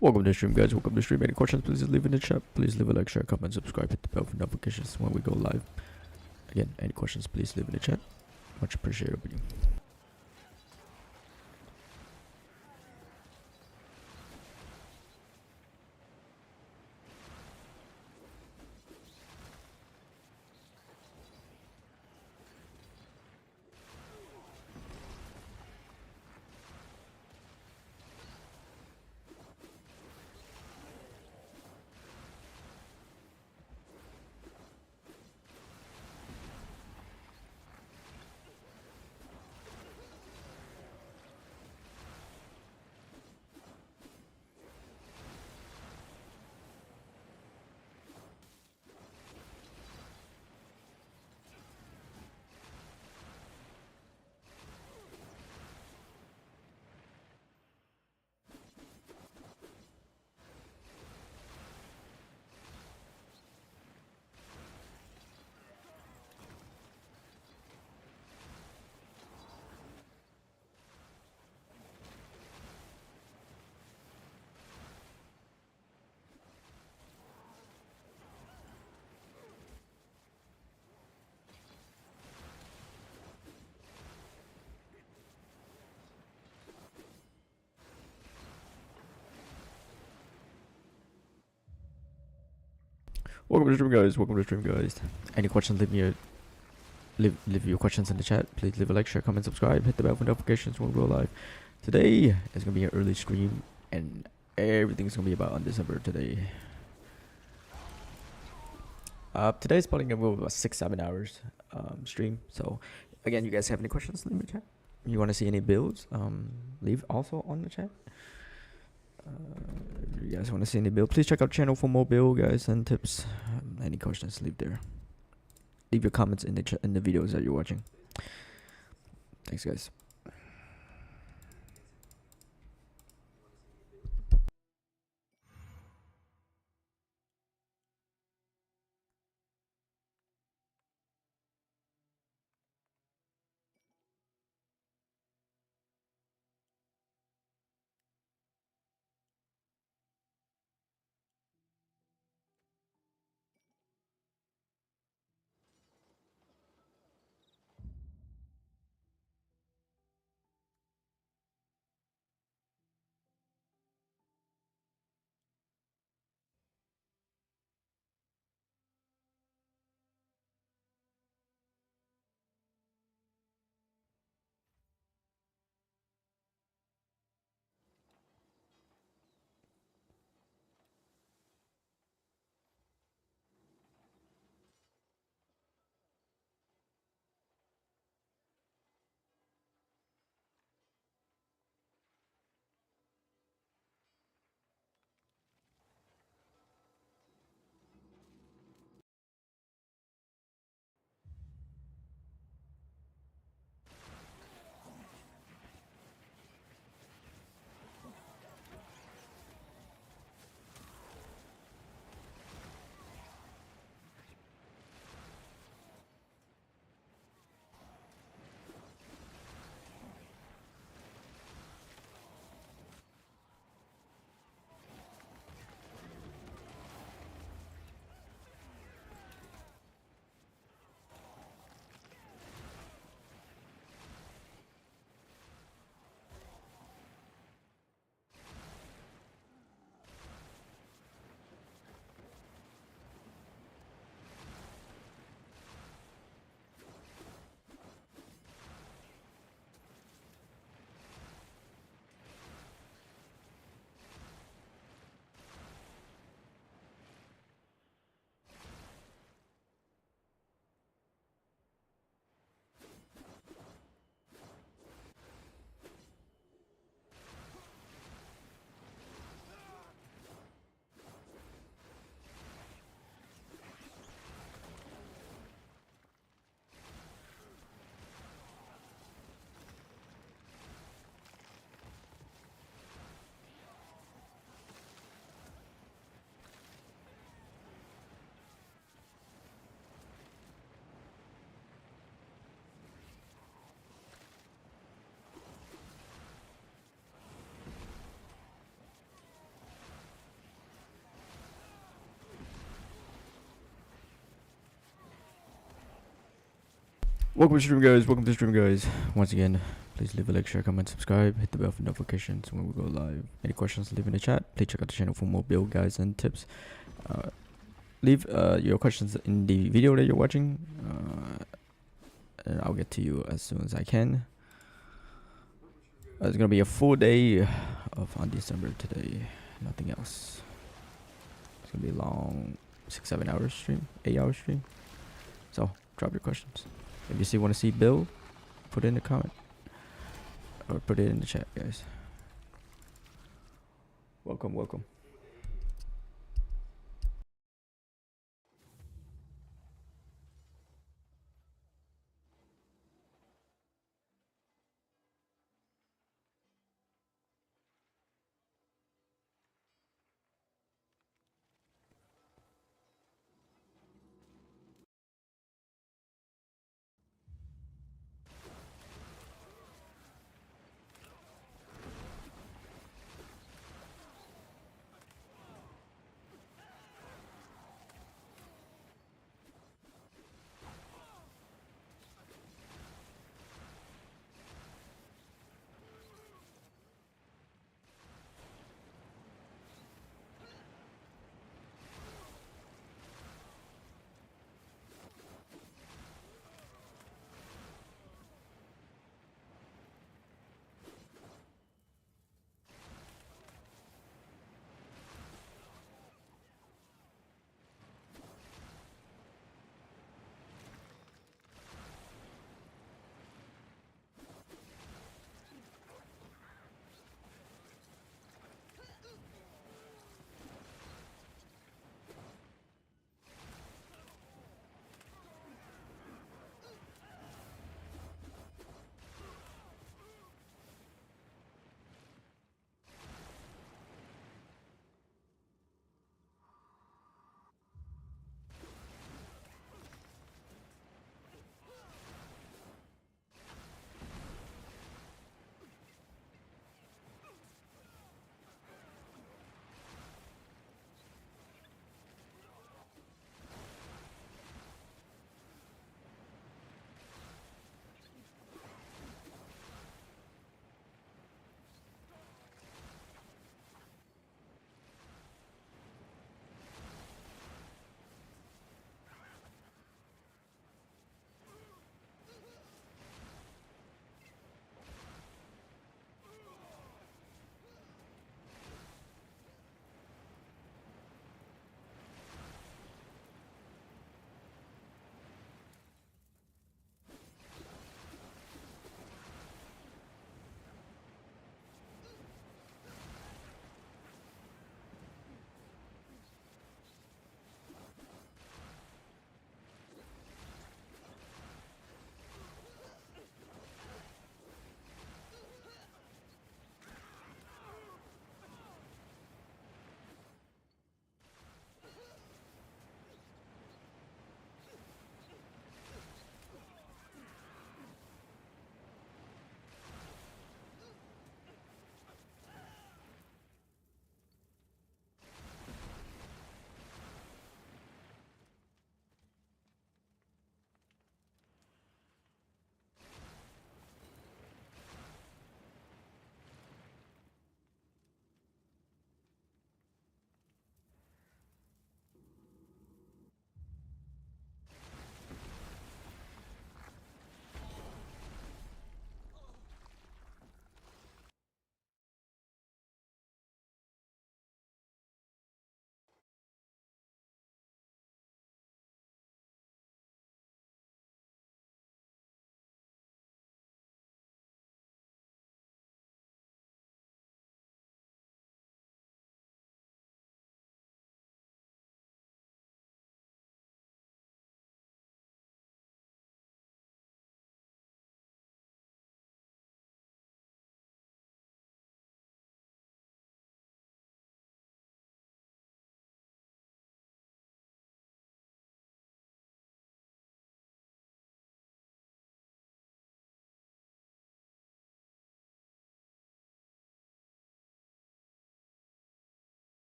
Welcome to the stream, guys. Welcome to the stream. Any questions, please leave in the chat. Please leave a like, share, comment, subscribe, hit the bell for notifications when we go live. Again, any questions, please leave in the chat. Much appreciated with you. Welcome to the stream, guys. Welcome to the stream, guys. Any questions, leave your questions in the chat. Please leave a like, share, comment, subscribe, hit the bell for notifications when we go live. Today is gonna be an early stream, and everything's gonna be about Undecember today. Today's probably gonna go about 6-7 hours stream. So again, you guys have any questions, leave in the chat. You want to see any builds, leave also on the chat. If you guys want to see any build, please check out channel for more build, guys, and tips. Any questions, leave there. Leave your comments in the in the videos that you're watching. Thanks, guys. Welcome to stream, guys. Welcome to stream, guys. Once again, please leave a like, share, comment, subscribe, hit the bell for notifications when we go live. Any questions, leave in the chat. Please check out the channel for more build guides and tips. Leave your questions in the video that you're watching, and I'll get to you as soon as I can. It's gonna be a full day of Undecember today. Nothing else. It's gonna be a long 6-7 hour stream, 8-hour stream. So drop your questions. If you want to see Bill, put it in the comment or put it in the chat, guys. Welcome, welcome.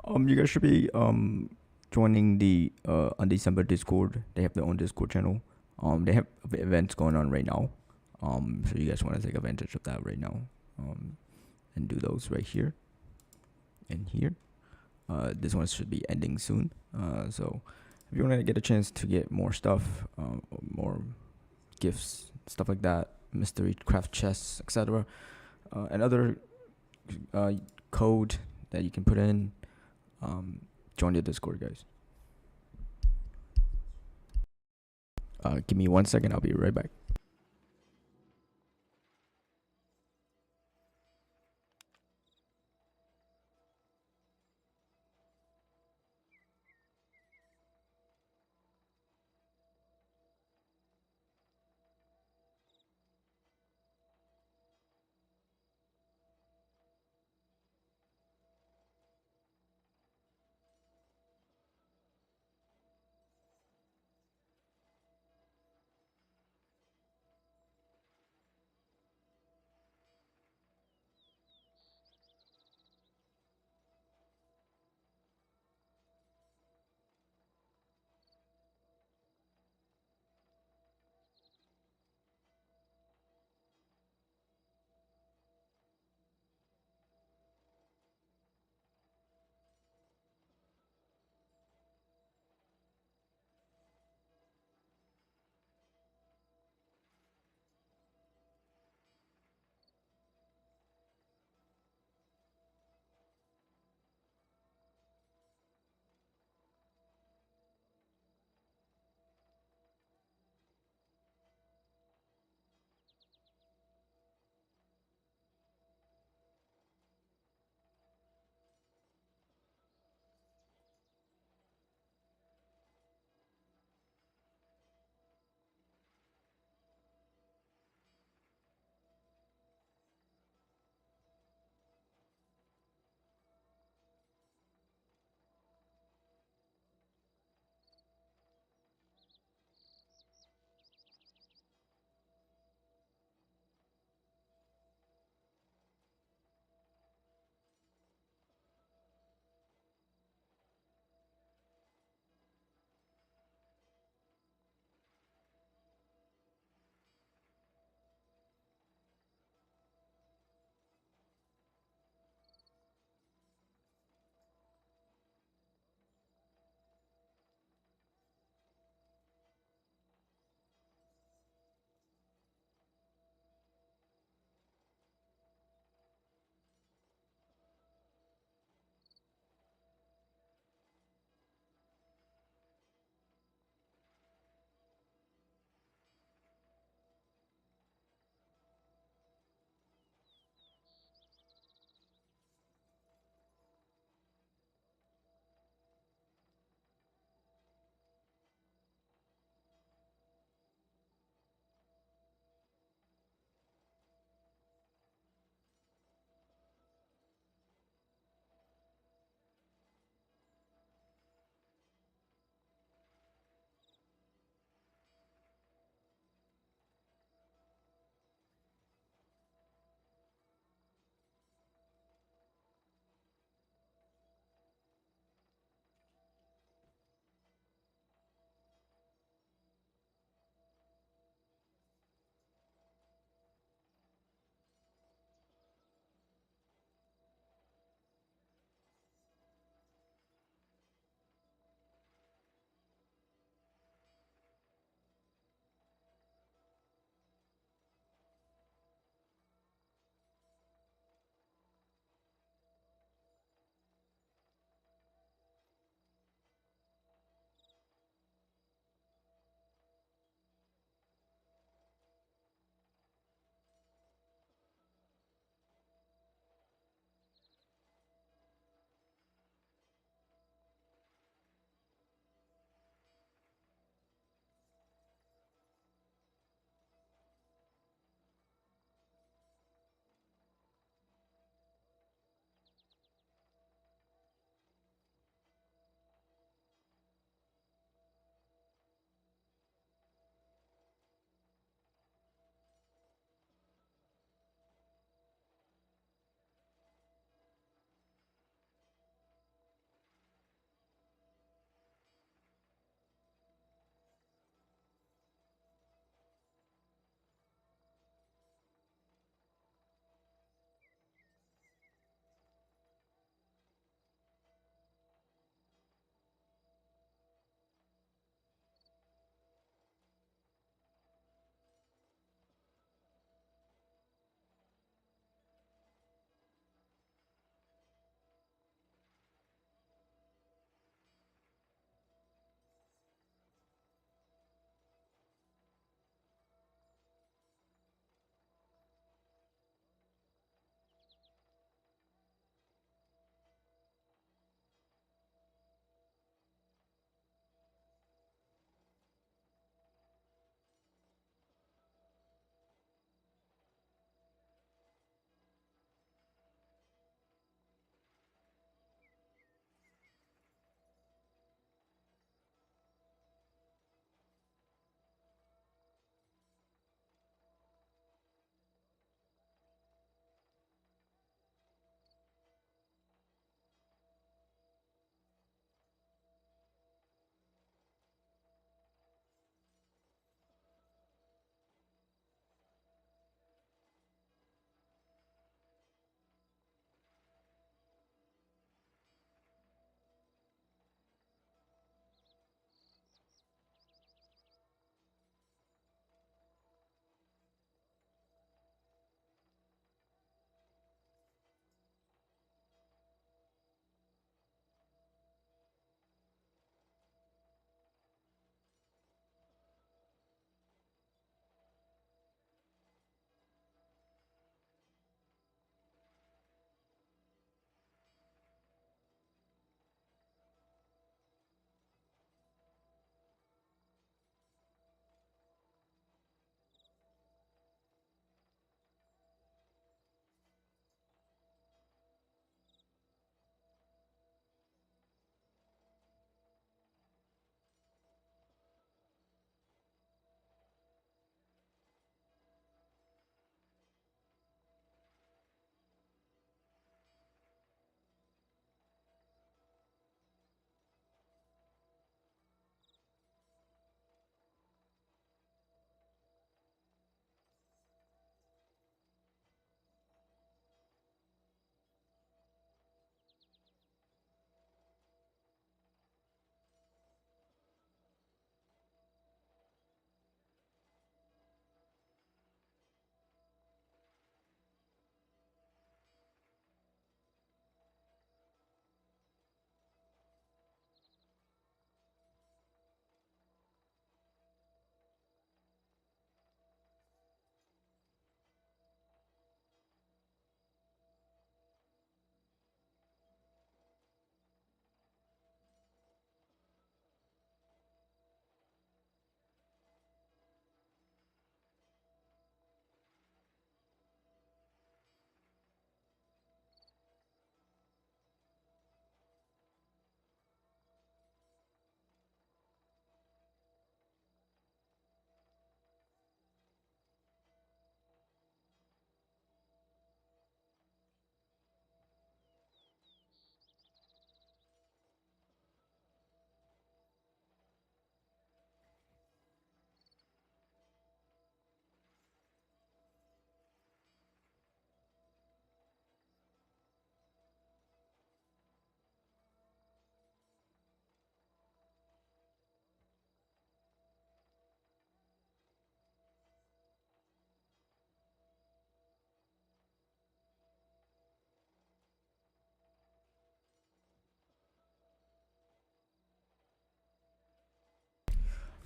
You guys should be joining the Undecember Discord. They have their own Discord channel. They have events going on right now. So you guys want to take advantage of that right now. And do those right here and here. This one should be ending soon. So if you want to get a chance to get more stuff, more gifts, stuff like that, mystery craft chests, etc., and other code that you can put in, join the Discord, guys. Give me 1 second. I'll be right back.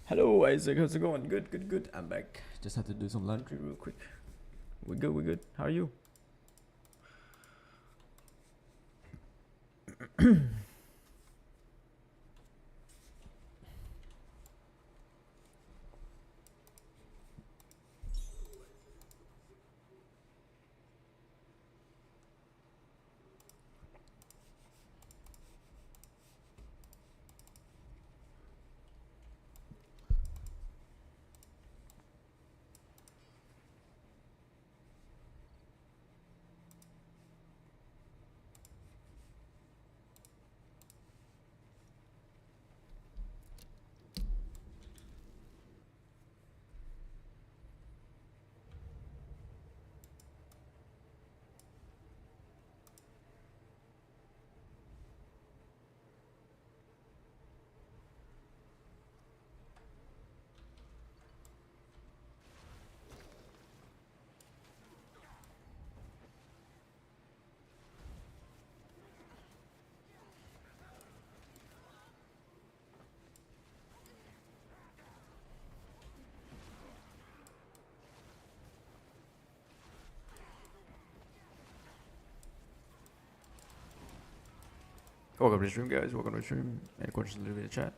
Hello, Isaac. How's it going? Good, good, good. I'm back. Just had to do some laundry real quick. We good, we good. How are you? Welcome to the stream, guys. Welcome to the stream. Any questions, leave it in the chat.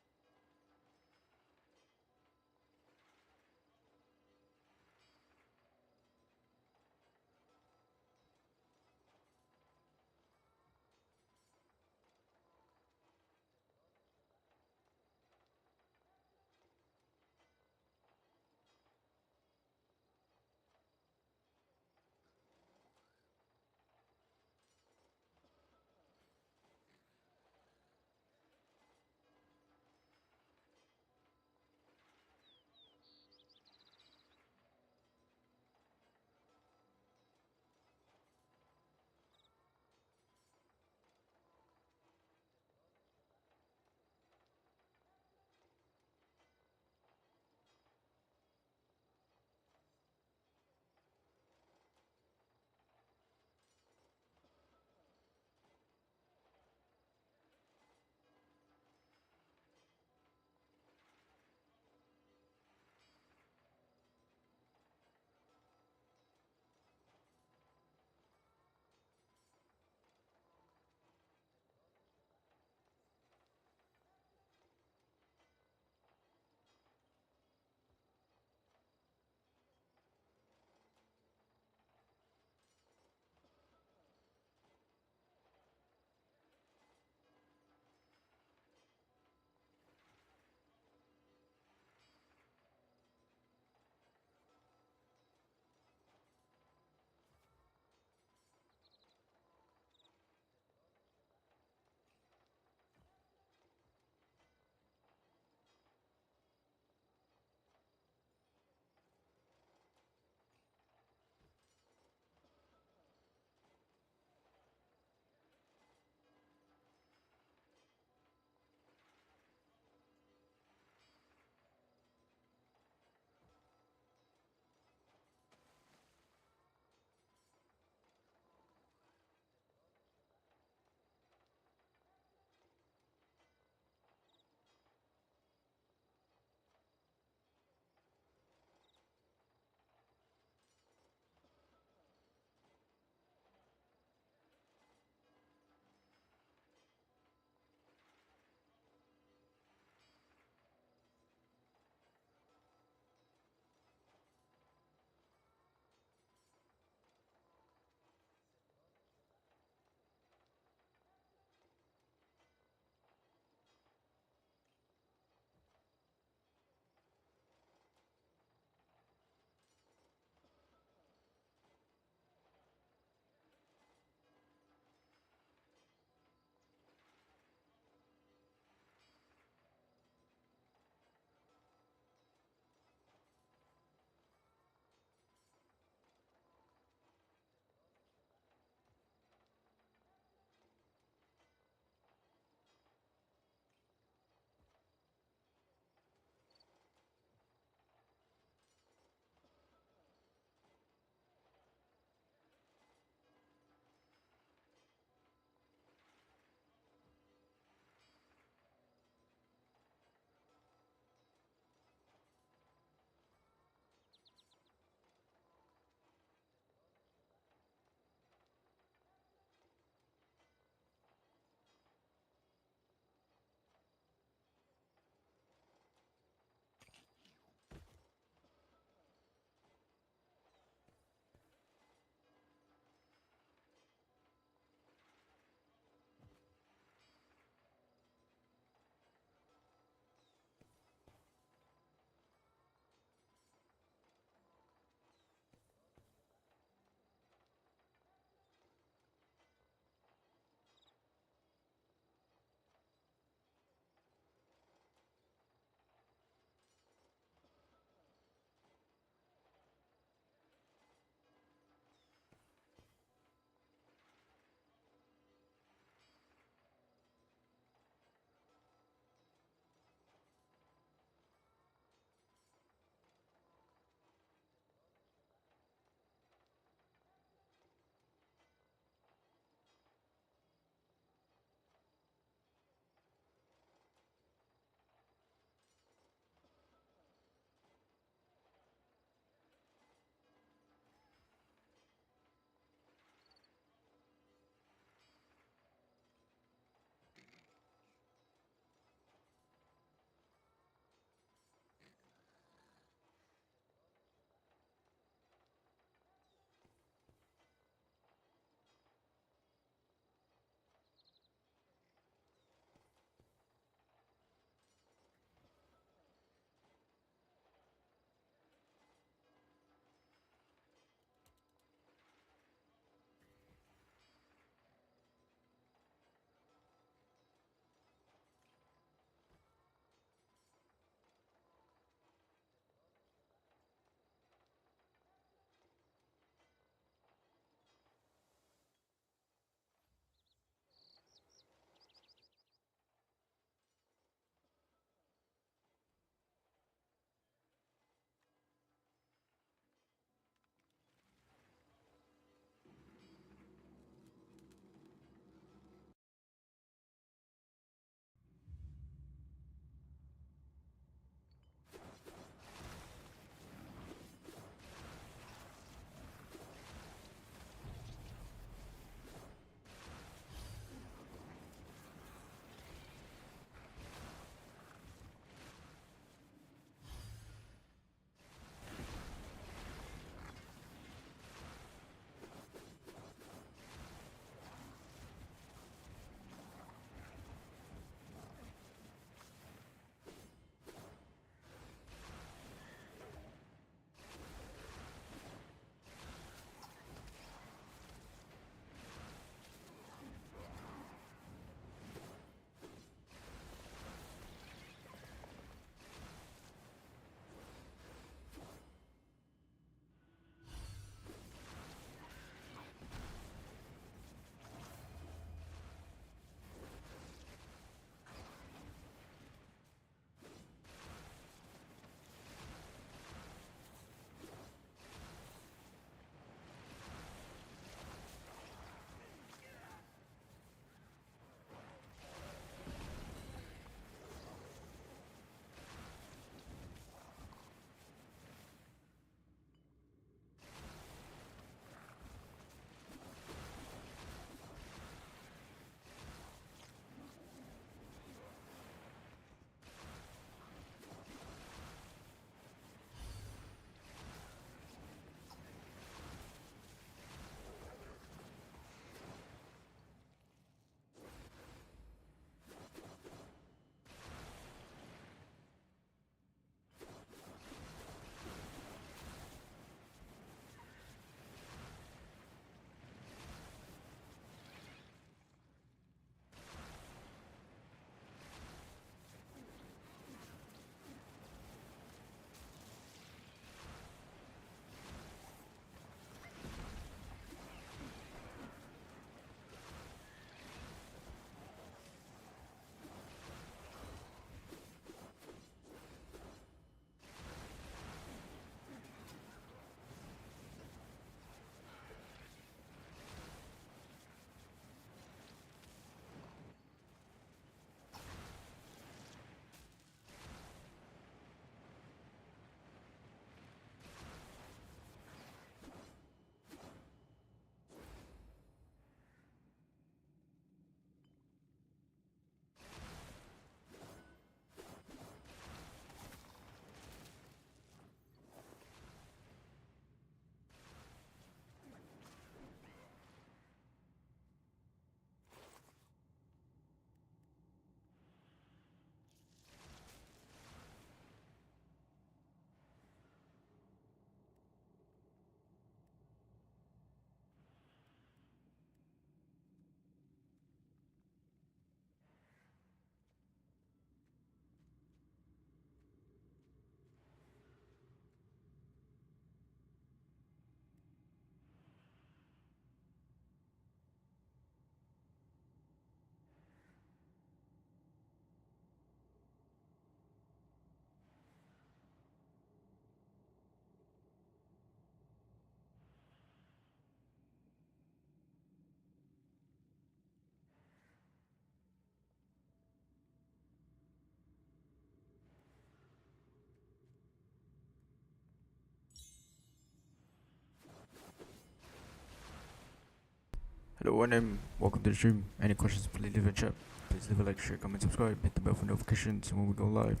Hello and welcome to the stream. Any questions, please leave a chat. Please leave a like, share, comment, subscribe, hit the bell for notifications when we go live.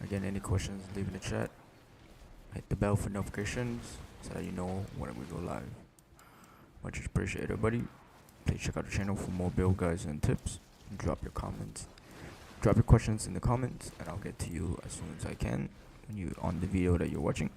Again, any questions, leave in the chat. Hit the bell for notifications so that you know when we go live. Much appreciated, everybody. Please check out the channel for more build guides and tips. Drop your comments. Drop your questions in the comments and I'll get to you as soon as I can when you on the video that you're watching.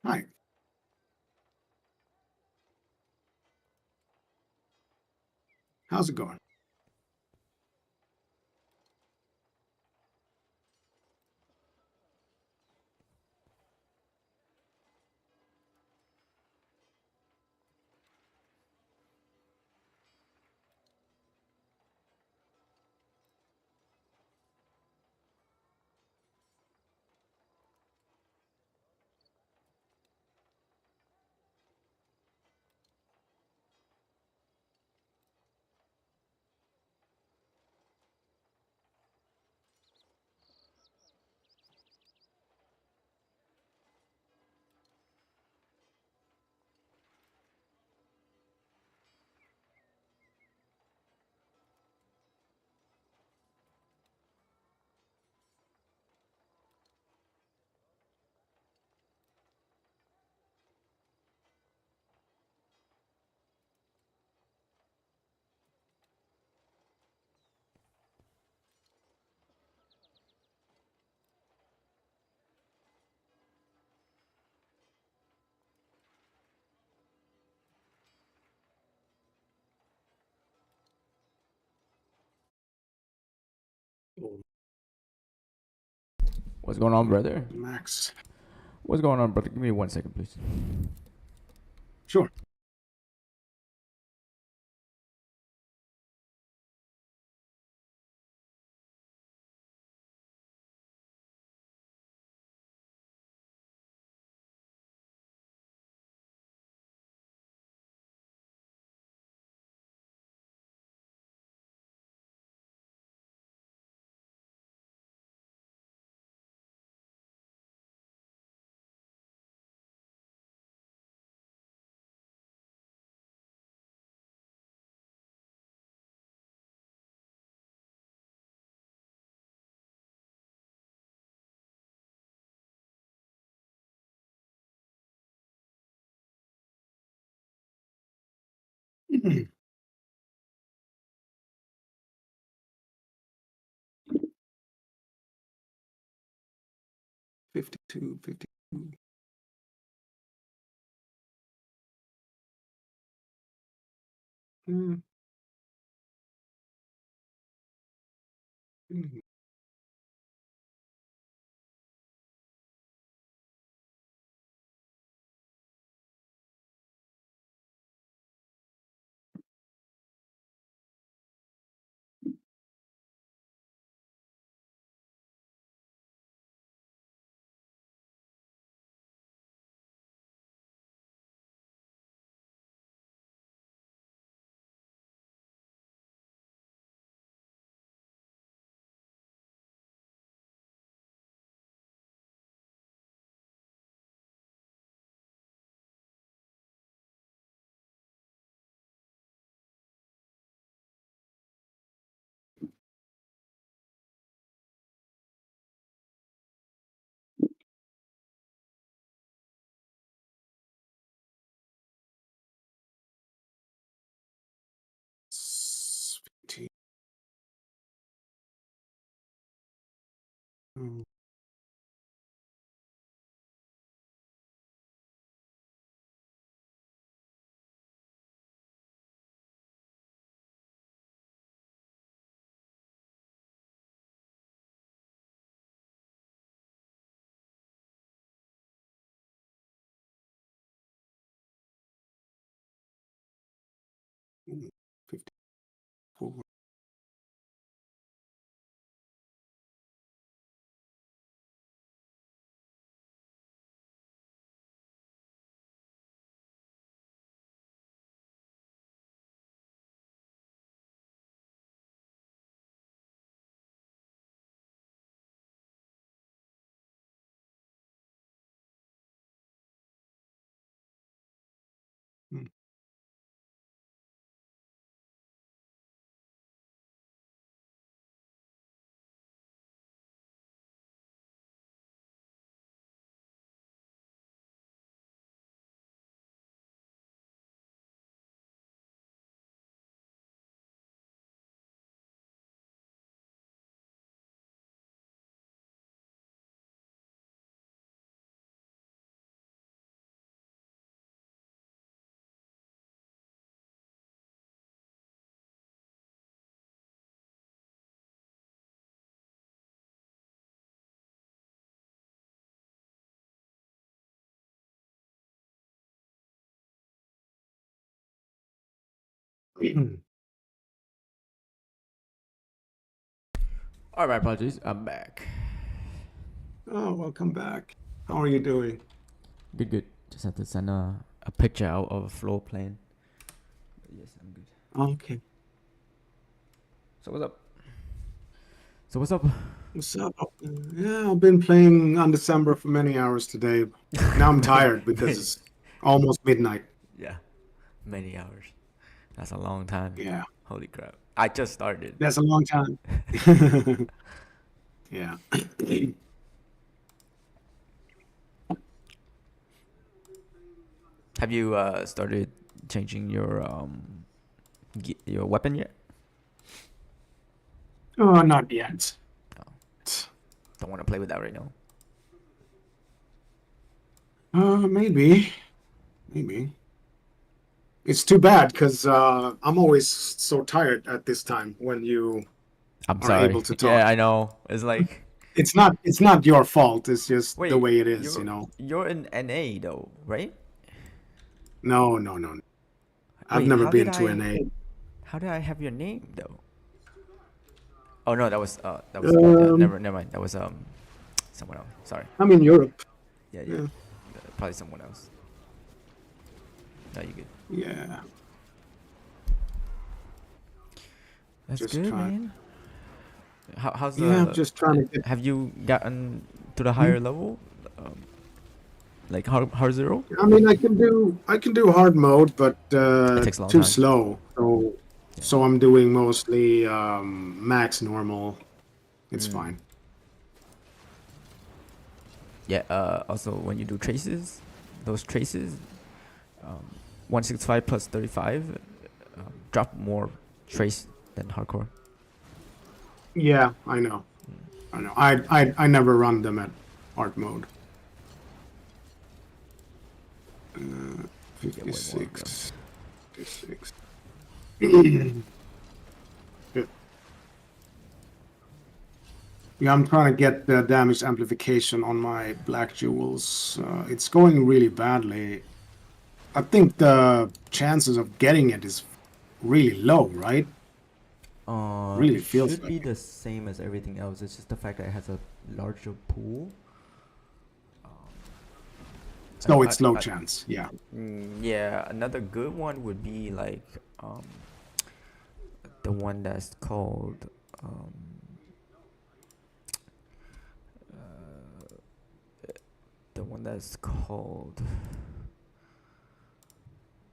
Hi. How's it going? What's going on, brother? Max. What's going on, brother? Give me 1 second, please. Sure. Mhm. 52, 52. Mm, mm, 15. Mm, mm, 54. All right, apologies. I'm back. Oh, welcome back. How are you doing? Good, good. Just had to send a picture out of a floor plan. But yes, I'm good. Okay. So what's up? So what's up? What's up? Yeah, I've been playing Undecember for many hours today. Now I'm tired because Many- it's almost midnight. yeah, many hours. That's a long time. Yeah, Holy crap! I just started. that's a long time. Yeah. Have you started changing your weapon yet? Oh, not yet. No, don't want to play with that right now. Maybe. Maybe. It's too bad because I'm always so tired at this time when you I'm are sorry. able to talk. Yeah, I know. It's like, It's not your fault. It's just the wait, way it is, you you're know. you're in NA though, right? No, no, no. I've Wait, never been to NA. how did I have your name though? Oh no, that was Um, never mind. That was someone else. Sorry. I'm in Europe. Yeah, yeah. Yeah, Probably someone else. No, you good. yeah. That's Just good, trying. man. How's Yeah, I'm the? just trying to get. Have you gotten to the Hmm? higher level? Um, like hard zero? I mean, I can do hard mode, but It takes a long too time. slow. So Yeah. so I'm doing mostly max normal. It's Mm. fine. Yeah. Also, when you do traces, those traces, um, 165 plus 35, drop more trace than hardcore. Yeah, I know. Mm. I know. I never run them at hard mode. Uh, You get way more of them. 56, 56. Good. Yeah, I'm trying to get the damage amplification on my black jewels. It's going really badly. I think the chances of getting it is really low, right? Really It feels should like be it. the same as everything else. It's just the fact that it has a larger pool. Um, So it's low chance. Yeah. yeah, another good one would be like the one that's called um, uh, the one that's called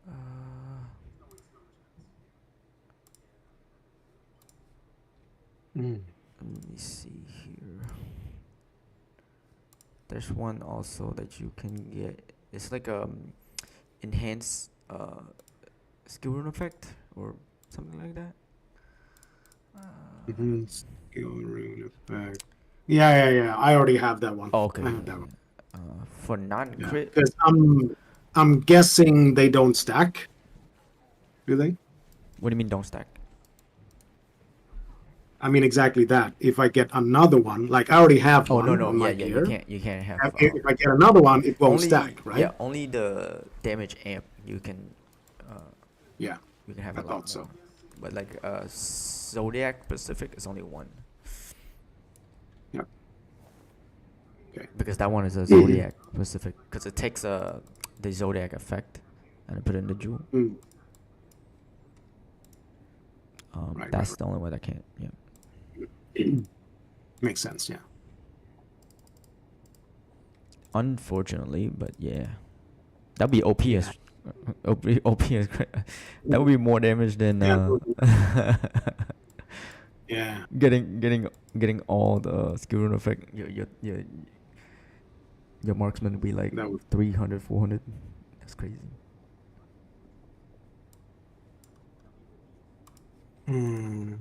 uh, Mm. let me see here. There's one also that you can get. It's like enhanced skill rune effect or something like that. Mhm. Skill rune effect. Yeah, yeah, yeah. I already have that one. Oh, okay. I have that one. For non Yeah, crit, because I'm guessing they don't stack, do they? what do you mean don't stack? I mean exactly that. If I get another one, like I already have Oh no one no on yeah my yeah gear. you can't have If I get another one, it won't only stack, right? yeah only the damage amp uh Yeah, you can have I a lot thought more, so. but like Zodiac Pacific is only one Yeah. Okay. because that one is a Zodiac Pacific because it takes the Zodiac effect and put it in the jewel. Mm. Right, right, That's the only way that can't. Yeah. right. Makes sense. Yeah. Unfortunately, but yeah, that'd be OP Yeah. as OP as that would be more damage than Yeah. Yeah. getting all the skill rune effect. Your marksman would be like That would. 300, 400. That's crazy. Hmm.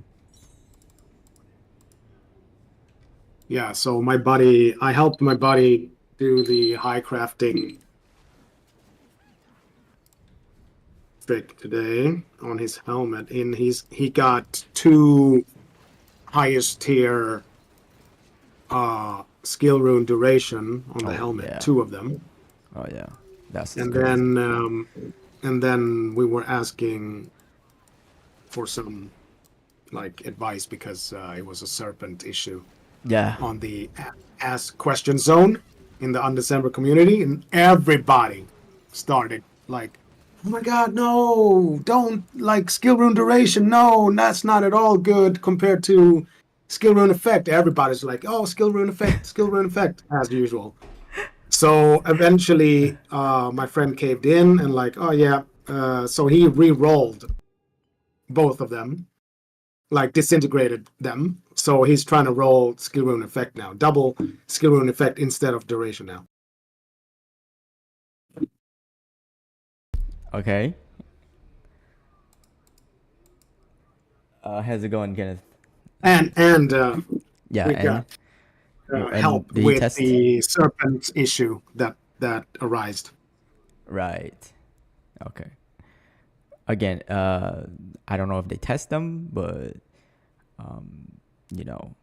Yeah. So my buddy, I helped my buddy do the high crafting trick today on his helmet. He got two highest tier skill rune duration on the Oh helmet, yeah. two of them. Oh yeah. That's And crazy. then we were asking for some like advice because it was a serpent issue Yeah. on the Ask Question Zone in the Undecember community, and everybody started like, "Oh my God, no! Don't like skill rune duration. No, that's not at all good compared to skill rune effect." Everybody's like, "Oh, skill rune effect," as usual. So eventually, my friend caved in and like, "Oh yeah." So he re-rolled both of them, like disintegrated them. So he's trying to roll skill rune effect now, double skill rune effect instead of duration now. Okay. How's it going, Kenneth? And Yeah, we got and help did he with test? the serpent issue that arose. Right. Okay. Again, I don't know if they test them, but you know,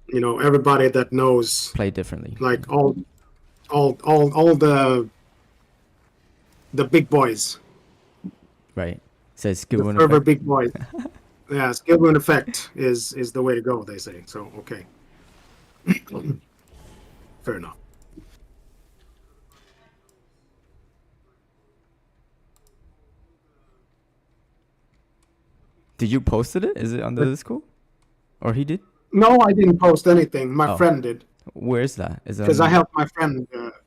You know, everybody that knows, play differently. like all the big boys, Right. Says skill the rune server effect. big boys. Yeah, skill rune effect is the way to go, they say. So okay, fair enough. Did you posted it? Is it on the Discord? Or he did? No, I didn't post anything. My Oh, friend did. where is that? Is it Because I on? helped my friend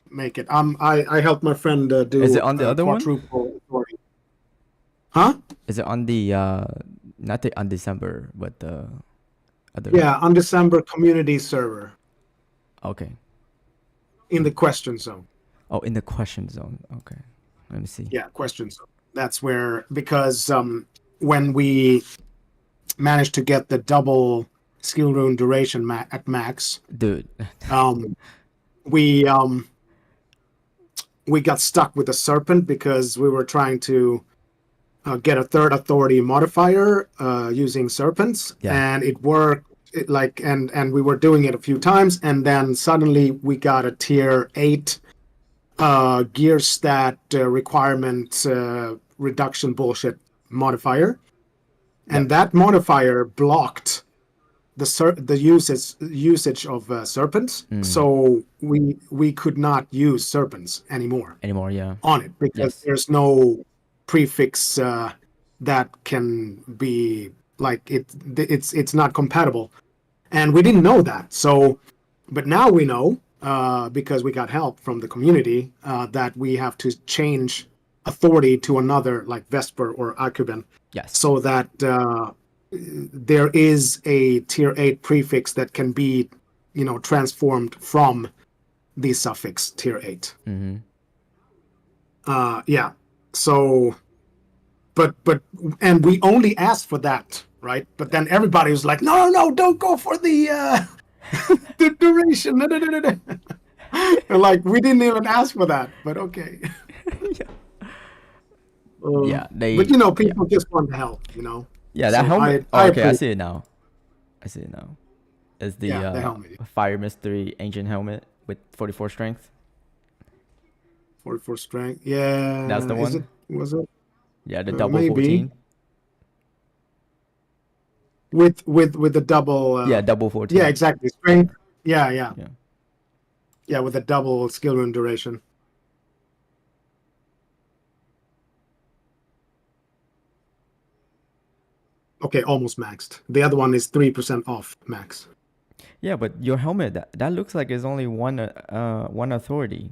make it. I helped my friend Is it do on the other one? quadruple authority. Huh? Is it on the not the Undecember, but the other? Yeah, Undecember community server Okay. in the question zone. Oh, in the question zone. Okay. Let me see. Yeah, question zone. That's where, because when we managed to get the double skill rune duration at max, Dude. um, we we got stuck with the serpent because we were trying to get a third authority modifier using serpents, Yeah. and it worked. And we were doing it a few times, and then suddenly we got a tier 8 gear stat requirement reduction bullshit modifier, and Yep. that modifier blocked the usage of serpents, so we could not use serpents anymore Anymore, yeah. on it because Yes. there's no prefix that can be like it's not compatible, and we didn't know that. So, but now we know because we got help from the community that we have to change authority to another like Vesper or Akuben, Yes. so that there is a tier 8 prefix that can be, you know, transformed from the suffix tier 8. Yeah. So, but and we only asked for that, right? But then everybody was like, no, don't go for the the duration. No. Like, we didn't even ask for that, but okay. Yeah, But you know, people just want help, you know. Yeah, that So helmet. I Oh, okay, I appreciate. see it now. I see it now. It's the Yeah, the helmet. Fire Mystery Ancient Helmet with 44 strength. 44 strength. Yeah. That's the Is it? one. Was it? Yeah, the double Maybe 14. with the double. Yeah, double 14. Yeah, exactly. Strength. Yeah. Yeah. Yeah, with a double skill rune duration. Okay, almost maxed. The other one is 3% off max. Yeah, but your helmet that looks like it's only one authority.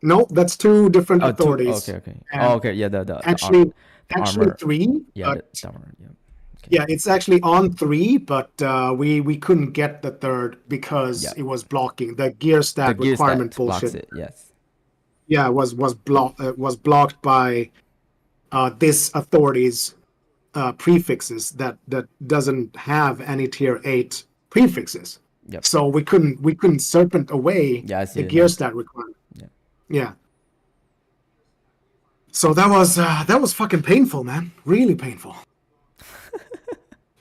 No, that's two different Oh, two. authorities. Okay. And Oh, okay. Yeah, the actually, armor. three. Yeah, But the armor. Yeah. Okay. yeah, it's actually on 3, but we couldn't get the third because Yeah. it was blocking the gear The stat gear requirement stat blocks bullshit. it. Yes. Yeah, was blocked by this authority's prefixes that doesn't have any tier 8 prefixes. Yep. So we couldn't serpent away Yeah, I see the it gear now. stat requirement. Yeah. Yeah. So that was fucking painful, man. Really painful.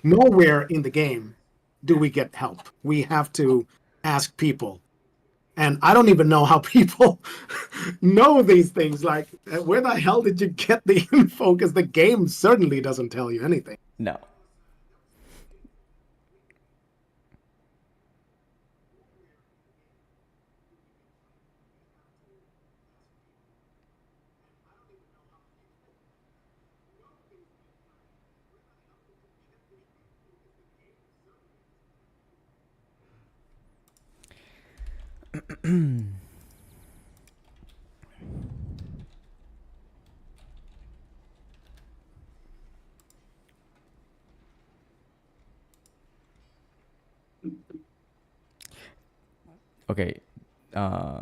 Nowhere in the game do we get help. We have to ask people And I don't even know how people know these things. Like, where the hell did you get the info? Because the game certainly doesn't tell you anything. No. Okay. Uh,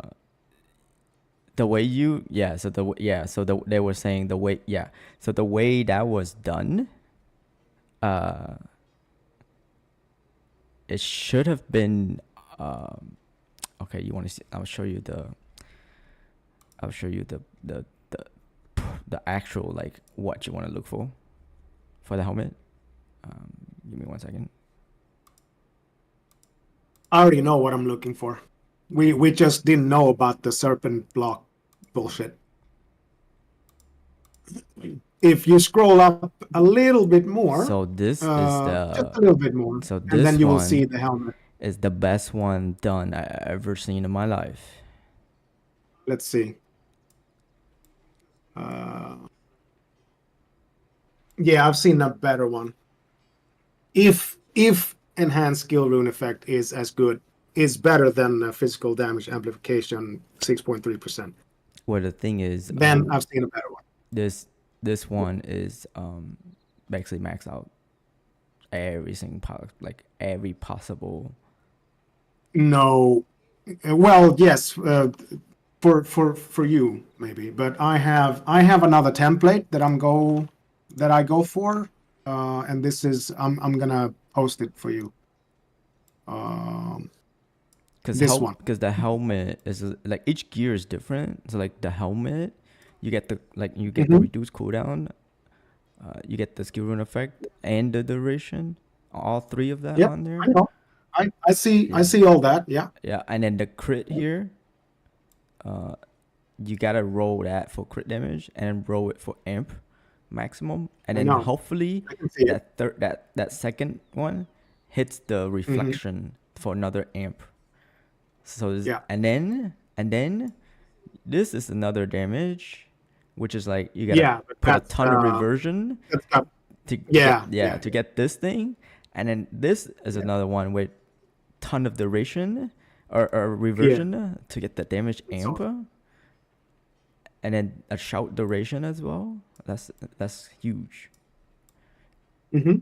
the way you they were saying the way so the way that was done, uh, it should have been okay. You want to see? I'll show you the the actual like what you want to look for the helmet. Give me 1 second. I already know what I'm looking for. We just didn't know about the serpent block bullshit. If you scroll up a little bit more, So this is just the a little bit more, so and then this you will see one the helmet. is the best one done I ever seen in my life. Let's see. Uh, yeah, I've seen a better one. If enhanced skill rune effect is better than physical damage amplification 6.3%, Well, the thing is, then I've seen a better one. this one is basically max out every single like every possible. No, well, yes, for you maybe, but I have another template that I go for, and this is I'm gonna post it for you. This one. Because the helmet is like each gear is different. So like the helmet, you get the Mm-hmm. reduced cooldown, you get the skill rune effect and the duration, all three of that Yep, on I there. know. I Yeah, see all that. Yeah. yeah, and then the crit here, uh, you gotta roll that for crit damage and roll it for amp maximum, and I then know. hopefully I can see it. that second one hits the Mm-hmm. reflection for another amp. So Yeah. and then this is another damage, which is like you gotta Yeah, but put a ton of reversion that's got to yeah, yeah, to get this thing, and then this is yeah, another one with ton of duration or yeah. reversion to get the damage It's amp, awesome. and then a shout duration as well. That's huge. Mm-hmm.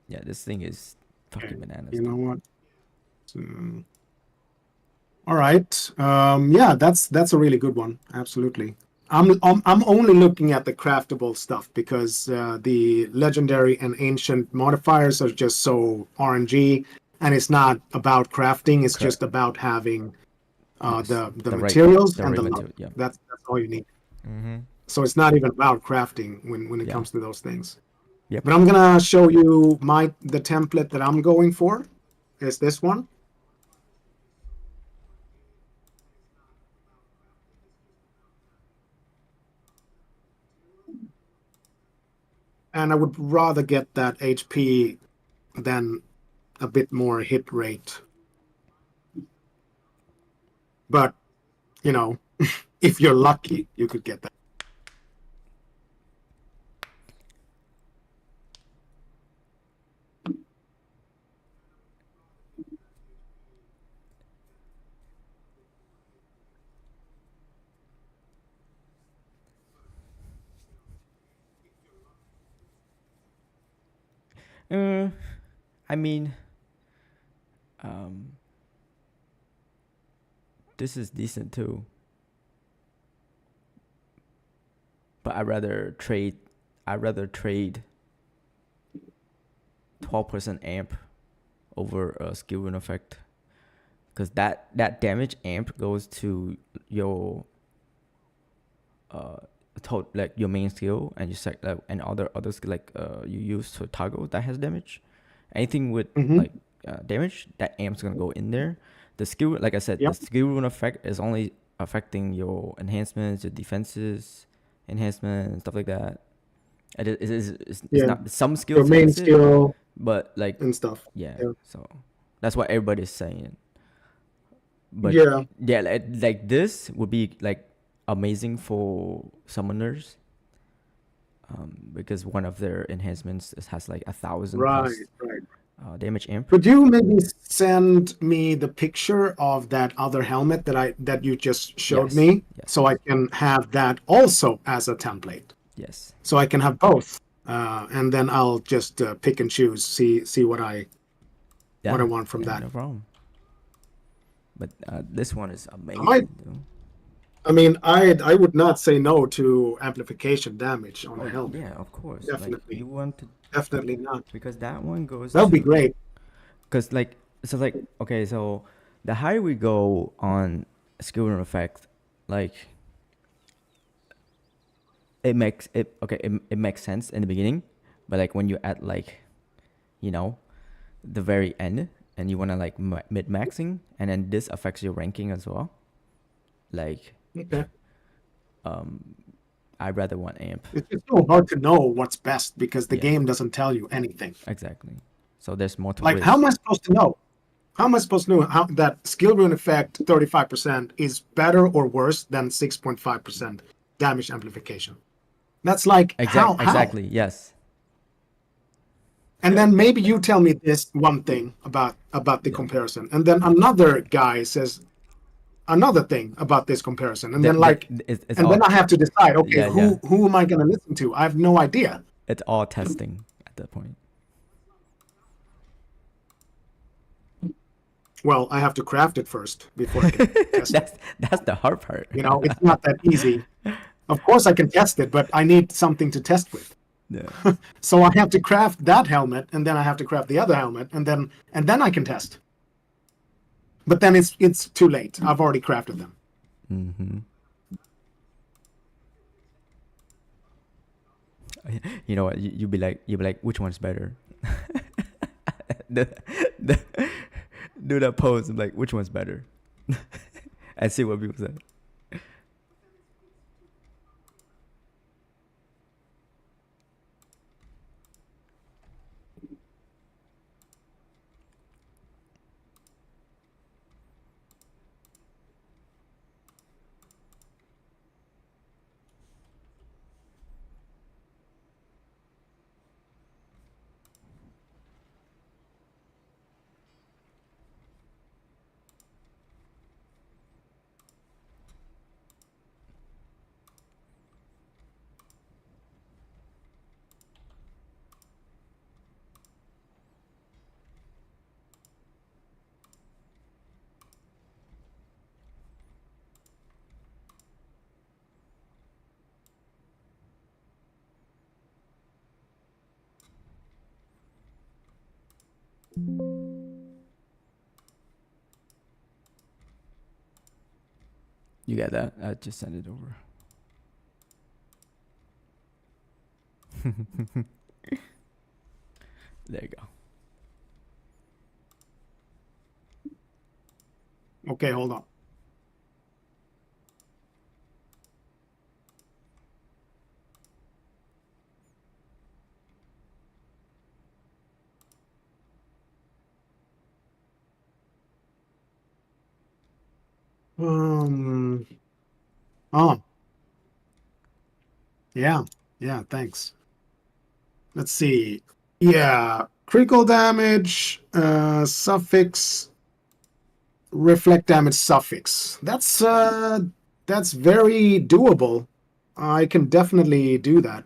Yeah, this thing is Okay. fucking bananas, You know dude. what? So, all right. Yeah, that's a really good one. Absolutely. I'm only looking at the craftable stuff because the legendary and ancient modifiers are just so RNG, and it's not about crafting. It's Correct. just about having Yes, the materials the and right the luck. material. Yeah. That's all you need. Mm-hmm. So it's not even about crafting when it Yeah. comes to those things. Yep. But I'm gonna show you the template that I'm going for is this one. And I would rather get that HP than a bit more hit rate. But, you know, if you're lucky, you could get that. Uh, I mean, um, this is decent too, but I'd rather trade 12% amp over a skill rune effect, because that damage amp goes to your like your main skill, and you set and other skill like you use to toggle that has damage. Anything with Mm-hmm. like damage, that amp's gonna go in there The skill, like I said, the Yep. skill rune effect is only affecting your enhancements, your defenses, enhancement, and stuff like that. It's Yeah. not, some Your skills main fix it, skill but like, and stuff. yeah. Yeah. So that's what everybody's saying. But Yeah. yeah, like this would be like amazing for summoners, because one of their enhancements has like 1,000 Right. plus Right. damage imp. Could you maybe send me the picture of that other helmet that you just showed Yes, me, yes, so I can have that also as a template, yes. so I can have both, and then I'll just pick and choose, see what I Yeah, want from yeah, that. no problem. But this one is I might. amazing, dude. I mean, I would not say no to amplification damage on a Oh helmet. yeah, of course. Like you Definitely, want to, definitely not. because that one goes That would be to, great. because like, so like, okay, so the higher we go on skill and effect, like it makes it okay, it makes sense in the beginning, but like when you add like, you know, the very end, and you want to like mid maxing, and then this affects your ranking as well, like Okay. I'd rather want amp. It's just so hard to know what's best because the Yeah, game doesn't tell you anything. exactly. So there's more to Like, how risk. am I supposed to know? How am I supposed to know how that skill rune effect 35% is better or worse than 6.5% damage amplification? That's like how? Exactly. Yes. And then maybe you tell me this one thing about the Yeah. comparison, and then another guy says another thing about this comparison, and then like, It's and then all. I have to decide, okay, Yeah, yeah. who am I going to listen to? I have no idea. It's all testing at that point. Well, I have to craft it first before I can test it. That's the hard part. You know, it's not that easy. Of course, I can test it, but I need something to test with. Yeah. So I have to craft that helmet, and then I have to craft the other helmet, and then I can test. But then it's too late. I've already crafted them. Mm-hmm. You know what? You'd be like, which one's better? the, the, do that pose. I'm like, which one's better? And see what people say. You got that? I just sent it over. There you go. Okay, hold on. Oh, yeah, yeah. Thanks. Let's see. Yeah, critical damage, suffix, reflect damage suffix. That's very doable. I can definitely do that.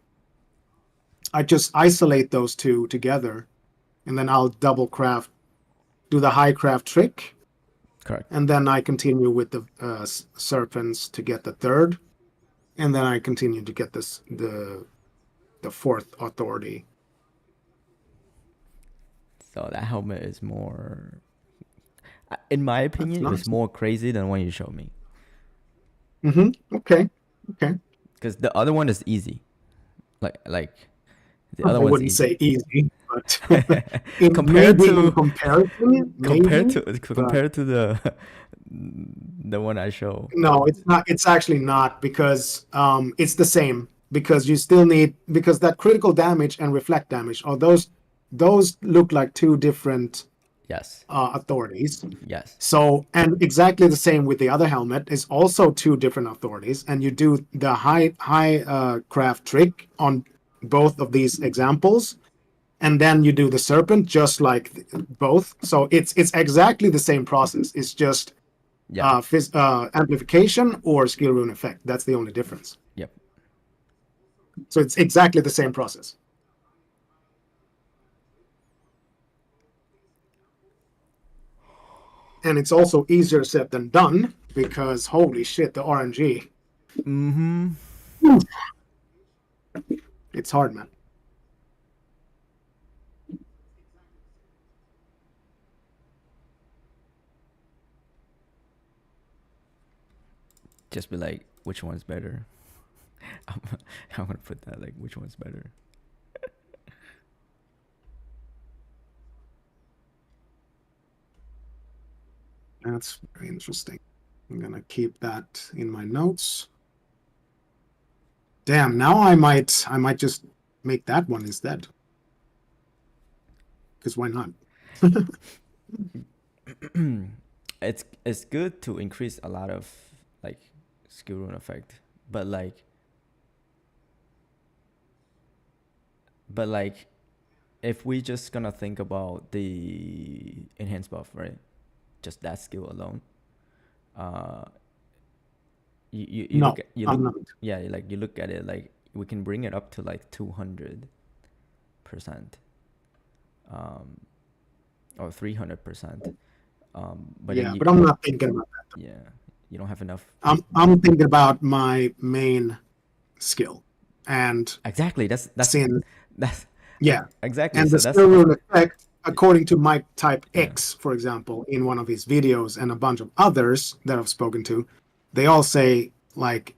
I just isolate those two together, and then I'll double craft, do the high craft trick, Correct. and then I continue with the serpents to get the third, and then I continue to get the fourth authority. So that helmet is more, in my opinion, That's it's nice. more crazy than one you showed me. Okay. Okay. Because the other one is easy. Like the I other one's wouldn't easy. say easy, but in compared maybe in to comparison, compared maybe. to compared to the one I show. No, it's not. It's actually not because it's the same because you still need because that critical damage and reflect damage or those look like two different Yes. authorities. Yes. So and exactly the same with the other helmet is also two different authorities, and you do the high craft trick on both of these examples, and then you do the serpent just like both. So it's exactly the same process. It's just Yeah. amplification or skill rune effect. That's the only difference. Yep. So it's exactly the same process. And it's also easier said than done because holy shit, the RNG. Mm-hmm. It's hard, man. Just be like, which one's better? I'm, I'm gonna put that like, which one's better? That's very interesting. I'm gonna keep that in my notes. Damn, now I might just make that one instead. Because why not? It's good to increase a lot of like skill rune effect, but like if we just gonna think about the enhanced buff, right? Just that skill alone. You No, you I'm look not. yeah, like you look at it like we can bring it up to like 200%, or 300%. But then Yeah, but I'm not thinking about that. yeah, you don't have enough. I'm thinking about my main skill. And Exactly. since That's yeah. exactly. And the So that's skill rune effect, yeah. according to Mike Type Yeah. X, for example, in one of his videos and a bunch of others that I've spoken to, they all say like,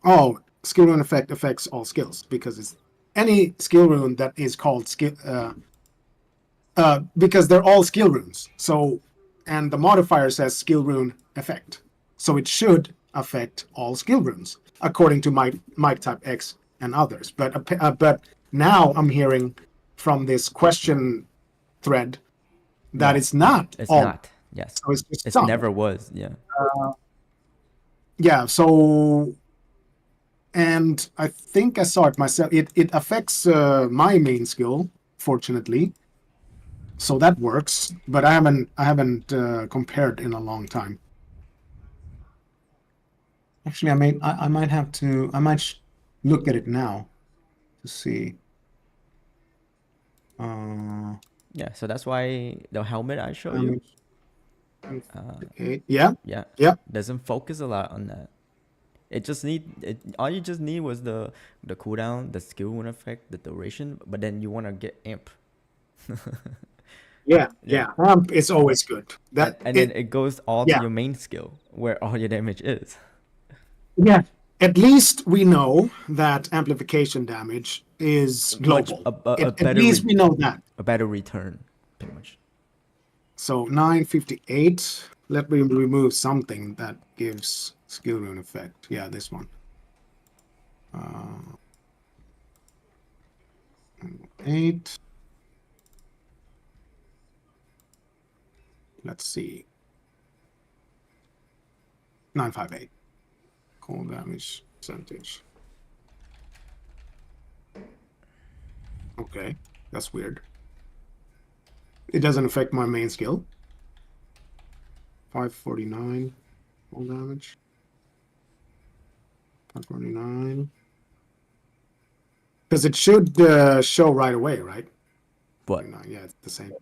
oh, skill rune effect affects all skills because it's any skill rune that is called skill because they're all skill runes. So and the modifier says skill rune effect. So it should affect all skill runes, according to Mike Type X and others. But now I'm hearing from this question thread that No, it's not it's all. not. Yes. So it's just It some. never was. Yeah. Yeah. So and I think I saw it myself. It affects my main skill, fortunately. So that works, but I haven't compared in a long time. Actually, I might have to I might look at it now to see. Uh, Yeah. So that's why the helmet I show you, damage okay. Yeah, yeah, yeah, doesn't focus a lot on that. It just need it. All you just need was the cooldown, the skill rune effect, the duration. But then you wanna get amp. yeah, Yeah. yeah. It's always good. That And then it. it goes all to Yeah, your main skill where all your damage is. yeah. At least we know that amplification damage is Much global. a At better least we know that. a better return, pretty much. So 958. Let me remove something that gives skill rune effect. Yeah, this one. 8. Let's see. 958. Cold damage percentage. Okay, that's weird. It doesn't affect my main skill. 549 cold damage. 549. Because it should show right away, right? What? Yeah, it's the same.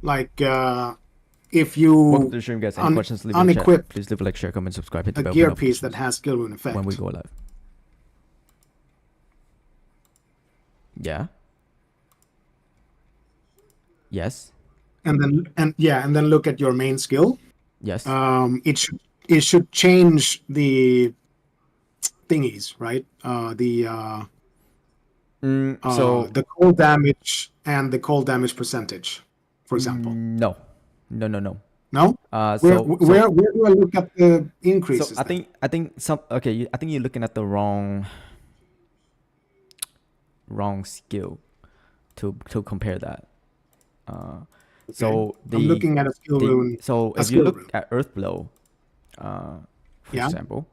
Like if you Welcome to the stream, guys. Any questions, leave in the chat. unequip Please leave a like, share, comment, subscribe, hit the a bell for gear piece that notifications has skill rune effect. when we go live. Yeah. Yes. And then look at your main skill. Yes. It should change the thingies, right? So the cold damage and the cold damage percentage, for example. no. No? Where So where where do I look at the increases then? I think some okay. I think you're looking at the wrong skill to compare that. Okay. So I'm looking at a skill rune. so A if you skill look rune. at Earth Blow, for Yeah. example,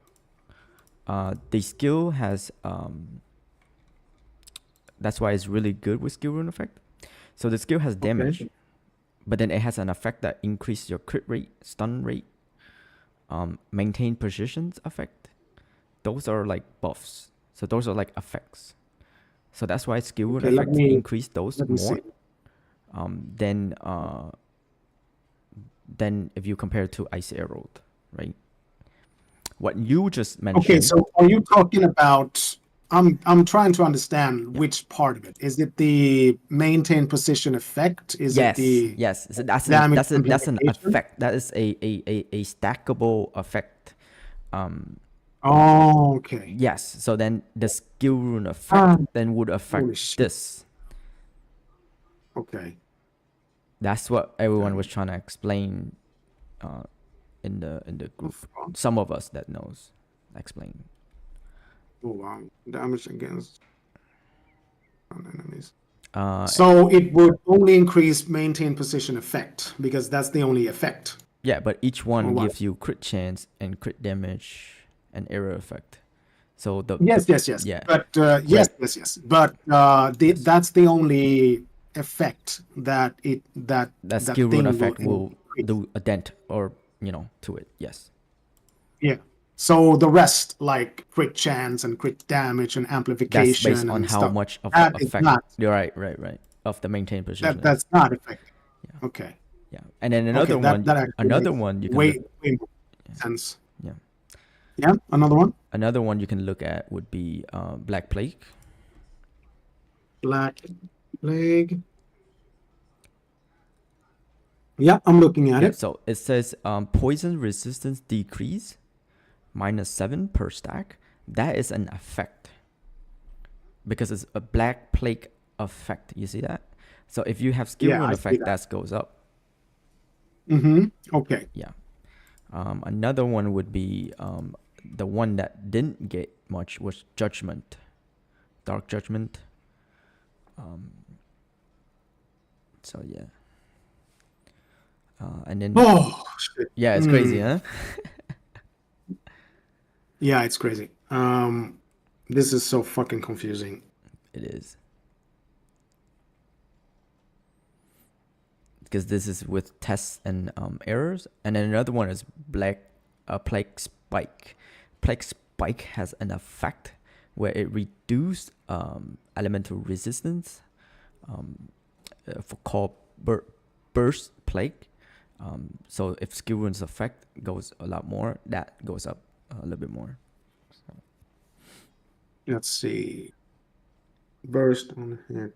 the skill has that's why it's really good with skill rune effect. So the skill has damage, Okay. but then it has an effect that increases your crit rate, stun rate, maintain precision effect. Those are like buffs. So those are like effects. So that's why skill rune Okay, effects increase those let me see. more than if you compare to Ice Arrow, right? What you just Okay, mentioned. so are you talking about I'm trying to understand Yeah. which part of it. Is it the maintain position effect? Is it the Yes. So that's damage that's an amplification? effect. That is a stackable effect. Oh, okay. Yes. So then the skill rune Ah, effect then would affect holy shit. this. Okay. That's what everyone was Damage. trying to explain in the group. Oh, Some of us that knows explain. wow. Damage against enemies. Uh, So it would only increase maintain position effect because that's the only effect. yeah, but each Or one what? gives you crit chance and crit damage and error effect. So the Yes. yeah, But right. yes. But Yes. that's the only effect that That that skill rune thing will effect will increase. do a dent or to it. Yes. Yeah. So the rest, like crit chance and crit damage and That's based amplification on and how stuff, much of the that is effect. not You're right. Of the maintained position. that's not effective. Yeah. Okay. Yeah. And then Okay. That actually another makes one you can look. way more sense. Yeah. Yeah. Another one. Another one you can look at would be Black Plague. Black Plague. Yeah, I'm looking at Yeah, it. so it says poison resistance decrease -7 per stack. That is an effect because it's a Black Plague effect. You see that? So if you have skill Yeah, rune I see effect, that. that goes up. Okay. Yeah. Another one would be the one that didn't get much was Judgment, Dark Judgment. So yeah. And then Oh shit. yeah, it's crazy, huh? Yeah, it's crazy. This is so fucking confusing. It is. Because this is with tests and errors. And then another one is Plague Spike. Plague Spike has an effect where it reduces elemental resistance for called Burst Plague. So if skill runes effect goes a lot more, that goes up a little bit more. So. Let's see. Burst on hit.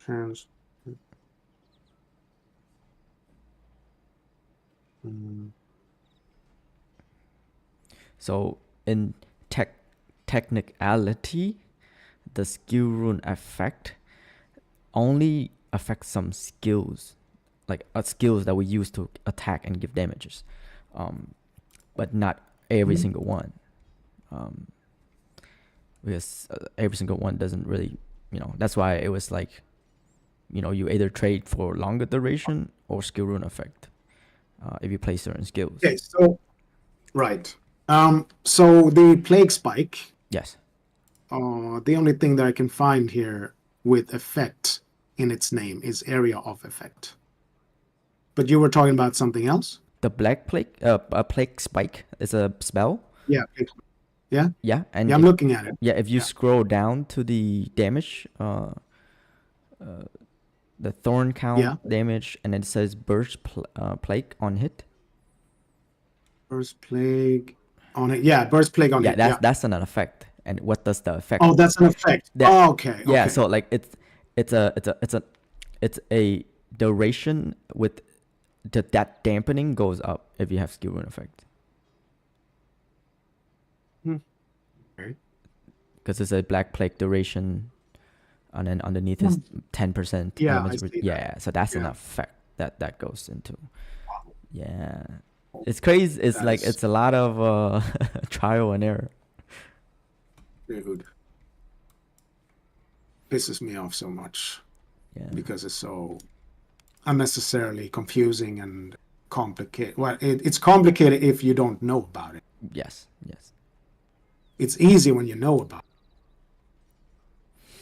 Chance. So in technicality, the skill rune effect only affects some skills, like skills that we use to attack and give damages, but not every single one. Because every single one doesn't really, that's why it was like, you either trade for longer duration or skill rune effect if you play certain skills. Okay, so right. So the plague spike. Yes. The only thing that I can find here with effect in its name is area of effect. But you were talking about something else? The Black Plague, a Plague Spike is a spell. Yeah. Yeah. Yeah, and Yeah, I'm looking at it. Yeah, if you scroll down to the damage, the thorn count damage, and it says burst plague on hit. Burst plague on it. Yeah, burst plague on it. That's an effect. And what does the effect? Oh, that's an effect. Okay. Yeah, so like it's a duration with that dampening goes up if you have skill rune effect. Okay. because it's a black plague duration, and then underneath is 10% Yeah, I elements. see that. Yeah, so that's Yeah. an effect that goes into. Wow. Yeah, it's crazy. It's That like is it's a lot of trial and error. dude. Pisses me off so much Yeah. because it's so unnecessarily confusing and complicated. Well, it's complicated if you don't know about it. Yes. Yes. It's easy when you know about it.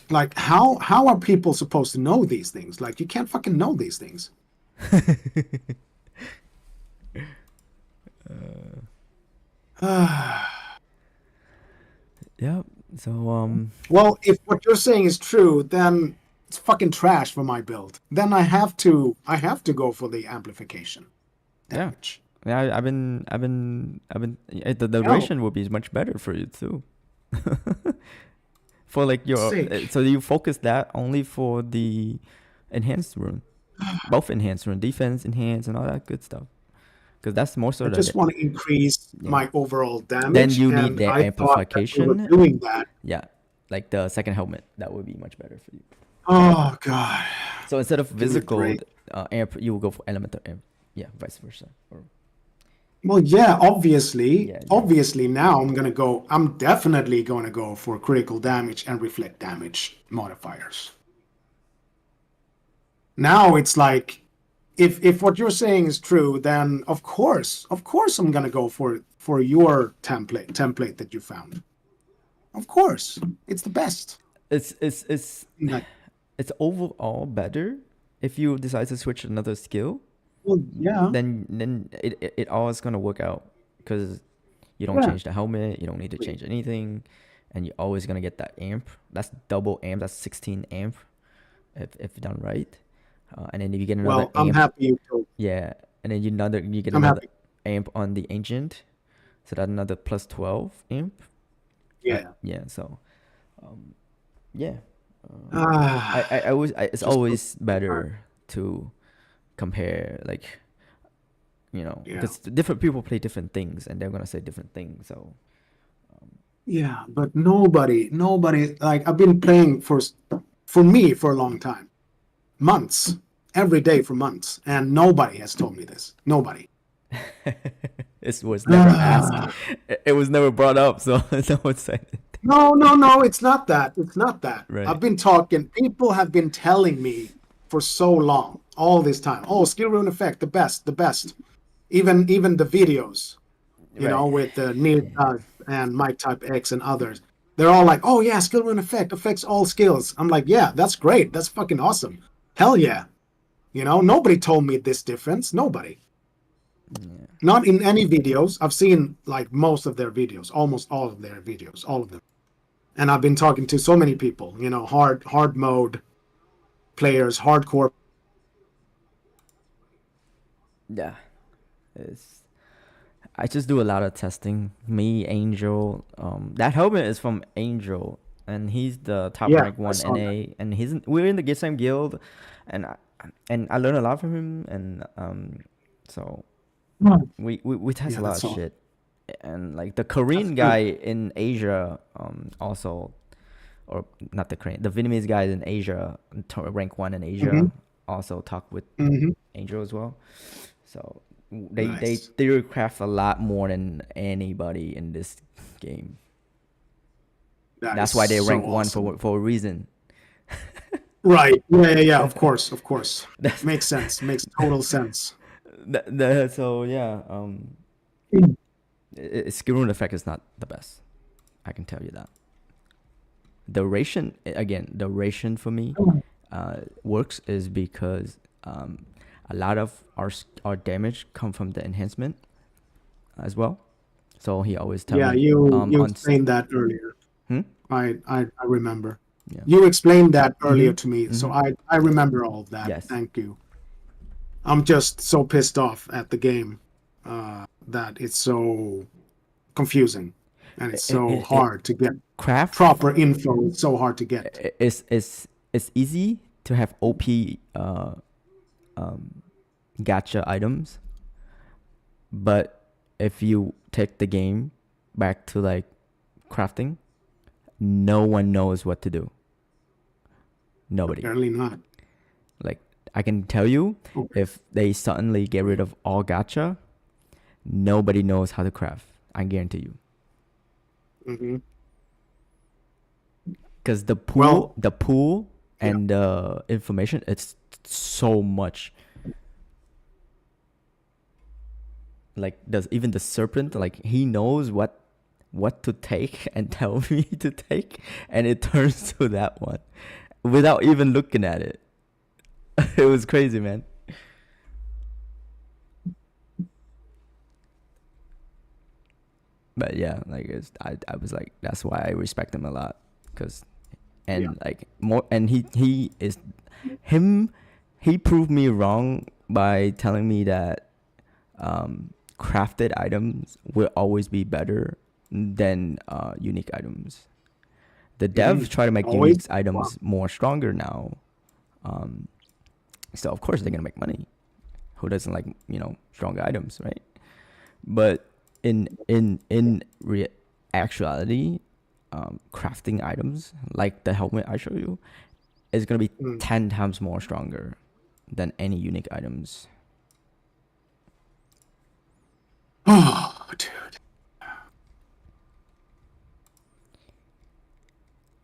Like how are people supposed to know these things? Like you can't fucking know these things. Yeah. So Well, if what you're saying is true, then it's fucking trash for my build. Then I have to go for the amplification yeah. damage. Yeah, the No, duration will be much better for you too. For like your, sake. so you focus that only for the enhanced rune, both enhanced rune, defense enhanced, and all that good stuff. Because that's more I sort of just want to increase yeah. my overall Then damage, you need and the I thought that we were amplification. doing that. Yeah, like the second helmet, that would be much better for you. Oh god, So instead of give me a physical break. amp, you will go for elemental amp. Yeah, vice versa. Or Well, yeah, obviously, yeah, yeah, obviously now I'm gonna go. I'm definitely gonna go for critical damage and reflect damage modifiers. Now it's like, if what you're saying is true, then of course I'm gonna go for your template that you found. Of course, it's the best. it's Like, it's overall better if you decide to switch another skill. well, yeah, Then it all is gonna work out because you don't yeah, change the helmet, you don't need to change anything, and you're always gonna get that amp. That's double amp. That's 16 amp if done right. And then if you get another well, I'm amp, happy you told. yeah, and then you get I'm another happy. amp on the ancient, so that's another plus 12 amp. Yeah. Yeah, so yeah, it's Just always better to compare, like, yeah. because different people play different things and they're gonna say different things. So Yeah, but nobody, like I've been playing for me for a long time, months, every day for months, and nobody has told me this. Nobody. it was never asked. It was never brought up, so no one said it. No, it's not that. It's not that. Right. I've been talking, people have been telling me for so long, all this time. Oh, skill rune effect, the best, the best. Even the videos, Right. with the Near Type and Mike Type X and others. They're all like, oh yeah, skill rune effect affects all skills. I'm like, yeah, that's great. That's fucking awesome. Hell yeah. Nobody told me this difference. Nobody. Yeah. Not in any videos. I've seen like most of their videos, almost all of their videos, all of them. And I've been talking to so many people, hard mode players, hardcore. Yeah. It's I just do a lot of testing. Me, Angel. That helmet is from Angel, and he's the top Yeah, rank I one saw that. NA, and we're in the same guild, and I learned a lot from him, and so we test Yeah, a lot that's of all. shit, and like the That's Korean good. guy in Asia, also, or not the Korean, the Vietnamese guys in Asia, rank one in Hmm. Asia, also talk with Hmm. Angel as well. So Nice. they craft a lot more than anybody in this game. That is That's why they so rank one awesome. for a reason. Right. Yeah. Of course. Of course. That's Makes sense. Makes total sense. so yeah. Skill rune effect is not the best. I can tell you that. The ration for me works is because a lot of our damage come from the enhancement as well. So he always tell Yeah, me you on explained that earlier. hmm? I remember. Yeah. You explained that earlier Mm-hmm. to me, so Mm-hmm. I remember all of that. Yes. Thank you. I'm just so pissed off at the game that it's so confusing and it's so It hard to get craft proper info. It's so hard to get. it's easy to have OP gacha items, but if you take the game back to like crafting, no one knows what to do. Nobody. Apparently not. Like, I can tell you, Okay. if they suddenly get rid of all gacha, nobody knows how to craft. I guarantee you. Hmm. Because Well, the pool yeah. and the information, it's so much. Like, does even the serpent, like, he knows what to take and tell me to take, and it turns to that one without even looking at it. It was crazy, man. But yeah, like, I was like, that's why I respect him a lot, because Yeah. and like more, and he is him. He proved me wrong by telling me that crafted items will always be better than unique items. The devs Hmm. try to make Always. unique Wow. items more stronger now, um, so of course they're gonna make money. Who doesn't like stronger items, right? But in actuality, crafting items like the helmet I show you is gonna be Mm. 10 times more stronger than any unique items. Oh, dude.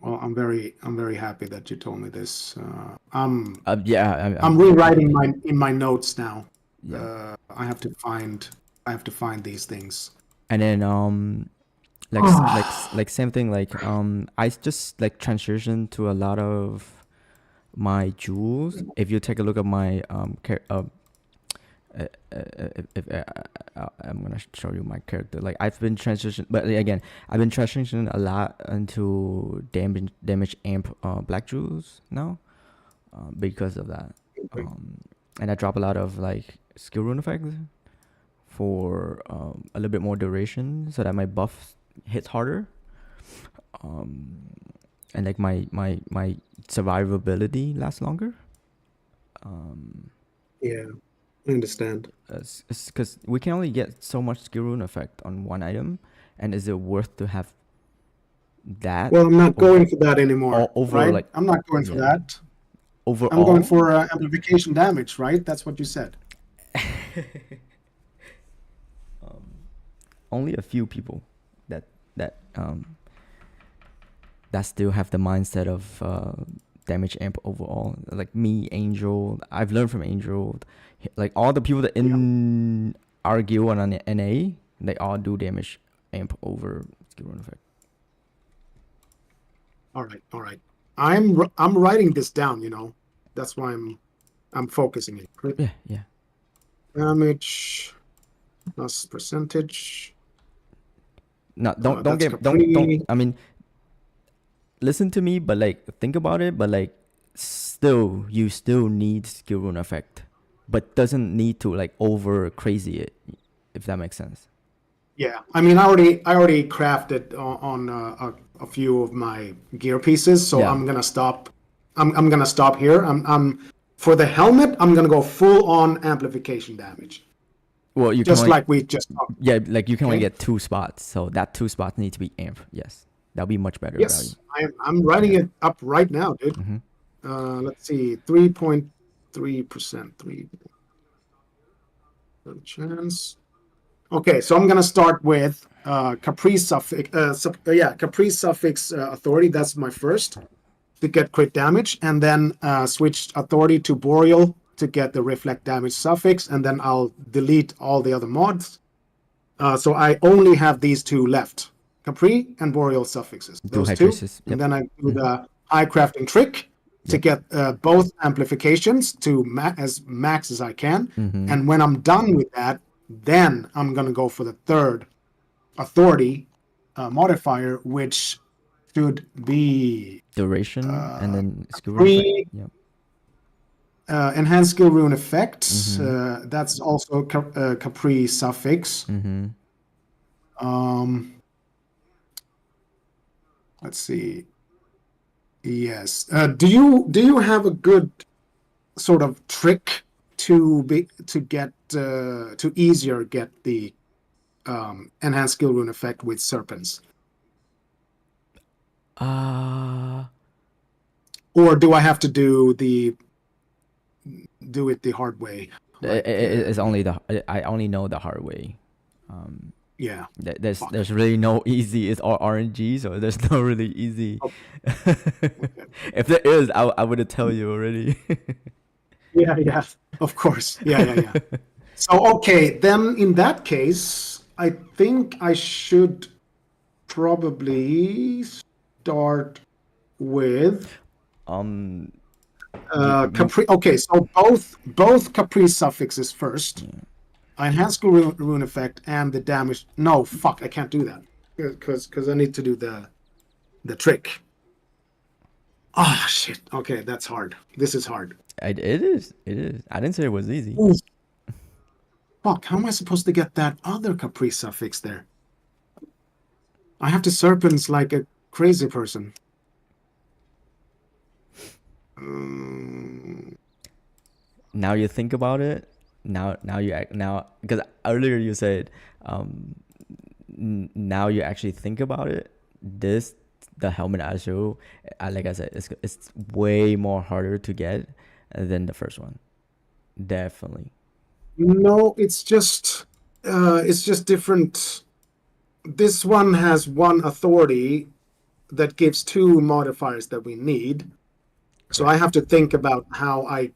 Well, I'm very happy that you told me this. Yeah, I'm rewriting my notes now. yeah. I have to find these things. And then like same thing, like I just like transitioned to a lot of my jewels. If you take a look at my if I'm gonna show you my character. Like, I've been transitioning, but again, I've been transitioning a lot into damage amp black jewels now, because of that. Okay. And I drop a lot of like skill rune effects for a little bit more duration, so that my buff hits harder. Um, and like my survivability lasts longer. Um, Yeah, I understand. because we can only get so much skill rune effect on one item, and is it worth to have that Well, I'm not over going for that anymore, over right? like, I'm not going for yeah, that. I'm going overall? for amplification damage, right? That's what you said. um, Only a few people that that that still have the mindset of damage amp overall. Like me, Angel. I've learned from Angel. Like, all the people that Yeah. in our guild and on NA, they all do damage amp over skill rune effect. All right. All right. I'm writing this down. That's why I'm focusing it. Crit Yeah, yeah. damage plus percentage. No, That's don't. Capri. I mean, listen to me, but like, think about it. But like, still, you still need skill rune effect, but doesn't need to like over crazy it, if that makes sense. Yeah, I mean, I already crafted on a few of my gear pieces, so Yeah. I'm gonna stop. I'm gonna stop here. I'm for the helmet. I'm gonna go full on amplification damage, Well, you can just only, like we just talked yeah, about. like you can only Okay. get 2 spots, so that 2 spots need to be amp. Yes, that'll be much better value. Yes, I'm writing Yeah. it up right now, dude. Mm-hmm. Let's see, 3.3%, three chance. Okay, so I'm gonna start with Caprice suffix. Caprice suffix authority. That's my first to get crit damage, and then switch authority to Boreal to get the reflect damage suffix, and then I'll delete all the other mods. So I only have these two left: Capri and Boreal suffixes. Do Those two, hydrosis. and Yep. then I do Mm-hmm. the high crafting trick to Yep. get both amplifications to as max as I can. Mm-hmm. And when I'm done with that, then I'm gonna go for the third authority modifier, which should be Duration and then skill rune effect. Capri Yep. enhanced skill rune effects. Mm-hmm. That's also Capri suffix. Mm-hmm. Um, let's see. Yes. Do you have a good sort of trick to get to easier get the enhanced skill rune effect with serpents? Uh, Or do I have to do it the hard way? it's only I only know the hard way. Yeah. Fuck. There's really no easy. It's all RNG, so there's no really easy. Okay. Okay. If there is, I would tell you already. Yeah, yeah. Of course. Yeah, yeah, yeah. So okay, then in that case, I think I should probably start with um, you Capri. Okay, so both Capri suffixes first. I enhance skill rune effect and the damage. No, fuck, I can't do that because I need to do the trick. Ah, shit. Okay, that's hard. This is hard. it is. It is. I didn't say it was easy. Ooh, fuck, how am I supposed to get that other Capri suffix there? I have to serpents like a crazy person. Now you think about it. Now because earlier you said, now you actually think about it. The helmet I show, like I said, it's way more harder to get than the first one. Definitely. No, it's just different. This one has one authority that gives two modifiers that we need. So I have to think about how I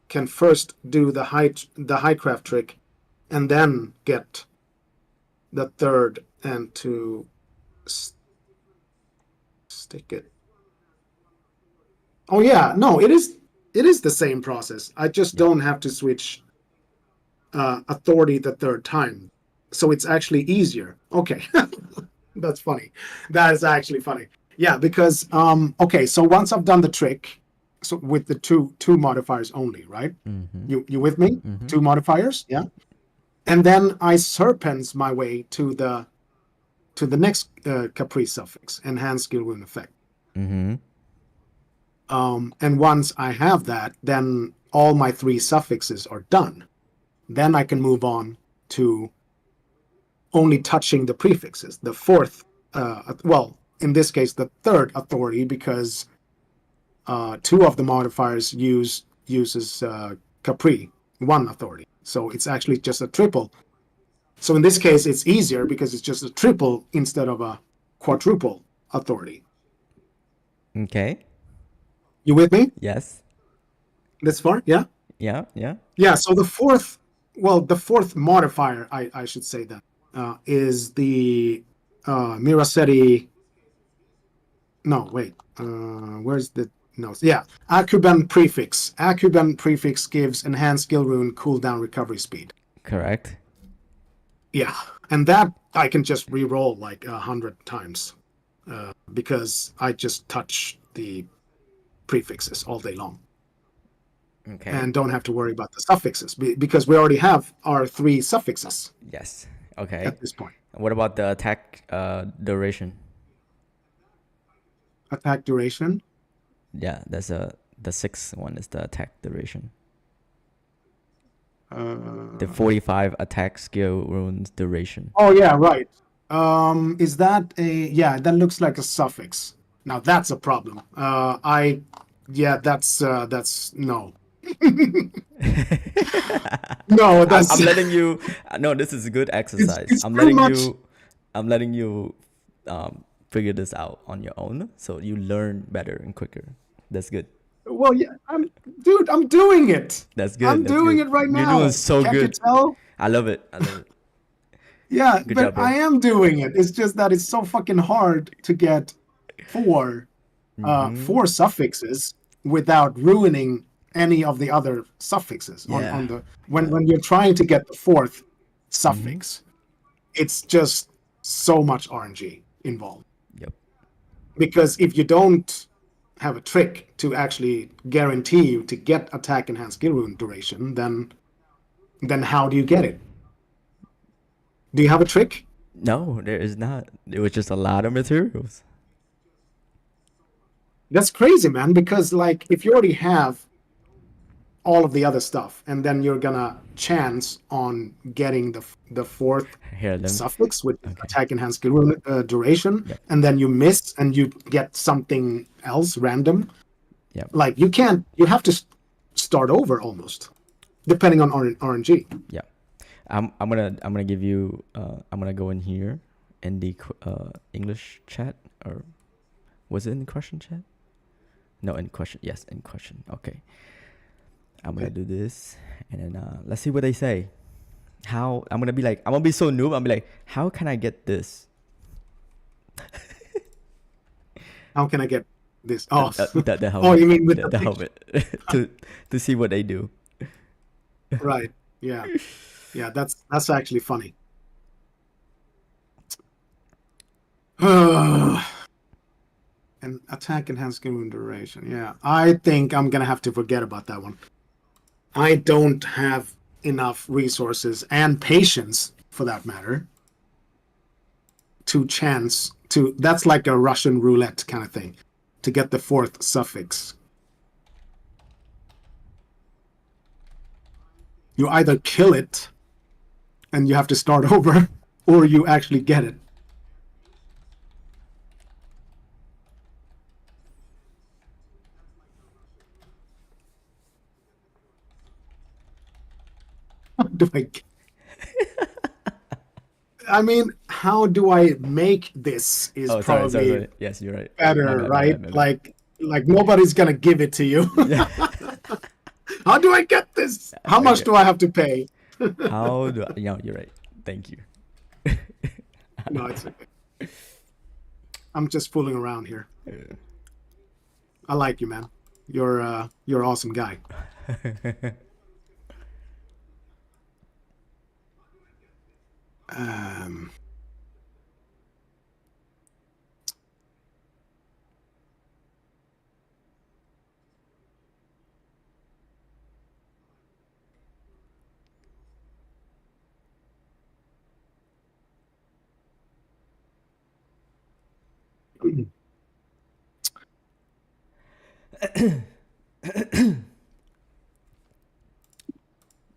can first do the high craft trick and then get the third and to stick it. Oh yeah, no, it is the same process. I just don't have to switch authority the third time. So it's actually easier. Okay. That's funny. That is actually funny. Yeah, because okay, so once I've done the trick, so with the two modifiers only, right? You with me? Two modifiers, yeah. And then I serpents my way to the next Capri suffix, enhance skill rune effect. And once I have that, then all my three suffixes are done. Then I can move on to only touching the prefixes. The fourth, well, in this case, the third authority, because two of the modifiers uses Capri, one authority. So it's actually just a triple. So in this case, it's easier because it's just a triple instead of a quadruple authority. Okay. You with me? Yes. This far? Yeah? Yeah. Yeah. Yeah, so the fourth modifier, I should say that, is the Miracetti. No, wait. Where's the notes? Yeah, Akuben prefix. Akuben prefix gives enhanced skill rune cooldown recovery speed. Correct. Yeah, and that I can just re-roll like 100 times because I just touch the prefixes all day long. Okay. And don't have to worry about the suffixes because we already have our three suffixes. Yes. Okay. At this point. What about the attack duration? Attack duration? Yeah, that's the sixth one is the attack duration. The 45 attack skill runes duration. Oh yeah, right. Is that that looks like a suffix. Now that's a problem. That's no. No, that's I'm letting you. No, this is a good exercise. it's I'm pretty letting much- you. I'm letting you figure this out on your own, so you learn better and quicker. That's good. Well, yeah, I'm doing it. That's good. I'm that's doing good. it right now. You're doing so Can't good. you tell? I love it. I love it. Yeah, Good but job, bro. I am doing it. It's just that it's so fucking hard to get four suffixes without ruining any of the other suffixes Yeah. on the when you're trying to get the fourth suffix. It's just so much RNG involved. Yep. Because if you don't have a trick to actually guarantee you to get attack enhanced skill rune duration, then how do you get it? Do you have a trick? No, there is not. It was just a lot of materials. That's crazy, man, because like if you already have all of the other stuff, and then you're gonna chance on getting the fourth Here, let me. suffix with Okay. attack enhanced skill duration, Yep. and then you miss and you get something else random. Yep. Like you have to start over almost, depending on RNG. Yeah. I'm gonna give you. I'm gonna go in here in the English chat, or was it in the question chat? No, in question. Yes, in question. Okay. I'm gonna do this, and then let's see what they say. How I'm gonna be so noob. I'm gonna be like, how can I get this? How can I get this? Oh, The helmet. oh, you mean with the helmet to see what they do. Right. Yeah. Yeah. That's actually funny. And attack enhanced skill duration. Yeah, I think I'm gonna have to forget about that one. I don't have enough resources and patience, for that matter, to chance to. That's like a Russian roulette kind of thing, to get the fourth suffix. You either kill it, and you have to start over, or you actually get it. Do I mean, how do I make this is probably sorry. Yes, you're right. better, My bad, right? my bad. Like nobody's gonna give it to you. How do I get this? How much do I have to pay? How do I? No, you're right. Thank you. No, it's okay. I'm just fooling around here. I like you, man. You're an awesome guy.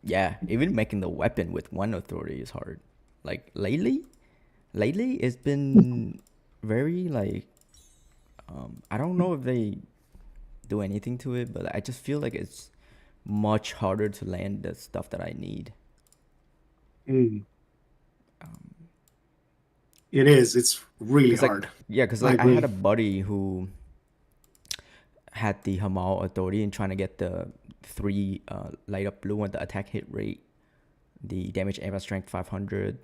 Yeah, even making the weapon with one authority is hard. Like lately it's been very like I don't know if they do anything to it, but I just feel like it's much harder to land the stuff that I need. It is. It's really hard. Because I had a buddy who had the Hamal authority and trying to get the 3 light up blue on the attack hit rate, the damage amp at strength 500,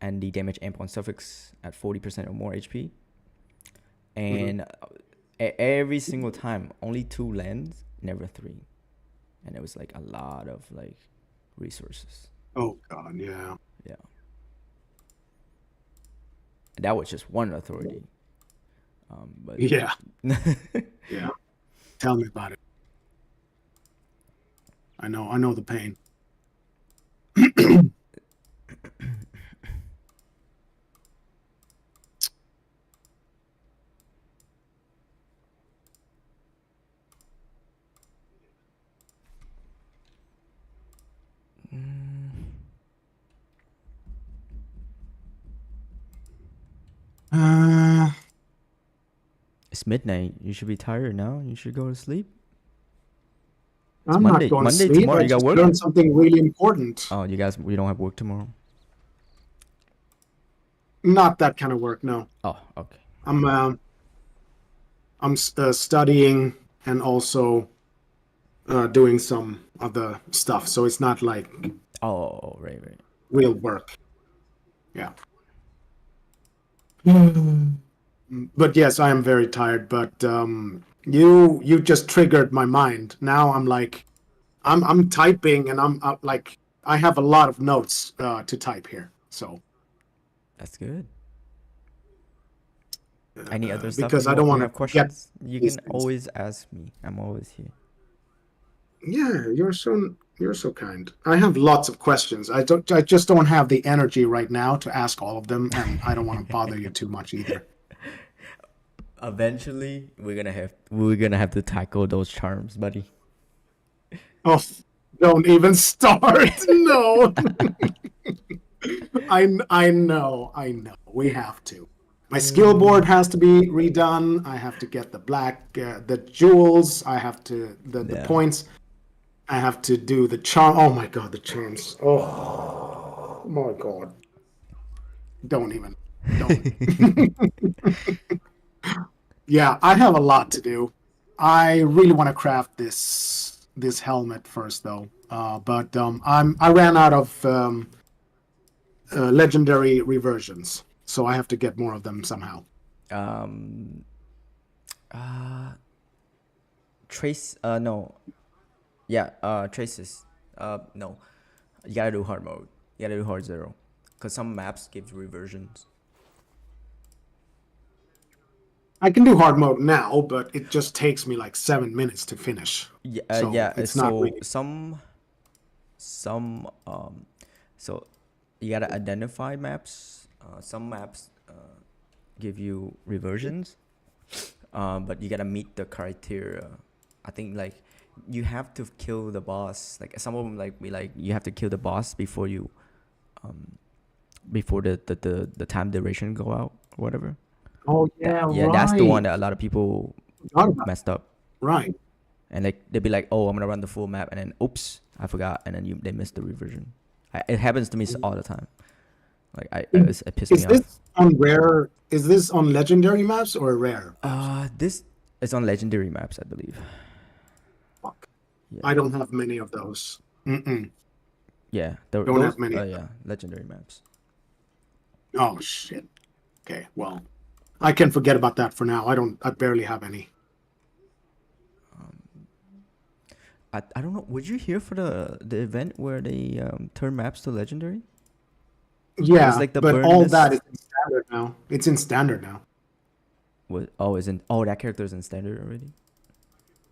and the damage amp on suffix at 40% or more HP. And every single time, only 2 lands, never 3. And it was like a lot of like resources. Oh god, yeah. Yeah. And that was just one authority. But yeah. Yeah. Tell me about it. I know the pain. It's midnight. You should be tired now. You should go to sleep. I'm not going to sleep. Tomorrow, I you got just work? learned something really important. Oh, you don't have work tomorrow? Not that kind of work, no. Oh, okay. I'm studying and also doing some other stuff, so it's not like right real work. Yeah. But yes, I am very tired. But you just triggered my mind. Now I'm like, I'm typing, and I'm like, I have a lot of notes to type here. So that's good. Any other stuff? Because I don't want to have questions. You can always ask me. I'm always here. Yeah, you're so kind. I have lots of questions. I just don't have the energy right now to ask all of them, and I don't want to bother you too much either. Eventually, we're gonna have to tackle those charms, buddy. Oh, don't even start. No. I know. We have to. My skill board has to be redone. I have to get the jewels. I have to the Yeah. points. I have to do the charm. Oh my god, the charms. Oh my god. Don't even. Don't. Yeah, I have a lot to do. I really want to craft this helmet first, though. But I ran out of legendary reversions, so I have to get more of them somehow. Um. Trace. No. Yeah. Traces. No. You gotta do hard mode. You gotta do hard zero, cause some maps give reversions. I can do hard mode now, but it just takes me like 7 minutes to finish. Yeah. So Yeah. it's not So really. some so you gotta identify maps. Some maps give you reversions, but you gotta meet the criteria. I think like you have to kill the boss. Like some of them like be like you have to kill the boss before you before the time duration go out or whatever. Oh That yeah, yeah, that's the one right. that a lot of people Forgot about messed up. right. And like they'd be like, "Oh, I'm gonna run the full map," and then oops, I forgot, and then they missed the reversion. It happens to me all the time. Like it pissed me Is off. this on rare? Is this on legendary maps or rare maps? This is on legendary maps, I believe. Fuck. Yeah, I don't have many of those. Mm-mm. yeah. Don't Those have many. yeah, legendary maps. Oh shit. Okay, well, I can forget about that for now. I barely have any. I don't know. Would you here for the event where they turn maps to legendary? It was Yeah, like the but burn all that is mist. in standard now. It's in standard now. Was oh isn't oh that character is in standard already.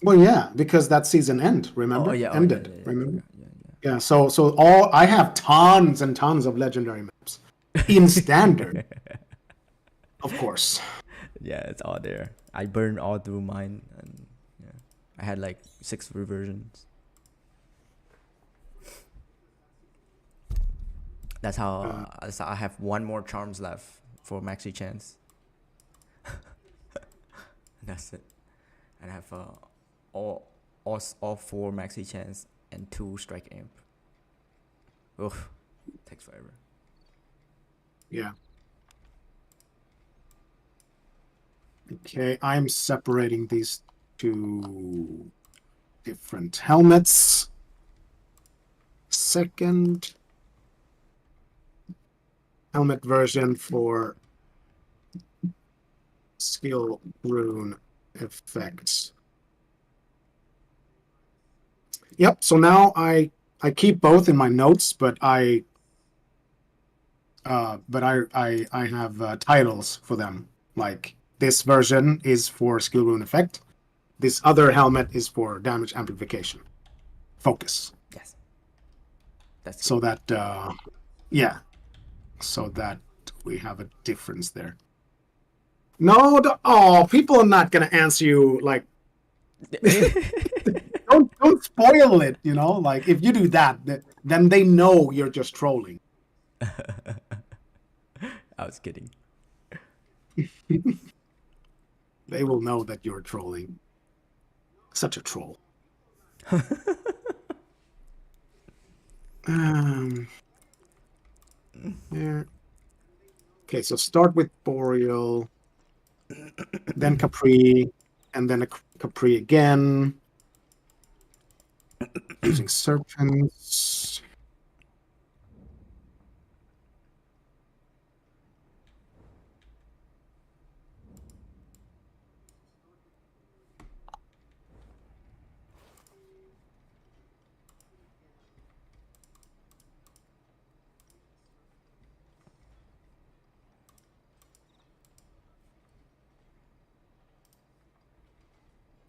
Well, yeah, because that season Oh remember? yeah, oh yeah, Ended, yeah, yeah. I remember? forgot. Yeah, Yeah, so all I have tons and tons of legendary maps in standard, of course. yeah. It's all there. I burned all through mine, and yeah, I had like 6 reversions. That's how I have one more charms left for maxi chance. That's it. And I have all 4 maxi chance and 2 strike amp. Oof, takes forever. Yeah. Okay, I'm separating these two different helmets. Second helmet version for skill rune effects. Yep, so now I keep both in my notes, but I have titles for them. Like this version is for skill rune effect. This other helmet is for damage amplification. Focus. Yes, that's So good. that yeah, so that we have a difference there. No, people are not gonna answer you like don't spoil it. Like if you do that, then they know you're just trolling. I was kidding. They will know that you're trolling. Such a troll. Yeah. Okay, so start with Boreal, then Capri, and then a Capri again. Using Serpents.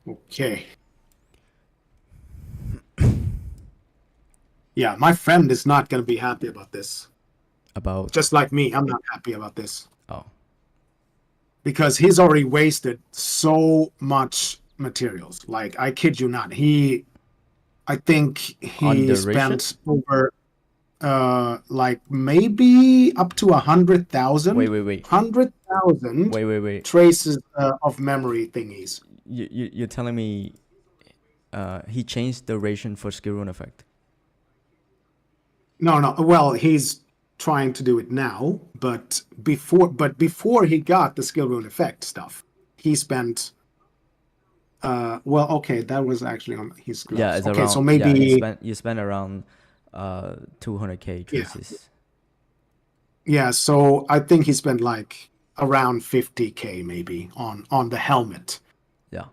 Okay. Yeah, my friend is not going to be happy about this. About Just like me, I'm not happy about this. oh Because he's already wasted so much materials. Like, I kid you not. I I think On he duration? spent over like maybe up to 100,000, Wait, wait, wait. 100,000 Wait. traces of memory thingies. You're telling me he changed duration for skill rune effect? No, no. Well, he's trying to do it now, but before he got the skill rune effect stuff, he spent well, okay, that was actually on his Yeah, gloves. it's Okay, so around. Yeah, maybe you spent around 200k yeah. traces. Yeah, so I think he spent like around 50K maybe on the helmet. Yeah.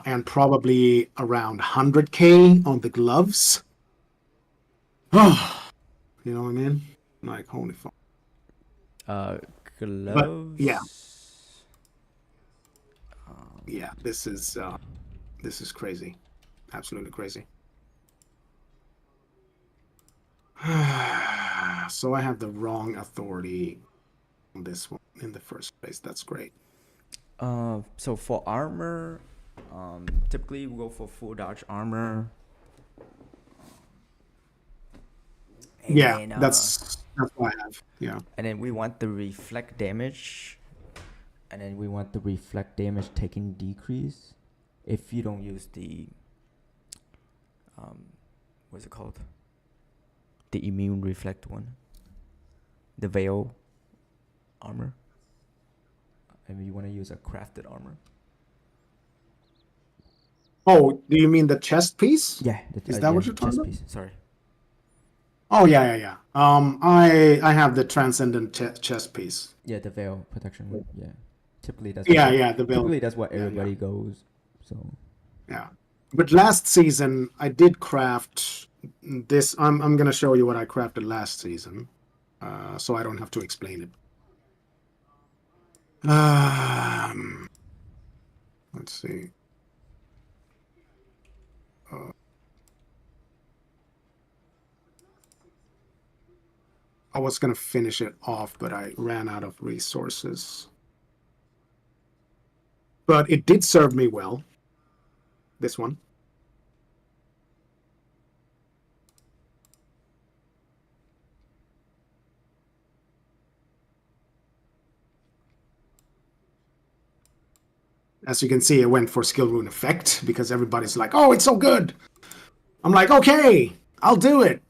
And probably around 100K on the gloves. You know what I mean? Like holy fuck. Uh, But yeah, gloves. yeah, this is crazy. Absolutely crazy. So I have the wrong authority on this one in the first place. That's great. So for armor, typically we go for full dodge armor, and Yeah, then that's what I have. Yeah. we want the reflect damage, and then we want the reflect damage taking decrease. If you don't use the what's it called? The immune reflect one, the veil armor, and you want to use a crafted armor. Oh, do you mean the chest piece? Yeah, Is that what you're talking chest about? piece. Sorry. Oh yeah. I have the transcendent chest piece. Yeah, the veil protection one. Yeah, Yeah, the build. typically that's what Yeah. everybody goes. So Yeah. But last season I did craft this. I'm gonna show you what I crafted last season, so I don't have to explain it. Let's see. Uh, I was gonna finish it off, but I ran out of resources. But it did serve me well. This one. As you can see, I went for skill rune effect because everybody's like, "Oh, it's so good." I'm like, "Okay, I'll do it."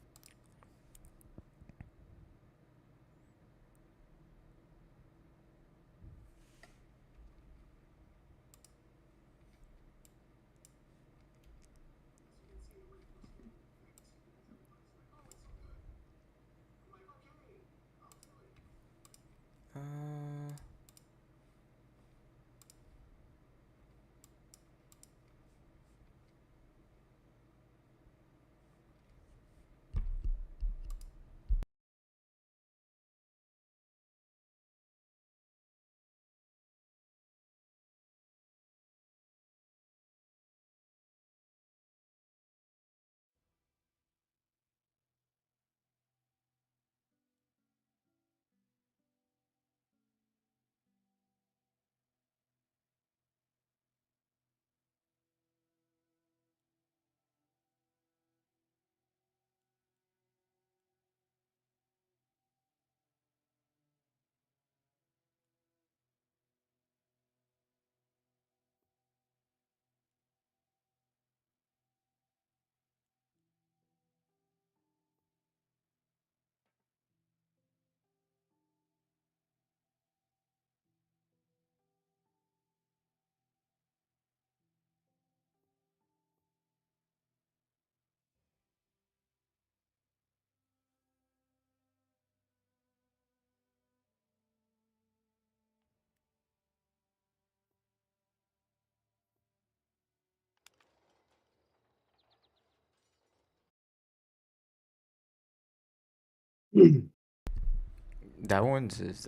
that one's is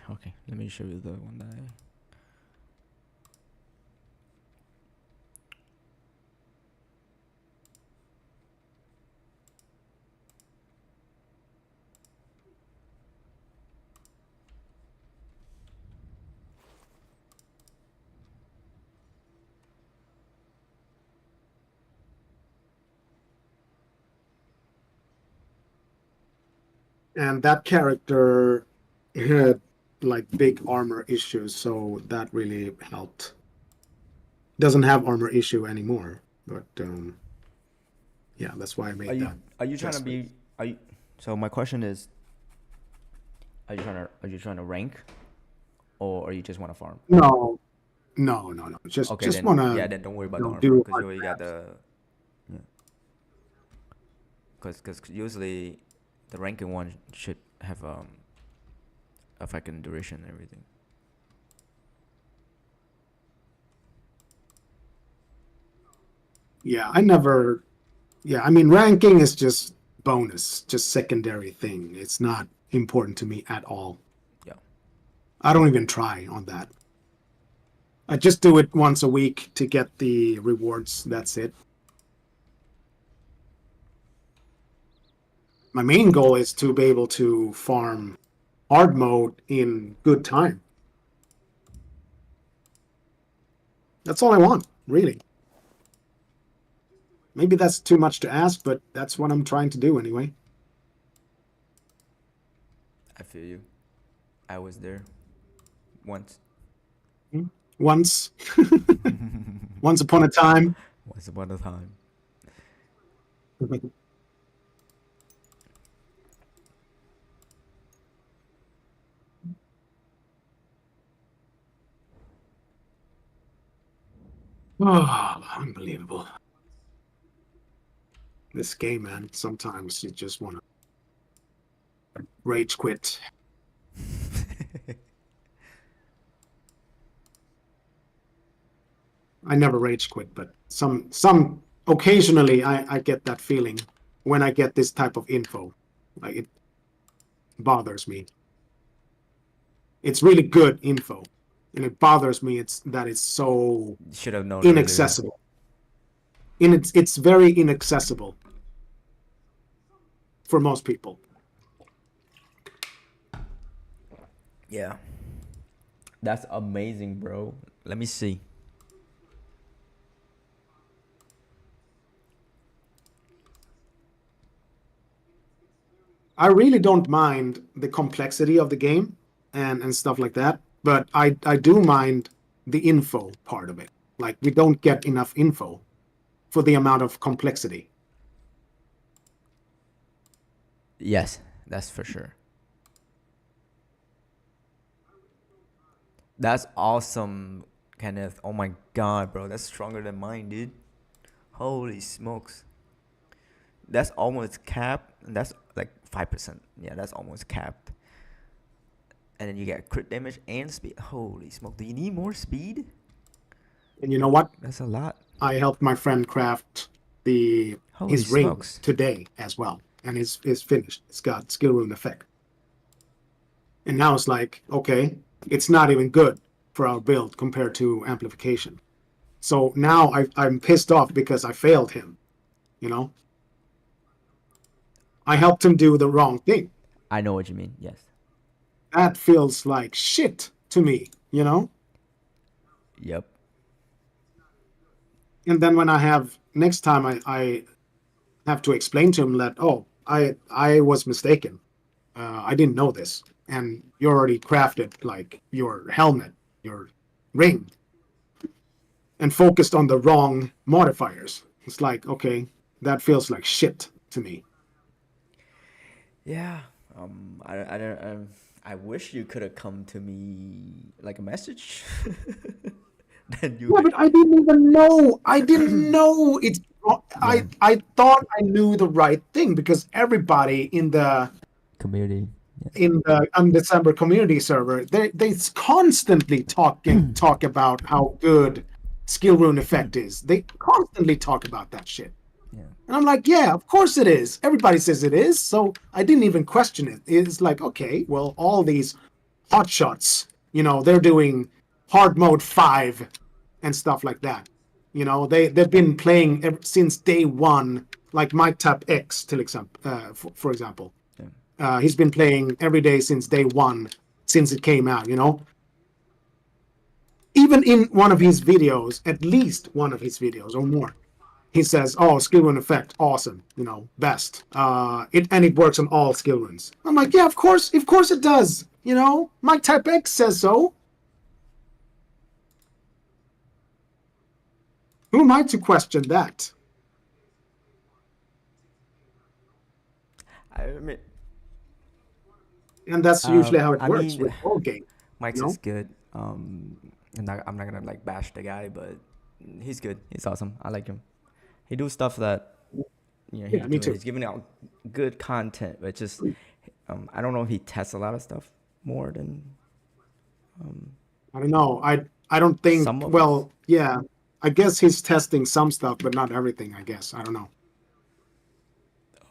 okay. Let me show you the one that I. And that character had like big armor issues, so that really helped. Doesn't have armor issue anymore, but yeah, that's why I Are made you that are you trying to adjustment. be? Are you? So my question is, are you trying to rank, or you just want to farm? No, no. Okay, Just then wanna yeah, then don't worry about the armor do because hard you already got maps. the. Yeah. Because usually the ranking one should have effect and duration and everything. Yeah, I never. Yeah, I mean, ranking is just bonus, just secondary thing. It's not important to me at all. Yeah. I don't even try on that. I just do it once a week to get the rewards. That's it. My main goal is to be able to farm hard mode in good time. That's all I want, really. Maybe that's too much to ask, but that's what I'm trying to do anyway. I feel you. I was there once. Once, once upon a time. Once upon a time. Oh, unbelievable. This game, man. Sometimes you just want to rage quit. I never rage quit, but some occasionally I get that feeling when I get this type of info. Like it bothers me. It's really good info, and it bothers me. It's that it's so Should have known earlier. inaccessible. And it's very inaccessible for most people. Yeah. That's amazing, bro. Let me see. I really don't mind the complexity of the game and stuff like that, but I do mind the info part of it. Like we don't get enough info for the amount of complexity. Yes, that's for sure. That's awesome, Kenneth. Oh my god, bro. That's stronger than mine, dude. Holy smokes. That's almost capped. That's like 5%. Yeah, that's almost capped. And then you get crit damage and speed. Holy smoke. Do you need more speed? And you know what? That's a lot. I helped my friend craft the Holy his ring smokes. today as well, and it's finished. It's got skill rune effect, and now it's like okay, it's not even good for our build compared to amplification. So now I'm pissed off because I failed him. You know, I helped him do the wrong thing. I know what you mean. Yes. That feels like shit to me. You know, Yep. and then when I have next time I have to explain to him that oh I was mistaken. I didn't know this, and you already crafted like your helmet, your ring, and focused on the wrong modifiers. It's like okay, that feels like shit to me. Yeah. I don't. I wish you could have come to me like a message. Then you. Yeah, but I didn't even know. I didn't know it's. Yeah. I thought I knew the right thing because everybody Community. Yes. in the Undecember community server, they constantly talk about how good skill rune effect is. They constantly talk about that shit. Yeah. And I'm like, yeah, of course it is. Everybody says it is. So I didn't even question it. It's like, okay, well, all these hotshots, they're doing hard mode 5 and stuff like that. They've been playing since day one, like Mike Tap X, for example. Yeah. He's been playing every day since day one, since it came out. Even in one of his videos, at least one of his videos or more, he says, "Oh, skill rune effect, awesome, you know, best. It works on all skill runes." I'm like, "Yeah, of course it does. You know, my type X says so. Who am I to question that?" I mean, And that's usually how it I works mean, with all games. Mike's You is know? good. I'm not gonna like bash the guy, but he's good. He's awesome. I like him. He do stuff that Yeah, me too. he's giving out good content, but just I don't know if he tests a lot of stuff more than I don't know. I don't think. some of us. Well, yeah, I guess he's testing some stuff, but not everything. I guess I don't know.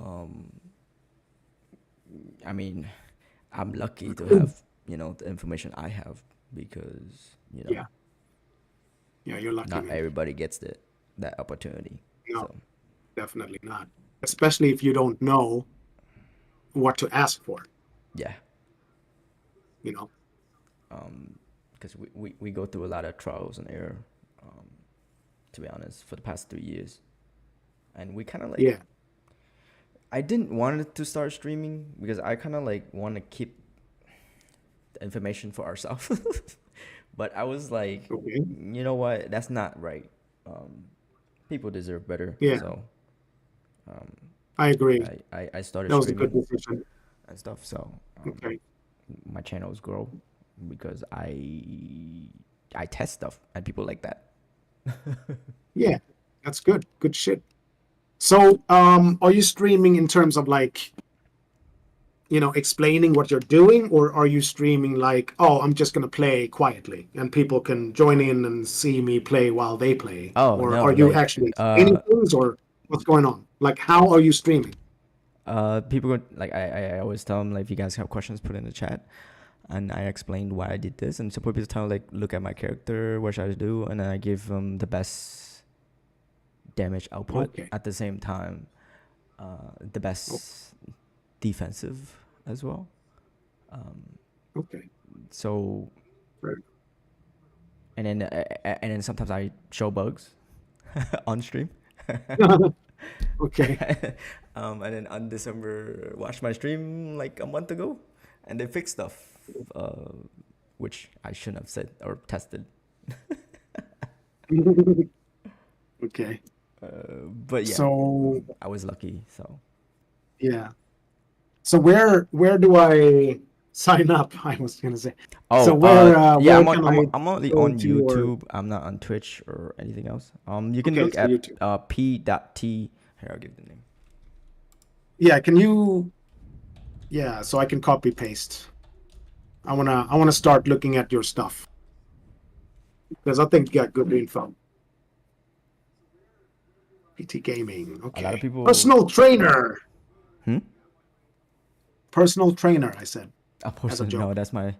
Um, I mean, I'm lucky to have the information I have because Yeah, yeah, you're lucky, not man. everybody gets that opportunity. No, So definitely not. Especially if you don't know what to ask for. yeah, You know? because we go through a lot of trials and error, to be honest, for the past 3 years, and we kind of like Yeah. I didn't want it to start streaming because I kind of like want to keep the information for ourselves. But I was like, Okay. you know what? That's not right. People deserve better. Yeah, So I agree. I started That was a good streaming decision. and stuff. So Okay. my channels grow because I test stuff and people like that. Yeah, that's good. Good shit. So, are you streaming in terms of like, explaining what you're doing, or are you streaming like, "Oh, I'm just gonna play quietly and people can join in and see me play while they play," Oh or no, are you like actually explaining things, or what's going on? Like, how are you streaming? people go, like I always tell them like if you guys have questions, put it in the chat, and I explained why I did this, and some people tell like look at my character, what should I do, and then I give them the best damage output Okay. at the same time, the Oh, best defensive as well. okay. So Right. and then sometimes I show bugs on stream. Okay. And then Undecember watched my stream like a month ago, and they fixed stuff, which I shouldn't have said or tested. Okay. But yeah, So, I was lucky. So yeah. So where do I sign up? I was gonna say. So yeah, where can I I'm only go on to your? YouTube. I'm not on Twitch or anything else. You can Okay, look so at YouTube. p.t. Here, I'll give the name. Yeah, can you? Yeah, so I can copy paste. I wanna start looking at your stuff because I think you got good info. PT Gaming. A lot of Okay. people. Personal trainer. Hmm. Personal trainer. I said A as a person? No, joke. that's my.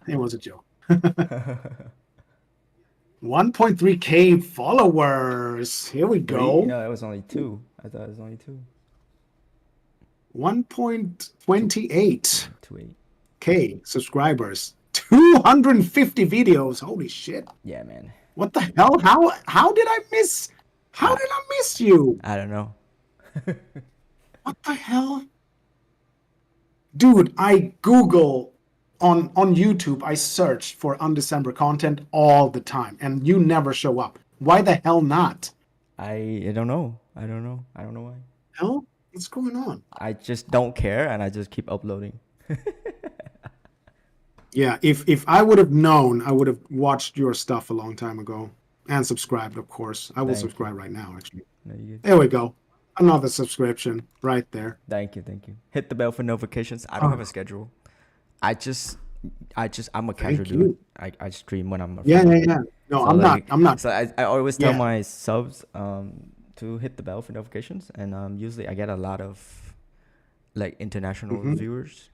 It was a joke. 1.3K followers. Here we Three? go. No, it was only two. I thought it was only two. 1.28K 2.28. subscribers. 250 videos. Holy shit. Yeah, man. What the hell? How did I miss? How I did I miss you? I don't know. What the hell? Dude, I Google on YouTube, I search for Undecember content all the time, and you never show up. Why the hell not? I don't know. I don't know. I don't know why. Hell? What's going on? I just don't care, and I just keep uploading. Yeah, if I would have known, I would have watched your stuff a long time ago and subscribed, of course. I will Thank you. subscribe right now, actually. No, you good. There we go. Another subscription right there. Thank you. Thank you. Hit the bell for notifications. I don't have Oh, a schedule. I just, I'm a casual thank dude. you. I stream when I'm Yeah, free. yeah, yeah. No, So I'm not. like, I'm not. so I always tell Yeah. my subs to hit the bell for notifications, and usually I get a lot of like international Hmm. viewers,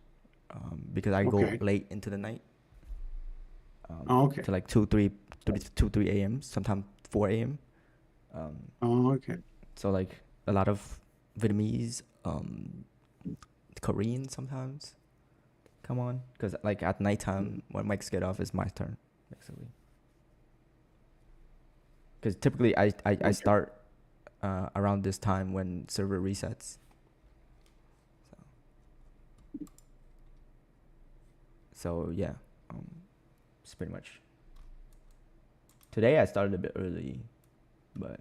because I go Okay. late into the night, Oh, okay. to like 2 3 a.m. sometimes 4 a.m. Oh, okay. So like a lot of Vietnamese, Korean sometimes come on, because like at nighttime when mics get off, it's my turn basically. Because typically I Okay. start around this time when server resets. So yeah, it's pretty much. Today I started a bit early, but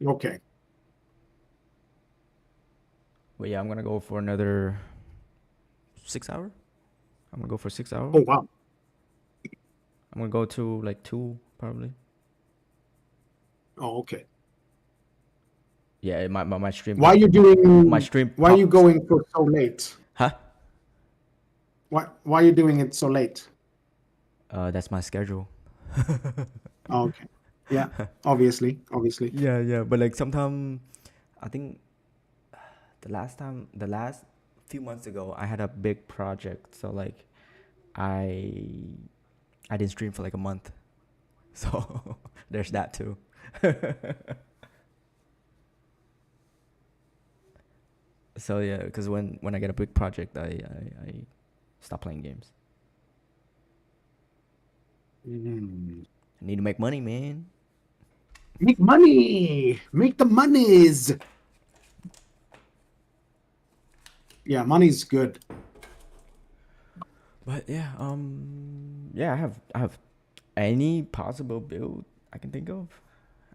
Okay. yeah, I'm gonna go for another 6 hour. I'm gonna go for 6 hour. Oh wow. I'm gonna go to like 2 probably. Oh okay. Yeah, my stream Why are pop. you My doing? stream Why are you pops. going for so late? Huh? Why are you doing it so late? That's my schedule. Oh, okay. Yeah. Obviously. Yeah. But like sometimes, I think the last few months ago, I had a big project. So like, I I didn't stream for like a month. So there's that too. So yeah, because when I get a big project, I stop playing games. Mm. I need to make money, man. Make money. Make the monies. Yeah, money's good. But yeah, yeah, I have any possible build I can think of.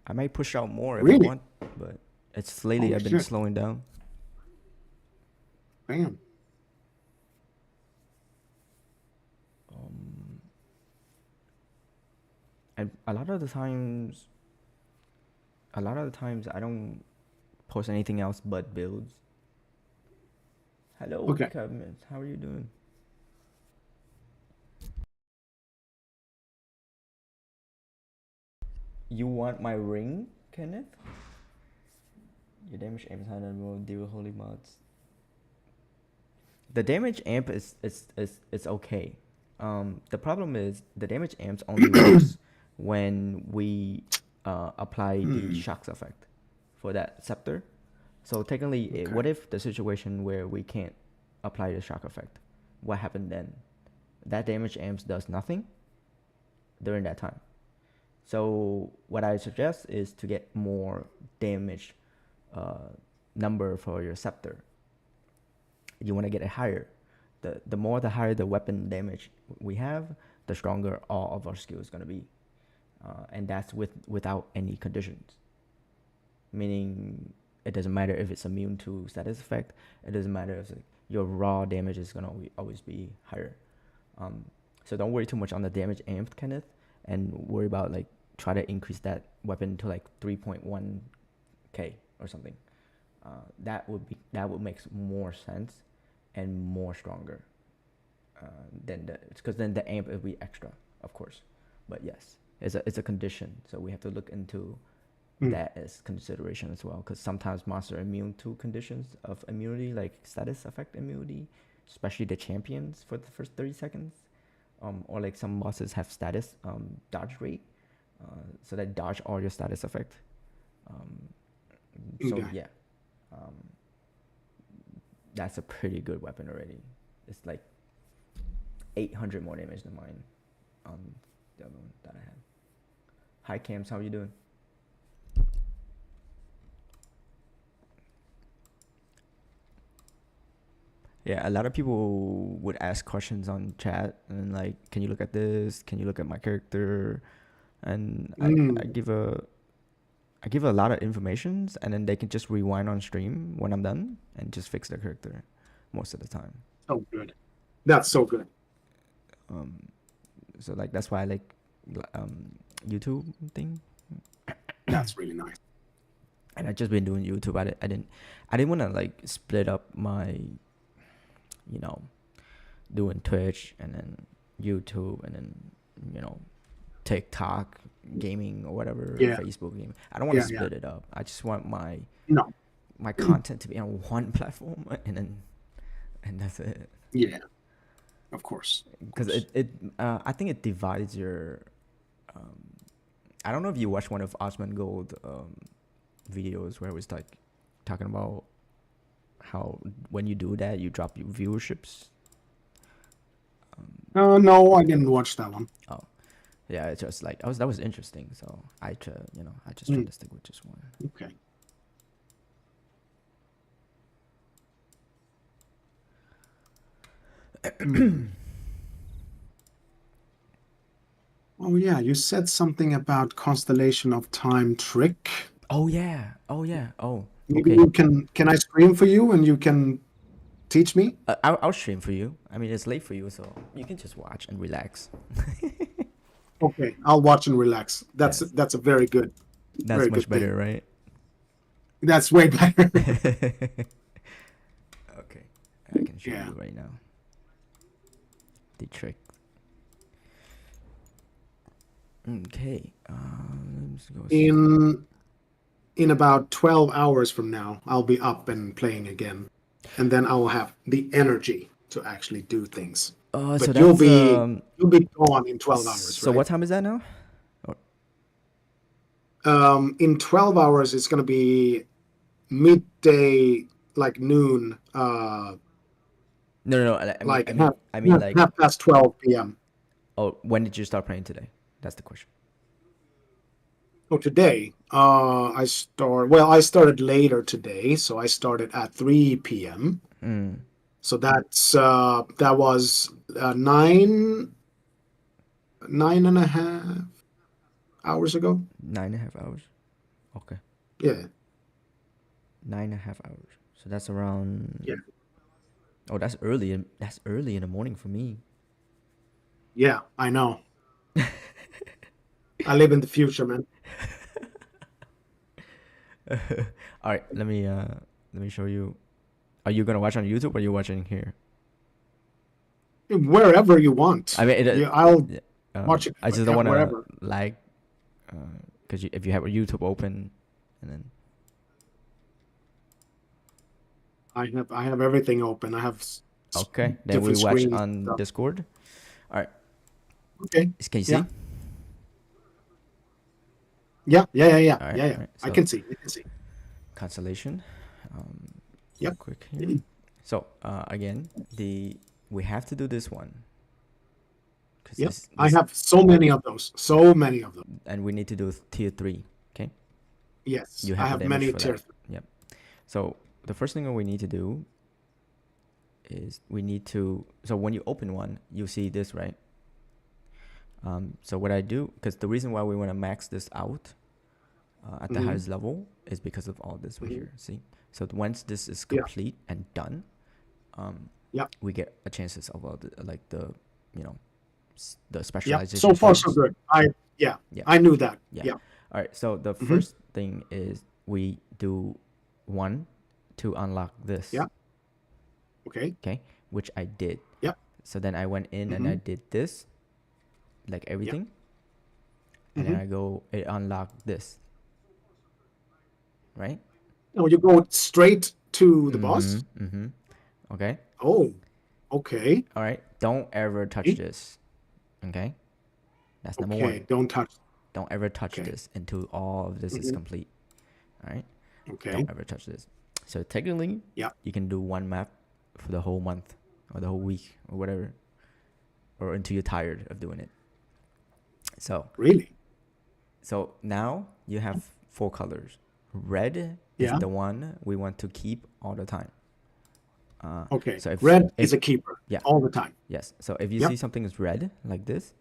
I might push out more if I Really? want, but it's lately Holy I've been shit. slowing down. Damn. Um, and a lot of the times I don't post anything else but builds. Hello, Okay. Kevin. How are you doing? You want my ring, Kenneth? Your damage aim is higher than will deal with holy mods. The damage amp is okay. The problem is the damage amps only works when we apply the Hmm. shocks effect for that scepter. So technically, Okay. what if the situation where we can't apply the shock effect? What happened then? That damage amps does nothing during that time. So what I suggest is to get more damage uh, number for your scepter. You want to get it higher. The higher the weapon damage we have, the stronger all of our skills is gonna be, and that's without any conditions. Meaning, it doesn't matter if it's immune to status effect. It doesn't matter if your raw damage is gonna always be higher. Um, so don't worry too much on the damage amped, Kenneth, and worry about like try to increase that weapon to like 3.1k or something. That would make more sense and more stronger than because then the amp will be extra, of course. But yes, it's a condition, so we have to look into Hmm. that as consideration as well. Because sometimes monsters are immune to conditions of immunity, like status effect immunity, especially the champions for the first 30 seconds, or like some bosses have status dodge rate, so that dodge all your status effect. Um, so Okay. yeah, um, that's a pretty good weapon already. It's like 800 more damage than mine on the other one that I had. Hi Cams, how are you doing? Yeah, a lot of people would ask questions on chat and like, can you look at this? Can you look at my character? And Mm. I give a lot of informations, and then they can just rewind on stream when I'm done and just fix their character most of the time. So good. That's so good. Um, so like that's why I like um, YouTube thing. That's really nice. And I just been doing YouTube. I didn't want to like split up my, you know, doing Twitch and then YouTube and then, you know, TikTok gaming or whatever, Yeah. Facebook gaming. I don't want to Yeah. split it up. I just want No. my content to be on one platform and that's it. Yeah. Of course. Of Because course. I think it divides your. Um, I don't know if you watched one of Osman Gold videos where it was like talking about how when you do that you drop your viewerships? No, I didn't watch that one. Oh, yeah, it's just like that was interesting. So I just try Mm, to stick with just one. okay. Oh yeah, you said something about constellation of time trick. Oh yeah. Oh yeah. Oh, Maybe okay. you can I stream for you and you can teach me? I'll stream for you. I mean, it's late for you, so you can just watch and relax. Okay, I'll watch and relax. Yes, That's a very that's much good thing. better, right? That's way better. Okay, I can show Yeah. you right now the trick. Okay, let's go see. In about 12 hours from now, I'll be up and playing again. And then I'll have the energy to actually do things. So But that's you'll be gone in 12 hours, so right? what time is that now? Or, In 12 hours it's going to be midday, like noon, no, I mean, like half, like, half past 12 p.m. oh, when did you start playing today? That's the question. So today, I started later today, so I started at 3 p.m. Mm, So that was 9.5 hours ago. 9.5 hours. Okay, Yeah, 9.5 hours. So that's around. yeah, Oh, that's early. That's early in the morning for me. yeah. I know. I live in the future, man. All right, let me show you. Are you gonna watch on YouTube or are you watching here? Wherever you want. I mean, Yeah, I'll yeah, watch it I just don't wanna wherever. lag, because if you have a YouTube open, and then I have everything open. I have okay, then we different watch screens and on stuff. Discord. All right, Okay. can you Yeah. see? Yeah. Yeah. Yeah. Yeah. All right, Yeah. Yeah. all right. I So can see. I can see. constellation, real Yep. quick here. So again, we have to do this one because Yep. I this have so many of those. So many of them. and we need to do tier 3. Okay, Yes. you I have the have damage many for that. tiers. Yep. So the first thing that we need to do is we need to. So when you open one, you see this, right? So what I do, because the reason why we want to max this out at the Hmm. highest level is because of all this right Hmm. here. See, so once this is Yeah. complete and done, Yeah. we get a chances of all the like the you know the Yeah. So specialization far, so frames. good. Yeah. Yeah, I knew that. yeah. Yeah. All right. So the Hmm. first thing is we do one to unlock this. Yeah. Okay. Okay, which I did. Yeah. So then I went in and I Hmm. did this, like Yeah. everything, and then Hmm. I go it unlocked this, right? Oh, you go straight to the boss? Okay. Oh, okay. All right. Don't ever touch this. Okay. That's number one. Okay. Don't touch. Don't ever touch Okay. this until all of this is Hmm. complete. All right. Okay. Don't ever touch this. So technically, Yeah. you can do one map for the whole month or the whole week or whatever, or until you're tired of doing it. So Really? now you have 4 colors. Red is Yeah. the one we want to keep all the time. Okay. So Red if is a keeper yeah, all the time. yes. So if you Yep. see something is red like this,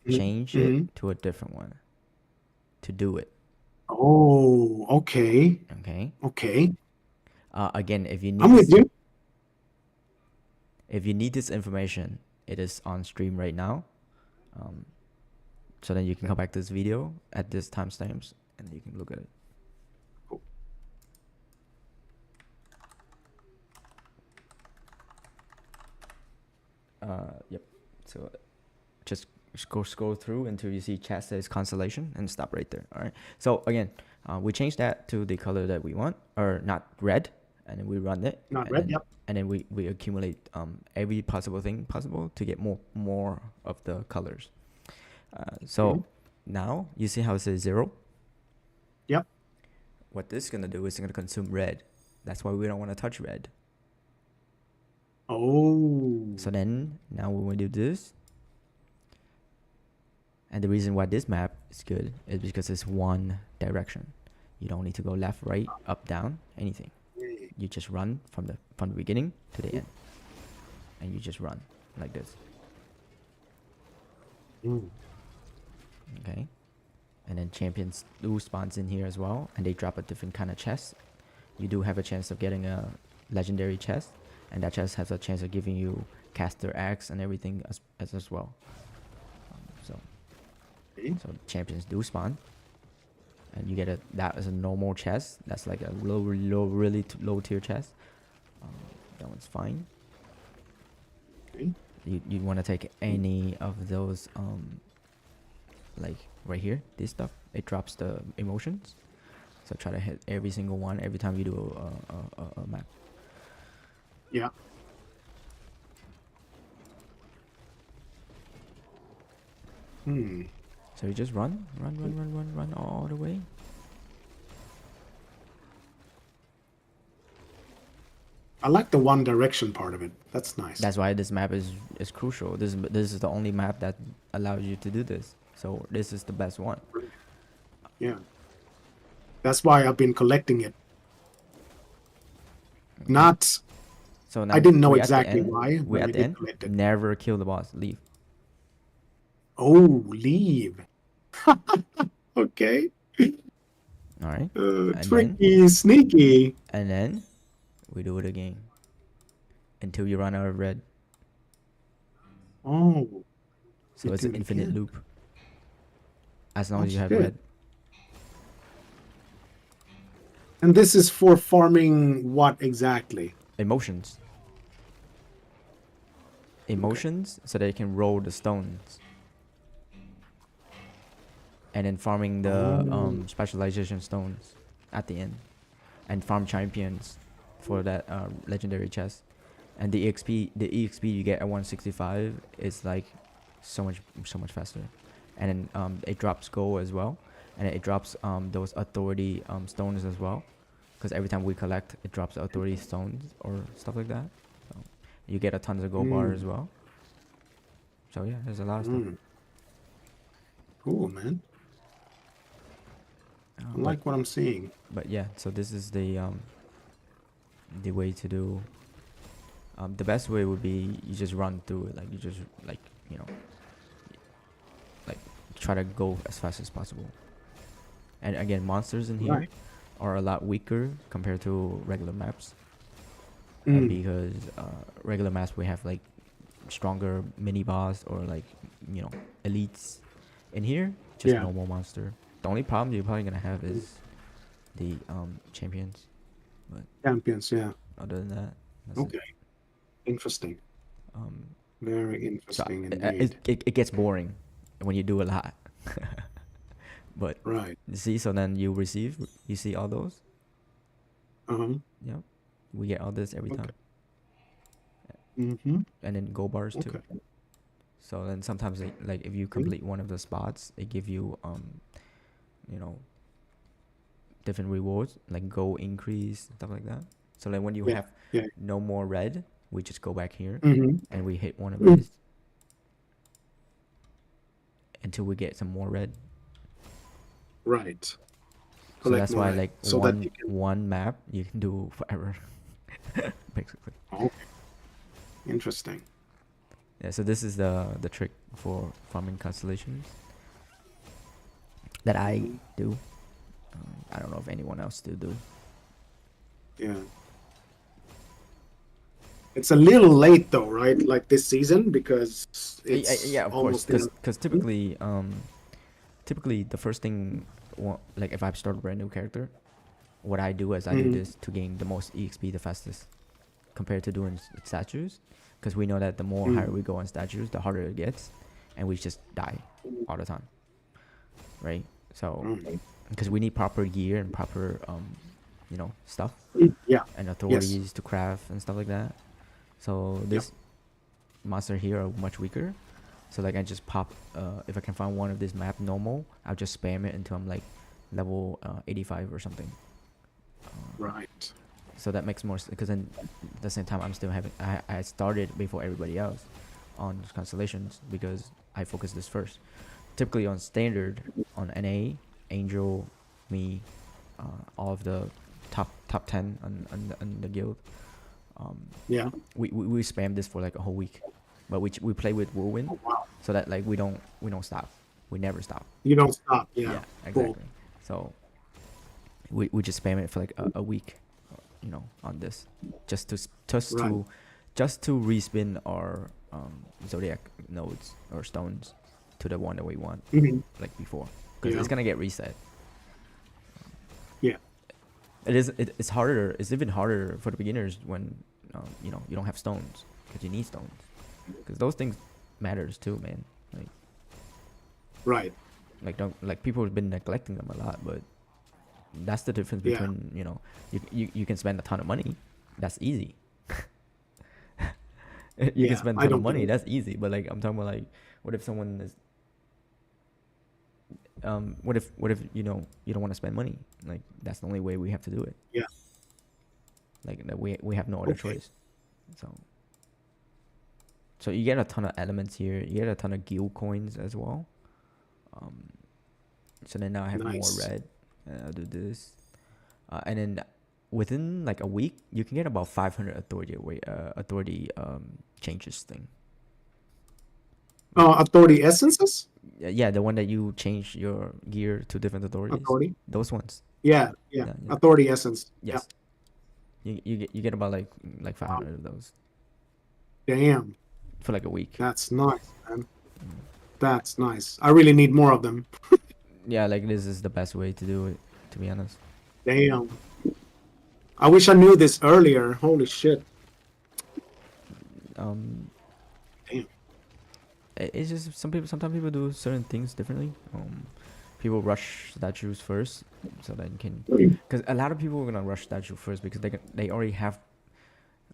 change it Mm-hmm. to a different one to do it. Oh, okay. Okay. Okay. Again, I'm with you. if you need this information, it is on stream right now. So then you can come back to this video at this timestamps and you can look at it. Cool. Yep. So just scroll through until you see chat says constellation and stop right there. All right. So again, we change that to the color that we want, or not red, and then we run it. Not and red. Then, Yep. and then we accumulate every possible thing possible to get more of the colors. So now you see how it says 0. Yep. What this is gonna do is gonna consume red. That's why we don't want to touch red. Oh. So then now we want to do this. And the reason why this map is good is because it's one direction. You don't need to go left, right, up, down, anything. You just run from the beginning to the end. And you just run like this. Okay. And then champions do spawns in here as well, and they drop a different kind of chest. You do have a chance of getting a legendary chest, and that chest has a chance of giving you caster axe and everything as well. So champions do spawn, and you get that as a normal chest. That's like a really low tier chest. That one's fine. You want to take any of those like right here, this stuff, it drops the emotions, so try to hit every single one every time you do a map. Yeah. So you just run all the way. I like the one direction part of it. That's nice. That's why this map is crucial. This is the only map that allows you to do this. So this is the best one. Yeah. That's why I've been collecting it. Not. So now I didn't know exactly why. We're at the end. Never kill the boss. Leave. Oh, leave. Okay. All right. Tricky, sneaky. And then we do it again until you run out of red. Oh. So it's an infinite loop. As long as you have red. And this is for farming what exactly? Emotions. Emotions, so they can roll the stones. And then farming the specialization stones at the end. And farm champions for that legendary chest. And the EXP you get at 165 is like so much faster. And then it drops gold as well, and it drops those authority stones as well, because every time we collect, it drops authority stones or stuff like that. So you get a tons of gold bar as well. So yeah, there's a lot of stuff. Cool, man. I like what I'm seeing. But yeah, so this is the way to do. The best way would be you just run through it, like you just like try to go as fast as possible. And again, monsters in here are a lot weaker compared to regular maps, because regular maps we have like stronger mini boss or like elites. In here, just normal monster. The only problem you're probably gonna have is the champions. But champions, yeah. Other than that, okay. Interesting. Very interesting so indeed. It gets boring when you do a lot. But you see, so then you see all those. Yep, we get all this every time. And then gold bars too. So then sometimes like if you complete one of the spots, they give you different rewards, like gold increase, stuff like that. So like when you have no more red, we just go back here and we hit one of these until we get some more red. Right. So that's why like one map you can do forever, basically. Okay. Interesting. Yeah, so this is the trick for farming constellations that I do. I don't know if anyone else do. Yeah. It's a little late though, right? Like this season, because it's of course, because typically the first thing, like if I start a brand new character, what I do is I do this to gain the most EXP the fastest, compared to doing statues, because we know that the more higher we go on statues, the harder it gets, and we just die all the time, right? So because we need proper gear and proper stuff, and authorities to craft and stuff like that. So this monster here are much weaker. So like I just pop, if I can find one of this map normal, I'll just spam it until I'm like level 85 or something. Right. So that makes more sense because then at the same time I'm still having I started before everybody else on constellations because I focus this first. Typically on standard, on NA, Angel, me, all of the top 10 on the guild. Yeah. We spam this for like a whole week, but we play with whirlwind, Oh, wow. so that like we don't stop. We never stop. You don't stop. Yeah. Yeah, Cool. exactly. So we just spam it for like a week, you know, on this, just to Right. just to respin our zodiac nodes or stones to the one that we want, Mhm. like before, because Yeah. it's gonna get reset. Yeah. It's harder. It's even harder for the beginners when you know, you don't have stones because you need stones, because those things matters too, man. Right. Don't, like, people have been neglecting them a lot, but that's the difference Yeah. between, you know, you can spend a ton of money, that's easy. You can Yeah. spend a I ton of don't money, do it. that's easy. But like, I'm talking about like, what if someone is what if you know, you don't want to spend money? Like, that's the only way we have to do it. Yeah. Like, that we have no other Okay. choice. So you get a ton of elements here, you get a ton of guild coins as well. So then now I have more Nice. red, and I'll do this, and then within like a week you can get about 500 authority changes thing. Authority essences? Yeah, the one that you change your gear to different authorities, Authority? those ones. Yeah. Yeah. Yeah, yeah. Authority essence. Yeah. Yes, you get about like Wow. 500 of those Damn. for like a week. That's nice, man. That's nice. I really need more of them. Yeah, like, this is the best way to do it, to be honest. Damn. I wish I knew this earlier. Holy shit. um Damn. it's just sometimes people do certain things differently. People rush statues first, so that you can, because a lot of people are gonna rush statue first because they already have,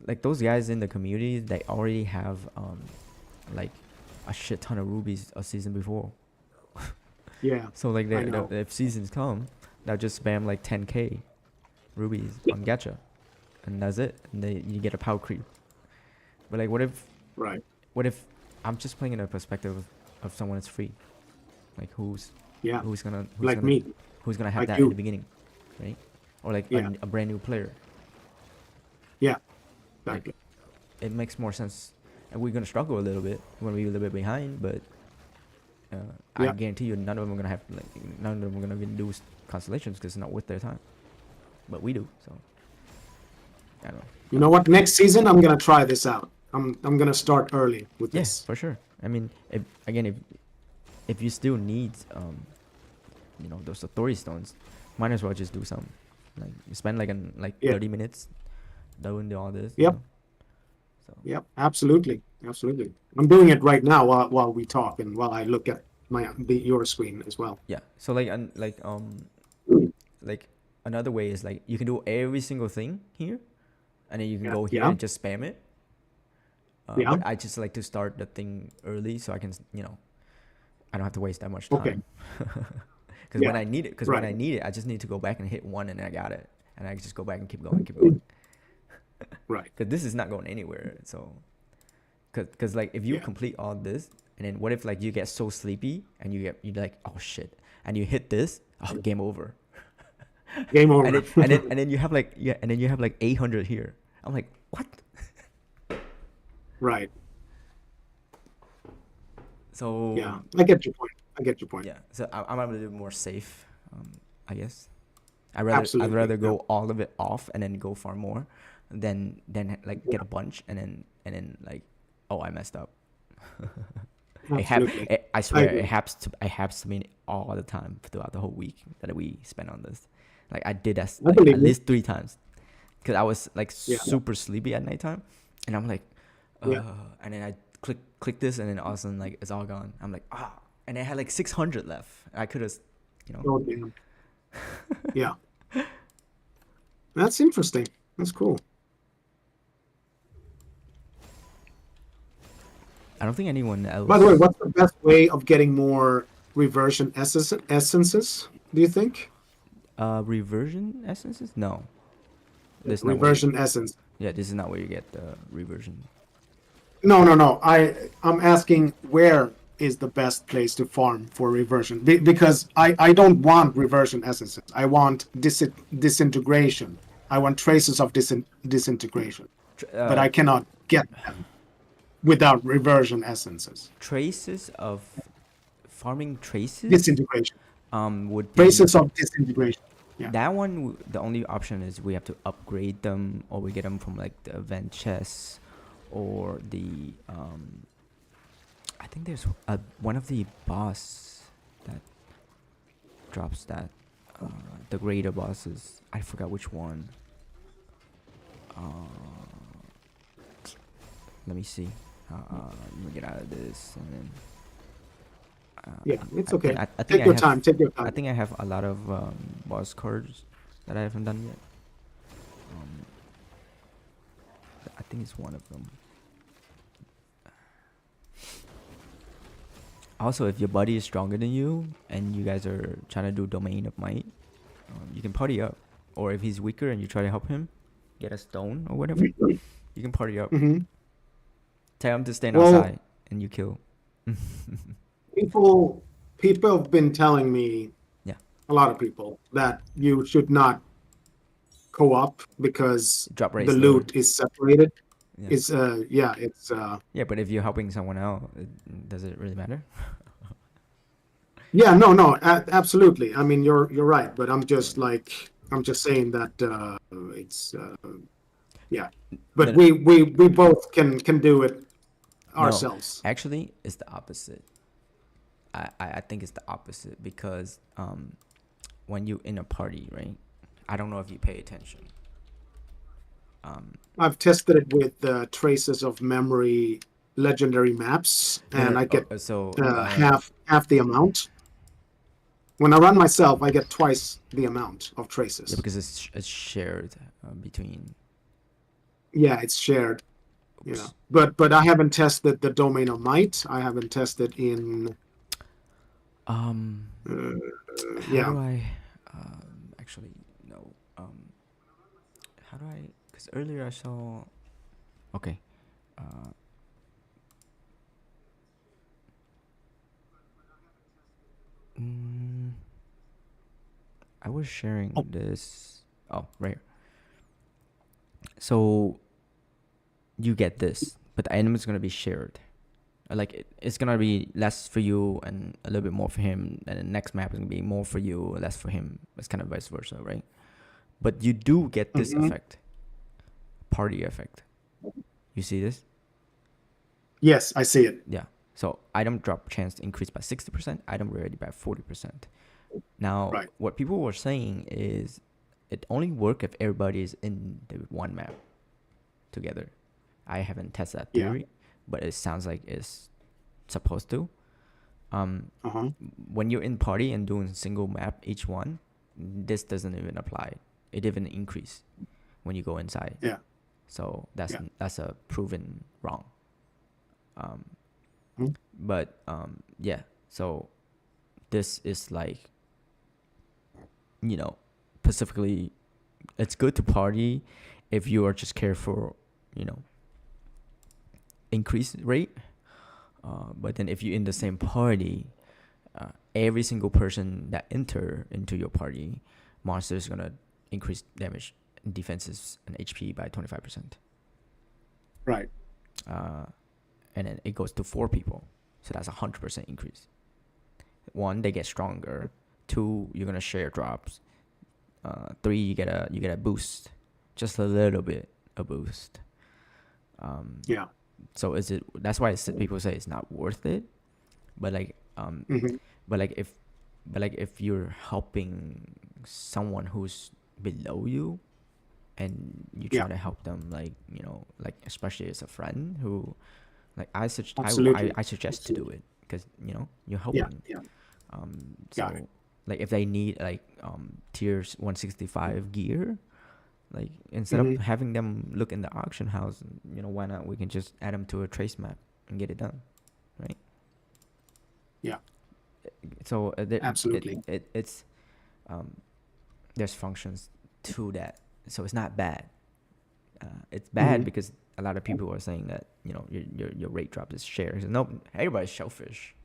like, those guys in the community, they already have like a shit ton of rubies a season before. Yeah. So like, I know. if seasons come, they'll just spam like 10k rubies on gacha, and that's it, and you get a power creep. But like, Right. what if I'm just playing in a perspective of someone that's free, like Yeah. who's Like me. gonna have Like that you. in the beginning, right? Or like Yeah. a brand new player. Yeah. Like, Exactly. it makes more sense, and we're gonna struggle a little bit. We're gonna be a little bit behind, but I Yeah. guarantee you, none of them are gonna have, like, none of them are gonna even do constellations because it's not worth their time. But we do, so I don't know. You know what? Next season, I'm gonna try this out. I'm gonna start early with Yeah, this. for sure. I mean, if you still need you know, those authority stones, might as well just do some. Like, you spend like Yeah. 30 minutes doing all this. Yep. You know? So Yep. Absolutely. Absolutely. I'm doing it right now while we talk and while I look at your screen as well. yeah. So like, like, another way is like, you can do every single thing here, and then you can Yeah. go here Yeah. and just spam it. Yeah. But I just like to start the thing early so I can, you know, I don't have to waste that much Okay. time. Because Yeah. when I need it, Right. I just need to go back and hit one, and I got it, and I just go back and keep going, keep going. Right. Because this is not going anywhere. So, because like, if you Yeah. complete all this, and then what if like you get so sleepy and you're like, oh shit, and you hit this, oh, game over. Game over. And then you have like, yeah, and then you have like 800 here. I'm like, what? Right. So Yeah. I get your point. I get your point. yeah, so I'm a little more safe, I guess. I'd Absolutely. rather Yeah. go all of it off and then go far more, than like get a bunch and then like, oh, I messed up. Absolutely. I swear, agree. it happens to me all the time throughout the whole week that we spent on this. Like, I did that I like believe at you. least 3 times, because I was like Yeah. super sleepy at nighttime, and I'm like, Yeah. and then I click this, and then all of a sudden, like, it's all gone. I'm like, and I had like 600 left. I could have, you know. Oh, damn. Yeah. That's interesting. That's cool. I don't think anyone else. By the way, what's the best way of getting more reversion essences, do you think? Reversion essences? No. This is not where reversion essence. yeah, this is not where you get the reversion. No. I'm asking where is the best place to farm for reversion because I don't want reversion essences. I want disintegration. I want traces of disintegration, but I cannot get them without reversion essences. Traces of farming traces Disintegration. would be Traces of disintegration. Yeah. that one. The only option is we have to upgrade them, or we get them from like the event chests, or the I think there's one of the boss that drops that the greater bosses. I forgot which one. Let me see. Let me get out of this and then. Yeah, it's I okay. think I think Take I your have, time. Take your I time. think I have a lot of boss cards that I haven't done yet. I think it's one of them. Also, if your buddy is stronger than you and you guys are trying to do Domain of Might, you can party up. Or if he's weaker and you try to help him get a stone or whatever, you can party up. Hmm. Tell him to stand Well, outside and you kill. people have been telling me, Yeah. a lot of people, that you should not co-op because Drop rate the slower. loot is separated. Yeah. It's Yeah, but if you're helping someone out, does it really matter? yeah, no, absolutely. I mean, you're right, but I'm just saying that it's yeah. But No, we both can do it no, ourselves. actually, it's the opposite. I think it's the opposite because when you in a party, right? I don't know if you pay attention. I've tested it with traces of memory legendary maps, No, and no. I get So half the amount. When I run myself, I get twice the amount of yeah, traces. because it's shared between. Yeah, it's shared, Oops. But I haven't tested the domain of might. I haven't tested in. Um, Uh, how yeah. do I actually no how do I? Because earlier I saw. Okay. Uh, mm, I was sharing Oh, this. Oh, right. So you get this, but the item is gonna be shared. Like it's gonna be less for you and a little bit more for him, and the next map is gonna be more for you, less for him. It's kind of vice versa, right? But you do get this mhm. effect, party effect. You see this? Yes, I see it. Yeah. So item drop chance increased by 60%, item rarity by 40%. Now, Right. what people were saying is it only work if everybody is in the one map together. I haven't tested that Yeah. theory, but it sounds like it's supposed to. Uh-huh. When you're in party and doing single map each one, this doesn't even apply. It even increase when you go inside. Yeah. So Yeah. that's a proven wrong. Mhm. But yeah. So this is like, specifically, it's good to party if you are just care for, increase rate. But then if you're in the same party, every single person that enter into your party, monster is gonna increase damage, defenses, and HP by 25%. Right. And then it goes to 4 people, so that's 100% increase. 1, they get stronger. 2, you're gonna share drops. 3, you get a boost, just a little bit a boost. Yeah. So that's why people say it's not worth it, but like Hmm. but like if you're helping someone who's below you and you try Yeah. to help them, like like especially as a friend who, like Absolutely. I suggest to do Absolutely. it because you're Yeah. helping. Yeah. Got it. So like if they need like tiers 165 gear, like instead of Hmm. having them look in the auction house, why not we can just add them to a trace map and get it done, right? Yeah. So Absolutely. it's there's functions to that. So it's not bad. It's bad Mhm. because a lot of people are saying that your rate drop is shares. No, everybody's shellfish.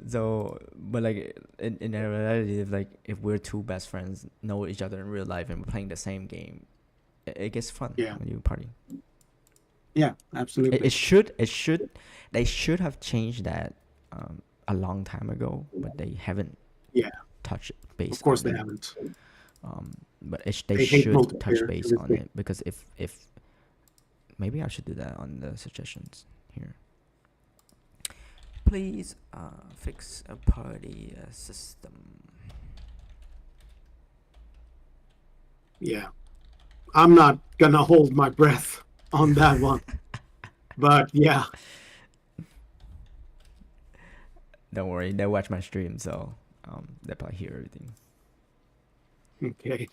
So, but like in reality, if we're two best friends, know each other in real life, and we're playing the same game, it gets fun Yeah. when you party. Yeah. Absolutely. They should have changed that a long time ago, but they haven't Yeah. touched Of base course on they it. haven't. But they They hate should touch multiplayer to base this on day. it, because if maybe I should do that on the suggestions here. Please fix a party system. Yeah. I'm not gonna hold my breath on that one. But yeah. Don't worry, they watch my stream, so they probably hear everything. Okay.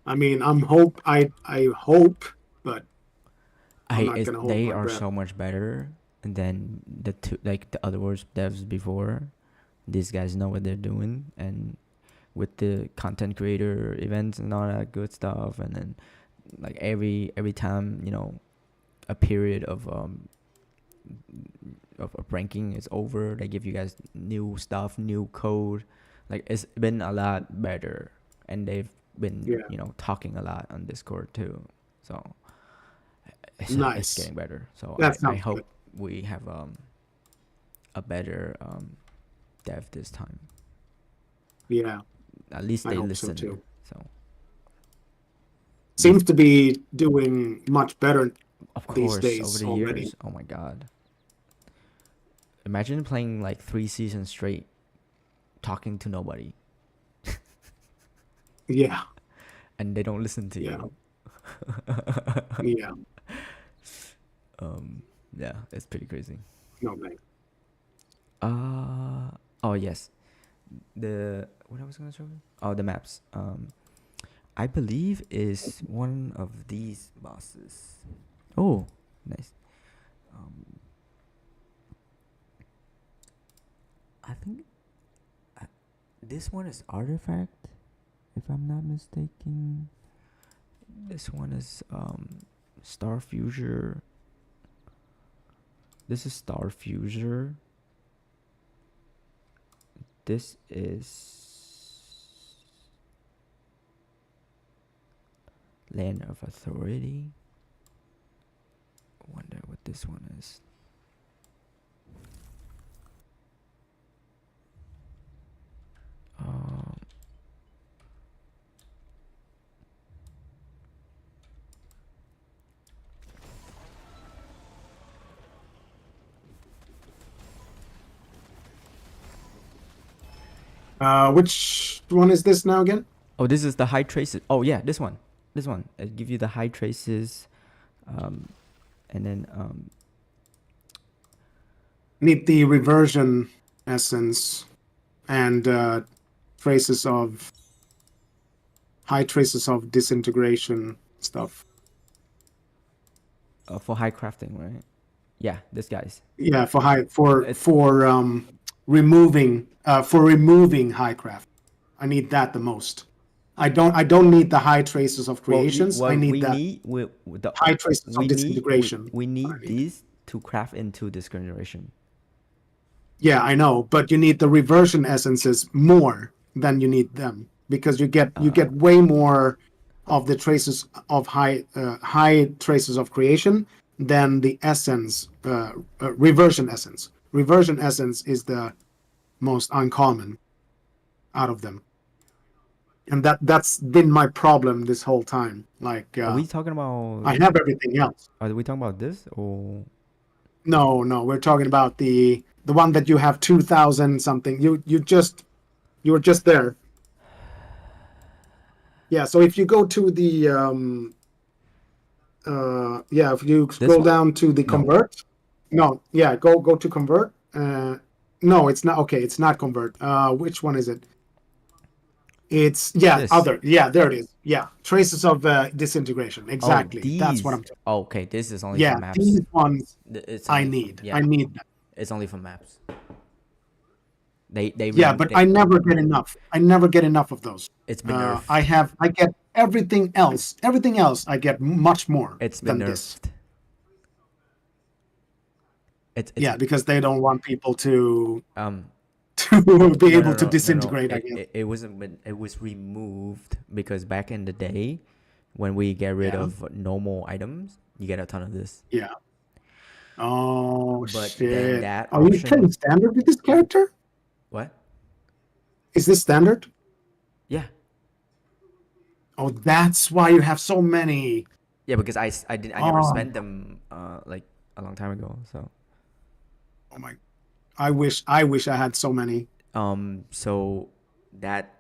I mean, I hope, but I'm not gonna hold They my are breath. so much better than the other worst devs before. These guys know what they're doing, and with the content creator events and all that good stuff, and then like every time a period of ranking is over, they give you guys new stuff, new code. Like, it's been a lot better, and they've been Yeah. talking a lot on Discord too. So it's Nice. getting better. So That I sounds good. hope we have a better dev this time. Yeah. At least I they hope so listen. too. So Seems to be doing much better of these course, over days the already. years, oh my god, imagine playing like 3 seasons straight, talking to nobody, Yeah. and they don't listen to Yeah. you. Yeah. Yeah, it's pretty crazy. No man. Oh yes, the what I was gonna show you. Oh, the maps. I believe is one of these bosses. Oh, nice. I think this one is artifact, if I'm not mistaken. This one is Star Fuser. This is Star Fuser. This is Land of Authority. Wonder what this one is. Which one is this now again? Oh, this is the high traces. Oh yeah, this one. This one. It give you the high traces, and then Need the reversion essence and traces of high traces of disintegration stuff. for high crafting, right? Yeah, this guy's. Yeah, It's for removing high craft. I need that the most. I don't need the high traces of creations. I need the high traces of disintegration. we I need need. these to craft into this generation. Yeah, I know, but you need the reversion essences more than you need them because you get way more of the traces of high traces of creation than the essence reversion essence. Reversion essence is the most uncommon out of them, and that's been my problem this whole time. Like Are we talking about? I have everything else. Are we talking about this or? No, no, we're talking about the one that you have 2,000 something. You were just there. Yeah, so if you go to the yeah, if you This scroll one? down to the No. convert. No, yeah, go to convert. No, it's not okay, it's not convert. Which one is it? It's yeah, This. other. Yeah, there it is. Yeah, traces of disintegration. Oh, Exactly. That's what these. I'm talking. Oh, okay, this is only for Yeah, maps. these ones It's I only for need. I yeah. need that. It's only for maps. They Yeah, rem but they, I never get enough. I never get enough of those. it's been nerfed. I get everything else. Everything else, I get much more It's been than this. nerfed. It's Yeah, because they don't want people to um to be no no able to no no no. disintegrate, I guess. It wasn't it was removed because back in the day when we get rid Yeah, of normal items, you get a ton of this. yeah. Oh But then shit! that Are you playing option, standard with this character? what? Is this standard? Yeah. Oh, that's why you have so many. Yeah, because I never Oh, spent them like a long time ago. So oh my! I wish I had so many. so that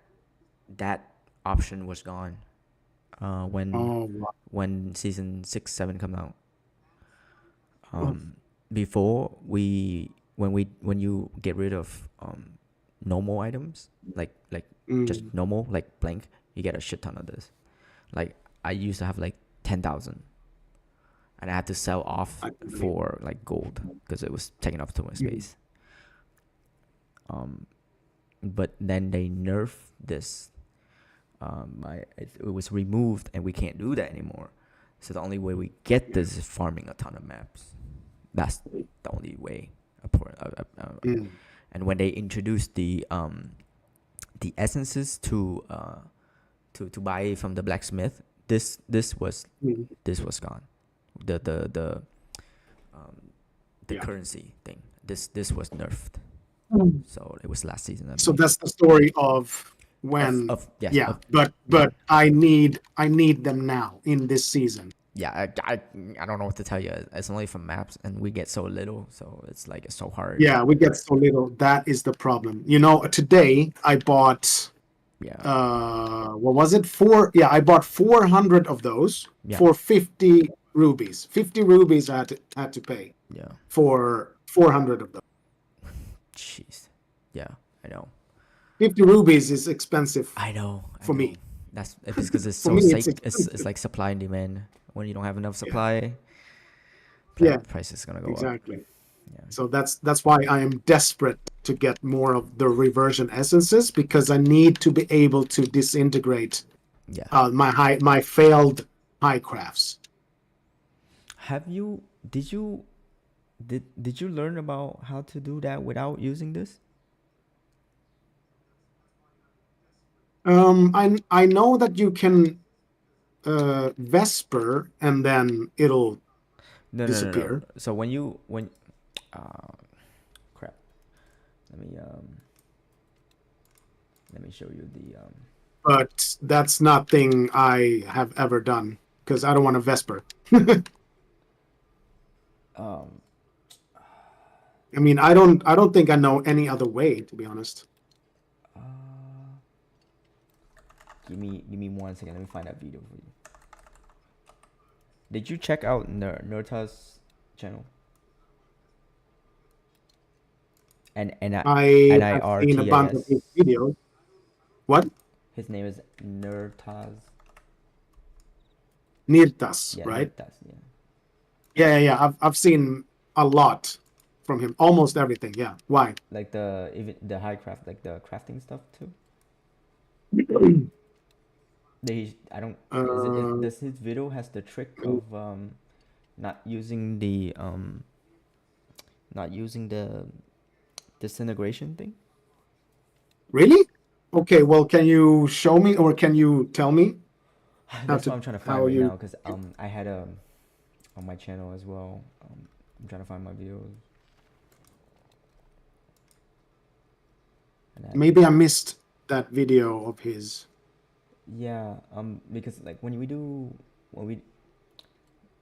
that option was gone Oh, wow. when season 6 7 come out. Oh, Before when you get rid of normal items like just mm, normal like blank, you get a shit ton of this. Like I used to have like 10,000, and I had to sell off I believe. for like gold because it was taking up too much Mm, space. But then they nerfed this. It was removed, and we can't do that anymore. So the only way we get yeah. this is farming a ton of maps. That's the only way. Mm, And when they introduced the essences to buy from the blacksmith, this was mm, this was gone. The the yeah. currency thing. This was nerfed. Mm. So it was last season, I So believe. that's the story of when, Of yes yeah. of But I need them now in this season. yeah. I don't know what to tell you. It's only from maps, and we get so little, so it's like it's so hard. Yeah, we get so little. That is the problem. Today I bought Yeah, what was it? I bought 400 of those yeah, for 50 rubies. 50 rubies I had to pay yeah. for 400 of them. Jeez. Yeah, I know. 50 rubies is expensive I know. I for know. me. That's because it's For so me, it's sick. It's expensive. like supply and demand. When you don't have enough Yeah, supply, yeah, price is gonna go up. exactly. Yeah, So that's why I am desperate to get more of the reversion essences because I need to be able to disintegrate yeah. my failed high crafts. Have you? Did you learn about how to do that without using this? I know that you can Vesper and then it'll No, no, no, no. disappear, So when uh crap. Let me um let me show you the but that's nothing I have ever done because I don't want to Vesper. um I mean, I don't think I know any other way, to be honest. give me 1 second. Let me find that video for you. Did you check out Nurta's channel? I have seen a bunch of his NIRTAS. videos. What? His name is Nurtaz. Nirtas, Yeah, right? Nurtas. Yeah. Yeah, yeah, yeah. I've seen a lot from him, almost everything. Yeah. Why? Like the even the high craft, like the crafting stuff too. I don't. Is it? uh, Does his video has the trick of not using the not using the disintegration thing? really? Okay. Well, can you show me, or can you tell me how That's what to I'm trying to find how right you? now because I had on my channel as well. I'm trying to find my videos and I Maybe I missed that video of his. yeah because like when we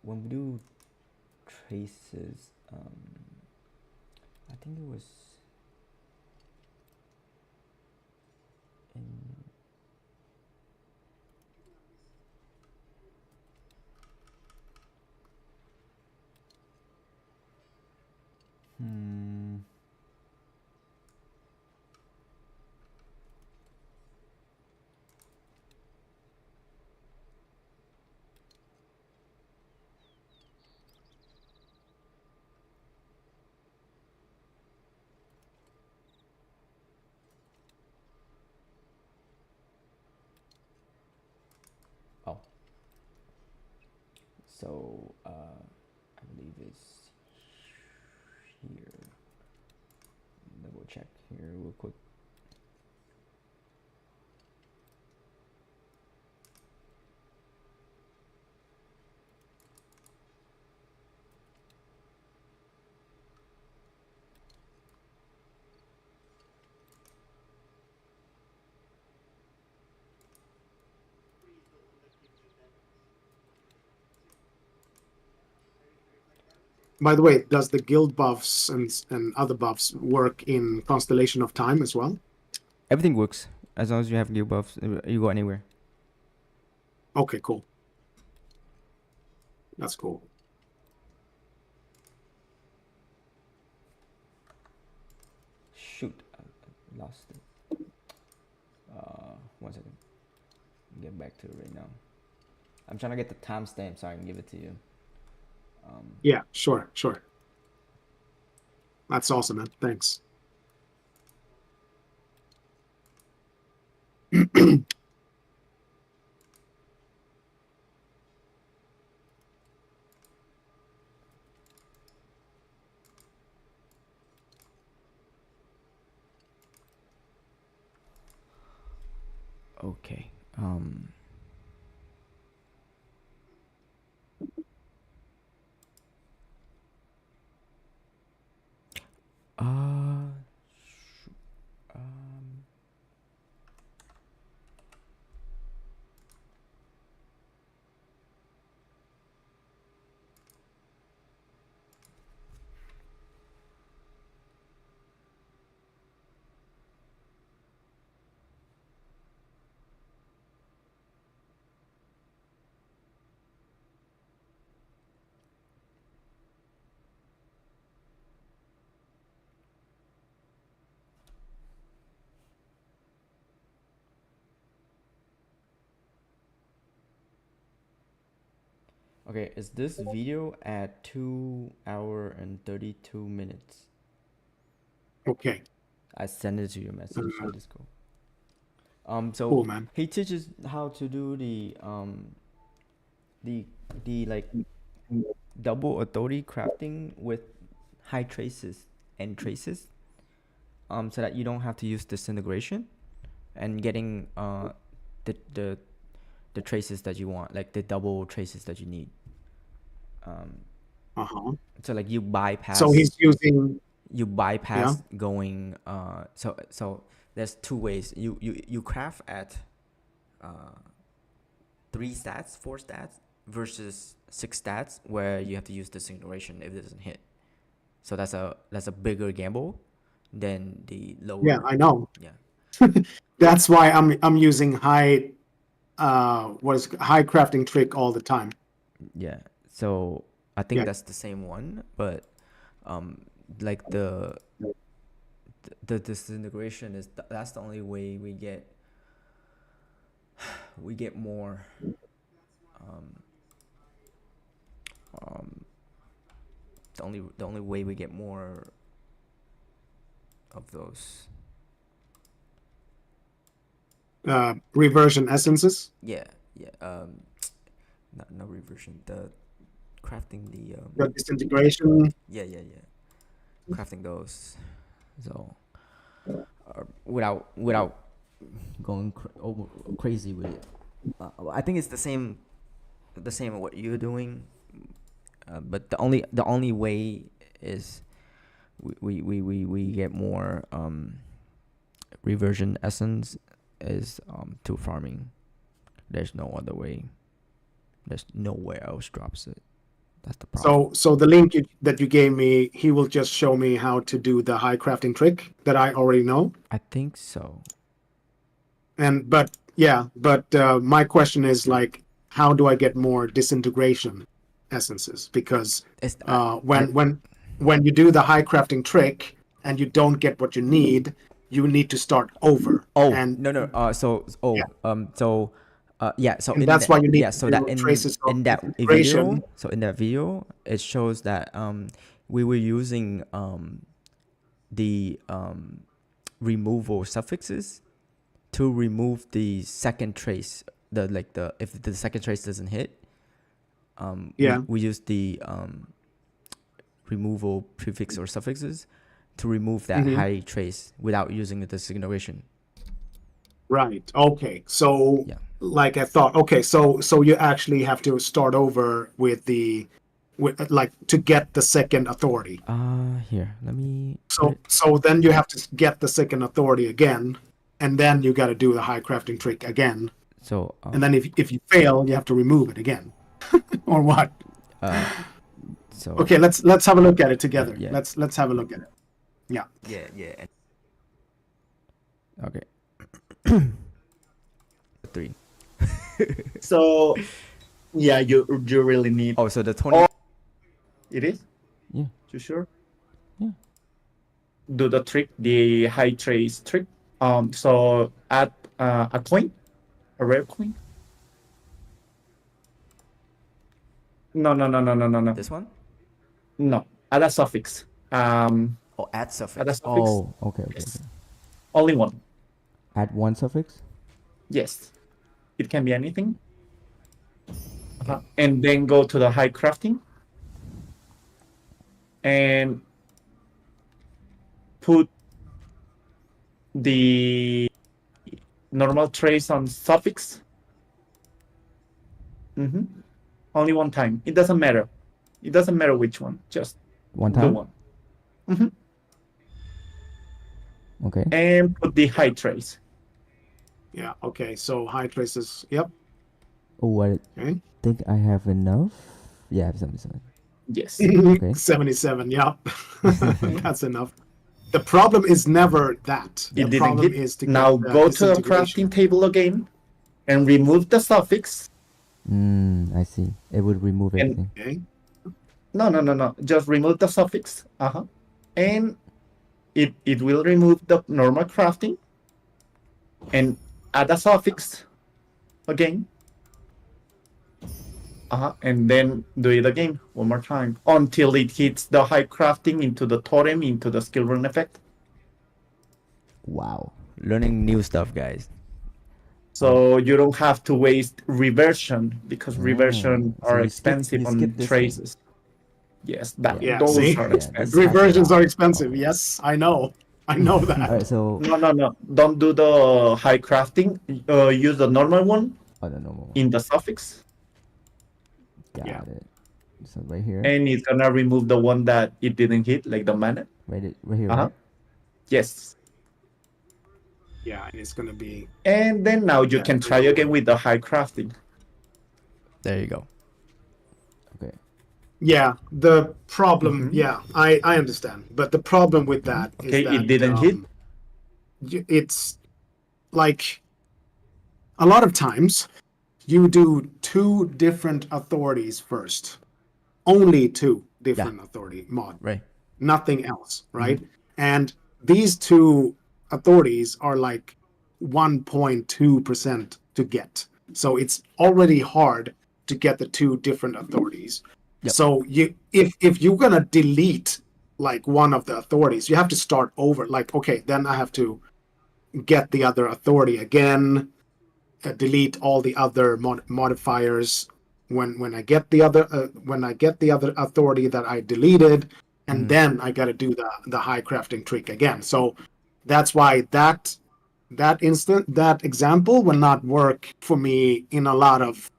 when we do traces I think it was in hmm So I believe it's here. Double check here real quick. By the way, does the guild buffs and other buffs work in Constellation of Time as well? Everything works as long as you have gear buffs. You go anywhere. Okay, cool. That's cool. Shoot, I lost it. 1 second. Get back to it right now. I'm trying to get the timestamp so I can give it to you. Yeah, sure. That's awesome, man. Thanks. Okay. Shoot. Okay, is this video at 2 hour and 32 minutes? Okay, I send it to your message in Discord. So cool, man. he teaches how to do the like double authority crafting with high traces and traces. So that you don't have to use disintegration and getting the traces that you want, like the double traces that you need. So like you bypass. So he's using. You bypass going. So there's two ways. You craft at 3 stats, 4 stats versus 6 stats where you have to use disintegration if it doesn't hit. So that's a bigger gamble than the lower. Yeah, I know. Yeah. That's why I'm using high high crafting trick all the time. Yeah. So I think Yeah. that's the same one, but like the disintegration is that's the only way we get more the only way we get more of those. Reversion essences. Yeah. Not reversion, the crafting The disintegration. yeah, crafting those. So without going crazy with it, I think it's the same what you're doing, but the only way is we get more reversion essence is to farming. There's no other way. There's nowhere else drops it. That's the problem. So the link that you gave me, he will just show me how to do the high crafting trick that I already know. I think so. But my question is like, how do I get more disintegration essences? Because when you do the high crafting trick and you don't get what you need to start over. Oh, and no. So yeah. So and in that's that, why you need yeah. to So do that traces of in that disintegration. video, it shows that we were using the removal suffixes to remove the second trace. If the second trace doesn't hit, Yeah. we use the removal prefix or suffixes to remove that Mhm. high trace without using the disintegration. Right. Okay. So, Yeah. like I thought. Okay. So you actually have to start over with like to get the second authority. Here, let me put So it. so then you have to get the second authority again, and then you got to do the high crafting trick again. So And then if you fail, you have to remove it again, or what? uh so Okay. Let's have a look at it together. yeah. Let's have a look at it. Yeah. Yeah. Okay. 3. So yeah, you really need. Oh, so the 20. Oh, it is. Yeah. You sure? Yeah. Do the trick, the high trace trick. So add a coin, a rare coin. No. This one? No, add a suffix. Oh, add Add a suffix. suffix. Oh, okay. Yes. Only one. Add one suffix. Yes, it can be anything. And then go to the high crafting and put the normal trace on suffix. Only one time. It doesn't matter. It doesn't matter which one. Just One the time. one. Okay. And put the high trace. Yeah. Okay. So high traces. Yep. Oh, I Okay. think I have enough. Yeah, I have 77. Yes. Okay. 77. Yep. That's enough. The problem is never that. It The didn't problem hit. is to Now get go to the disintegration. crafting table again and remove the suffix. I see. It would remove everything. Okay. No. Just remove the suffix. And it will remove the normal crafting and add a suffix again. And then do it again one more time until it hits the high crafting into the totem, into the skill rune effect. Wow. Learning new stuff, guys. So you don't have to waste reversion because reversion So are you skip on this traces. Yes, Yeah. those See, are expensive. reversions are Okay. expensive. Yes, I know. I know that. All right. So No. Don't do the high crafting. Use the normal one the normal one. in the suffix. Got Yeah. it. So right here. And it's gonna remove the one that it didn't hit, like the mana. Right here, right? Yes. Yeah, and it's gonna be. And then now you can try again with the high crafting. There you go. Okay. Yeah, the problem. Yeah, I understand, but the problem with that is Okay, that it didn't hit. It's like a lot of times you do two different authorities first, only two different authority mod, Right. nothing else, right? And these two authorities are like 1.2% to get, so it's already hard to get the two different authorities. Yep. So if you're gonna delete like one of the authorities, you have to start over. Like, okay, then I have to get the other authority again, delete all the other modifiers when I get the other authority that I deleted, and then I got to do the high crafting trick again. So that's why that example will not work for me in a lot of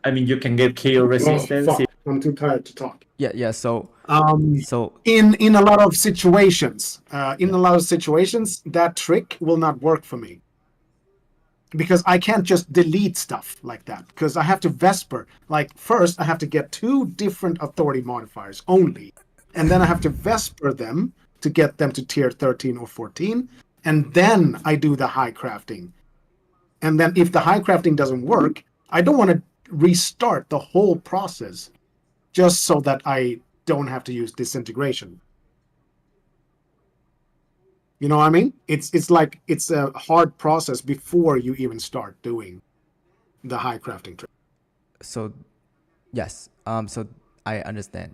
I mean, you can get KO resistance. fuck, I'm too tired to talk. Yeah. So In a lot of situations, that trick will not work for me, because I can't just delete stuff like that, because I have to Vesper. Like, first I have to get two different authority modifiers only, and then I have to Vesper them to get them to tier 13 or 14, and then I do the high crafting. And then if the high crafting doesn't work, I don't want to restart the whole process just so that I don't have to use disintegration. You know what I mean? It's like it's a hard process before you even start doing the high crafting trick. So yes. So I understand.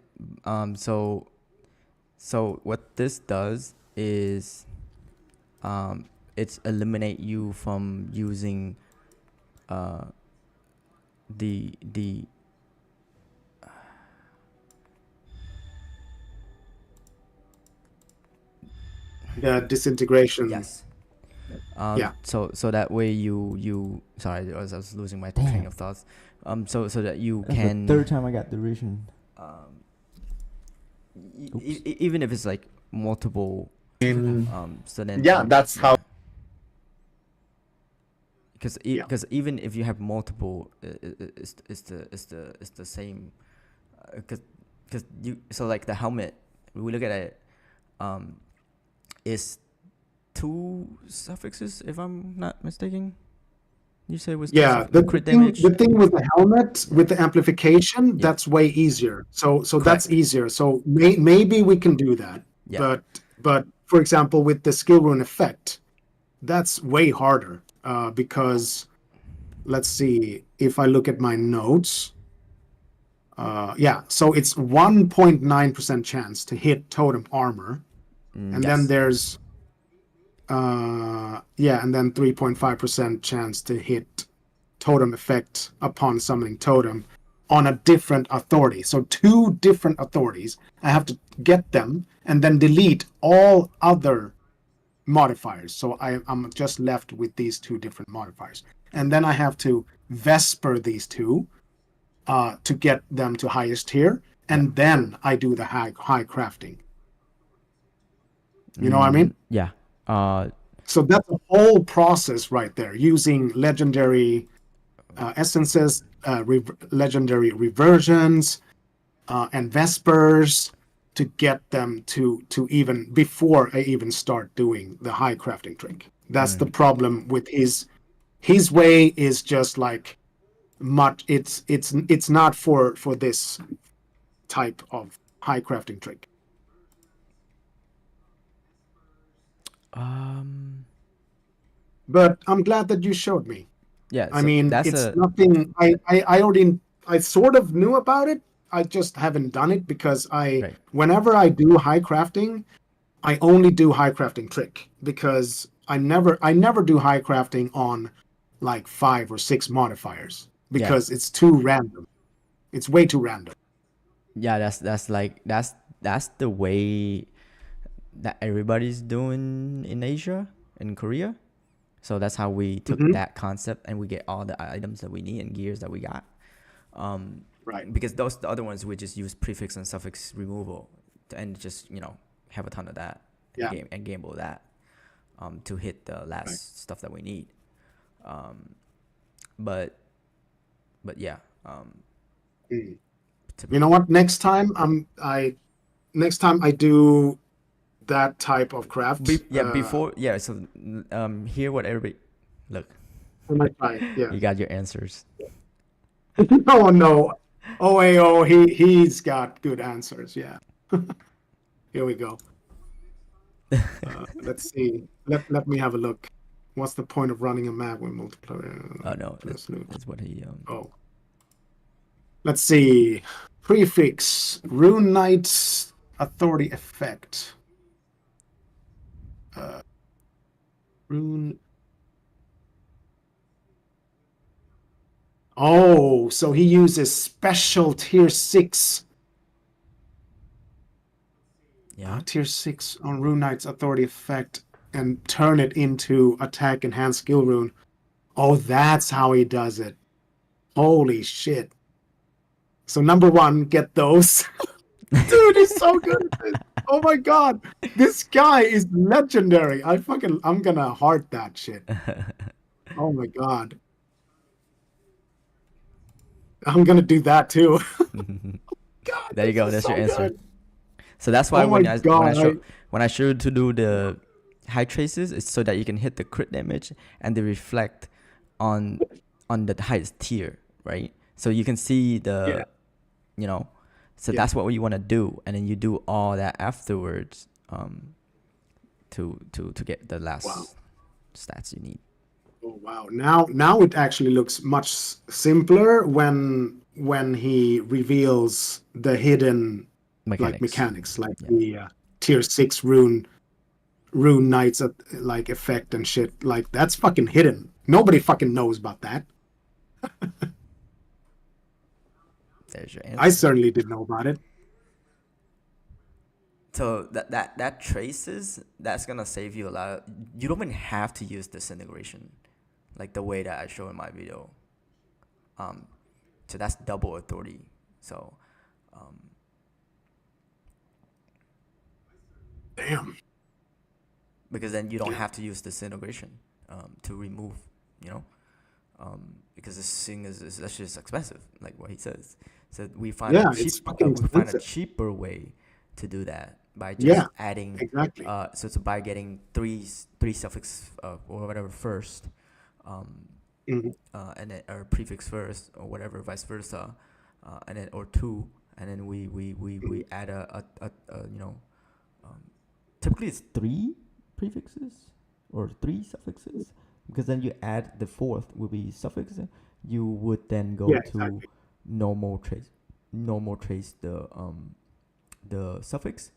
So what this does is it's eliminate you from using the The disintegration. yes. Yeah. So that way you sorry, I was losing my train of thoughts. So that you That's can the third time I got derision. even if it's like multiple. So then Yeah, that's how. Because even if you have multiple, it's the same. Because you so like the helmet, we look at it, is 2 suffixes if I'm not mistaken. You say it was Yeah, crit damage. the thing with the helmet, with the amplification, that's way easier. So that's Correct. easier. So maybe we can do that. Yeah. But for example, with the skill rune effect, that's way harder. Because let's see, if I look at my notes, yeah, so it's 1.9% chance to hit totem armor, and then there's and then 3.5% chance to hit totem effect upon summoning totem on a different authority. So 2 different authorities. I have to get them and then delete all other modifiers. So I'm just left with these 2 different modifiers. And then I have to Vesper these 2 to get them to highest tier. And then I do the high crafting. You know what I mean? Yeah. So that's a whole process right there, using legendary essences, legendary reversions, and Vespers to get them to even before I even start doing the high crafting trick. That's the problem with his way is just like much. It's not for this type of high crafting trick. But I'm glad that you showed me. Yeah. I So mean, that's it's nothing. I sort of knew about it. I just haven't done it because whenever I do high crafting, I only do high crafting trick, because I never do high crafting on like 5 or 6 modifiers, because it's too random. It's way too random. Yeah, that's the way that everybody's doing in Asia, in Korea. So that's how we took that concept, and we get all the items that we need and gears that we got. Right. Because the other ones we just use prefix and suffix removal, and just have a ton of that and gamble that to hit the last stuff that we need. But yeah. You know what? Next time I do that type of craft. So hear what everybody look. Yeah. You got your answers. Oh no. OAO, he's got good answers. Yeah. Here we go. Let's see. Let me have a look. What's the point of running a map with multiplayer? Oh no, that's what he. Oh. Let's see. Prefix. Rune Knight's authority effect. Rune. Oh, so he uses special tier 6. Yeah. Tier 6 on Rune Knight's authority effect and turn it into attack enhanced skill rune. Oh, that's how he does it. Holy shit. So number 1, get those. Dude, he's so good at this. Oh my god. This guy is legendary. I'm gonna heart that shit. Oh my god. I'm gonna do that too. God, there you go. That's so your answer. good. So that's why when I showed to do the high traces, it's so that you can hit the crit damage and they reflect on the highest tier, right? So you can see the, So that's what you want to do, and then you do all that afterwards, to get the last stats you need. Oh wow! Now it actually looks much simpler when he reveals the hidden mechanics, like the tier 6 rune knights like effect and shit. Like that's fucking hidden. Nobody fucking knows about that. There's your I answer. certainly didn't know about it. So that traces, that's gonna save you a lot of, you don't even have to use disintegration, like the way that I show in my video. So that's double authority. So Damn. because then you don't Yeah. have to use disintegration to remove, you know, because this thing is that's just expensive, like what he says. So we find Yeah, it's fucking we find a expensive. cheaper way to do that by Yeah, just adding exactly. so it's by getting three suffix or whatever first, Mhm. and then or prefix first or whatever, vice versa, and then or two, and then we add a you know, typically it's three prefixes or three suffixes, because then you add the fourth will be suffix. You would then go Yeah, to exactly. normal trace the suffix,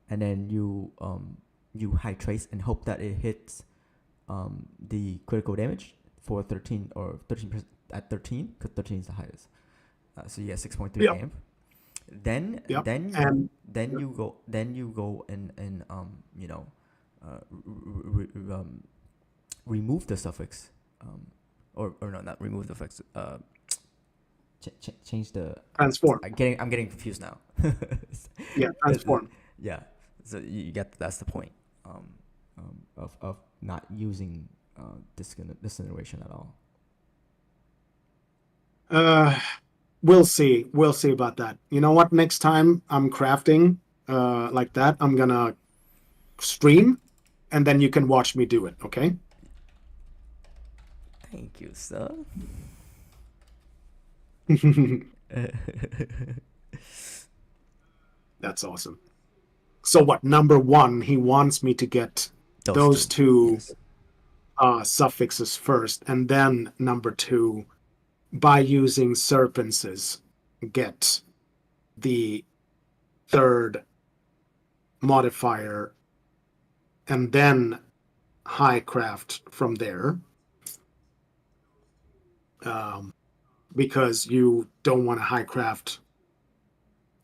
and then you high trace and hope that it hits the critical damage for 13 or 13% at 13, because 13 is the highest. So you get 6.3 Yep. amp. Then Yep. then And then you go and you know, remove the suffix, or no, not remove the suffix, change the, transform. I'm getting confused now. Yeah, transform. Yeah, so you get, that's the point, of not using disintegration at all. We'll see. We'll see about that. You know what? Next time I'm crafting like that, I'm gonna stream, and then you can watch me do it. Okay? Thank you, sir. That's awesome. So what? Number one, he wants me to get those two Yes. suffixes first, and then number two, by using serpenses, get the third modifier, and then high craft from there. Because you don't want to high craft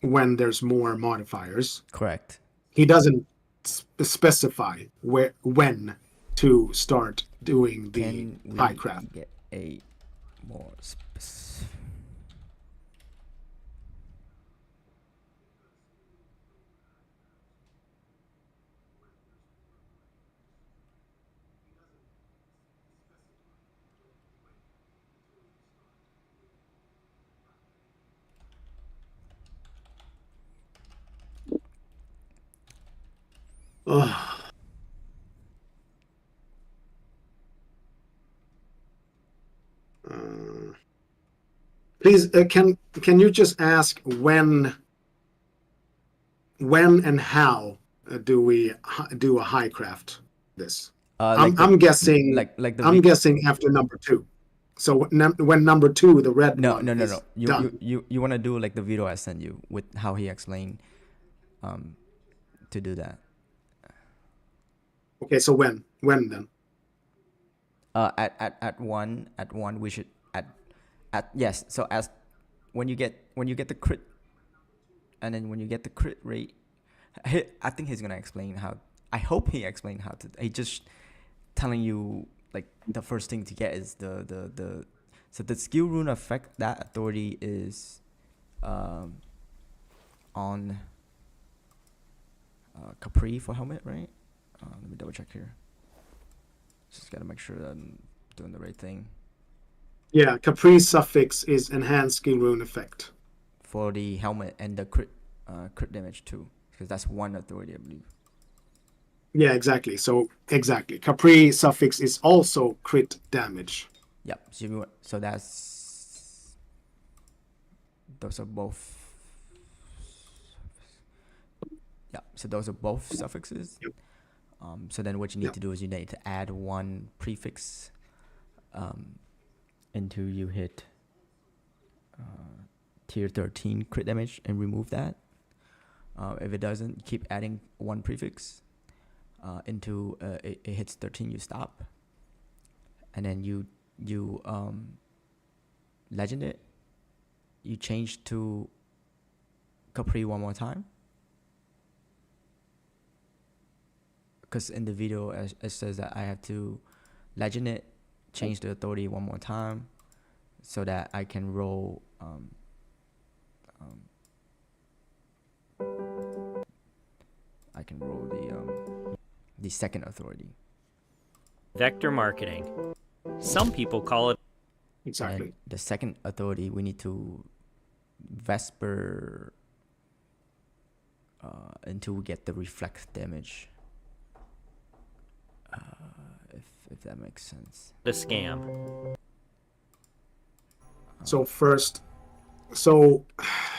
when there's more modifiers. Correct. He doesn't specify when to start doing the Can high we craft. get a more specific? Ugh. Please, can you just ask when and how do we do a high craft this? Like the I'm guessing like the I'm guessing after number two. So when number two, the red no one, no no no, is done. you want to do like the video I sent you with how he explained to do that. Okay, so when then? At one we should at yes, so as when you get the crit, and then when you get the crit rate, I think he's gonna explain how, I hope he explained how to, he just telling you like the first thing to get is the so the skill rune effect, that authority is on Capri for helmet, right? Let me double check here. Just gotta make sure that I'm doing the right thing. Yeah, Caprice suffix is enhanced skill rune effect. For the helmet and the crit damage too, because that's one authority, I believe. Yeah, exactly. So exactly, Capri suffix is also crit damage. Yep. So that's, those are both. Yeah. So those are both suffixes. Yep. So then what you need Yep. to do is you need to add one prefix until you hit tier 13 crit damage and remove that. If it doesn't, keep adding one prefix until it hits 13, you stop. And then you legend it, you change to Capri one more time. Because in the video it says that I have to legend it, change the authority one more time, so that I can roll I can roll the second authority. Vector marketing. Some people call it. Exactly. And the second authority, we need to Vesper until we get the reflect damage. If that makes sense. A scam. So first, so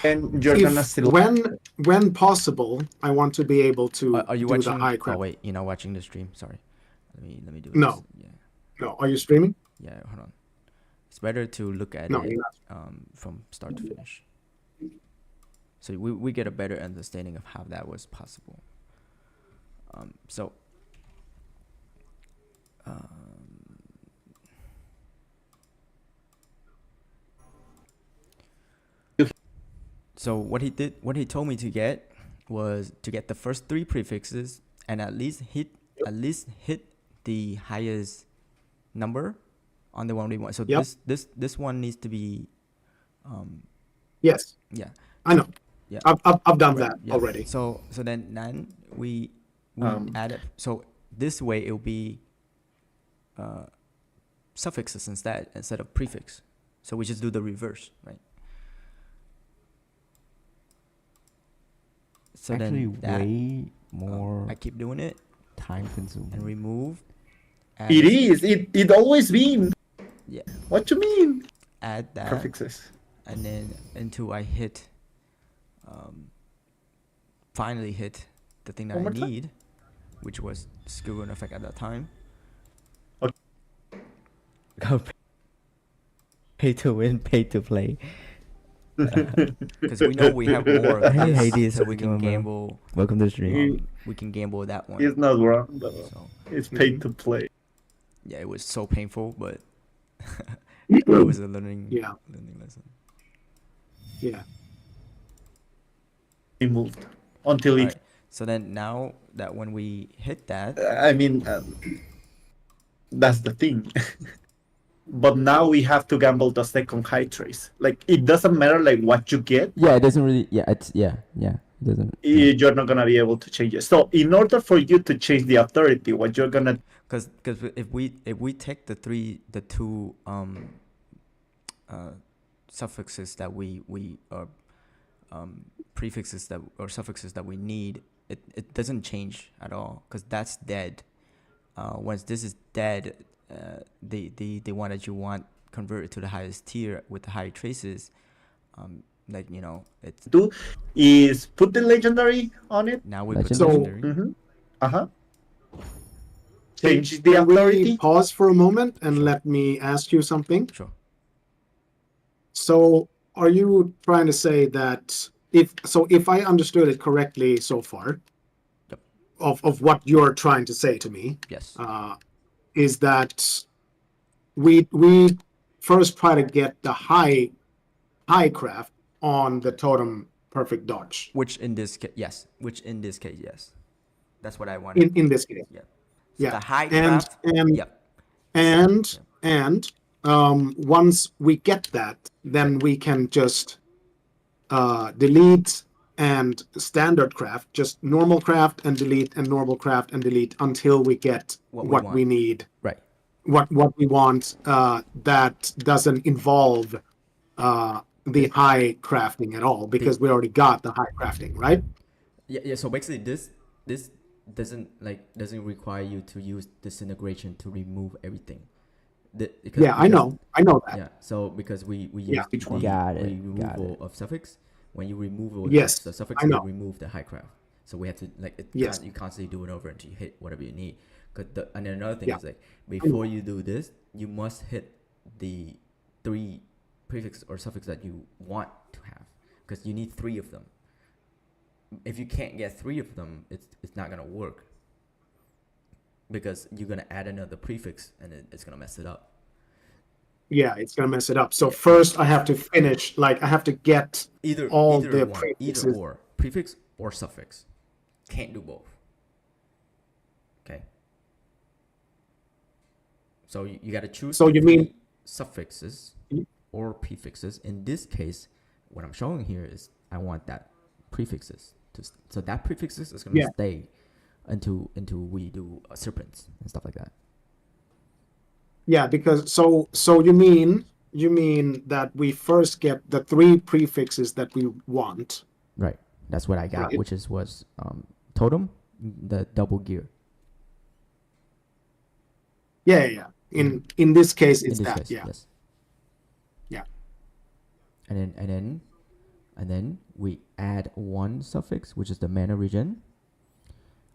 And you're gonna still when possible, I want to be able to Are you do watching? the high Oh crap. wait, you're not watching the stream. Sorry. Let me do No. this. Yeah. No, are you streaming? Yeah. Hold on. It's better to look at No, it you're not. from start to finish. So we get a better understanding of how that was possible. So. So what he told me to get was to get the first 3 prefixes and at least hit the highest number on the one we want. So Yep. this one needs to be Yes, yeah. I know. Yeah. I've done that Yeah. already. So then we add it. So this way it'll be suffixes instead of prefix. So we just do the reverse, right? So Actually, then that, way more I keep doing it time consuming. and remove. It is. It always been. Yeah. What you mean? Add that. Prefixes. And then until I hit, finally hit the thing that One I more time? need, which was skill rune effect at that time. Go pay to win, pay to play. Because we know we have more of Hey, this, Hades, so how's we it can going, bro? gamble. Welcome to the stream. We can gamble that one. It's not wrong, but So it's paid to play. yeah, it was so painful, but it was a learning lesson. Yeah. He moved until All it. right. So then now that when we hit that, I mean, that's the thing. But now we have to gamble the second high trace. Like it doesn't matter like what you get. Yeah, it doesn't really. Yeah, it's yeah. It doesn't. You're not gonna be able to change it. So in order for you to change the authority, what you're gonna because if we take the two suffixes that we or prefixes that or suffixes that we need, it doesn't change at all because that's dead. Once this is dead, the one that you want converted to the highest tier with the high traces, like it's do is put the legendary on it. now we put Legendary? legendary. Change the Can we authority. pause for a moment and Sure. let me ask you something? Sure. So are you trying to say that if I understood it correctly so far, Yep. of what you're trying to say to me, Yes. is that we first try to get the high craft on the totem perfect dodge Which in this case, yes. That's what I wanted. in this case. Yeah. So Yeah. the high And craft. and Yep. and once we get that, then we can just delete and standard craft, just normal craft and delete and normal craft and delete until we get what we need, Right. what we want that doesn't involve the high crafting at all, because we already got the high crafting, right? Yeah. So basically, this doesn't require you to use disintegration to remove everything. I know that. Yeah. So because we Yeah. use the Got it, removal of suffix. When you remove Yes, the suffix, I you know. remove the high craft. So we have to Yes. you constantly do it over until you hit whatever you need. And then another thing Yeah. is like before you do this, you must hit the 3 prefix or suffix that you want to have, because you need 3 of them. If you can't get 3 of them, it's not gonna work, because you're gonna add another prefix and it's gonna mess it up. Yeah, it's gonna mess it up. So first I have to finish, like I have to get Either all either the one, either prefixes. or, prefix or suffix. Can't do both. Okay. So you got to choose So you between mean suffixes or prefixes. In this case, what I'm showing here is I want that prefixes to so that prefixes is gonna yeah. stay until we do serpents and stuff like that. Yeah, because so you mean that we first get the 3 prefixes that we want, Right. That's what I got, right? which was totem, the double gear. Yeah, yeah, yeah. In this case, In it's this that. case, Yeah, yes. yeah, And then we add one suffix, which is the mana region.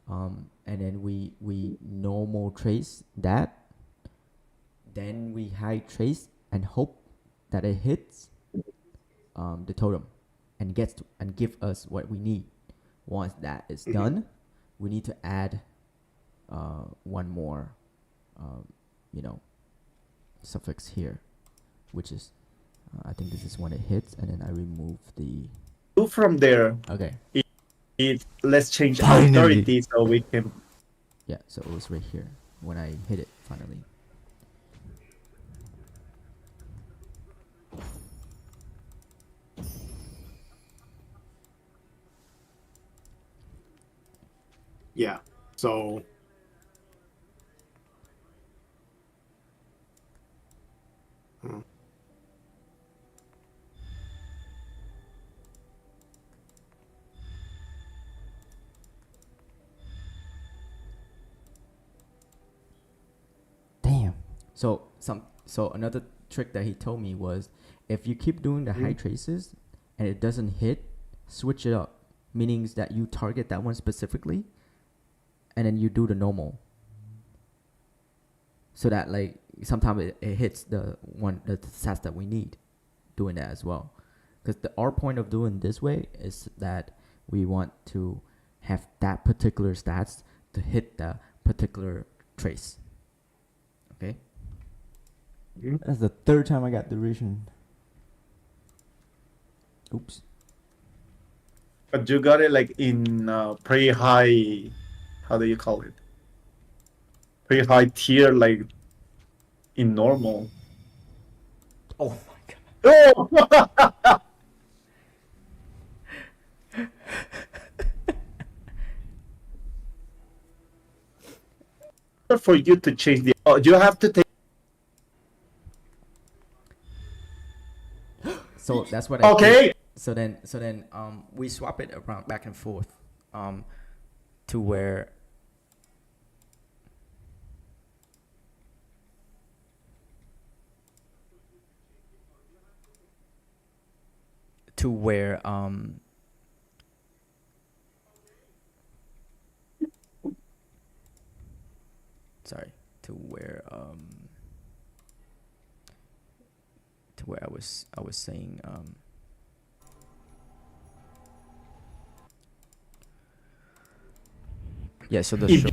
And then we normal trace that. Then we high trace and hope that it hits the totem and gets to, and give us what we need. Once that is done, we need to add one more, you know, suffix here, which is I think this is when it hits, and then I remove the. From there, Okay. let's change Finally. authority so we can. Yeah, so it was right here when I hit it finally. yeah. So Damn. So another trick that he told me was if you keep doing the high traces and it doesn't hit, switch it up. Meaning that you target that one specifically and then you do the normal. So that like sometimes it hits the stats that we need doing that as well. Because our point of doing this way is that we want to have that particular stats to hit the particular trace. Okay. That's the third time I got derision. Oops. But you got it like in pretty high. How do you call it? Pretty high tier, like in normal. Oh my god. Oh! For you to change the. Oh, you have to take. So that's what I Okay. did. So then we swap it around back and forth to where to where sorry, to where I was saying yeah, so the show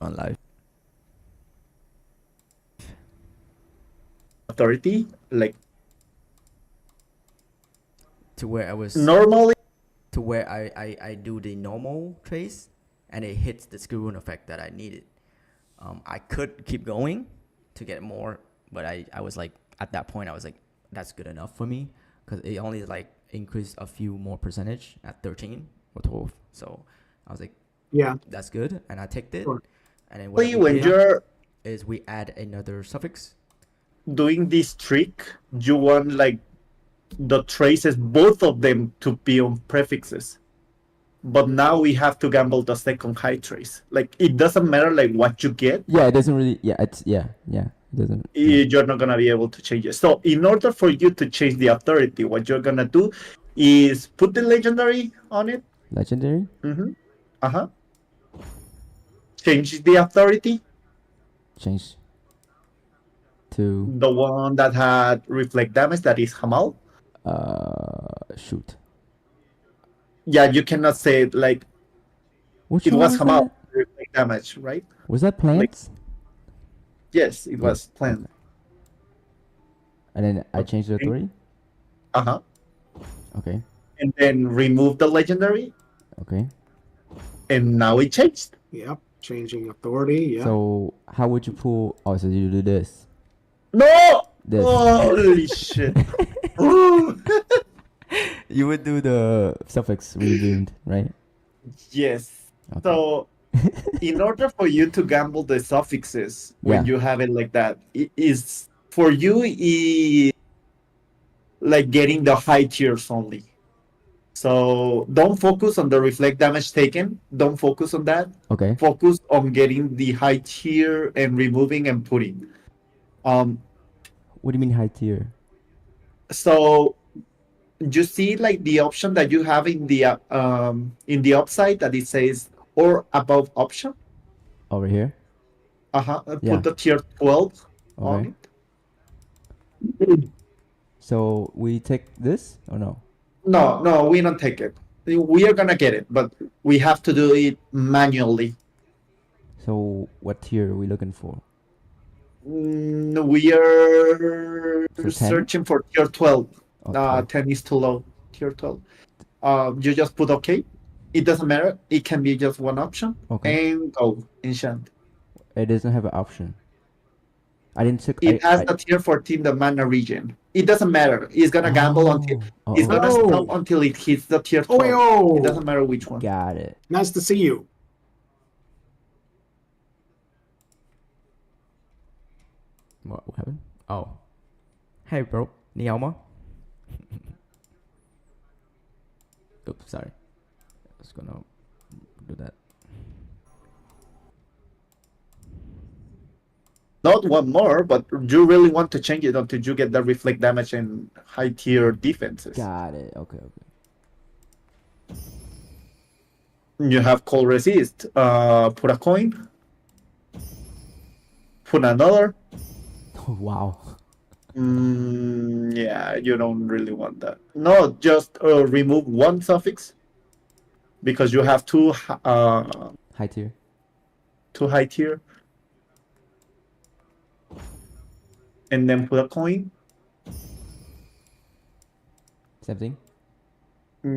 on live Authority, like to where I was normally. to where I do the normal trace and it hits the screw rune effect that I needed. I could keep going to get more, but I was like, at that point, I was like, that's good enough for me because it only like increased a few more percentage at 13 or 12. So I was like, yeah, that's good. And I ticked it. Sure. And then what we When did you're is we add another suffix. doing this trick, you want like the traces, both of them, to be on prefixes. But now we have to gamble the second high trace. Like it doesn't matter like what you get. Yeah, it doesn't really. Yeah, it's yeah. It doesn't. You're not gonna be able to change it. So in order for you to change the authority, what you're gonna do is put the legendary on it. Legendary. Change the authority. Change to The one that had reflect damage, that is Hamal. shoot. Yeah, you cannot say it like Which it one was was Hamal that? reflect damage, right? Was that plants? Yes, it Yeah, was planned. And then I change the Okay. authority. Uh-huh. Okay. And then remove the legendary, Okay. and now it changed. Yep. Changing authority. Yeah. So how would you pull? Oh, so you do this. No! This. Holy shit. You would do the suffix redeemed, right? Yes. Okay. So, in order for you to gamble the suffixes when Yeah. you have it like that, it is for you like getting the high tiers only. So don't focus on the reflect damage taken. Don't focus on that. Okay. Focus on getting the high tier and removing and putting. What do you mean high tier? So you see like the option that you have in the upside that it says or above option. Over here. Put Yeah. the tier 12 on Okay. it. So we take this or no? No, we don't take it. We are gonna get it, but we have to do it manually. So what tier are we looking for? We are So 10? searching for tier 12. Oh, 12. 10 is too low. Tier 12. You just put OK. It doesn't matter. It can be just one option. Okay. And go. Enchant. It doesn't have an option. I didn't check. It has the tier 14, the mana region. It doesn't matter. It's gonna gamble until it's gonna Oh. stop until it hits the tier 12. Oh, It doesn't matter which one. Got it. Nice to see you. What happened? Oh. Hey, bro. 你好吗? Oops, sorry. I was gonna do that. Not one more, but you really want to change it until you get the reflect damage and high tier defenses. Got it. Okay. You have cold resist. Put a coin. Put another. Wow. Yeah, you don't really want that. No, just remove one suffix because you have two High tier. high tier, and then put a coin. Same thing.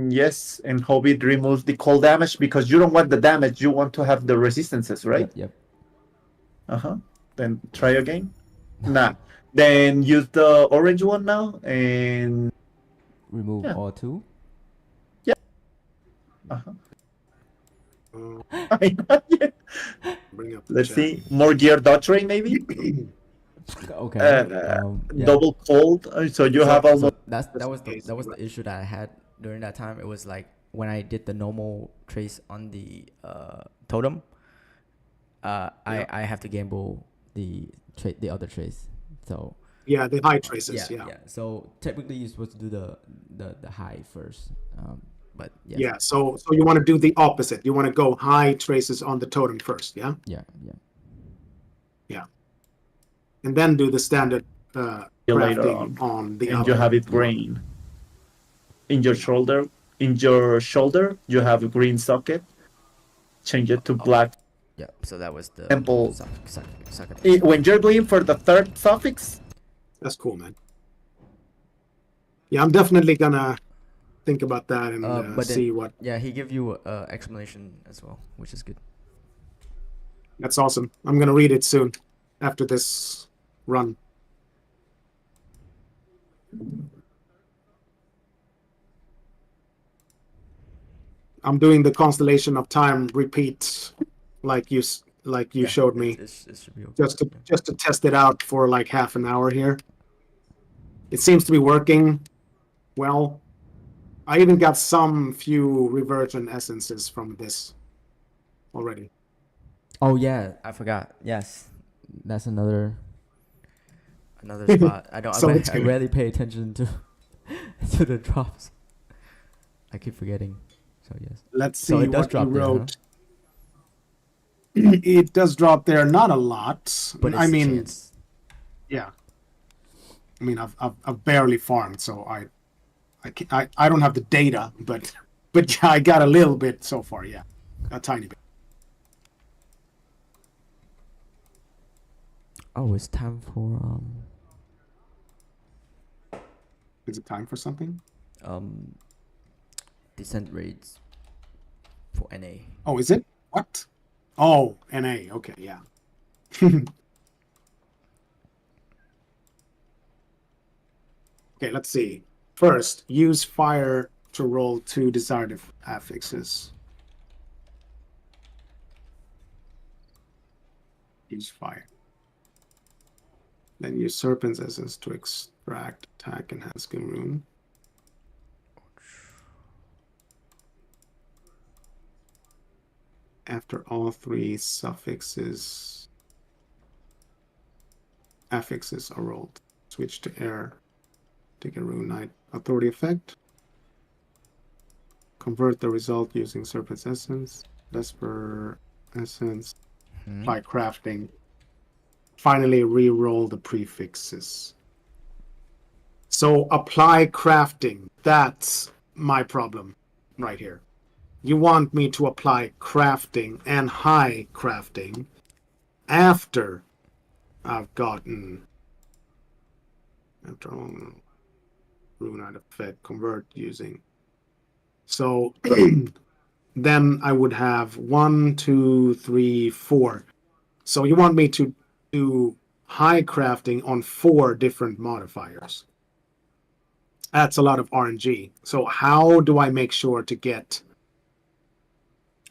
Yes, and hope it removes the cold damage because you don't want the damage. You want to have the resistances, right? Yep. Then try again. Nah. Then use the orange one now and Remove Yeah. all two. Bring up the let's chat. see more gear dodge ray maybe. Okay. Yeah. Double cold. So you have almost that was the issue that I had during that time. It was like when I did the normal trace on the totem, I have to gamble the other trace. So Yeah, the high traces. Yeah. So typically you're supposed to do the high first. But yes. Yeah. So you want to do the opposite. You want to go high traces on the totem first. Yeah. Yeah. And then do the standard later crafting on the and other. you have it green. In your shoulder, you have a green socket. Change it to black. Yeah. So that was the Temple. suck. When you're going for the third suffix, That's cool, man. Yeah, I'm definitely gonna think about that and But then- see what. Yeah, he give you explanation as well, which is good. That's awesome. I'm gonna read it soon after this run. I'm doing the constellation of time repeat, like you showed me, It should be okay. just to test it out for like half an hour here. It seems to be working well. I even got some few reversion essences from this already. Oh yeah, I forgot. Yes, that's another spot. I Solitude. rarely pay attention to to the drops. I keep forgetting. So yes. Let's see So it does what you drop there, huh? wrote. It does drop there, not a lot. But it's I a mean, chance. yeah. I mean, I've barely farmed, so I don't have the data, but yeah, I got a little bit so far. Yeah, a tiny bit. Oh, it's time for Is it time for something? Descent rates for NA. Oh, is it? What? Oh, NA. Okay, yeah. Okay, let's see. First, use fire to roll 2 desired affixes. Use fire. Then use Serpent's Essence to extract, attack, and Hanskin rune. After all 3 affixes are rolled, switch to air. Take a rune knight authority effect. Convert the result using Serpent's Essence, Vesper Essence, by crafting. Finally, re-roll the prefixes. So apply crafting. That's my problem right here. You want me to apply crafting and high crafting after I've gotten after rune knight effect convert using. So then I would have 1, 2, 3, 4. So you want me to do high crafting on 4 different modifiers. That's a lot of RNG. So how do I make sure to get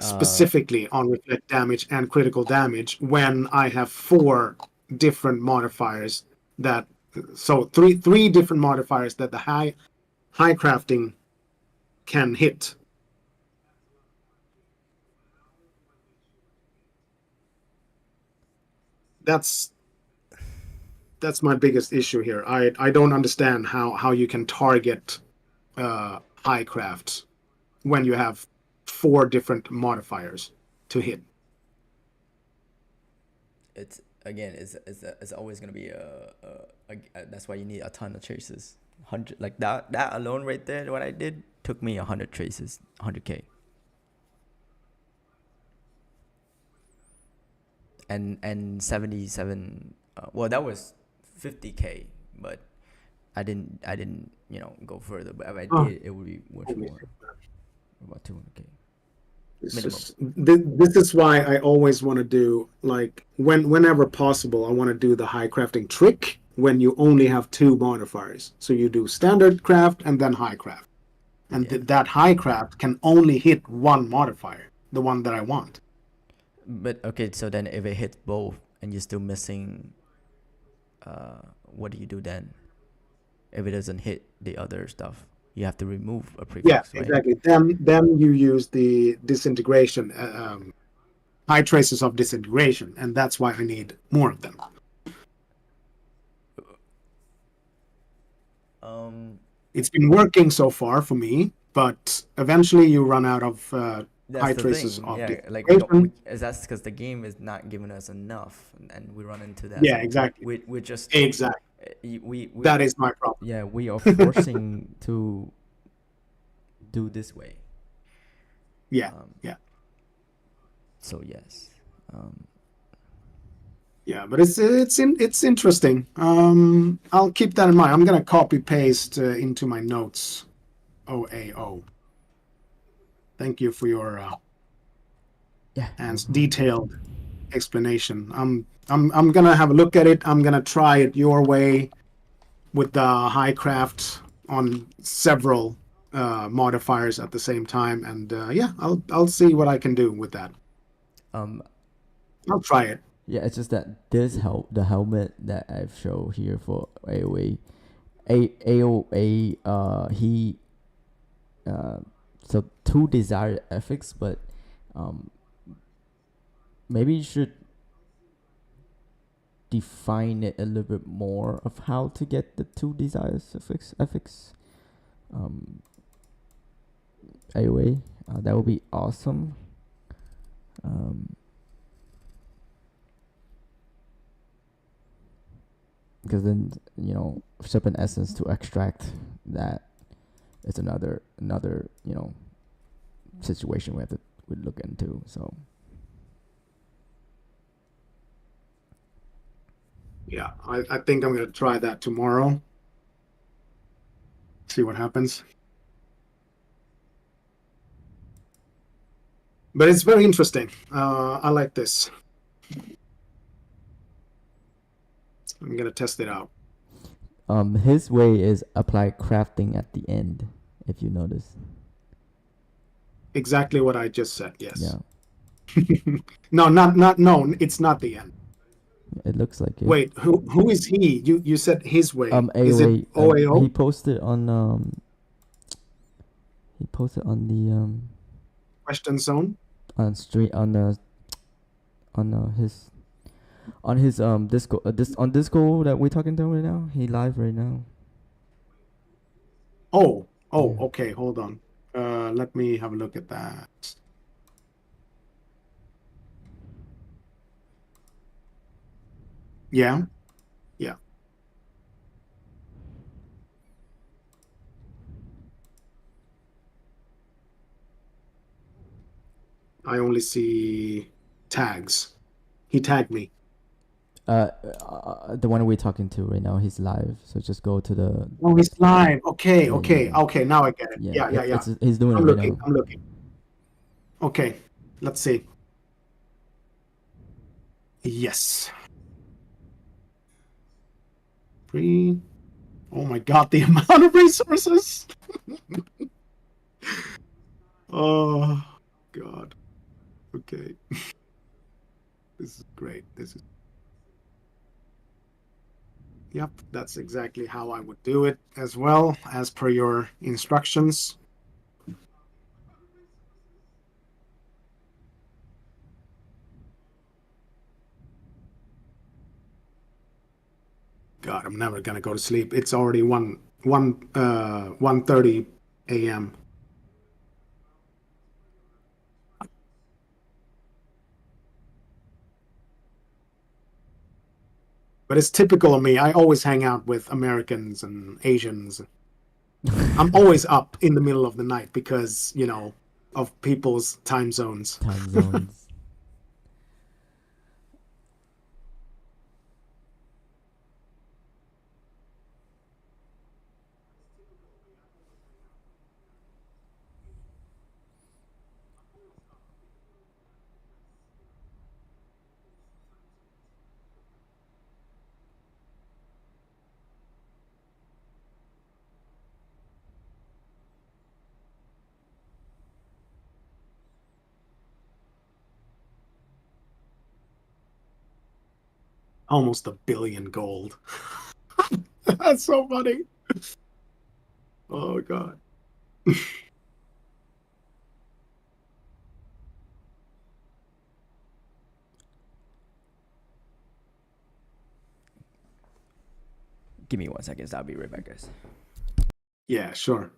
specifically on reflect damage and critical damage when I have 4 different modifiers that so three different modifiers that the high crafting can hit? That's my biggest issue here. I don't understand how you can target high crafts when you have 4 different modifiers to hit. It's again, it's always gonna be a that's why you need a ton of traces. 100 like that alone right there. What I did took me 100 traces, 100k. And 77. Well, that was 50k, but I didn't go further. But if I did, it would be much more, about 200k. This is why I always want to do, like, whenever possible, I want to do the high crafting trick when you only have 2 modifiers. So you do standard craft and then high craft. And that high craft can only hit 1 modifier, the one that I want. But okay, so then if it hits both and you're still missing, what do you do then? If it doesn't hit the other stuff, you have to remove a prefix, right? Exactly. Then you use the disintegration, high traces of disintegration, and that's why I need more of them. It's been working so far for me, but eventually you run out of high traces of disintegration. That's because the game is not giving us enough, and we run into that. Yeah, exactly. We're just we that is my problem. Yeah, we are forcing to do this way. Yeah. So yes. Yeah, but it's interesting. I'll keep that in mind. I'm gonna copy paste into my notes. OAO. Thank you for your and detailed explanation. I'm gonna have a look at it. I'm gonna try it your way with the high craft on several modifiers at the same time, and I'll see what I can do with that. I'll try it. Yeah, it's just that the helmet that I've shown here for AOA, he so 2 desired effects, but maybe you should define it a little bit more of how to get the 2 desired effects. AOA, that would be awesome. Because then Serpent Essence to extract that, it's another situation we have to look into. So yeah, I think I'm gonna try that tomorrow. See what happens. But it's very interesting. I like this. I'm gonna test it out. His way is apply crafting at the end, if you notice. Exactly what I just said. Yes. Yeah, No, no. It's not the end. it looks like it. Wait, who is he? You said his way. Is it AOA. OAO? He posted on the Question zone. on street on his Discord on Discord that we're talking to right now. He live right now. Oh, Yeah. okay. Hold on. Let me have a look at that. Yeah, yeah. I only see tags. He tagged me. The one we're talking to right now, he's live. So just go to the Oh, he's live. Okay, Yeah, okay, yeah. okay. Now I get it. yeah. Yeah, yeah, yeah. He's doing I'm it right looking. now. I'm looking. Okay, let's see. Yes. Free. Oh my God, the amount of resources. Oh God. Okay. This is great. This is. Yep, that's exactly how I would do it as well, as per your instructions. God, I'm never gonna go to sleep. It's already 1:30 a.m. But it's typical of me. I always hang out with Americans and Asians. I'm always up in the middle of the night because, of people's time zones. Time zones. Almost 1 billion gold. That's so funny. Oh, God. Give me 1 second. I'll be right back, guys. Yeah, sure.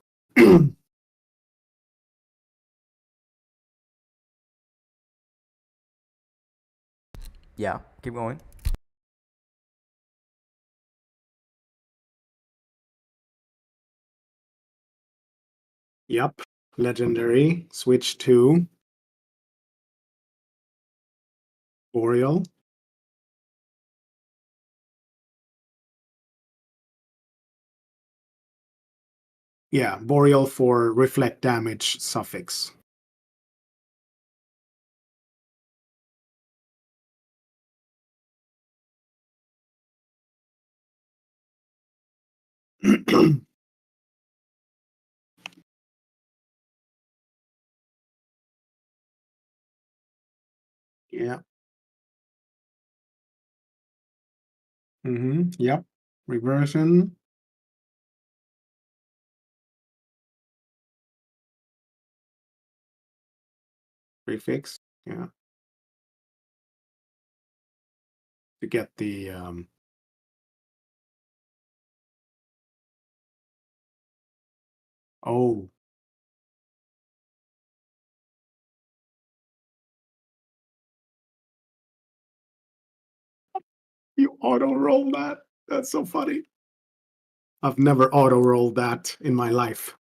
Yeah, keep going. Yep. Legendary. Switch to Boreal. Yeah, Boreal for reflect damage suffix. Yeah. Yep. Reversion. Prefix. Yeah. To get the oh. You auto roll that? That's so funny. I've never auto rolled that in my life.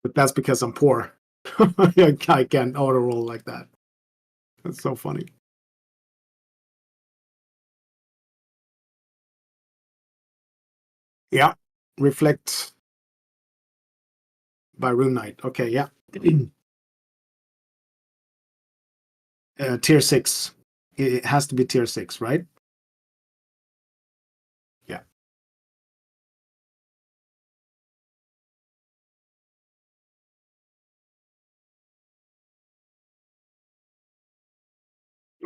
But that's because I'm poor. I can't auto roll like that. That's so funny. Yeah. Reflect by Rune Knight. Okay, yeah. Tier 6. It has to be tier 6, right? Yeah.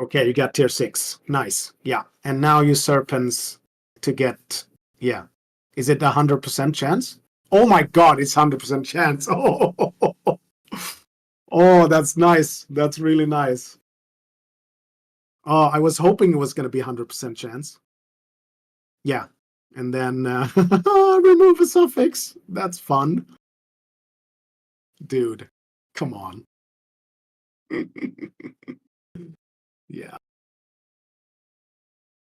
Okay, you got tier 6. Nice. Yeah. And now you serpents to get, yeah. Is it 100% chance? Oh my god, it's 100% chance. Oh, oh, that's nice. That's really nice. Oh, I was hoping it was going to be 100% chance. Yeah. And then remove a suffix. That's fun. Dude, come on. Yeah.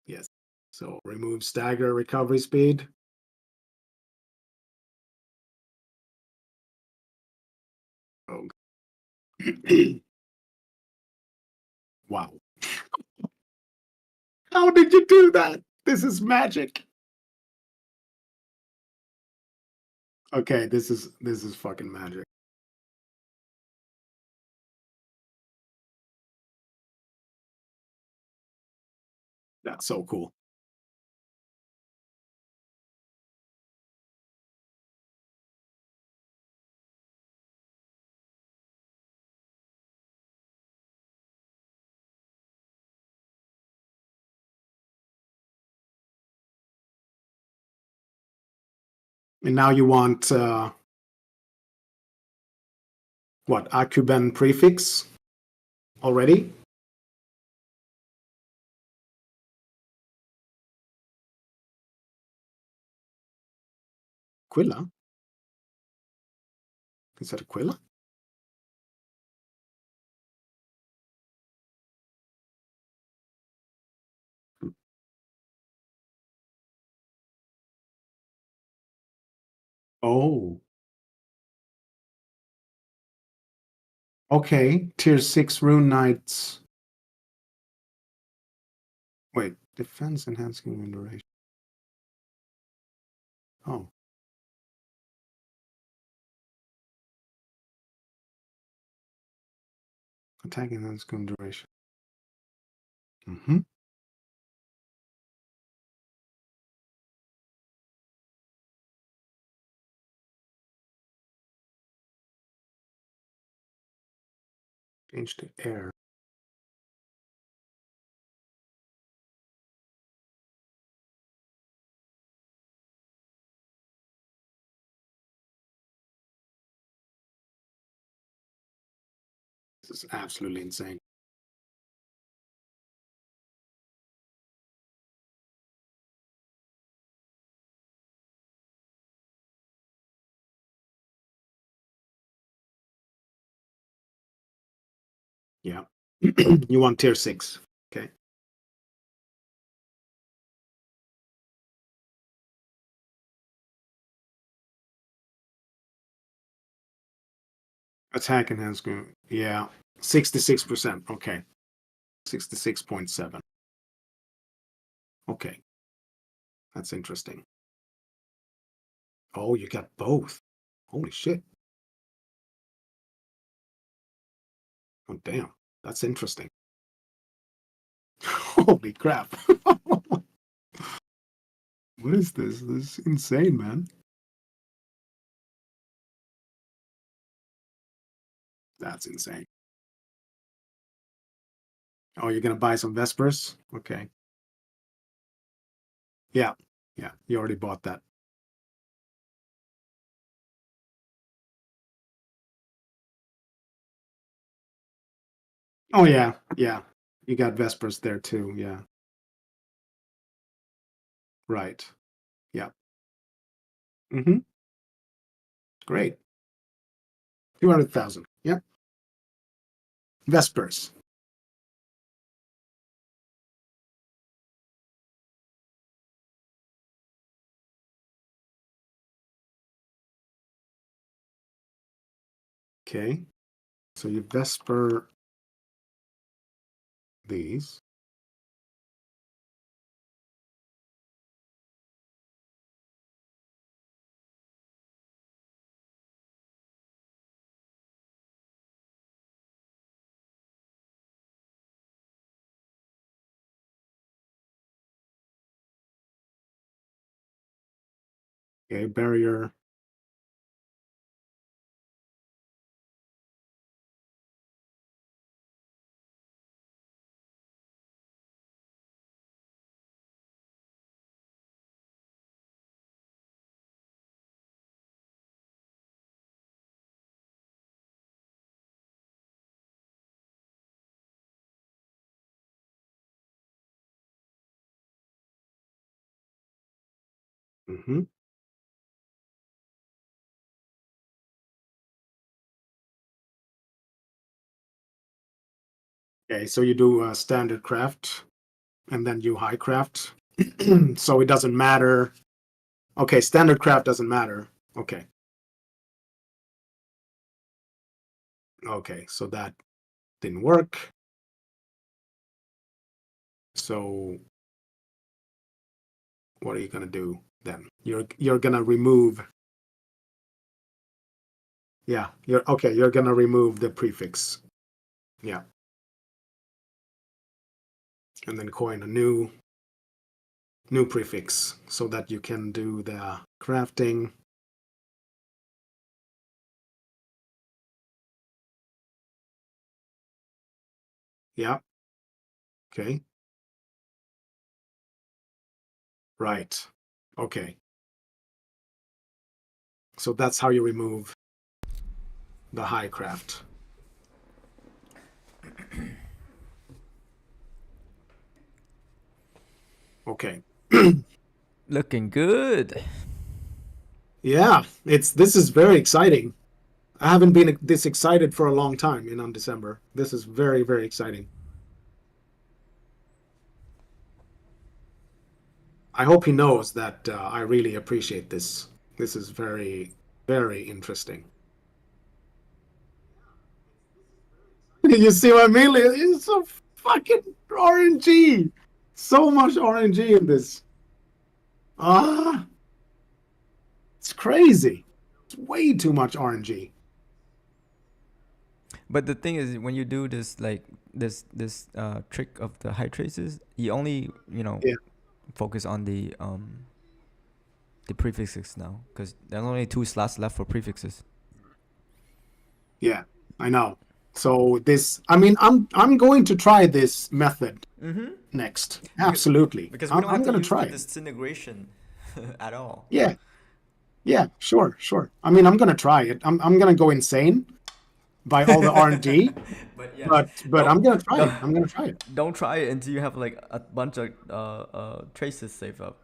Yes. So remove stagger recovery speed. Oh. Wow. How did you do that? This is magic. Okay, this is fucking magic. That's so cool. And now you want what, Akuben prefix already? Quilla? Is that Aquila? Oh. Okay. Tier 6 Rune Knights. Wait, defense enhancing duration. Oh. Attack enhancing duration. Mm-hmm. Change to air. This is absolutely insane. Yeah. You want tier 6. Okay. Attack enhancement. Yeah. 66%. Okay. 66.7. Okay. That's interesting. Oh, you got both. Holy shit. Oh, damn. That's interesting. Holy crap. What is this? This is insane, man. That's insane. Oh, you're gonna buy some Vespers? Okay. Yeah. Yeah. You already bought that. Oh yeah. Yeah. You got Vespers there too. Yeah. Right. Yeah. Mm-hmm. Great. 200,000. Yep. Vespers. Okay. So you Vesper these. Okay, barrier. Mm-hmm. Okay, so you do standard craft and then you high craft. So it doesn't matter. Okay, standard craft doesn't matter. Okay. Okay, so that didn't work. So what are you gonna do then? You're gonna remove. Yeah, you're gonna remove the prefix. Yeah. And then coin a new prefix so that you can do the crafting. Yeah. Okay. Right. Okay. So that's how you remove the high craft. Okay. Looking good. Yeah, this is very exciting. I haven't been this excited for a long time in Undecember. This is very, very exciting. I hope he knows that I really appreciate this. This is very, very interesting. You see what I mean? It's so fucking RNG. So much RNG in this. Ah, it's crazy. It's way too much RNG. But the thing is, when you do this, like this trick of the high traces, you only Yeah. focus on the prefixes now, because there's only 2 slots left for prefixes. Yeah, I know. So I mean, I'm going to try this method Mm-hmm. next. Absolutely. Because we don't I'm have to gonna use try the it. disintegration at all. Yeah. Yeah, sure, sure. I mean, I'm gonna try it. I'm gonna go insane by all the RNG, But yeah, but I'm gonna try don't, it. I'm gonna try it. don't try it until you have like a bunch of traces saved up.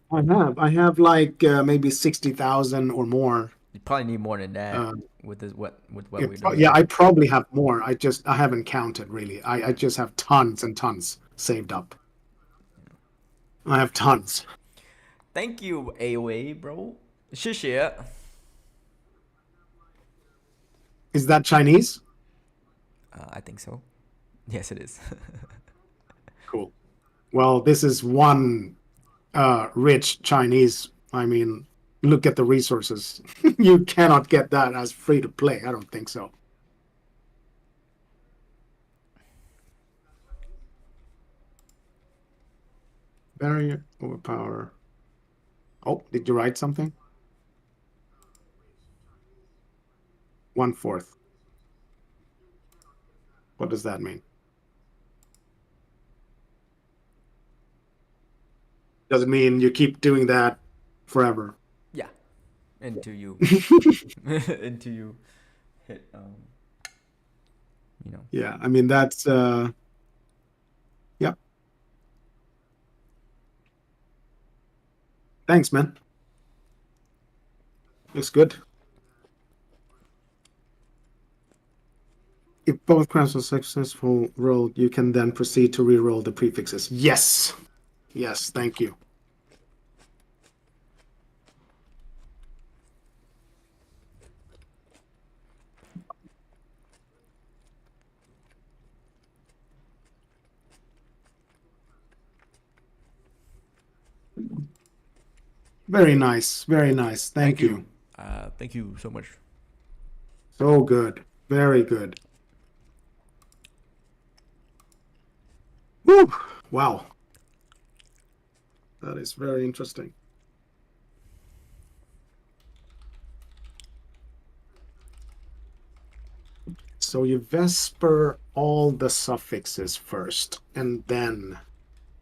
I have like maybe 60,000 or more. You probably need more than that Uh, with this what we're doing. yeah, I probably have more. I haven't counted really. I just have tons and tons saved up. I have tons. Thank you, AOA, bro. 谢谢. Is that Chinese? I think so. Yes, it is. Cool. Well, this is one rich Chinese. I mean, look at the resources. You cannot get that as free to play. I don't think so. Barrier, overpower. Oh, did you write something? 1/4. What does that mean? Does it mean you keep doing that forever? Yeah. Until you until you hit Yeah, I mean that's yeah. Thanks, man. Looks good. If both crafts are successful rolled, you can then proceed to re-roll the prefixes. Yes. Yes, thank you. Very nice. Very nice. Thank you. Thank you so much. So good. Very good. Woo! Wow. That is very interesting. So you Vesper all the suffixes first, and then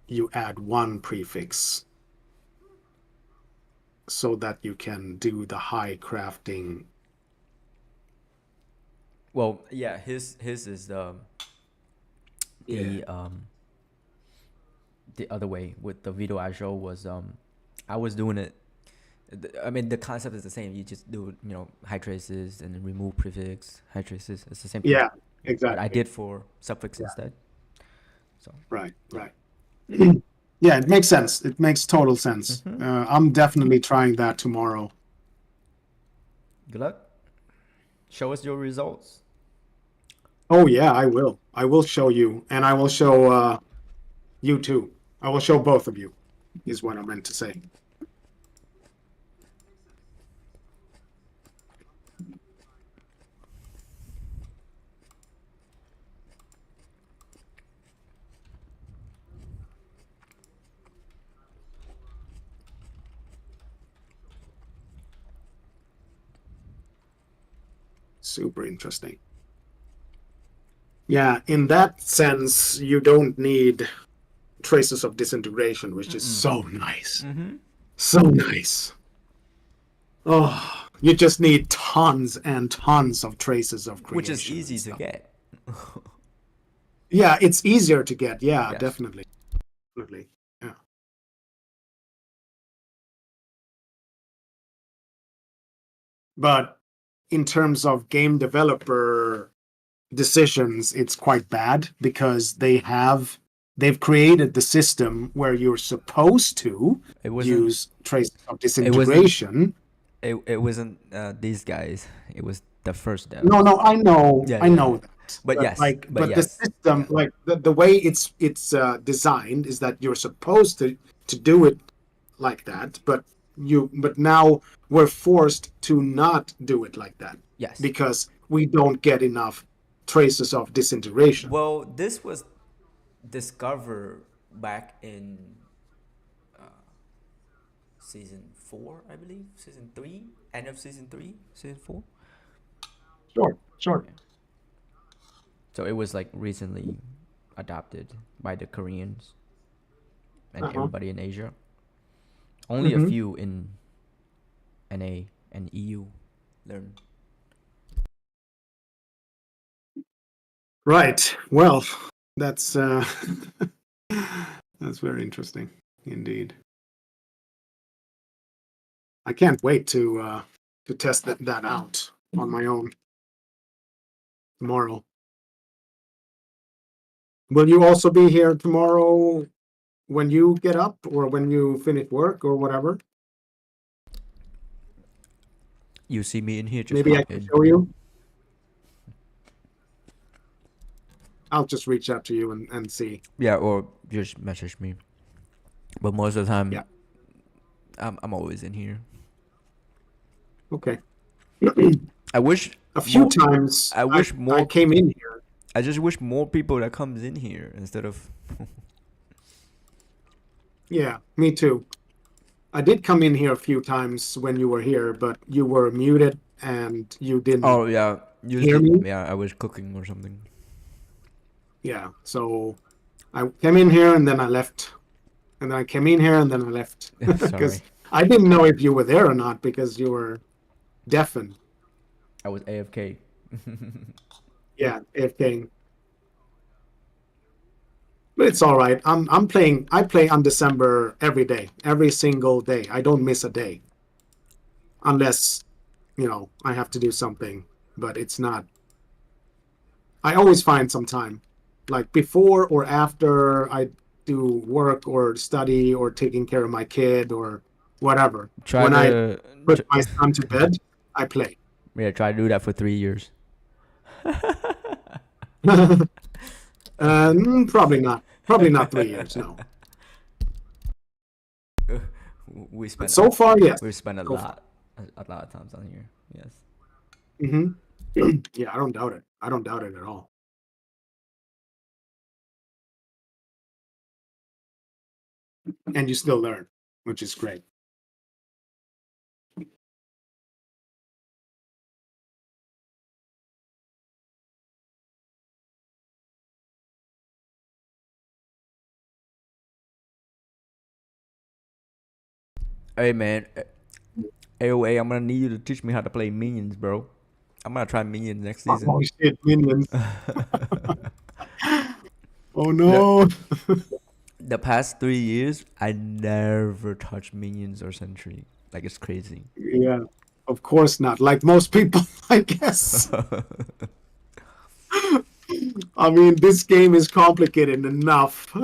you add one prefix so that you can do the high crafting. Well, yeah, his is the other way with the video I showed was I was doing it. I mean, the concept is the same. You just do, high traces and then remove prefix, high traces. It's the same thing. Yeah, But exactly. I did for suffix Yeah. instead. So Right, right. Yeah, it makes sense. It makes total sense. I'm definitely trying that tomorrow. good luck. Show us your results. Oh yeah, I will. I will show you, and I will show you too. I will show both of you, is what I meant to say. Super interesting. Yeah, in that sense, you don't need traces of disintegration, which is so nice. So nice. Oh, you just need tons and tons of traces of creation. Which is and easy to stuff. get. Yeah, it's easier to get. Yeah, Yes. definitely. Definitely. Yeah. But in terms of game developer decisions, it's quite bad because they've created the system where you're supposed to It wasn't. use traces of disintegration. It wasn't these guys. It was the first devs. No, I know, Yeah, I yeah, know yeah. that. But yes, but the yes. system, like the way it's designed, is that you're supposed to do it like that, but now we're forced to not do it like that Yes. because we don't get enough traces of disintegration. Well, this was discovered back in season 4, I believe. Season 3, end of season 3, season 4. Sure. So it was like recently adopted by the Koreans and Uh-huh. everybody in Asia. Only a few in NA and EU learned. Right. Well, that's that's very interesting indeed. I can't wait to test that out on my own tomorrow. Will you also be here tomorrow when you get up or when you finish work or whatever? You see me in here, just Maybe I hop can in. show you. I'll just reach out to you and see. Yeah, or just message me. But most of the time, Yeah. I'm always in here. Okay. I wish A few more, times I wish more. I came in here. I just wish more people that comes in here instead of. Yeah, me too. I did come in here a few times when you were here, but you were muted and you didn't Oh yeah, hear me. Yeah, I was cooking or something. Yeah, so I came in here and then I left. And then I came in here and then I left. Because Sorry, I didn't know if you were there or not because you were deafened. I was AFK. Yeah, AFK. But it's all right. I'm playing. I play Undecember every day, every single day. I don't miss a day, unless I have to do something. But it's not. I always find some time, like before or after I do work or study or taking care of my kid or whatever. Try When I to put my son to bed, I play. try to do that for 3 years. Probably not. Probably not 3 years. No. We But spent so far, yes. we spent a So far. lot of times on here. Yes. Yeah, I don't doubt it. I don't doubt it at all. And you still learn, which is great. Hey man, AOA, I'm gonna need you to teach me how to play minions, bro. I'm gonna try minions next season. Oh shit, minions. Oh The, no. the past 3 years, I never touched minions or sentry. Like it's crazy. Yeah, of course not. Like most people, I guess. I mean, this game is complicated enough.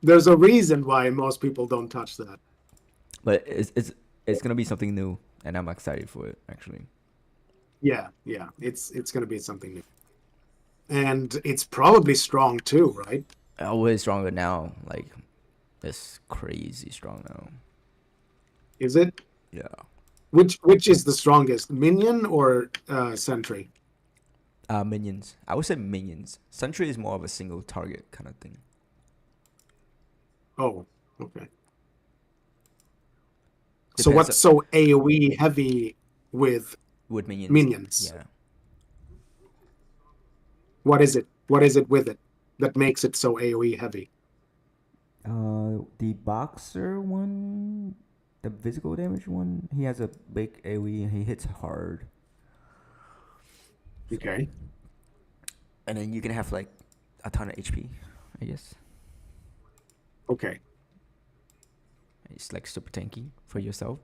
There's a reason why most people don't touch that. But it's gonna be something new, and I'm excited for it actually. Yeah, it's gonna be something new, and it's probably strong too, right? Always stronger now. Like it's crazy strong now. Is it? Yeah. Which is the strongest, minion or sentry? Minions. I would say minions. Sentry is more of a single target kind of thing. Oh, okay. So Depends what's so AoE heavy with with minions. minions? Yeah. What is it? What is it with it that makes it so AoE heavy? The boxer one, the physical damage one, he has a big AoE and he hits hard. Okay. And then you can have like a ton of HP, I guess. Okay. It's like super tanky for yourself.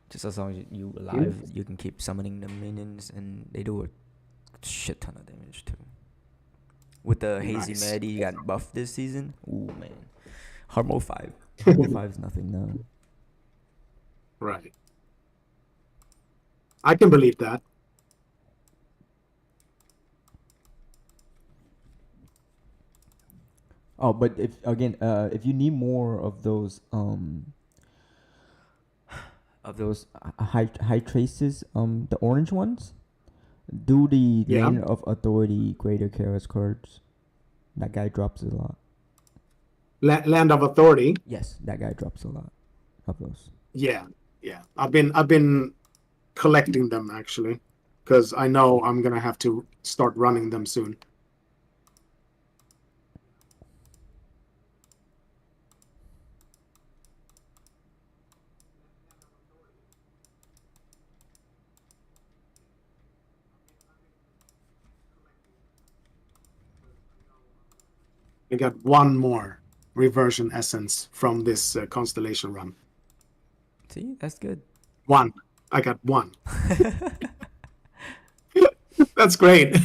Just as long as you alive, you can keep summoning the minions, and they do a shit ton of damage too. With the Hazy Nice. Medi, you got buffed this season. Ooh man, hard mode 5. Level 5 is nothing now. Right. I can believe that. Oh, but if you need more of those high traces, the orange ones, do the Yeah. Lane of Authority Greater Chaos cards. That guy drops a lot. Land of Authority. Yes, that guy drops a lot of those. Yeah. I've been collecting them actually, because I know I'm gonna have to start running them soon. I got one more reversion essence from this constellation run. See, that's good. One. I got one. That's great.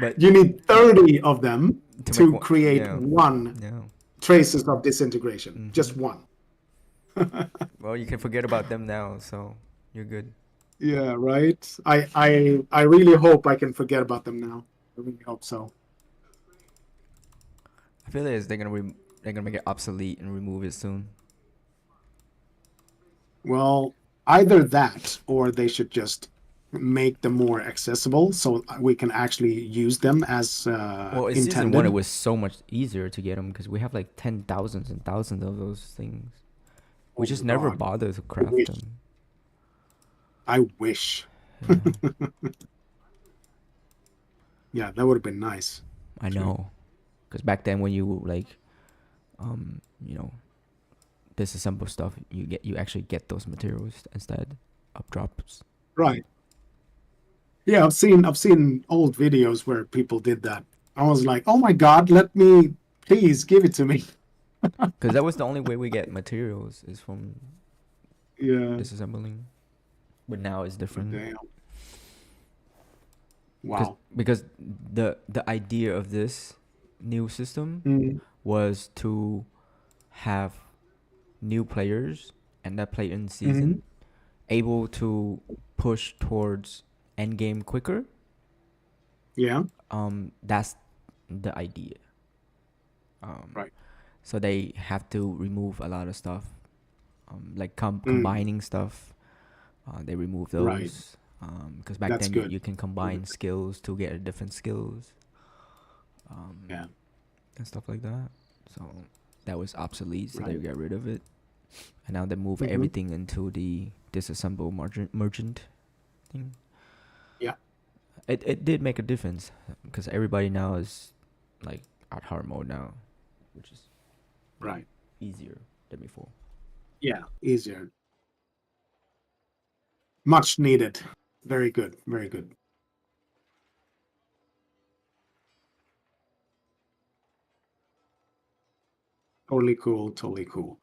But You need 30 of them to make one- create yeah. one Yeah. traces of disintegration. Mhm. Just one. Well, you can forget about them now, so you're good. Yeah, right. I really hope I can forget about them now. I really hope so. I feel like they're gonna make it obsolete and remove it soon. Well, either that or they should just make them more accessible so we can actually use them as Well, in intended. season 1, it was so much easier to get them because we have like 10,000s and thousands of those things. We Oh just my never God. bother to craft wish. them. I wish. Yeah, Yeah, that would have been nice. I know. Because back then, when you like, you know, disassemble stuff, you actually get those materials instead of drops. Right. Yeah, I've seen old videos where people did that. I was like, oh my God, please give it to me. Because that was the only way we get materials is from Yeah. disassembling. But now it's different. Damn. Wow. Because the idea of this new system Mm. was to have new players and that play in season able to push towards end game quicker. Yeah. That's the idea. Right. So they have to remove a lot of stuff, like combining stuff. They remove those. Right. Because back That's then good. you can combine skills to get different skills. Yeah. And stuff like that. So that was obsolete, so they Right. got rid of it. And now they move everything into the disassemble merchant thing. Yeah. It did make a difference because everybody now is like at hard mode now, which is Right. easier than before. Yeah, easier. Much needed. Very good. Very good. Totally cool. Totally cool.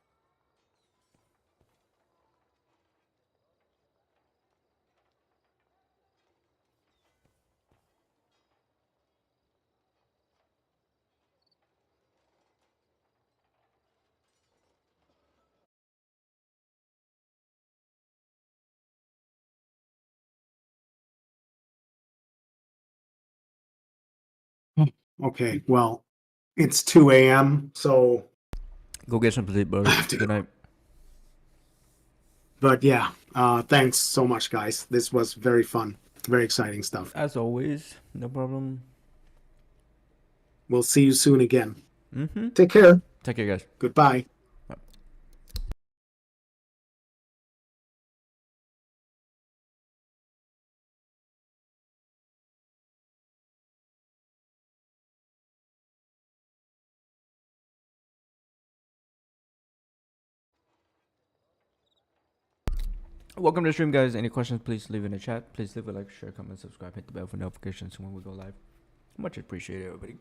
Okay, well, it's 2 a.m., so Go get some sleep, bro. I have to Good go. night. But yeah, thanks so much, guys. This was very fun. Very exciting stuff. As always, no problem. We'll see you soon again. Mm-hmm. Take care. Take care, guys. Goodbye. Welcome to the stream, guys. Any questions, please leave in the chat. Please leave a like, share, comment, subscribe, hit the bell for notifications when we go live. Much appreciated, everybody.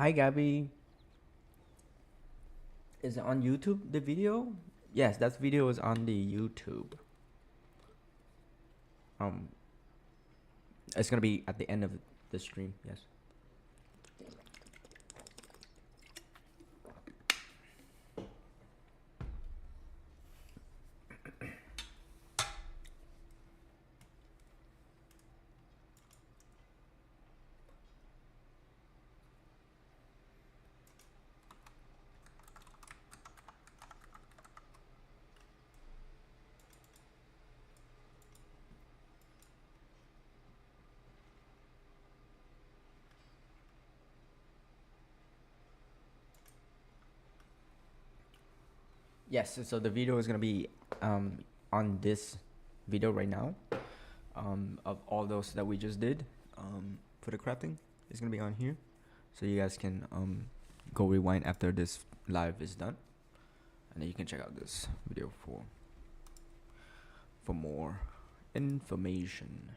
Hi, Gabby. Is it on YouTube, the video? Yes, that video is on the YouTube. Um, it's gonna be at the end of the stream. Yes. Yes, so the video is gonna be on this video right now, of all those that we just did, for the crafting. It's gonna be on here, so you guys can go rewind after this live is done, and then you can check out this video for more information.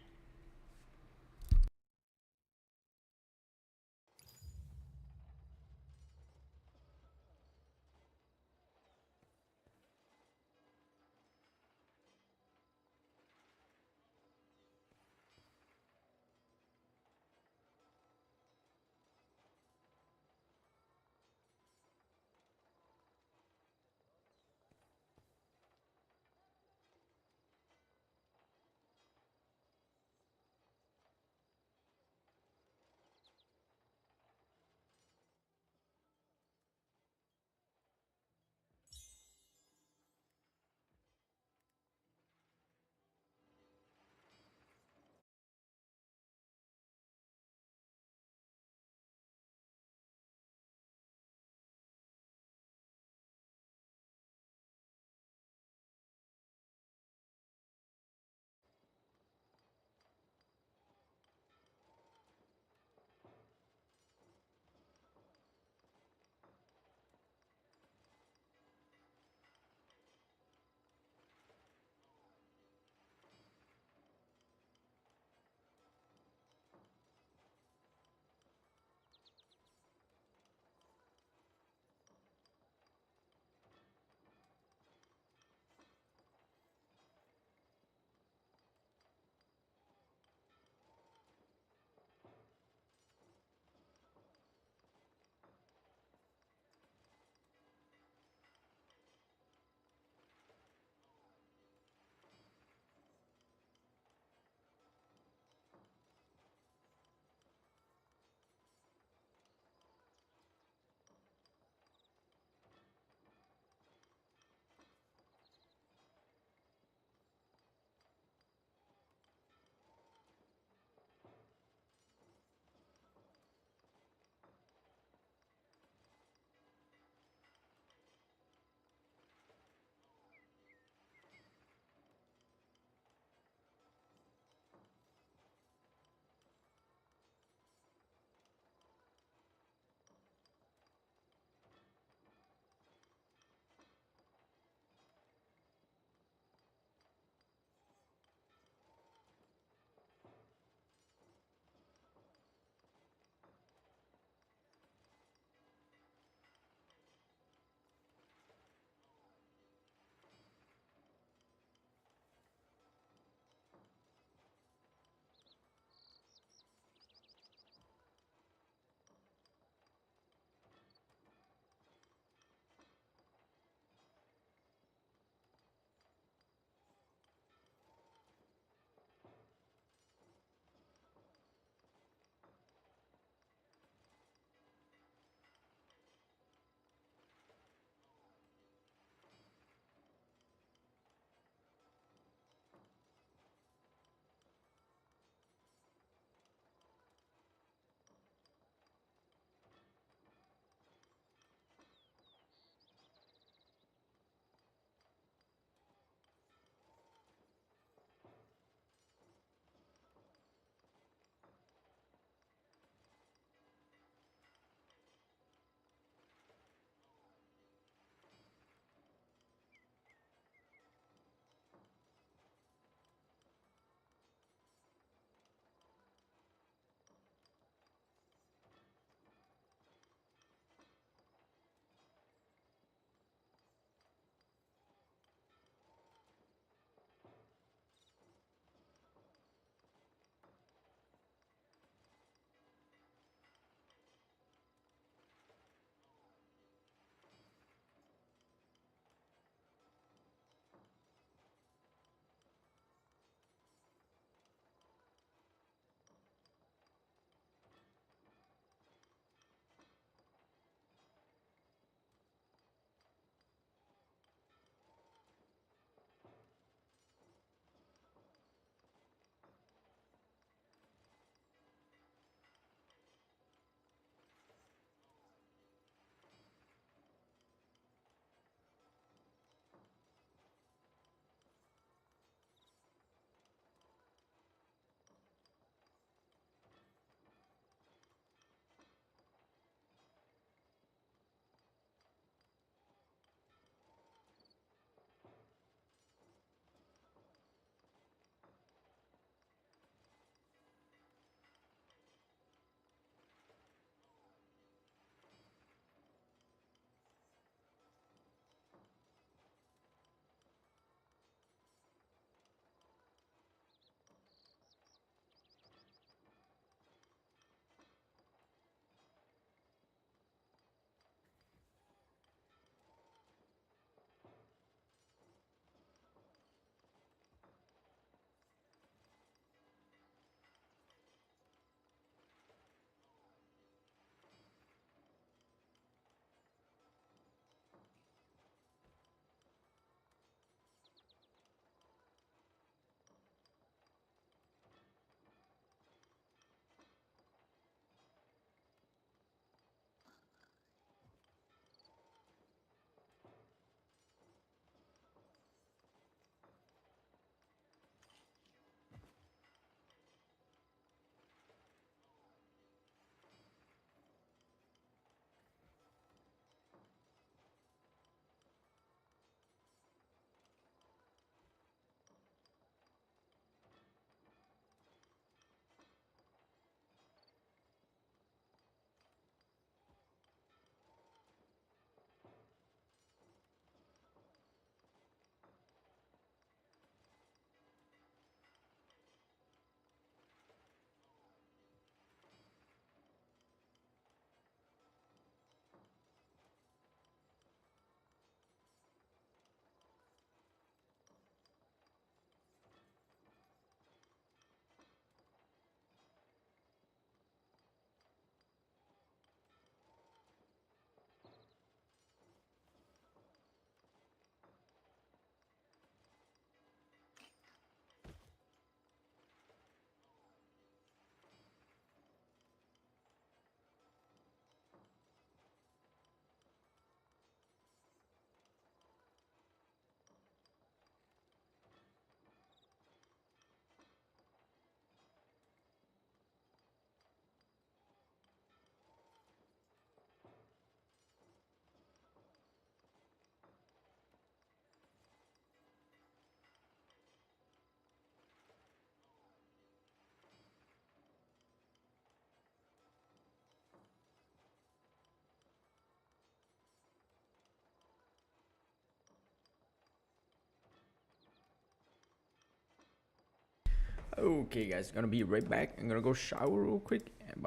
Okay, guys, gonna be right back. I'm gonna go shower real quick, and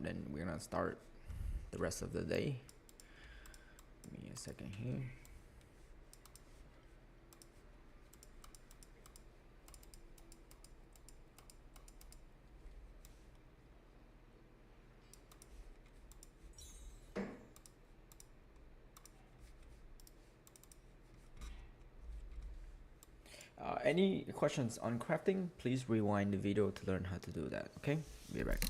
then we're gonna start the rest of the day. Give me a second here. Any questions on crafting, please rewind the video to learn how to do that, okay? Be right back.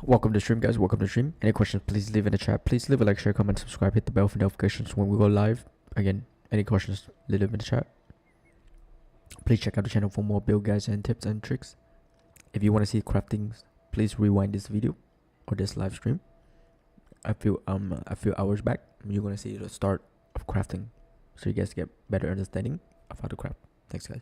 Welcome to the stream, guys. Welcome to the stream. Any questions, please leave in the chat. Please leave a like, share, comment, subscribe, hit the bell for notifications when we go live. Again, any questions, leave them in the chat. Please check out the channel for more build guides and tips and tricks. If you want to see craftings, please rewind this video or this live stream. A few hours back, you're gonna see the start of crafting, so you guys get better understanding of how to craft. Thanks, guys.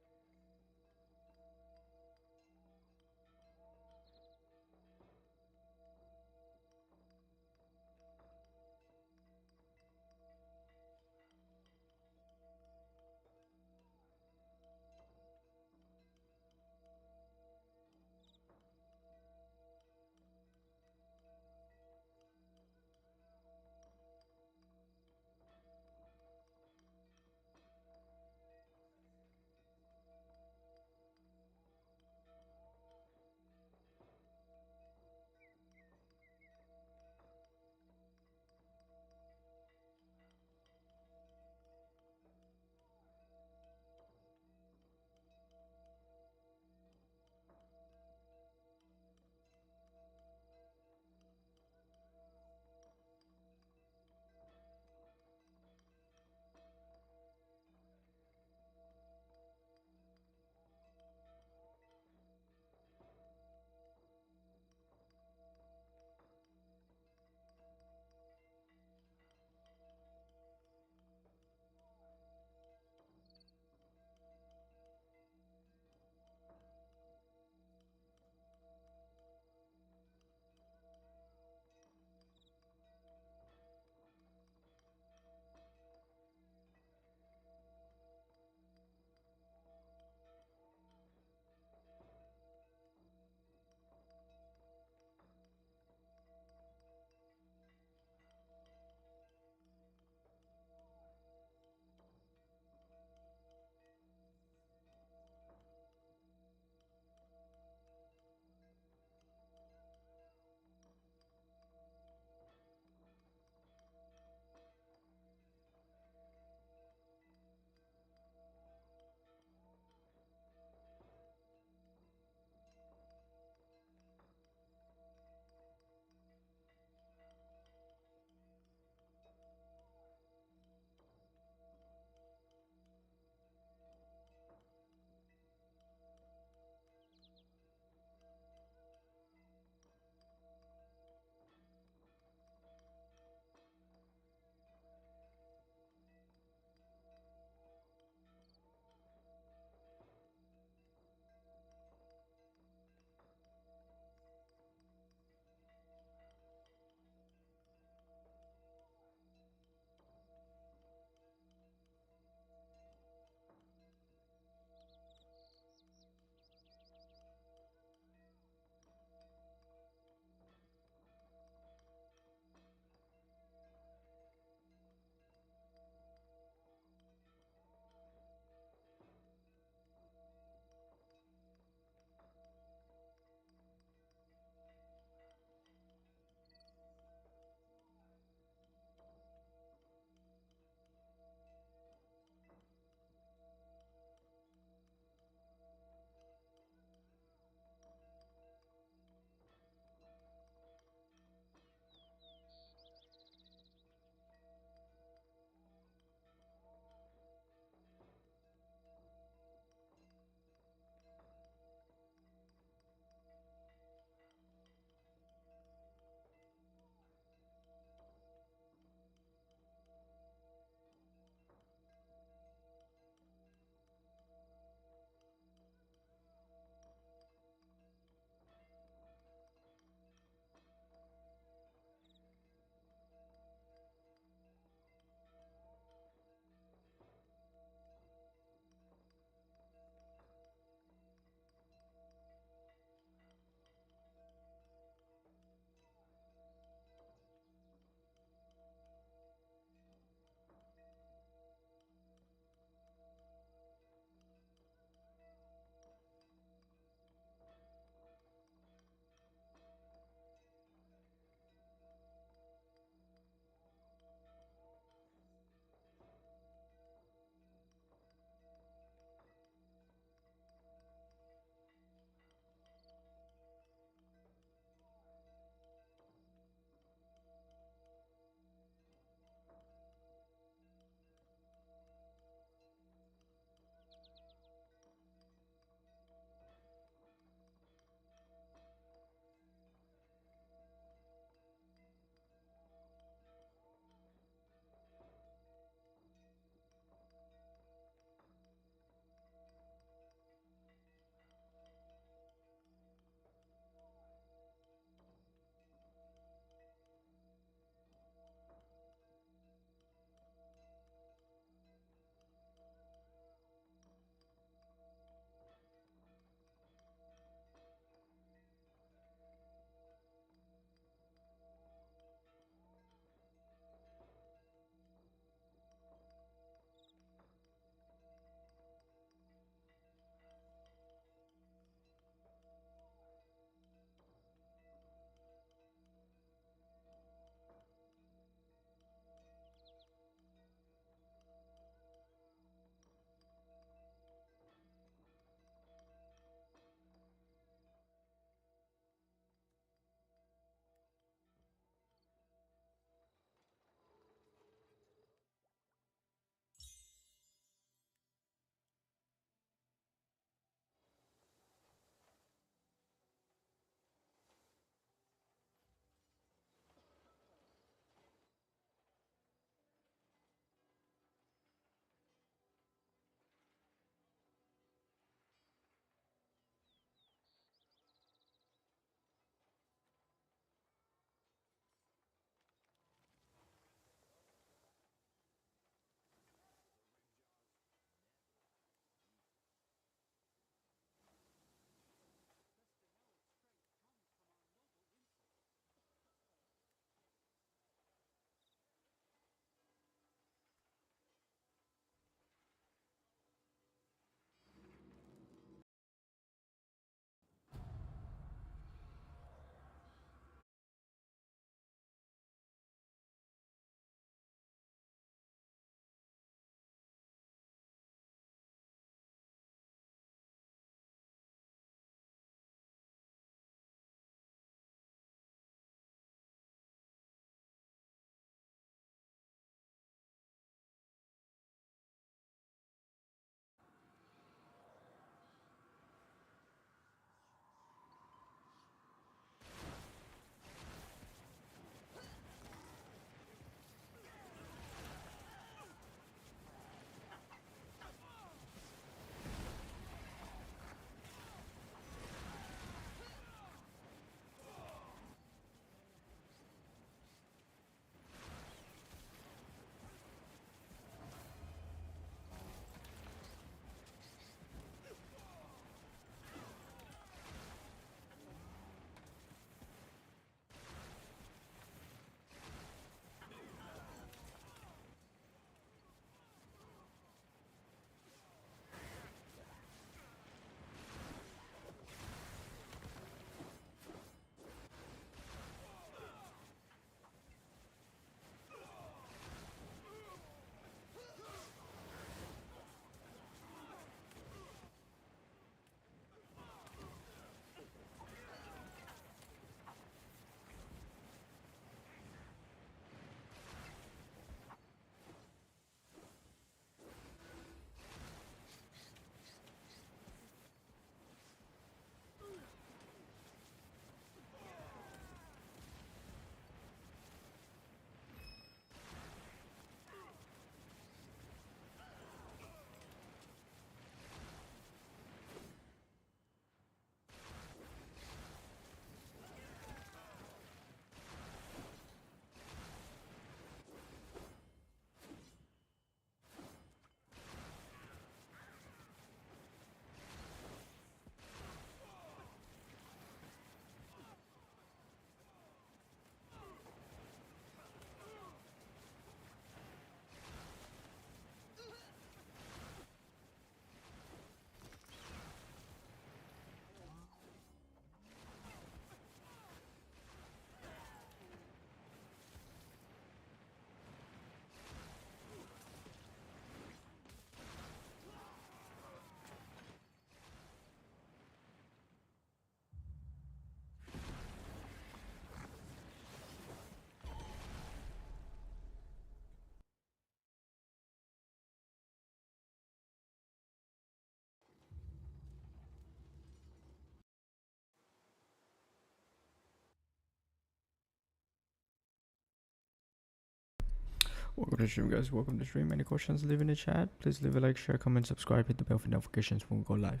Welcome to the stream, guys. Welcome to the stream. Any questions, leave in the chat. Please leave a like, share, comment, subscribe, hit the bell for notifications when we go live.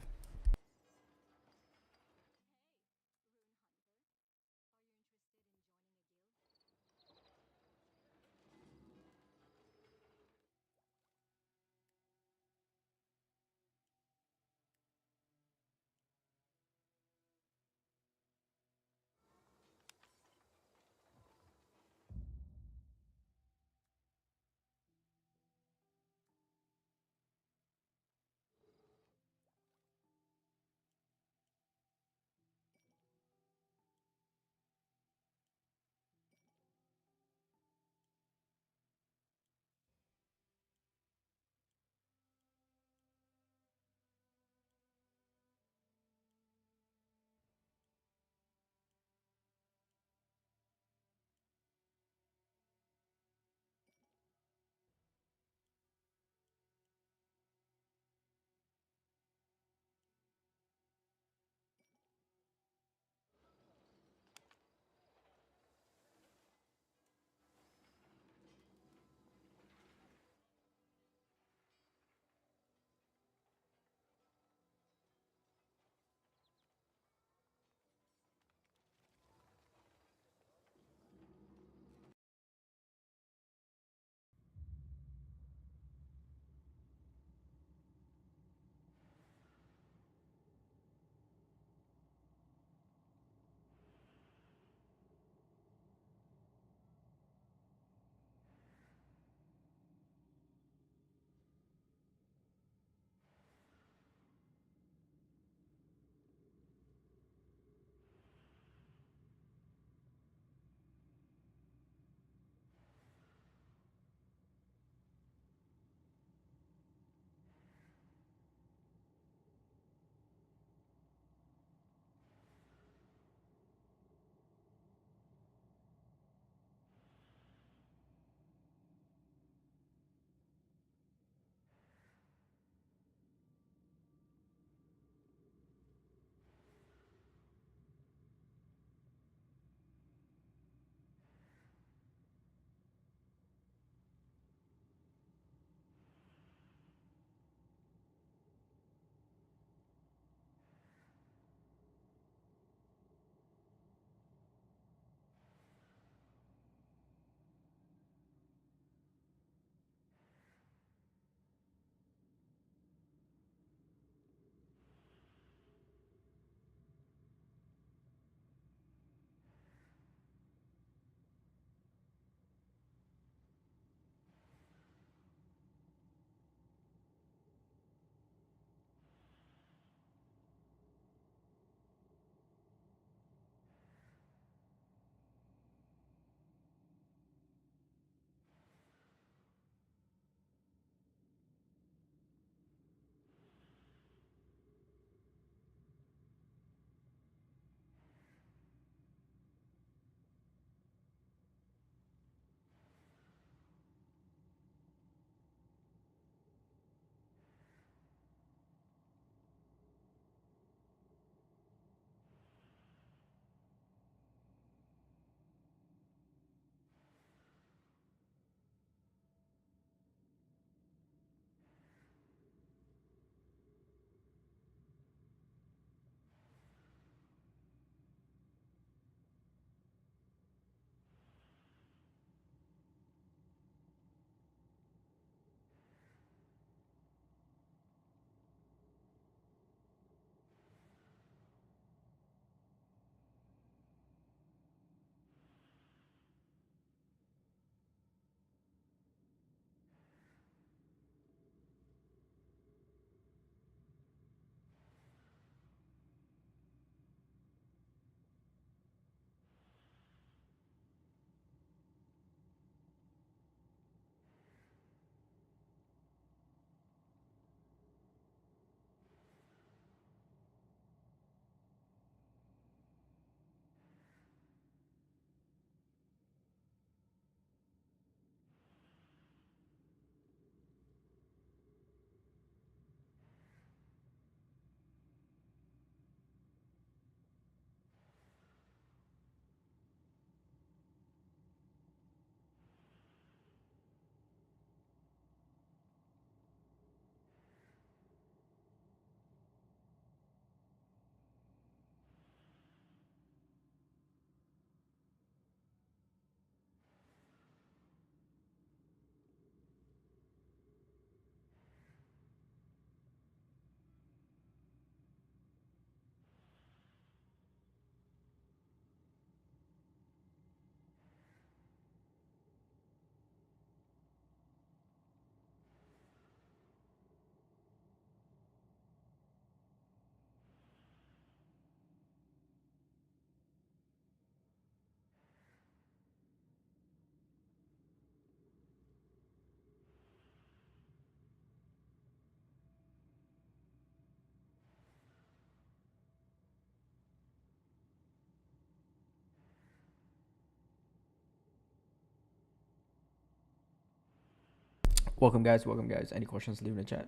Welcome guys. Any questions, leave in the chat.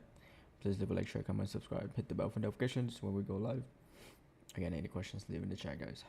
Please leave a like, share, comment, subscribe, hit the bell for notifications when we go live. Again, any questions, leave in the chat, guys.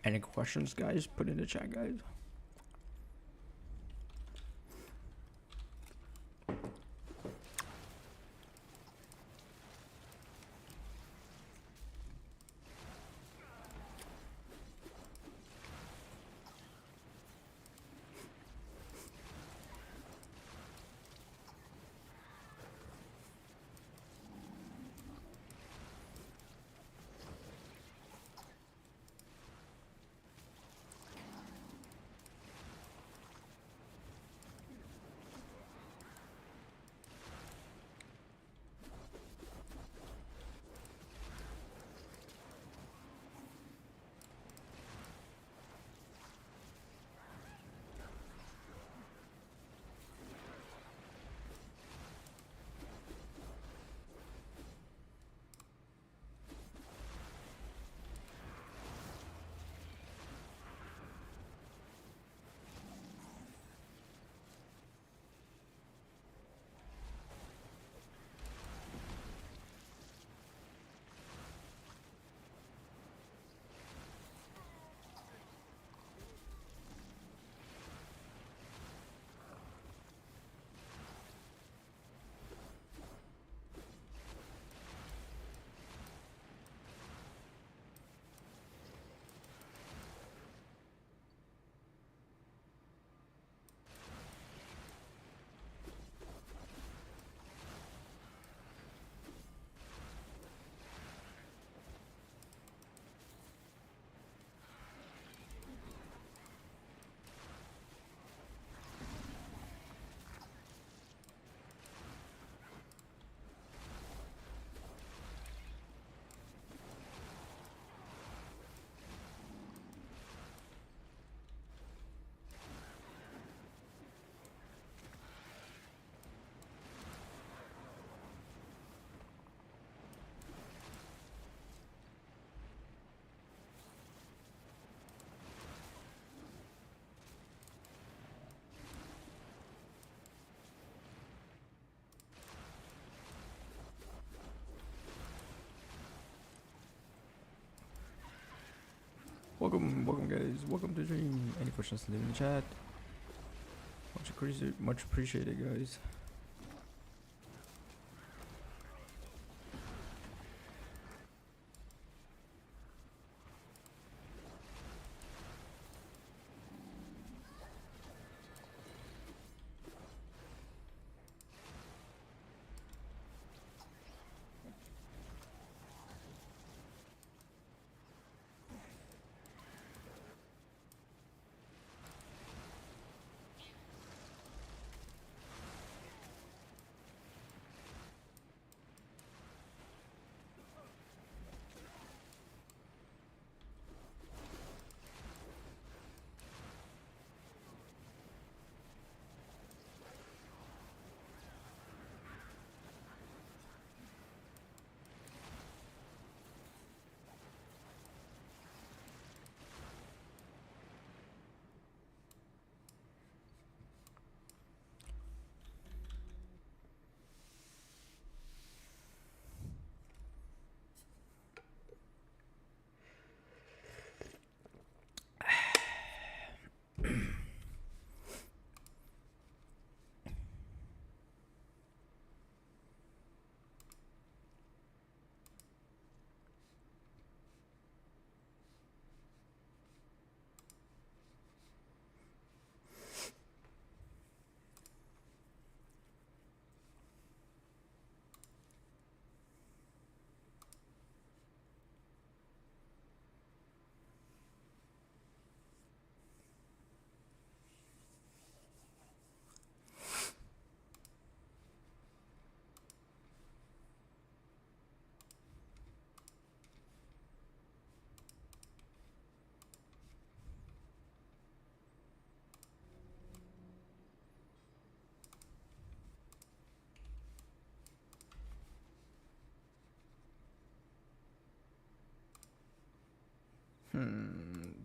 Any questions, guys? Put in the chat, guys. Welcome guys. Welcome to the stream. Any questions, leave in the chat. Much appreciated, guys.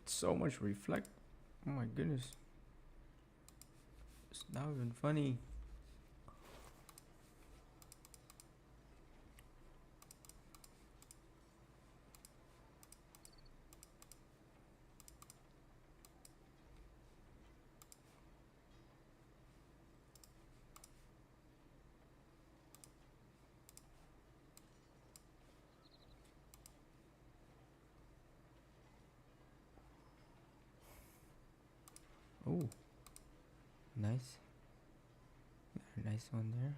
So much reflect. Oh my goodness. It's not even funny. Oh, nice. Nice one there.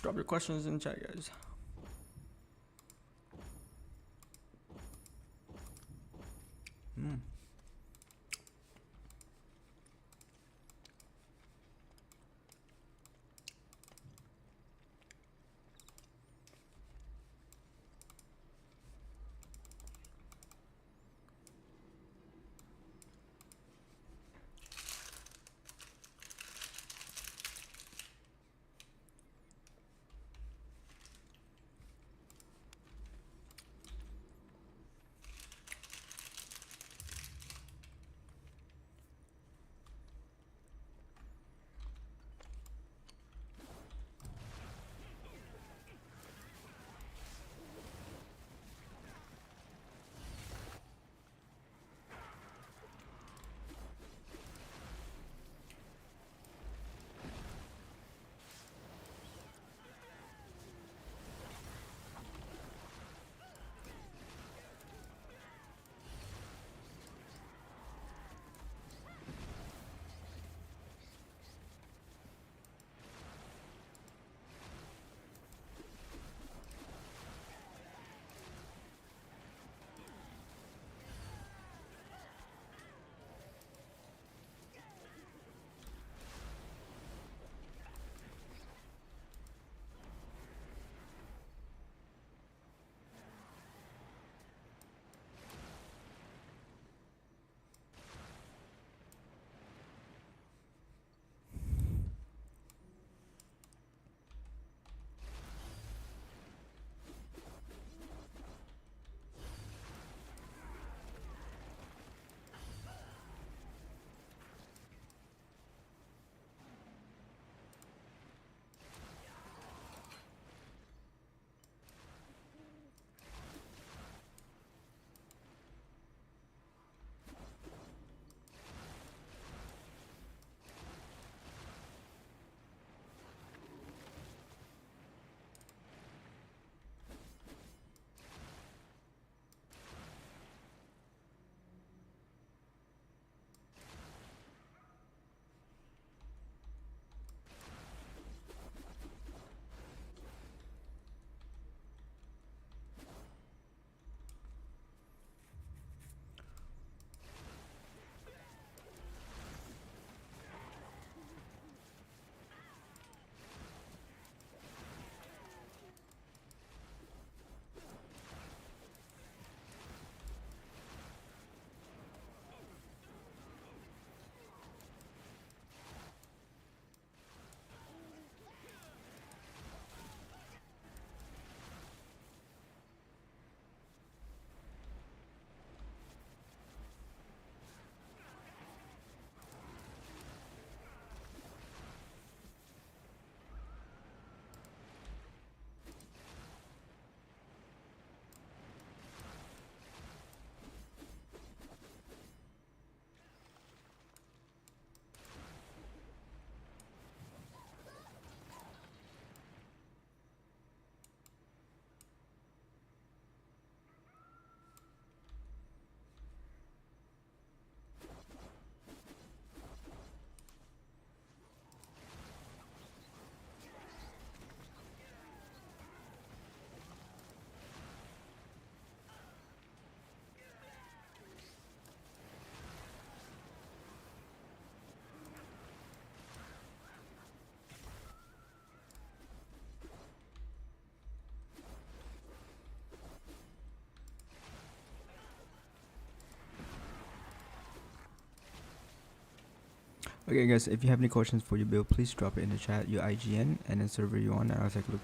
Drop your questions in chat, guys. Okay, guys, if you have any questions for your build, please drop it in the chat, your IGN, and then server you on, and I'll take a look.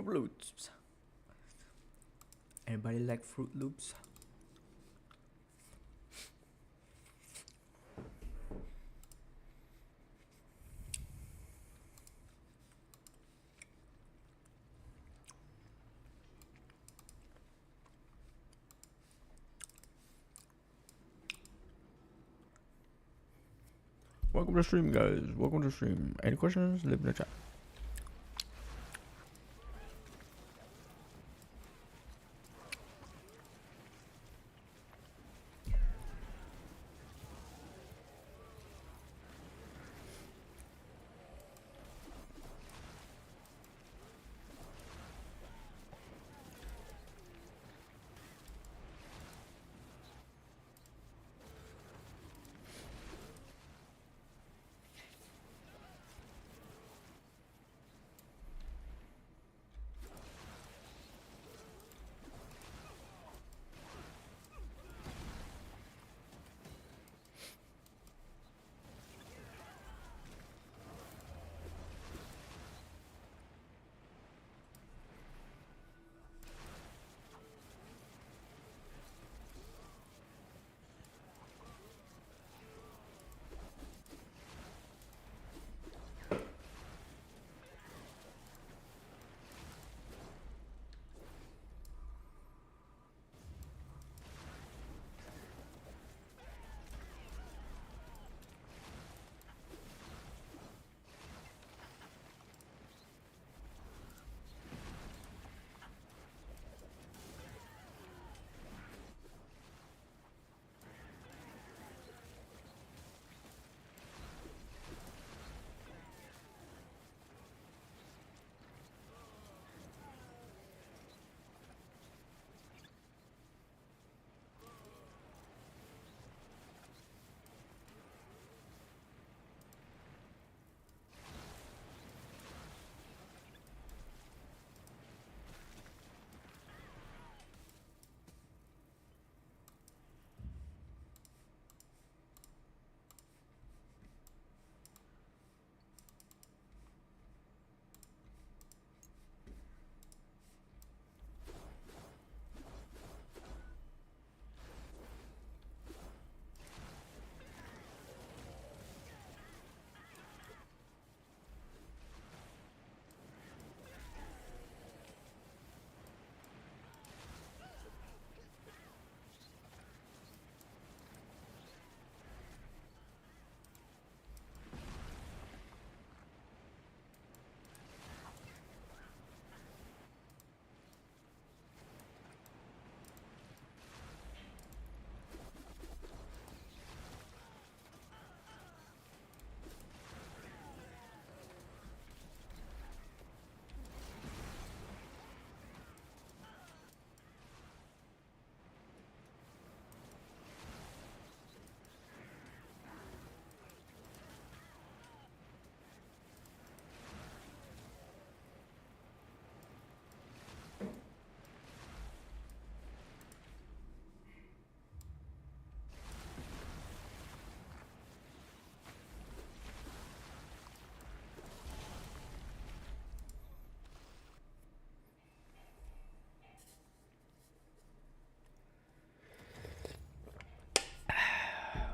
Fruit Loops. Anybody like Fruit Loops? Welcome to the stream, guys. Welcome to the stream. Any questions? Leave in the chat.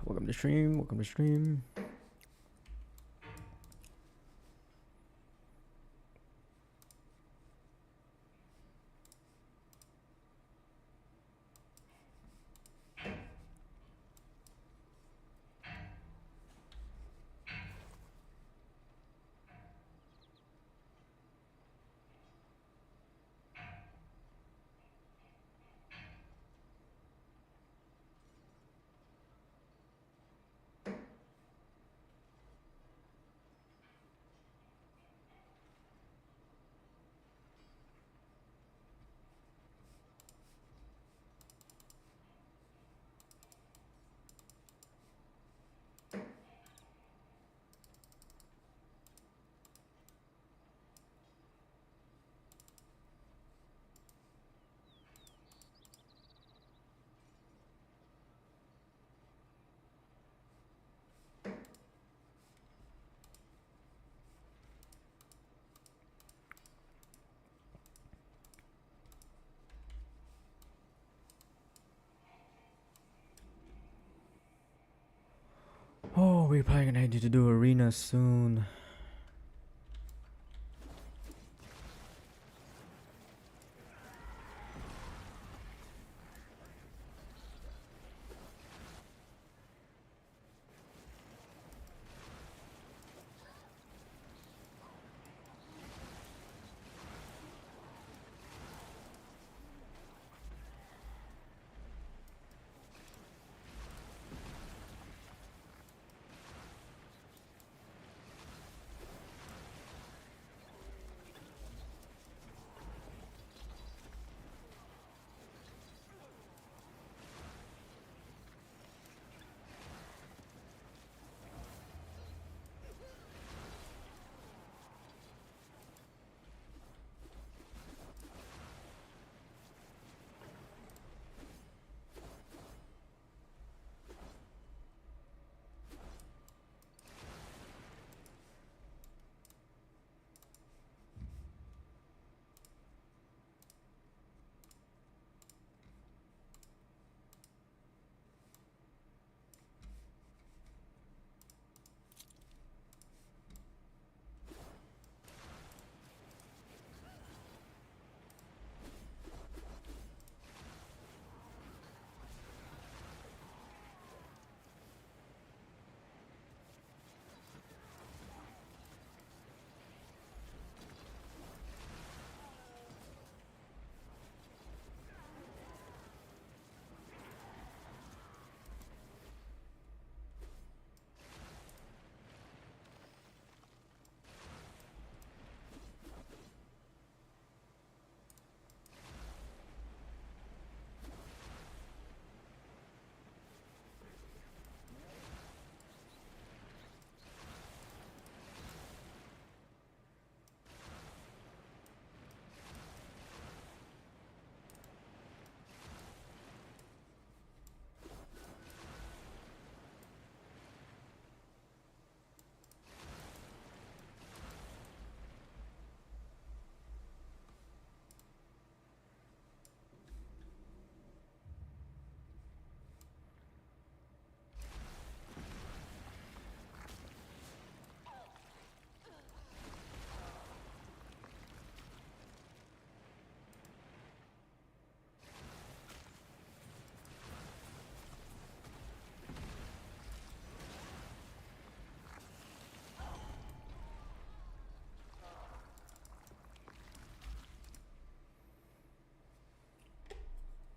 Welcome to stream. Welcome to stream. Oh, we're probably gonna need to do arena soon.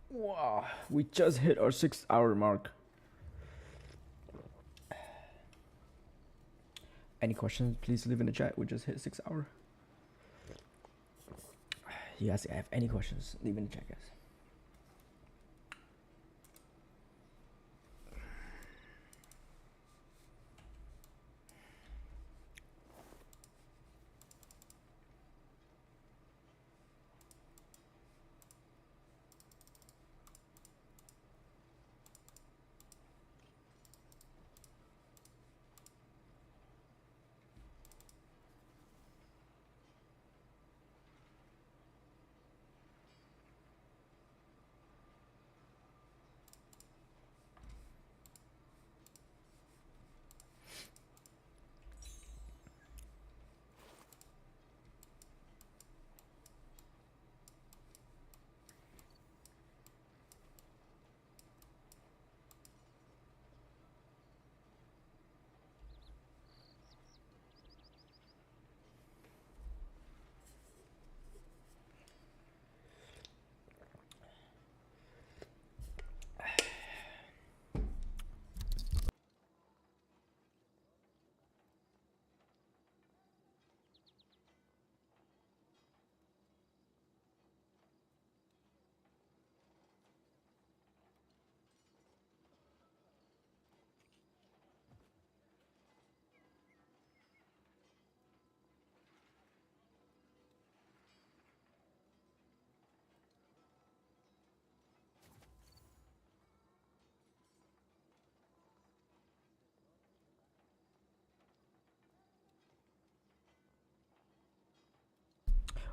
Wow, we just hit our 6 hour mark. Any questions, please leave in the chat. We just hit 6 hour. You guys have any questions, leave in the chat, guys.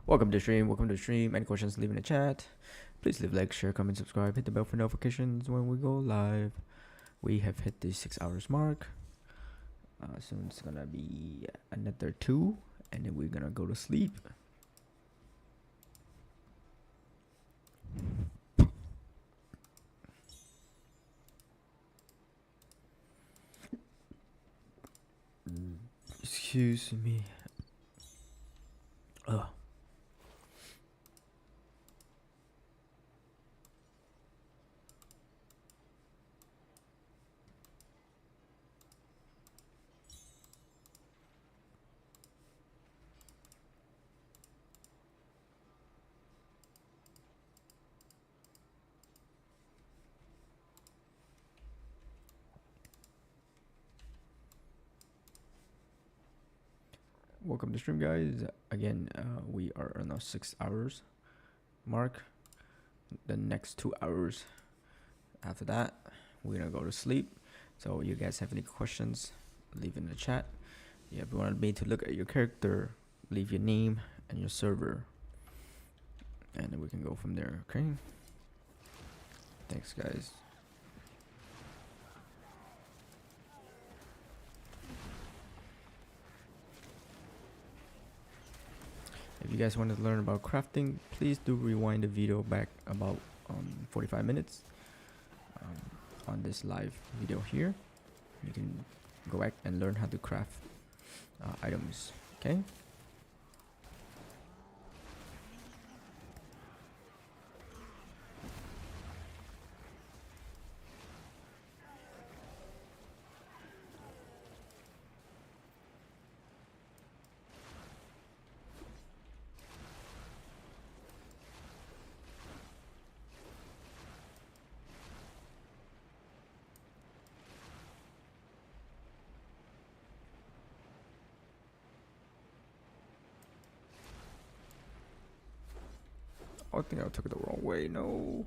Welcome to the stream. Welcome to the stream. Any questions, leave in the chat. Please leave a like, share, comment, subscribe, hit the bell for notifications when we go live. We have hit the 6 hours mark. Soon it's gonna be another 2, and then we're gonna go to sleep. Excuse me. Ugh. Welcome to the stream, guys. Again, we are on our 6 hours mark. The next 2 hours after that, we're gonna go to sleep. So you guys have any questions, leave in the chat. Yeah, if you want me to look at your character, leave your name and your server, and then we can go from there. Okay, thanks, guys. If you guys want to learn about crafting, please do rewind the video back about 45 minutes on this live video here. You can go back and learn how to craft items. Okay. I think I took it the wrong way. No.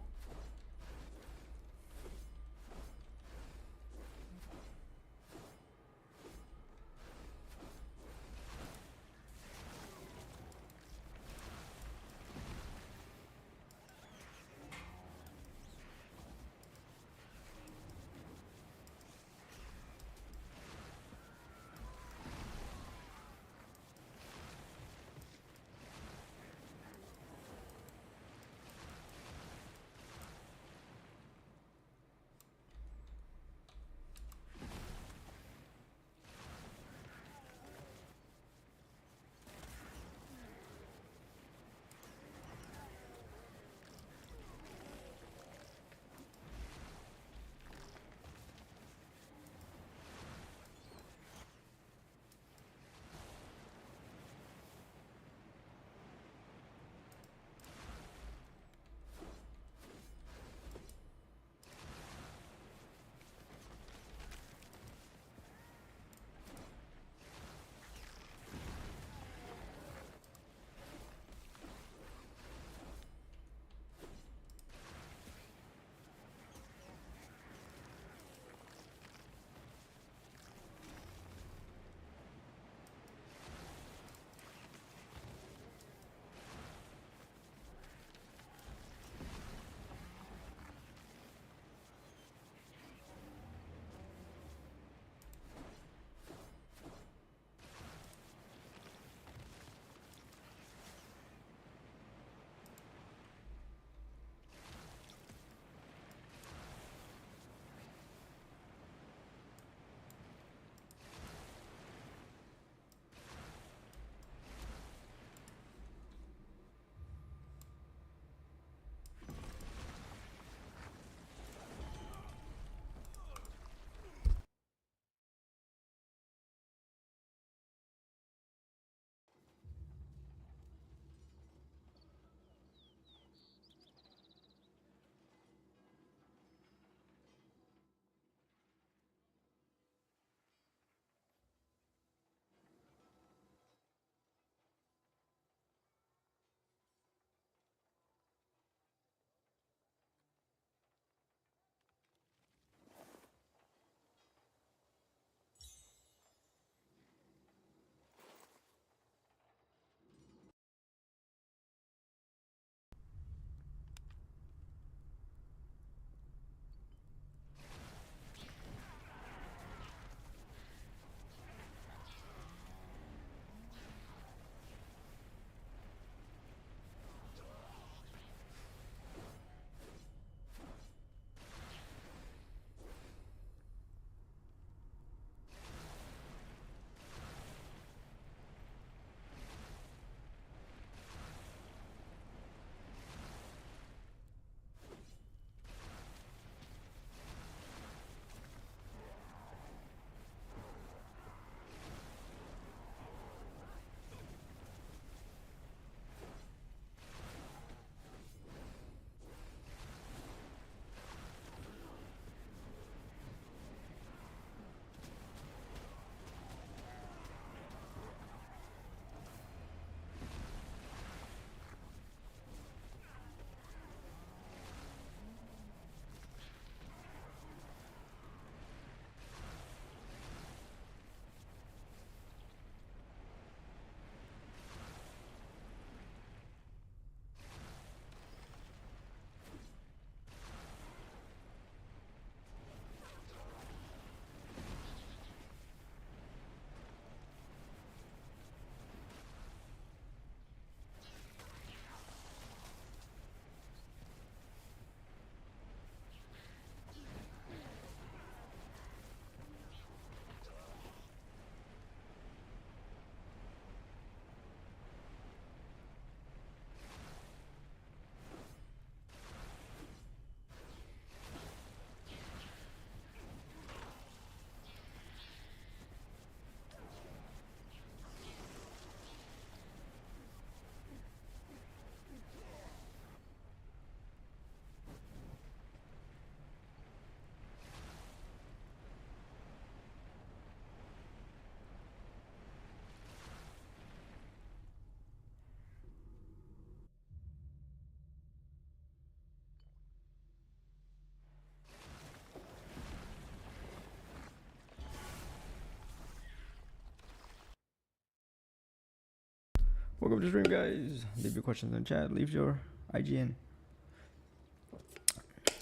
Welcome to the stream, guys. Leave your questions in the chat. Leave your IGN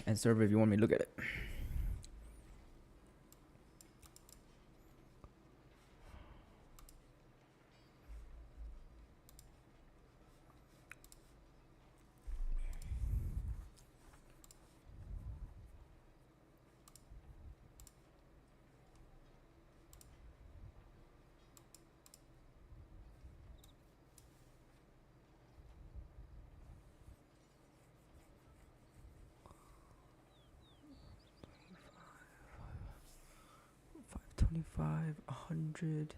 and server if you want me to look at it. $525, 100,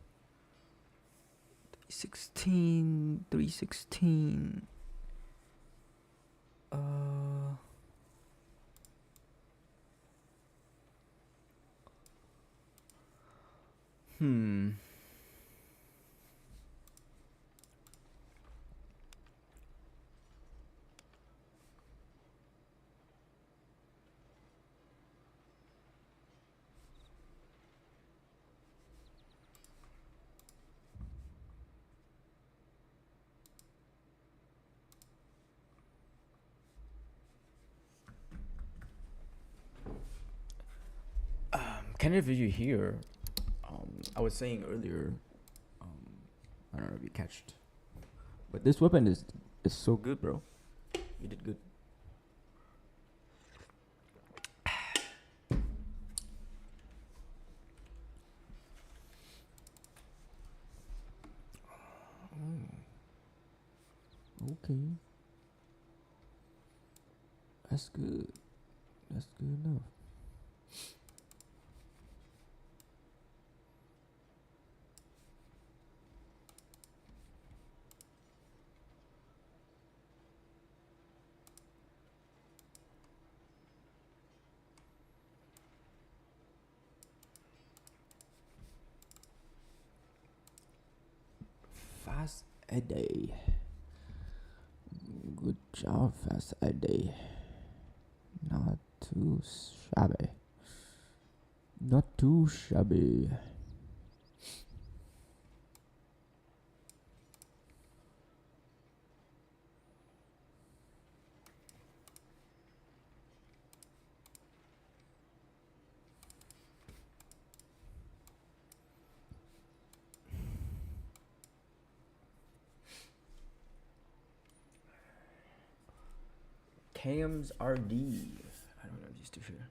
316, 316. Hmm. Can any of you hear? I was saying earlier. I don't know if you catched, but this weapon is so good, bro. You did good. Okay. That's good. That's good enough. Fast a day. Good job, Fast a day. Not too shabby. Not too shabby. Cam's RD. I don't know these two here.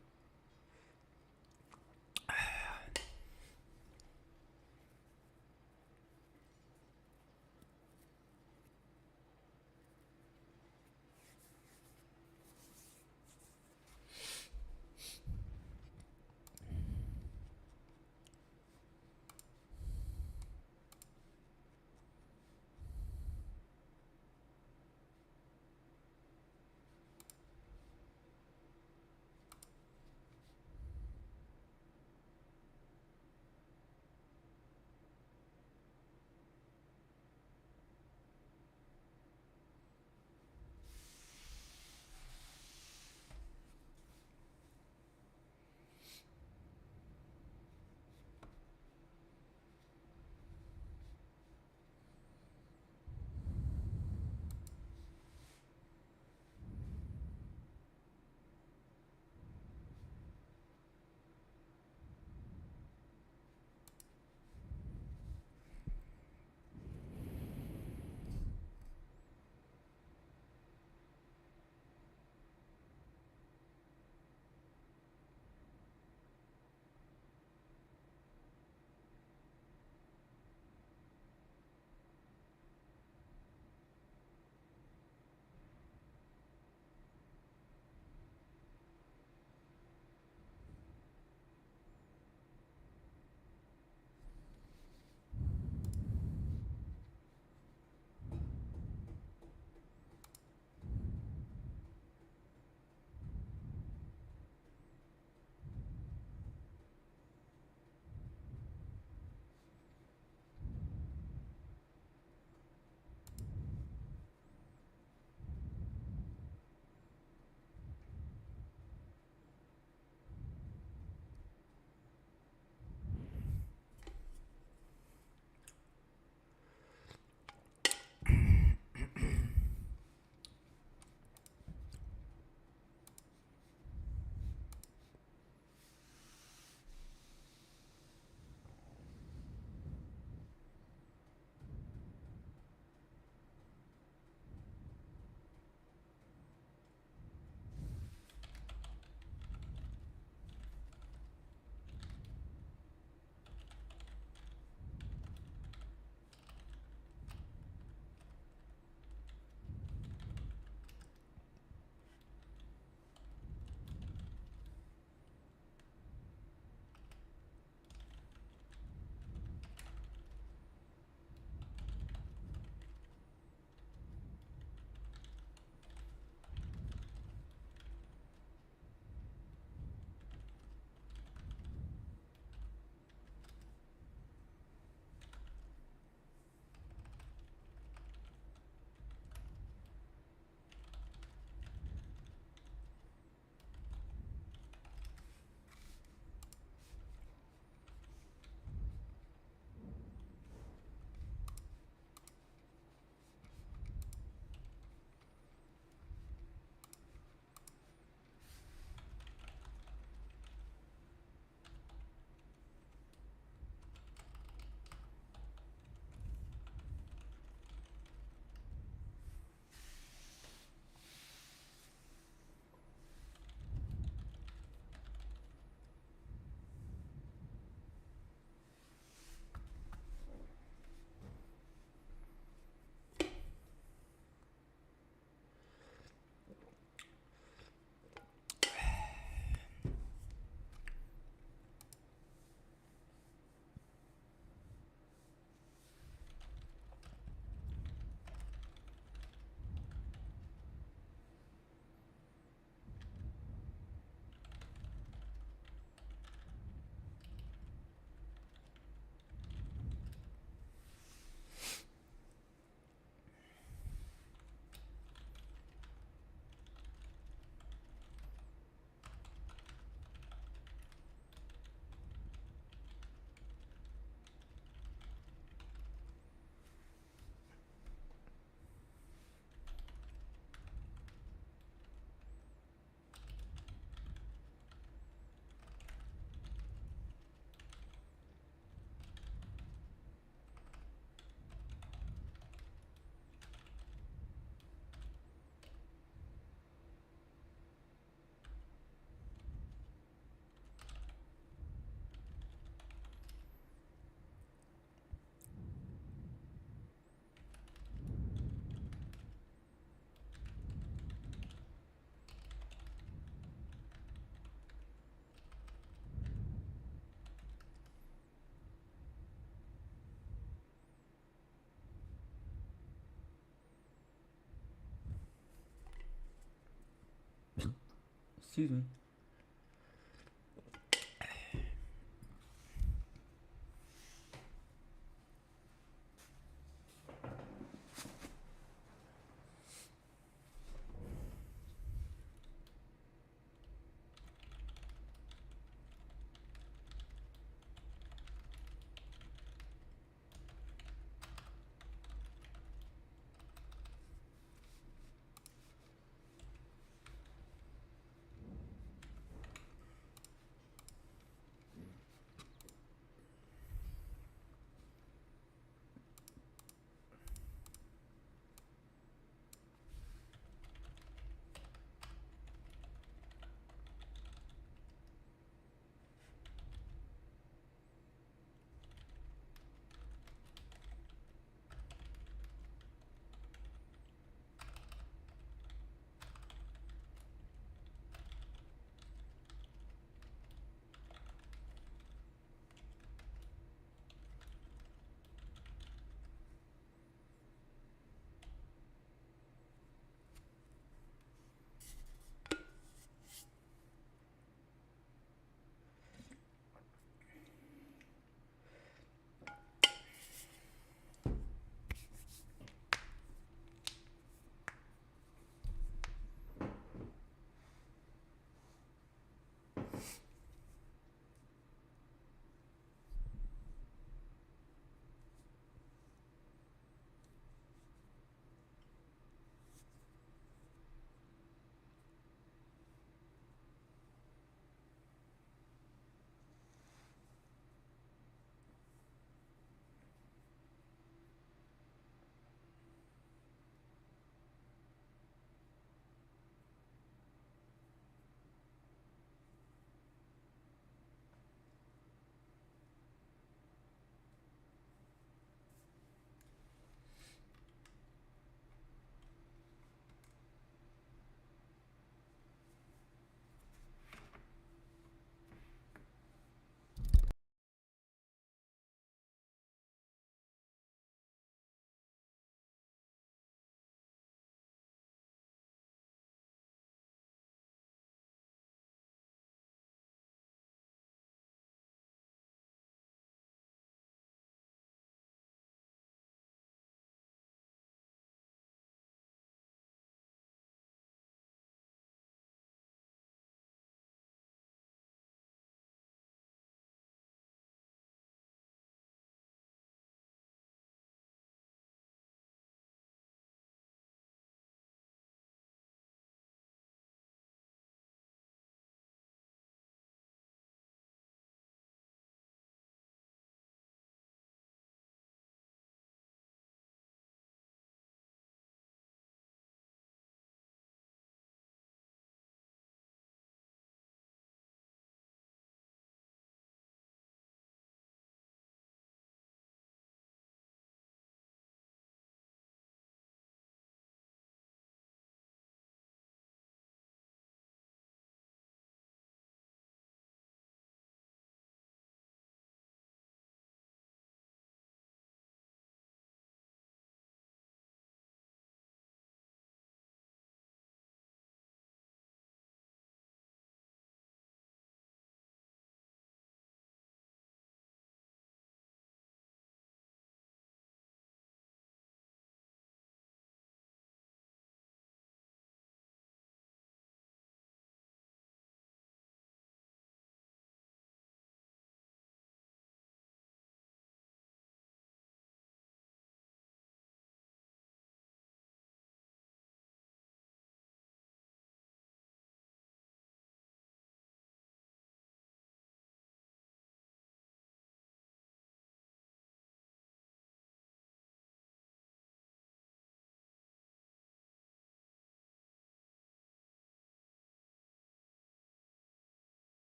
Excuse me.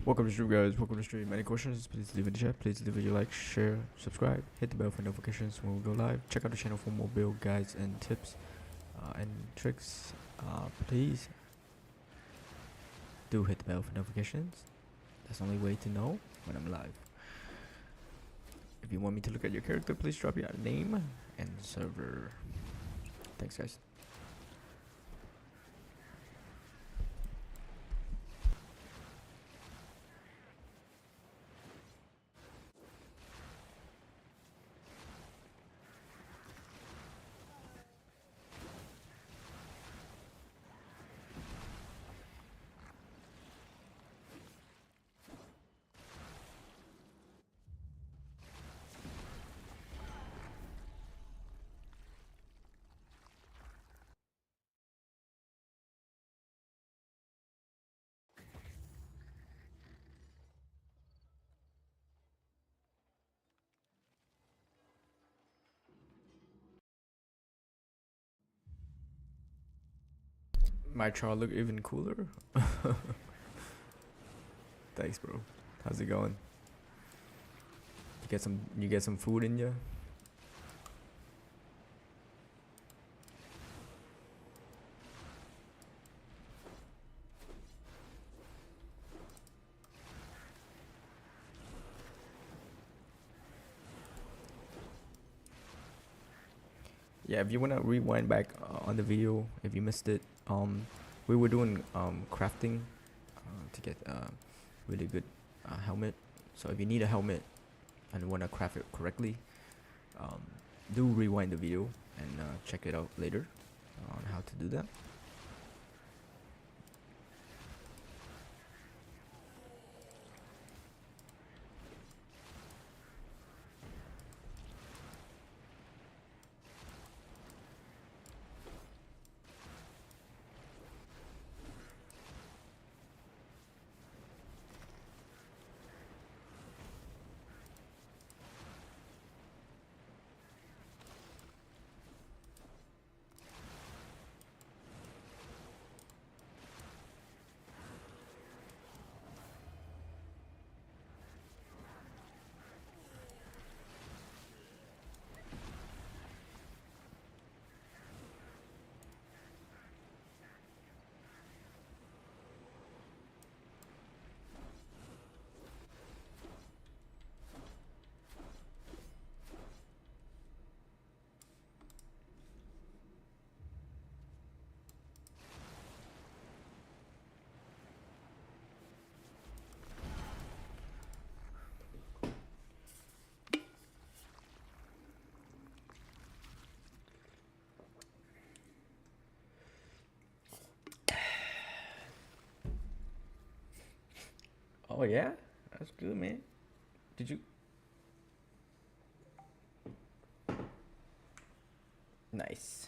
Welcome to stream, guys. Welcome to stream. Any questions? Please leave in the chat. Please leave a like, share, subscribe, hit the bell for notifications when we go live. Check out the channel for more build guides and tips and tricks. Please do hit the bell for notifications. That's the only way to know when I'm live. If you want me to look at your character, please drop your name and server. Thanks, guys. My char look even cooler. Thanks, bro. How's it going? You get some food in you? Yeah, if you wanna rewind back on the video, if you missed it, we were doing crafting to get a really good helmet. So if you need a helmet and wanna craft it correctly, do rewind the video and check it out later on how to do that. Oh yeah, that's good, man. Did you? Nice.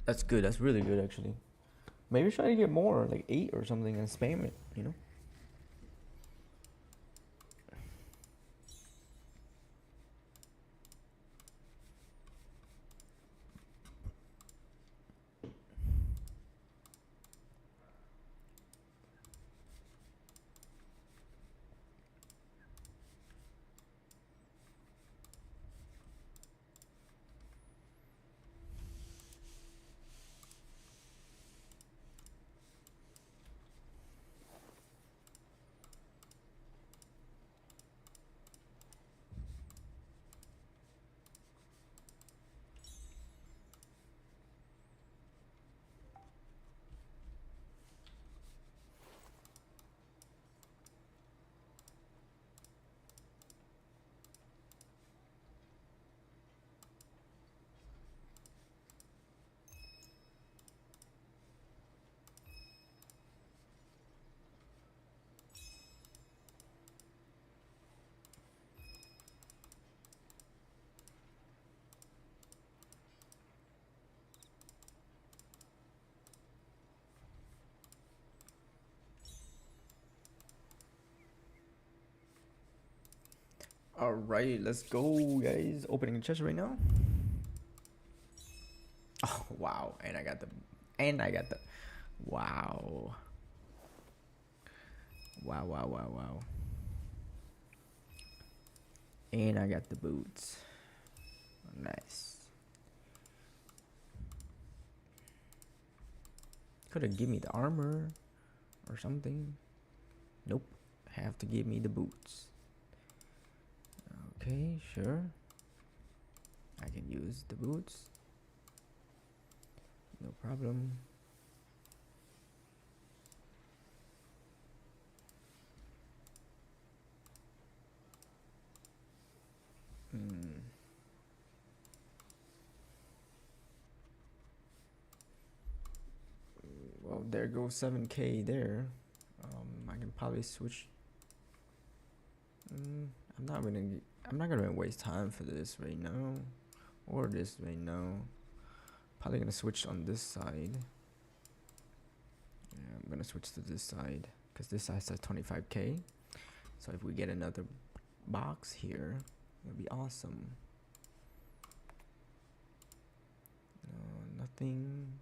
That's good. That's really good, actually. Maybe try to get more, like 8 or something, and spam it. You know. All right, let's go, guys. Opening the chest right now. Oh wow, and I got the, wow, wow. And I got the boots. Nice. Could have given me the armor or something. Nope. Have to give me the boots. Okay, sure. I can use the boots. No problem. Well, there goes 7K there. I can probably switch. I'm not gonna waste time for this right now, or this right now. Probably gonna switch on this side. Yeah, I'm gonna switch to this side because this side says 25K. So if we get another box here, it'll be awesome. No, nothing.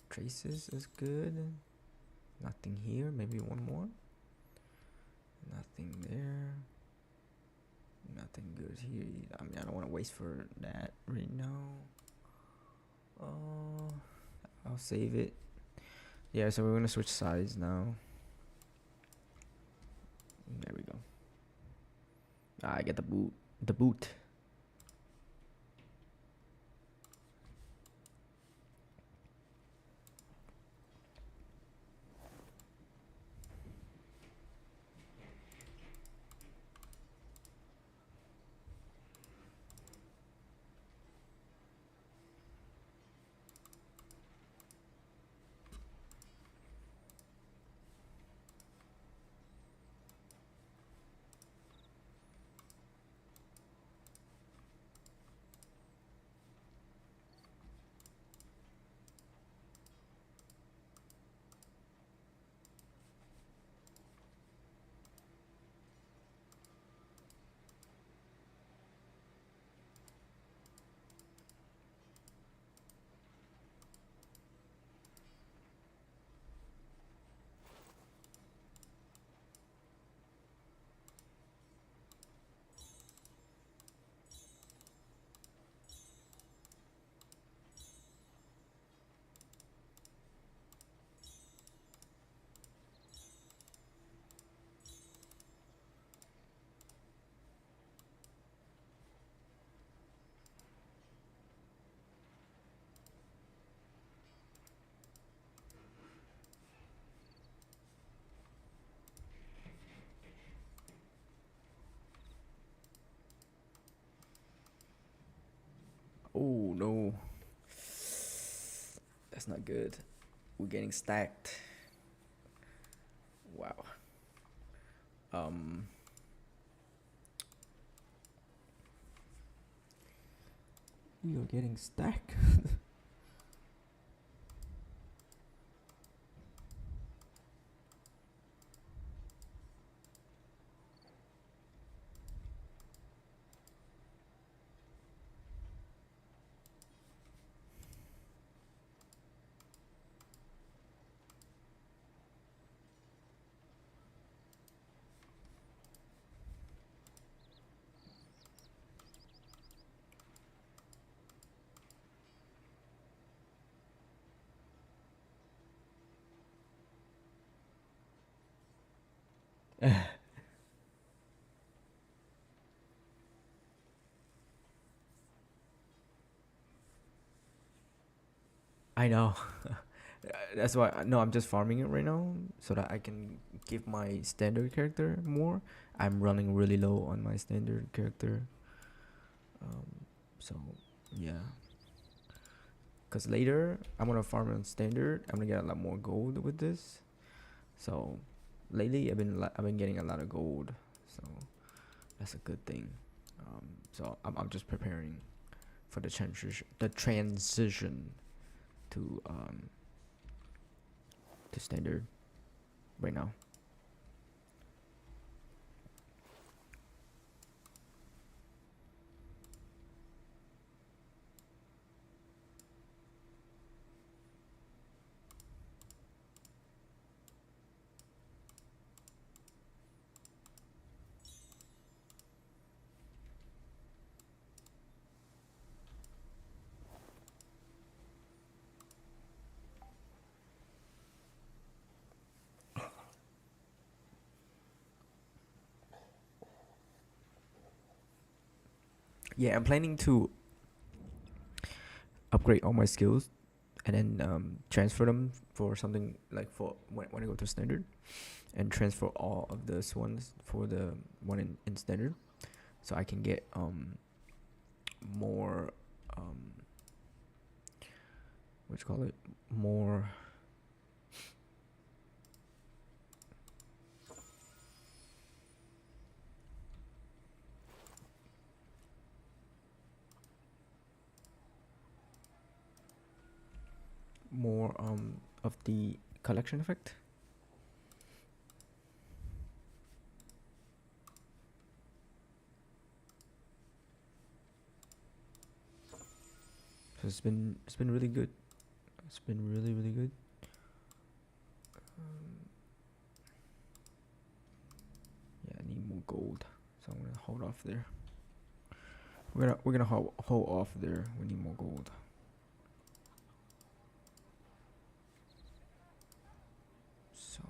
Traces is good. Nothing here. Maybe one more. Nothing there. Nothing good here. I mean, I don't want to waste for that right now. I'll save it. Yeah, so we're gonna switch sides now. There we go. I get the boot. The boot. Oh no, that's not good. We're getting stacked. Wow. We are getting stacked. I know. That's why. No, I'm just farming it right now so that I can give my standard character more. I'm running really low on my standard character. So yeah. Cause later I'm gonna farm on standard. I'm gonna get a lot more gold with this. So lately I've been getting a lot of gold. So that's a good thing. So I'm just preparing for the transition to standard right now. Yeah, I'm planning to upgrade all my skills and then transfer them for something like for when I go to standard, and transfer all of those ones for the one in standard, so I can get more what you call it, more of the collection effect. So it's been really good. It's been really good. Yeah, I need more gold, so I'm gonna hold off there. We're gonna hold off there. We need more gold. So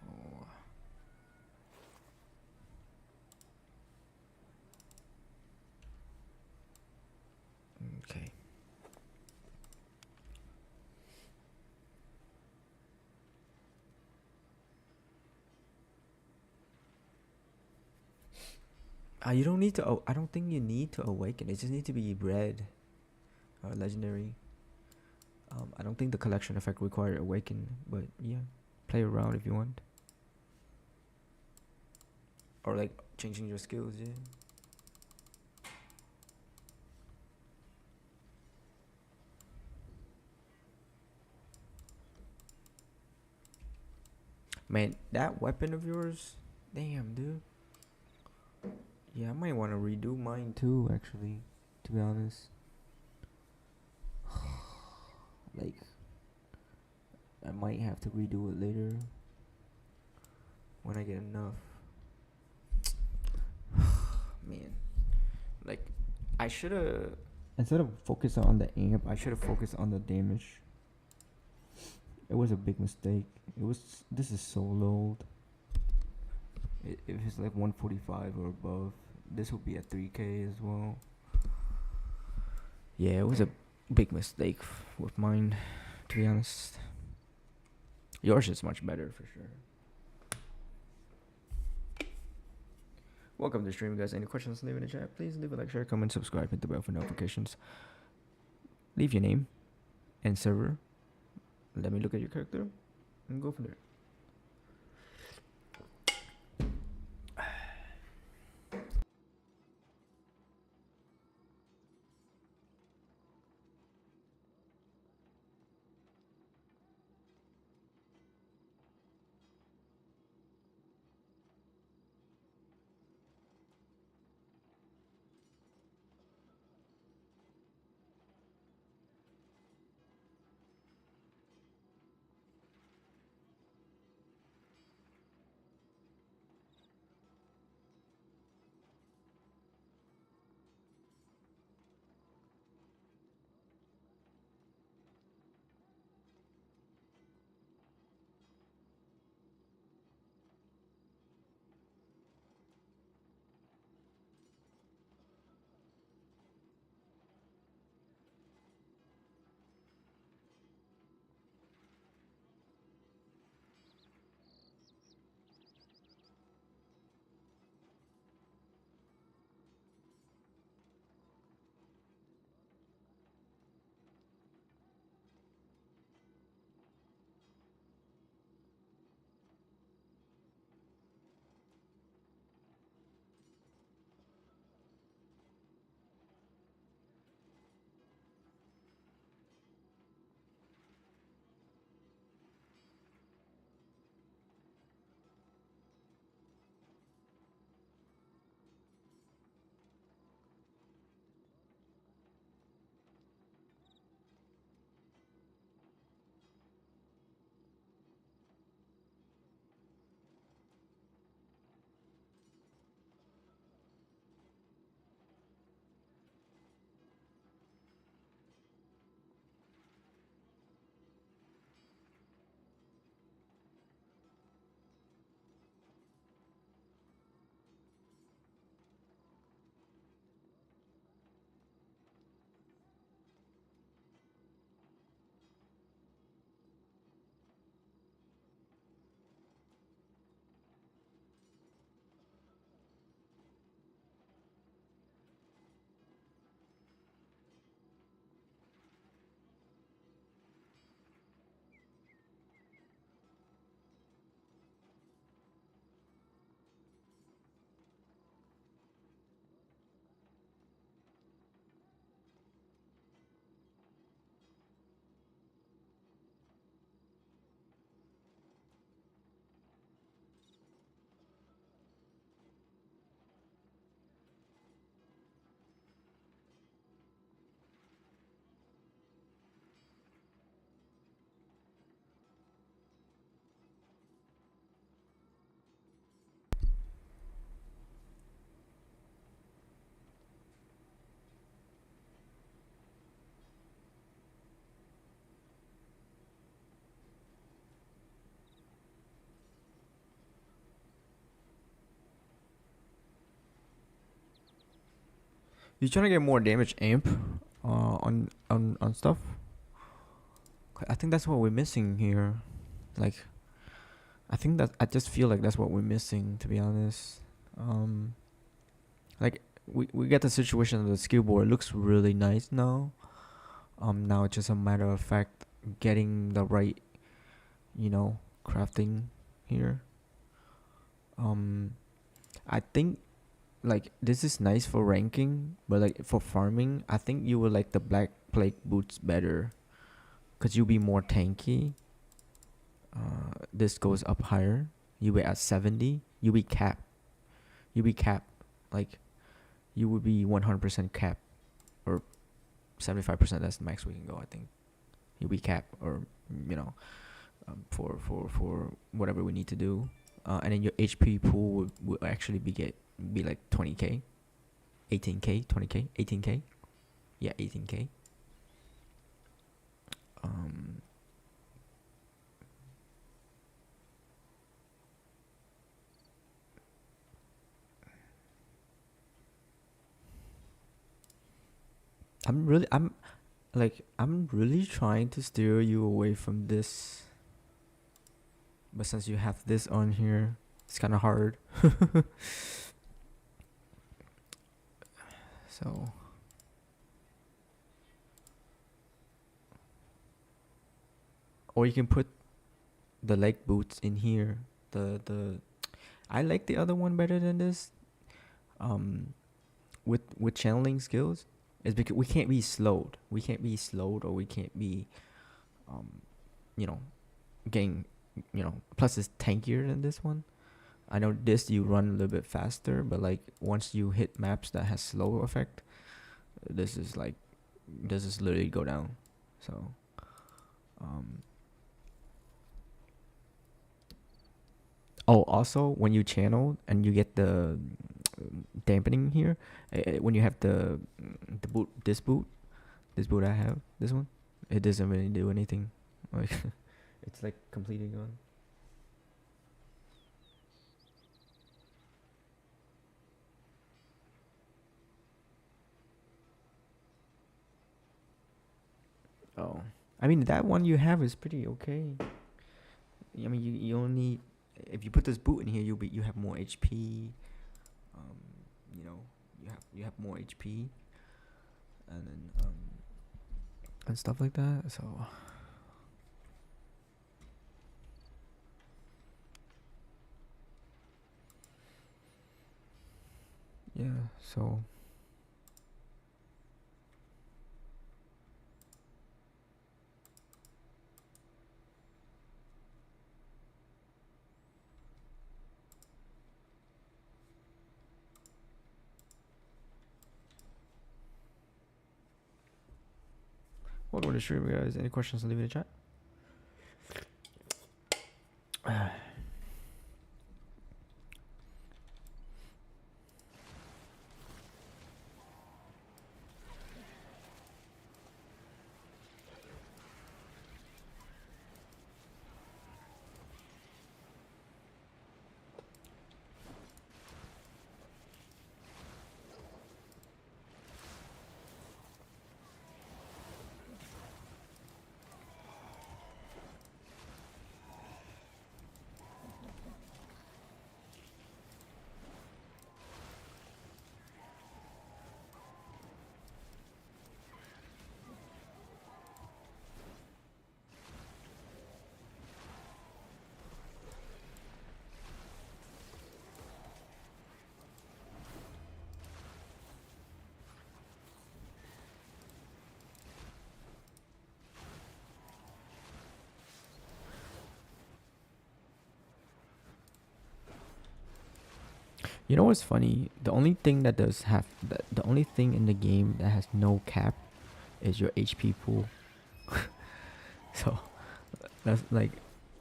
okay. You don't need to. I don't think you need to awaken. It just need to be red or legendary. I don't think the collection effect require awaken, but yeah, play around if you want. Or like changing your skills, yeah. Man, that weapon of yours, damn, dude. Yeah, I might want to redo mine too, actually, to be honest. Like, I might have to redo it later when I get enough. Man, like, I should have, instead of focusing on the amp, I should have focused on the damage. It was a big mistake. This is so low. If it's like 145 or above, this will be at 3K as well. Yeah, it was a big mistake with mine, to be honest. Yours is much better for sure. Welcome to the stream, guys. Any questions, leave in the chat. Please leave a like, share, comment, subscribe, hit the bell for notifications. Leave your name and server. Let me look at your character and go from there. You trying to get more damage amp on stuff? I think that's what we're missing here. Like, I think that I just feel like that's what we're missing, to be honest. Like we get the situation of the skill board looks really nice now. Now it's just a matter of fact getting the right, crafting here. I think like this is nice for ranking, but like for farming, I think you will like the black plague boots better, cause you'll be more tanky. This goes up higher. You be at 70. You be cap. Like you would be 100% cap, or 75%. That's the max we can go. I think you'll be cap, or for whatever we need to do. And then your HP pool would actually be like 20k, 18k, 20k, 18k. Yeah, 18k. I'm really trying to steer you away from this, but since you have this on here, it's kind of hard. So or you can put the leg boots in here. I like the other one better than this. With channeling skills, is because we can't be slowed. Or we can't be getting plus it's tankier than this one. I know this you run a little bit faster, but like once you hit maps that has slow effect, this is literally go down. So oh, also when you channel and you get the dampening here, when you have the boot, this boot I have, this one, it doesn't really do anything. Like it's like completely gone. Oh, I mean that one you have is pretty okay. I mean you only, if you put this boot in here, you have more HP. You have more HP, and then and stuff like that. So yeah, so welcome to the stream, guys. Any questions, leave it in the chat. You know what's funny? The only thing that does have the only thing in the game that has no cap is your HP pool. So that's like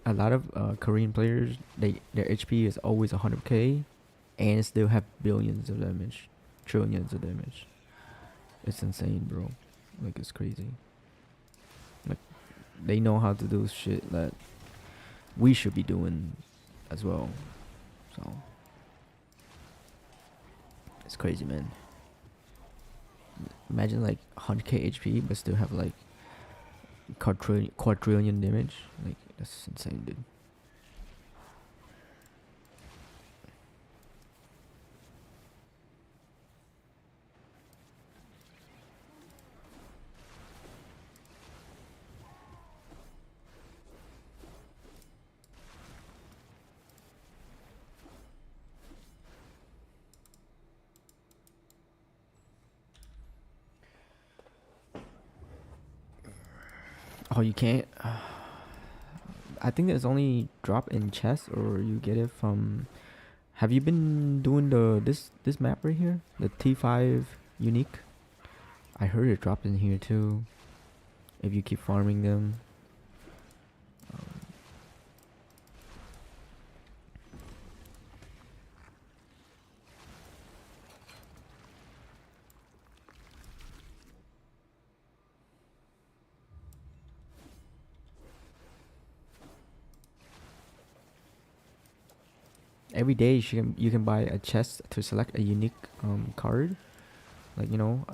a lot of Korean players. Their HP is always 100k, and still have billions of damage, trillions of damage. It's insane, bro. Like it's crazy. Like they know how to do shit that we should be doing as well. So it's crazy, man. Imagine like 100k HP, but still have like quadrillion damage. Like that's insane, dude. Oh, you can't. I think it's only drop in chest, or you get it from. Have you been doing this map right here, the T5 unique? I heard it dropped in here too. If you keep farming them. Every day you can buy a chest to select a unique card. Like, you know,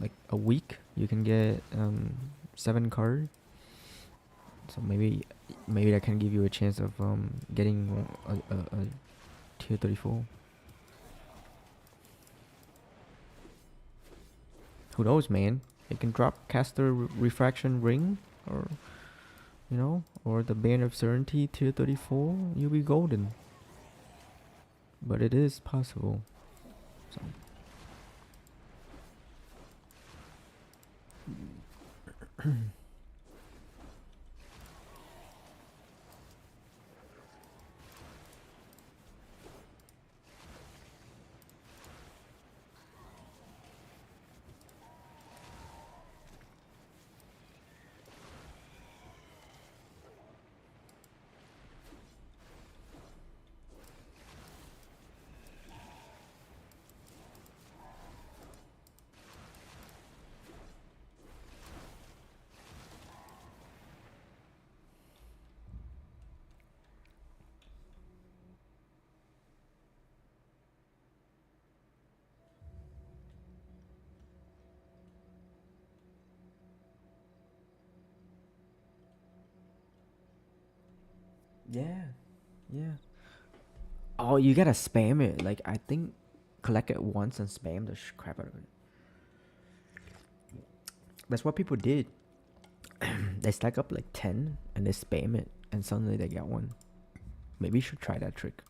like a week you can get 7 card. So maybe that can give you a chance of getting a tier 34. Who knows, man? It can drop caster refraction ring, or you know, or the band of certainty tier 34. You'll be golden. But it is possible. So yeah. Oh, you gotta spam it. Like, I think collect it once and spam the crap out of it. That's what people did. They stack up like 10 and they spam it, and suddenly they got one. Maybe you should try that trick.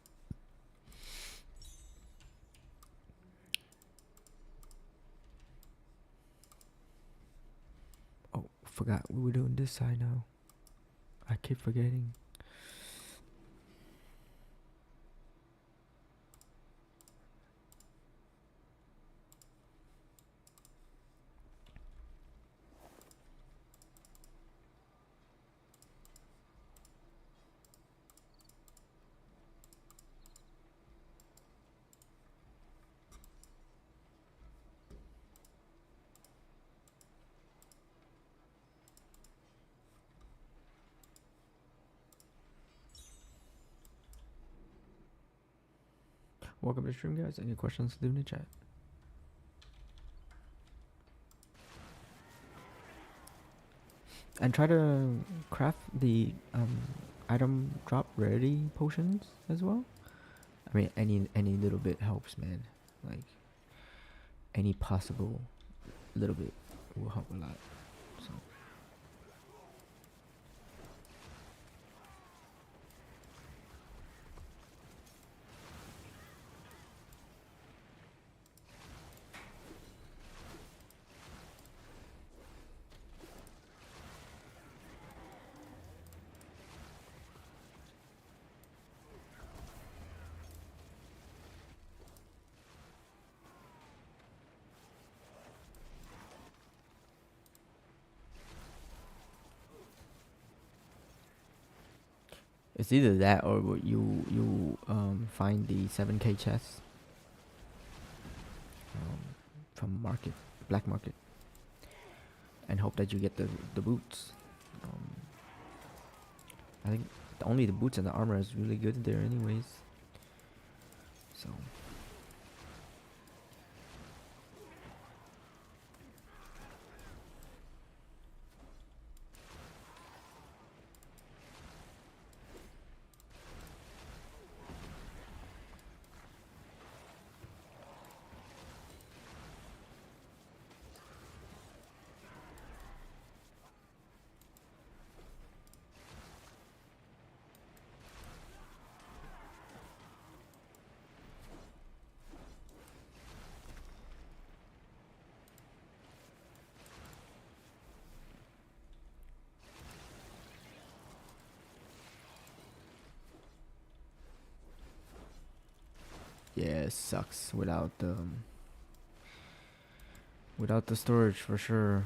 Oh, forgot we were doing this side now. I keep forgetting. Welcome to the stream, guys. Any questions, leave in the chat. And try to craft the item drop rarity potions as well. I mean, any little bit helps, man. Like, any possible little bit will help a lot. So. It's either that or you find the 7k chest from black market, and hope that you get the boots. I think only the boots and the armor is really good there, anyways. So. Yeah, it sucks without the storage for sure.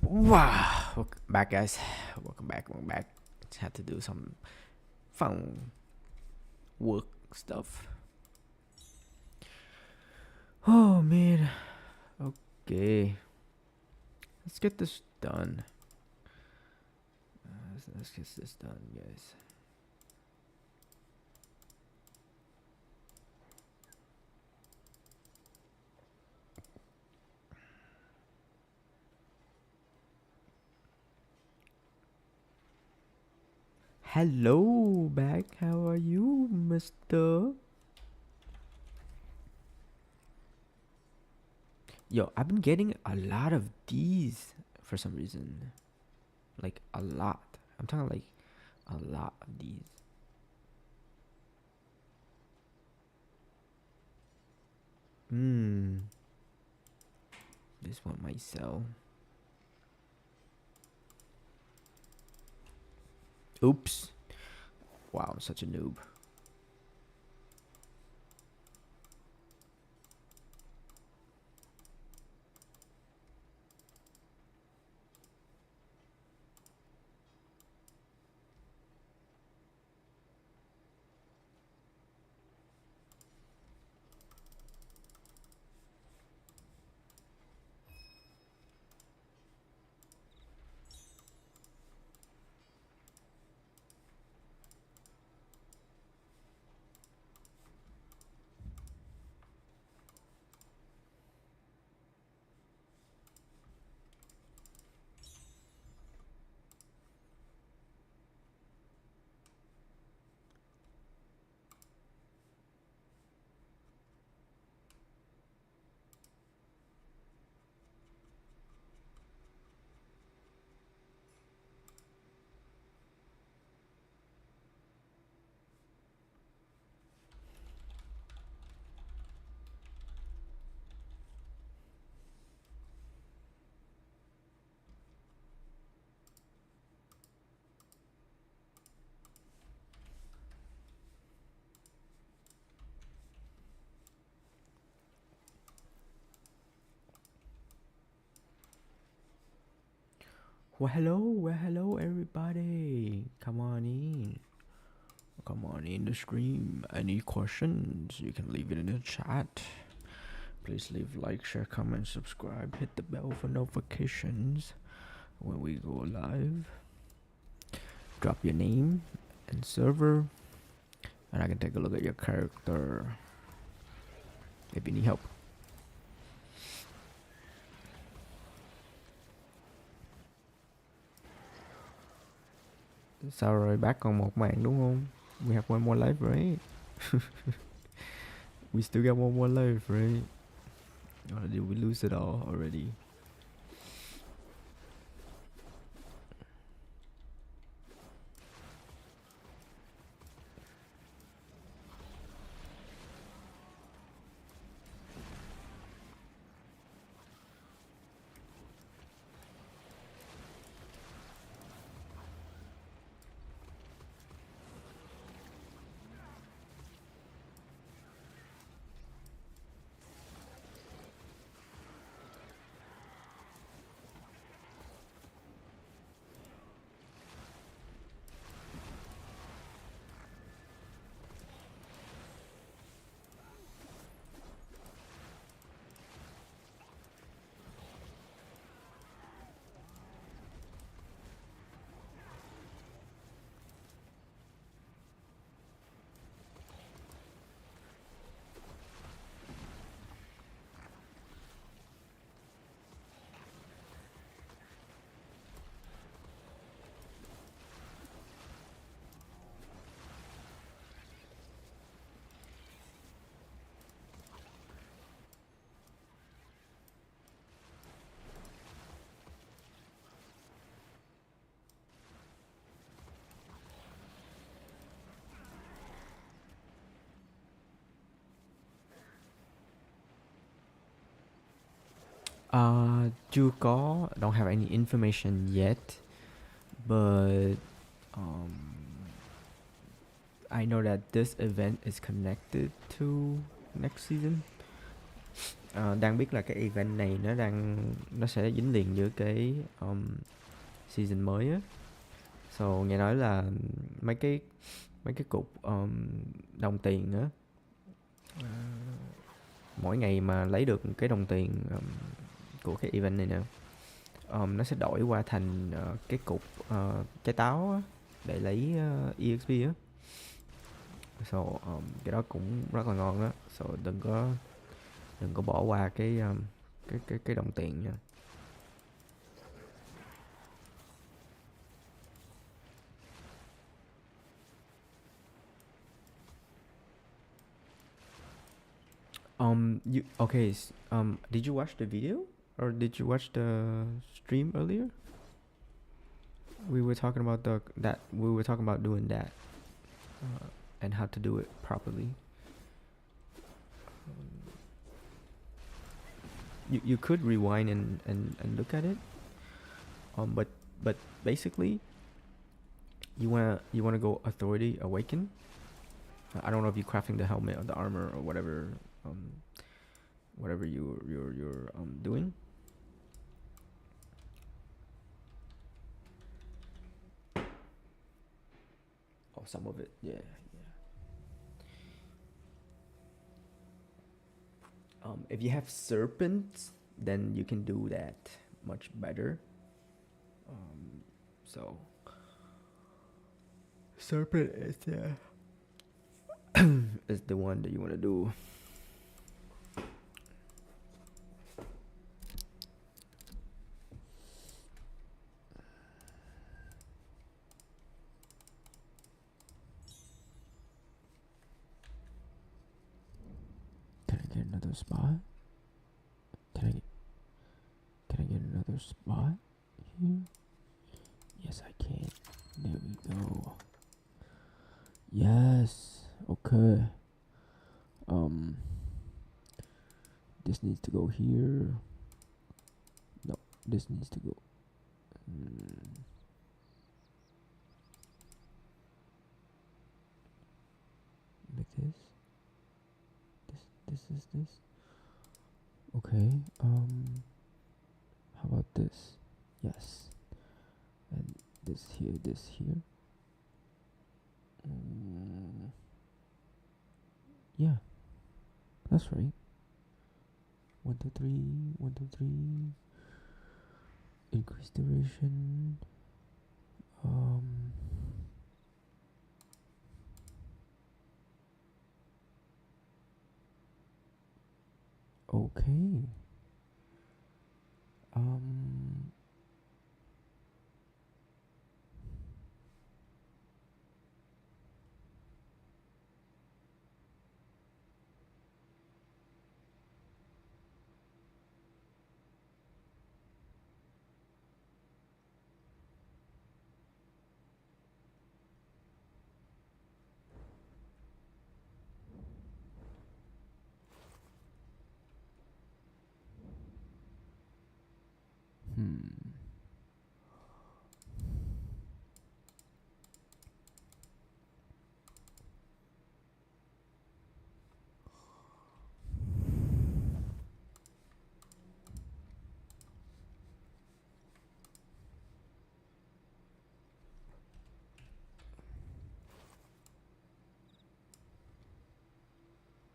Wow, welcome back, guys. Welcome back. Just had to do some fun work stuff. Oh man. Okay, let's get this done. Let's get this done, guys. Hello, back. How are you, Mister? Yo, I've been getting a lot of these for some reason. Like a lot. I'm talking like a lot of these. This one might sell. Oops. Wow, I'm such a noob. Well, hello, everybody. Come on in. Come on in the stream. Any questions? You can leave it in the chat. Please leave like, share, comment, subscribe. Hit the bell for notifications when we go live. Drop your name and server, and I can take a look at your character if you need help. Sao rồi, bác còn một mạng đúng không? We have one more life, right? We still got one more life, right? Or did we lose it all already? Chưa có, don't have any information yet, but I know that this event is connected to next season. đang biết là cái event này nó sẽ dính liền với cái season mới á. So nghe nói là mấy cái cục đồng tiền á, mỗi ngày mà lấy được cái đồng tiền của cái event này nè, nó sẽ đổi qua thành cái cục trái táo á, để lấy EXP á. So cái đó cũng rất là ngon á. So đừng có bỏ qua cái đồng tiền nha. Did you watch the video or did you watch the stream earlier? We were talking about doing that and how to do it properly. You could rewind and look at it. But basically, you wanna go Authority Awaken. I don't know if you're crafting the helmet or the armor or whatever you're doing. Oh, some of it, yeah. If you have serpents, then you can do that much better. So serpent is is the one that you want to do. Can I get another spot? Can I get another spot here? Yes, I can. There we go. Yes. Okay. This needs to go here. No, this needs to go. Like this. This is this. Okay. How about this? Yes. And this here. Yeah, that's right. 1, 2, 3. 1, 2, 3. Increase duration. Okay.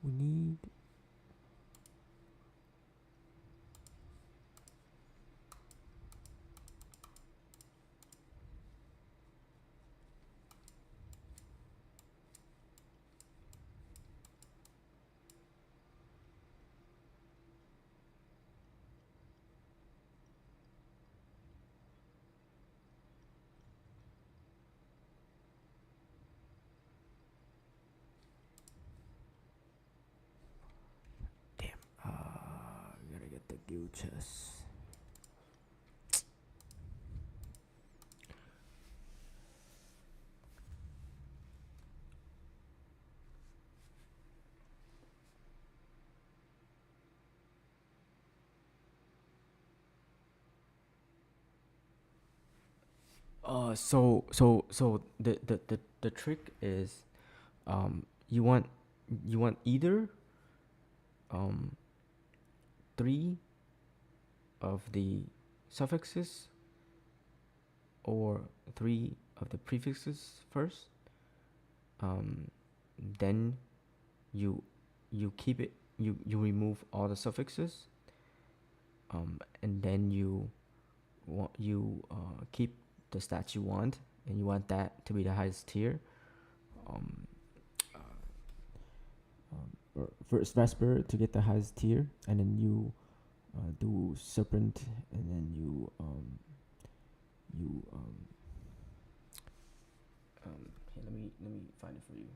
We need gotta get the guild chest. So the trick is, you want either 3 of the suffixes or 3 of the prefixes first. Then you keep it, you remove all the suffixes, and then you keep the stats you want, and you want that to be the highest tier. Or first Vesper to get the highest tier, and then you do Serpent, and then you here, let me find it for you.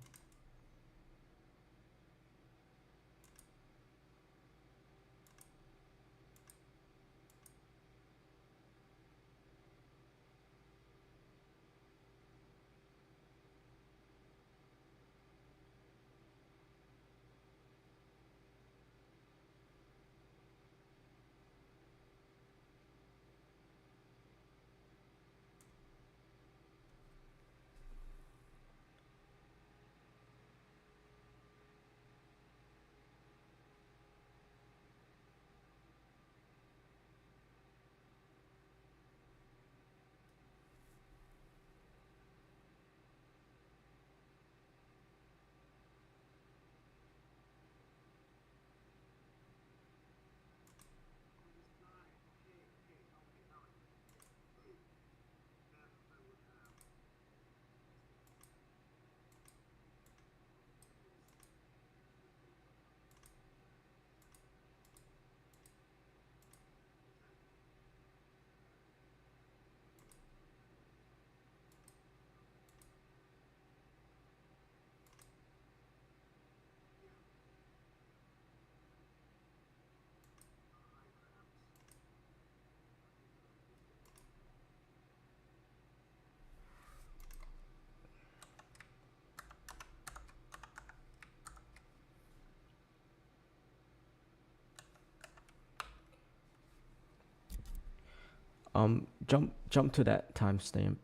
Jump to that timestamp.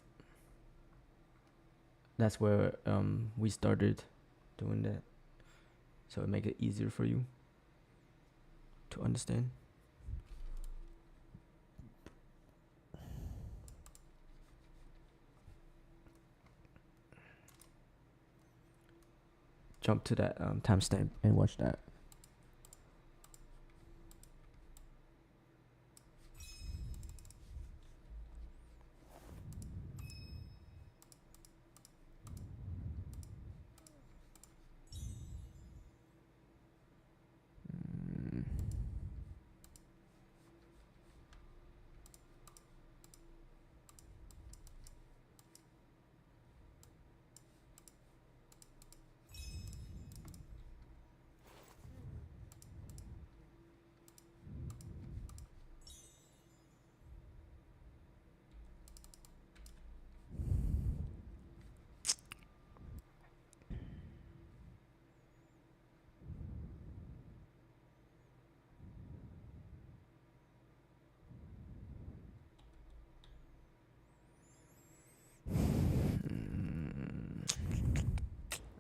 That's where we started doing that, so it make it easier for you to understand. Jump to that timestamp and watch that.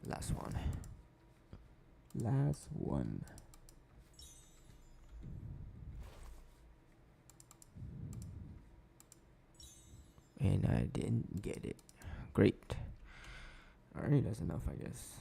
Last one. Last one. And I didn't get it. Great. Alright, that's enough, I guess.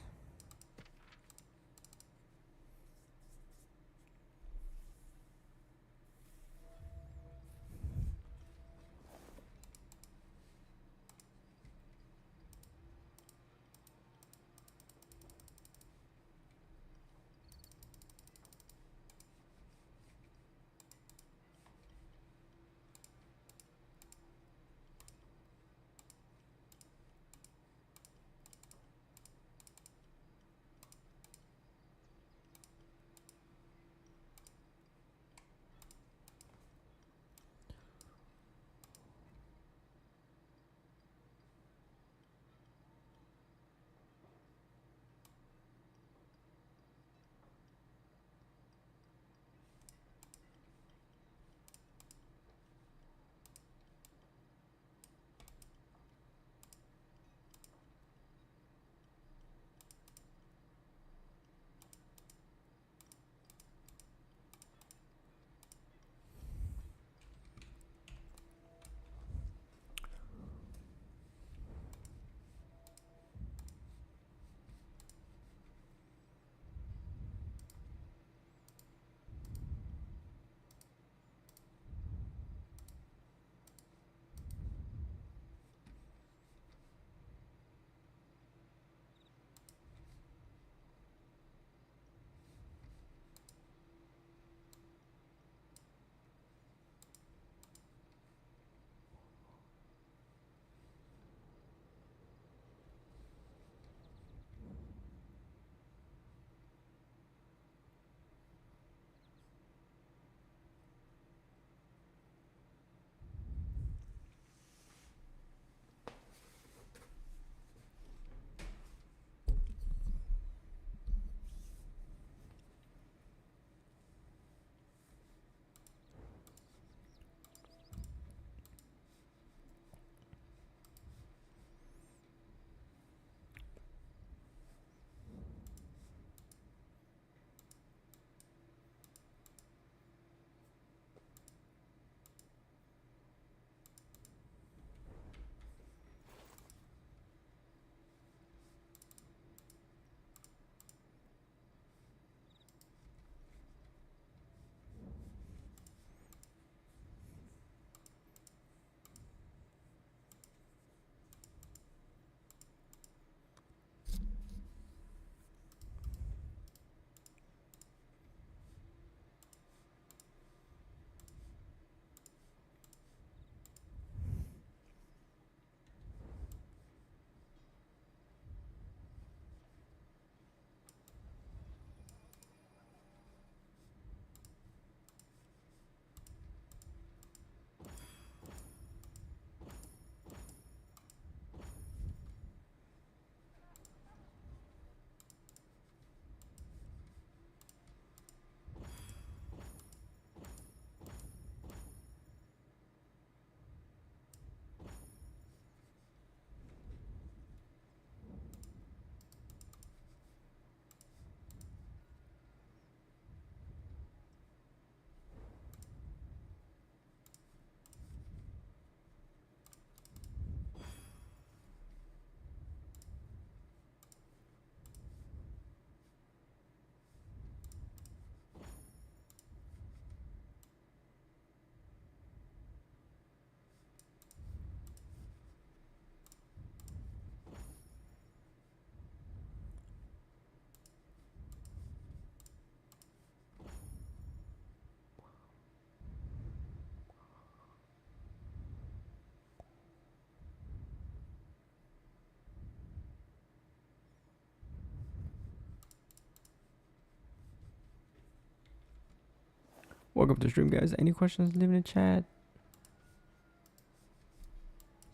Welcome to the stream, guys. Any questions, leave in the chat.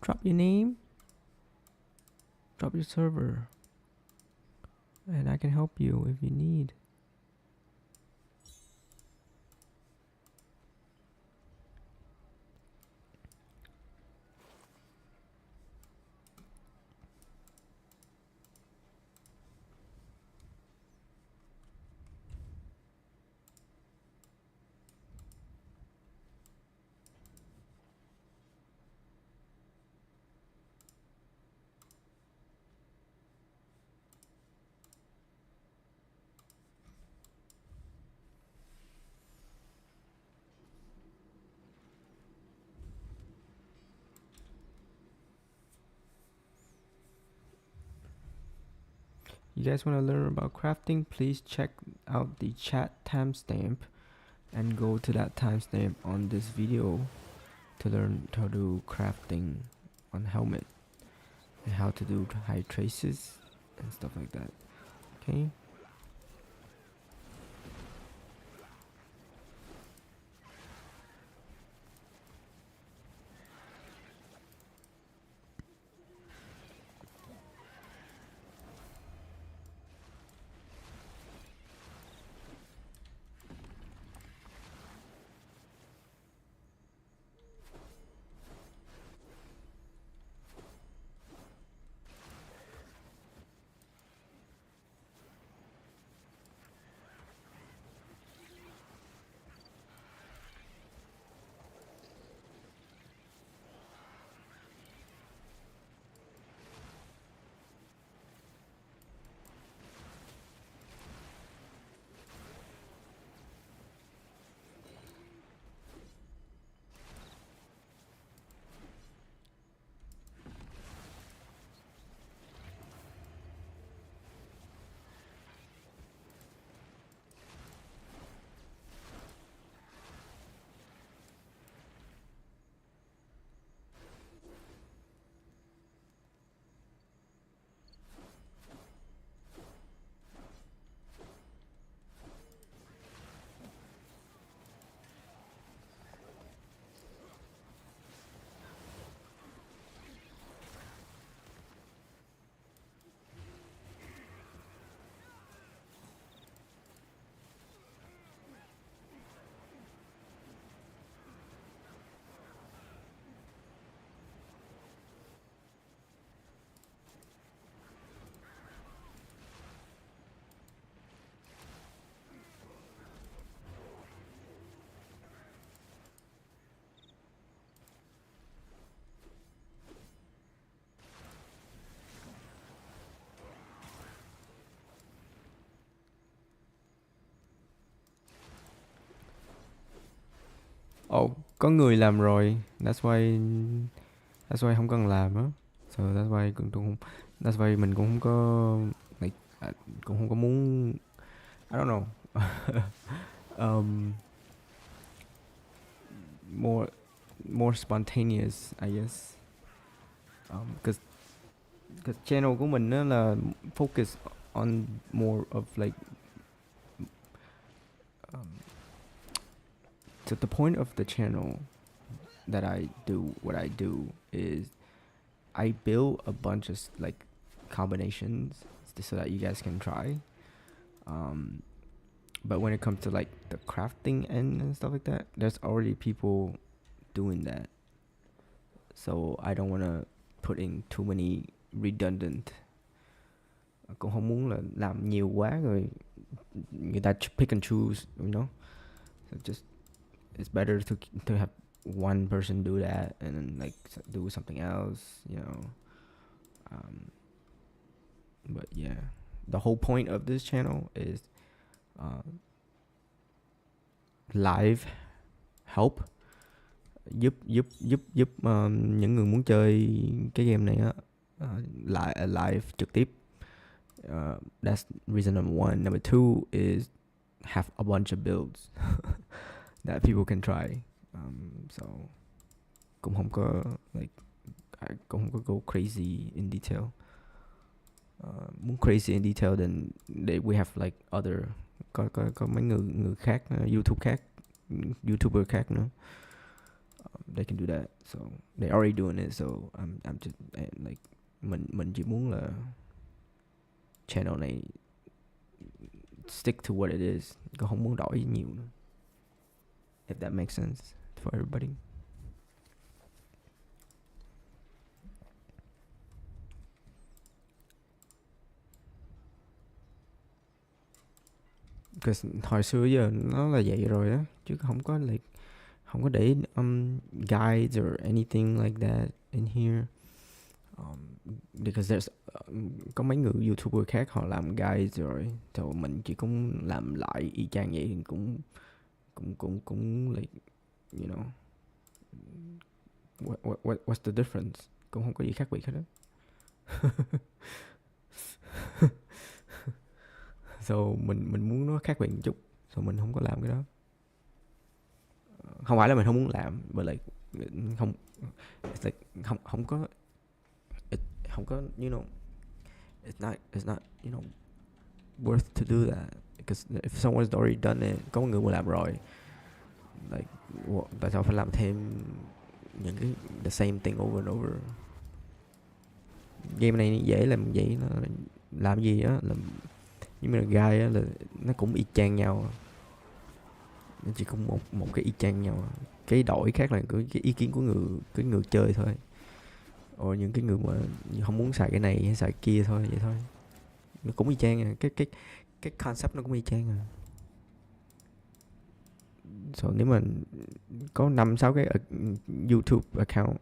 Drop your name. Drop your server. And I can help you if you need. You guys want to learn about crafting? Please check out the chat timestamp and go to that timestamp on this video to learn how to do crafting on helmet and how to do high traces and stuff like that. Okay. Oh, có người làm rồi. That's why không cần làm á. So that's why mình cũng không có like cũng không có muốn, I don't know. More spontaneous, I guess. Cause channel của mình á là focus on more of like so the point of the channel that I do what I do is I build a bunch of like combinations so that you guys can try. But when it comes to like the crafting end and stuff like that, there's already people doing that. So I don't want to put in too many redundant. Cũng không muốn là làm nhiều quá rồi người ta pick and choose, you know. So just it's better to have one person do that and then like do something else, you know. But yeah, the whole point of this channel is live help, giúp những người muốn chơi cái game này á live trực tiếp. That's reason number one. Number two is have a bunch of builds that people can try. So cũng không có like cũng không có go crazy in detail. Muốn crazy in detail then we have like other có mấy người khác YouTube khác YouTuber khác nữa. They can do that, so they already doing it. So I'm just like mình chỉ muốn là channel này stick to what it is, còn không muốn đổi nhiều nữa. If that makes sense for everybody. Because hồi xưa giờ nó là vậy rồi á, chứ không có like không có để guides or anything like that in here. Because there's có mấy người YouTuber khác họ làm guides rồi, so mình chỉ cũng làm lại y chang vậy, cũng like you know what's the difference, cũng không có gì khác biệt hết đó. So mình muốn nó khác biệt một chút, so mình không có làm cái đó. Không phải là mình không muốn làm, but like không, it's like không có you know, it's not you know worth to do that, because if someone's already done it, có một người mà làm rồi, like tại sao phải làm thêm những cái the same thing over and over. Game này dễ làm vậy, nó làm gì á, làm nhưng mà guy á là nó cũng y chang nhau, nó chỉ có một cái y chang nhau, cái đổi khác là cái ý kiến của người chơi thôi, or những cái người mà không muốn xài cái này hay xài kia thôi, vậy thôi. Nó cũng y chang à, cái concept nó cũng y chang à. So nếu mà có 5-6 cái YouTube account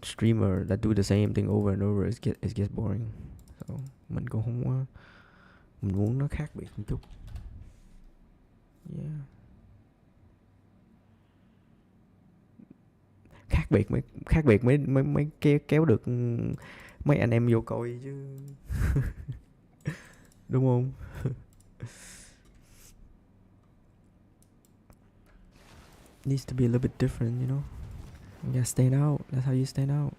streamer that do the same thing over and over, it gets boring. So mình cũng không, mình muốn nó khác biệt một chút. Yeah. Khác biệt mới kéo được mấy anh em vô coi chứ. Đúng không? Needs to be a little bit different, you know. You gotta stand out. That's how you stand out.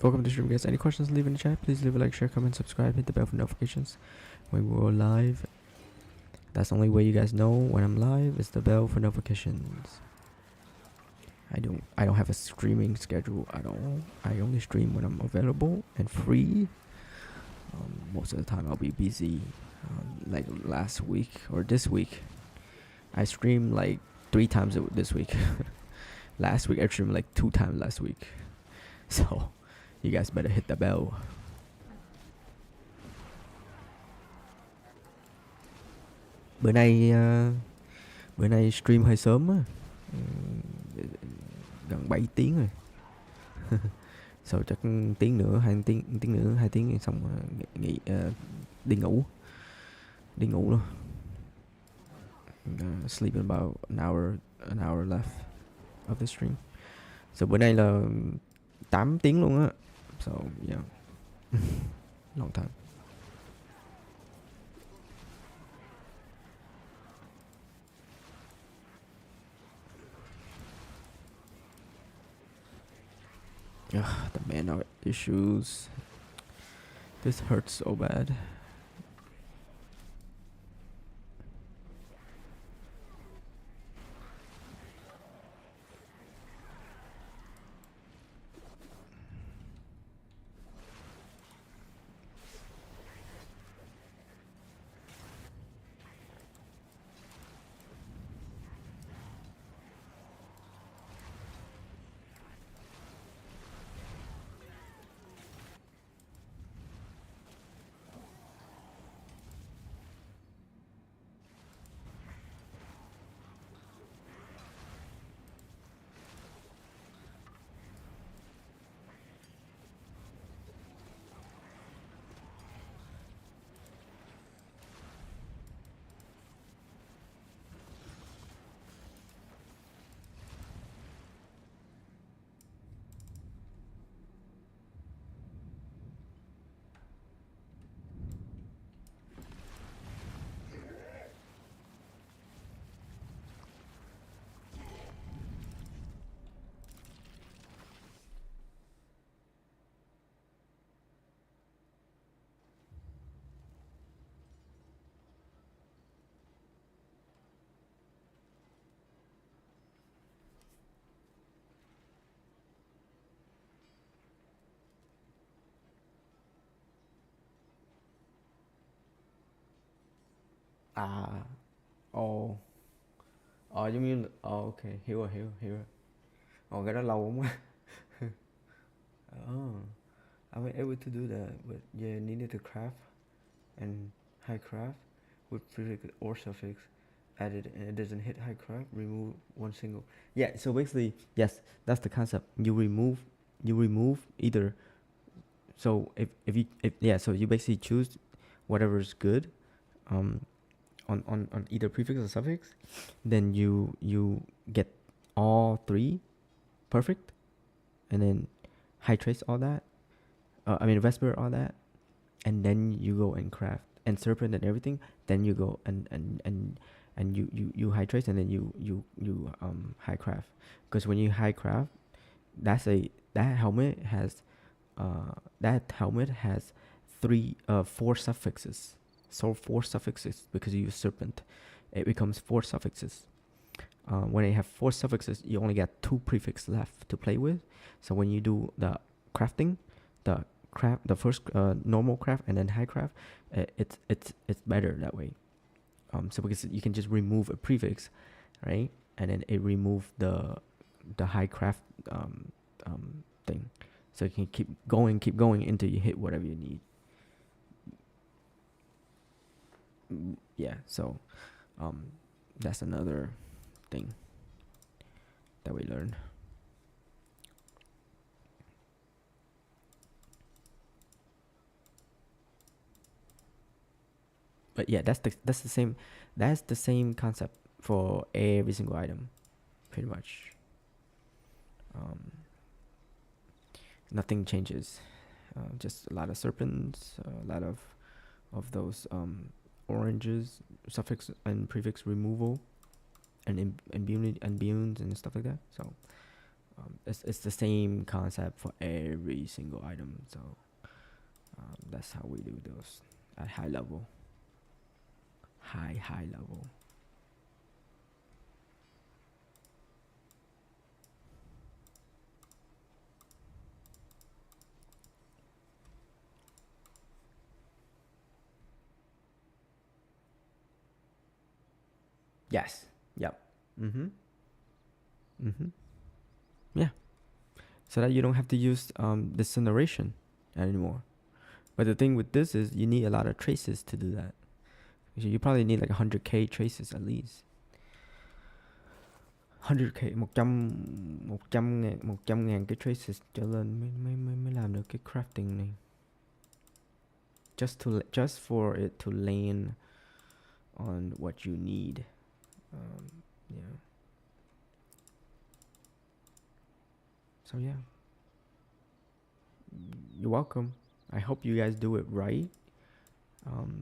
Welcome to stream, guys. Any questions, leave in the chat. Please leave a like, share, comment, subscribe, hit the bell for notifications when we're live. That's the only way you guys know when I'm live, is the bell for notifications. I don't have a streaming schedule at all. I only stream when I'm available and free. Most of the time I'll be busy. Like last week or this week, I streamed like 3 times this week. Last week I streamed like 2 times last week. So you guys better hit the bell. Bữa nay stream hơi sớm á, gần 7 tiếng rồi. Sau chắc tiếng nữa 2 tiếng xong nghỉ, đi ngủ luôn. Sleep in about an hour left of the stream. So bữa nay là 8 tiếng luôn á. So yeah. Long time. The mana issues. This hurts so bad. À. Ồ. Giống như ok, hiểu rồi. Cái đó lâu lắm. Oh. I was able to do that, but yeah, needed to craft and high craft with prefix or suffix added, and it doesn't hit high craft. Remove one single. Yeah, so basically, yes, that's the concept. You remove either. So so you basically choose whatever's good, um, on either prefix or suffix, then you get all three perfect, and then high trace all that. Vesper all that, and then you go and craft and serpent and everything. Then you go and you high trace, and then you high craft. Because when you high craft, that helmet has four suffixes. So four suffixes, because you use serpent, it becomes four suffixes. When you have four suffixes, you only get two prefixes left to play with. So when you do the crafting, the first normal craft and then high craft, it's better that way. So because you can just remove a prefix, right, and then it remove the high craft thing. So you can keep going until you hit whatever you need. Yeah, so that's another thing that we learned. But yeah, that's the same concept for every single item, pretty much. Nothing changes. Just a lot of serpents, a lot of those oranges, suffix and prefix removal, and imbues and stuff like that. So it's the same concept for every single item. So that's how we do those at high level. High level. Yes. Yep. Yeah. So that you don't have to use Deceleration anymore. But the thing with this is you need a lot of traces to do that. You probably need like 100k traces at least. 100k 100,000 cái traces trở lên mới làm được cái crafting này. Just for it to land on what you need. Yeah. So yeah. You're welcome. I hope you guys do it right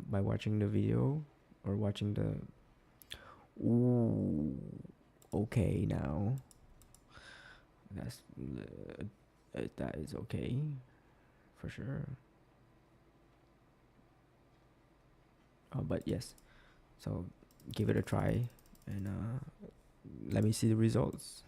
by watching the video or watching the. Ooh, okay now. That is okay, for sure. But yes, so give it a try and let me see the results.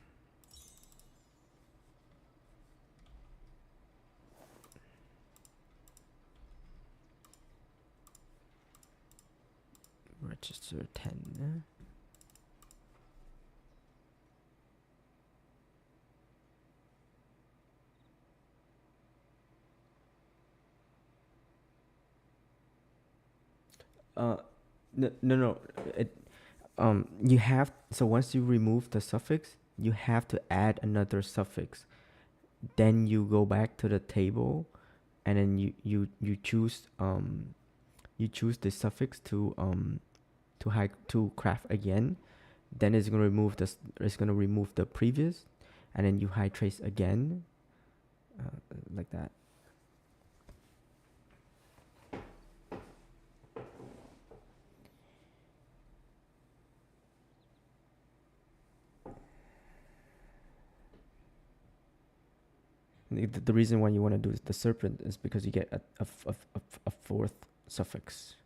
Register 10. No. You have, so once you remove the suffix, you have to add another suffix. Then you go back to the table, and then you choose the suffix to craft again. Then it's gonna remove the previous, and then you high trace again, like that. The reason why you want to do the serpent is because you get a fourth suffix.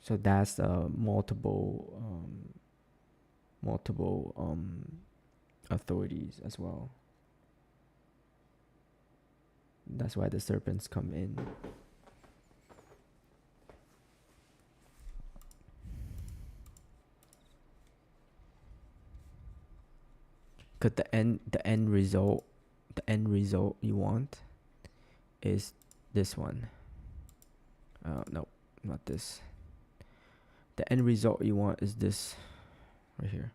So that's multiple authorities as well. That's why the serpents come in. Cause the end result you want is this one. No, not this. The end result you want is this right here.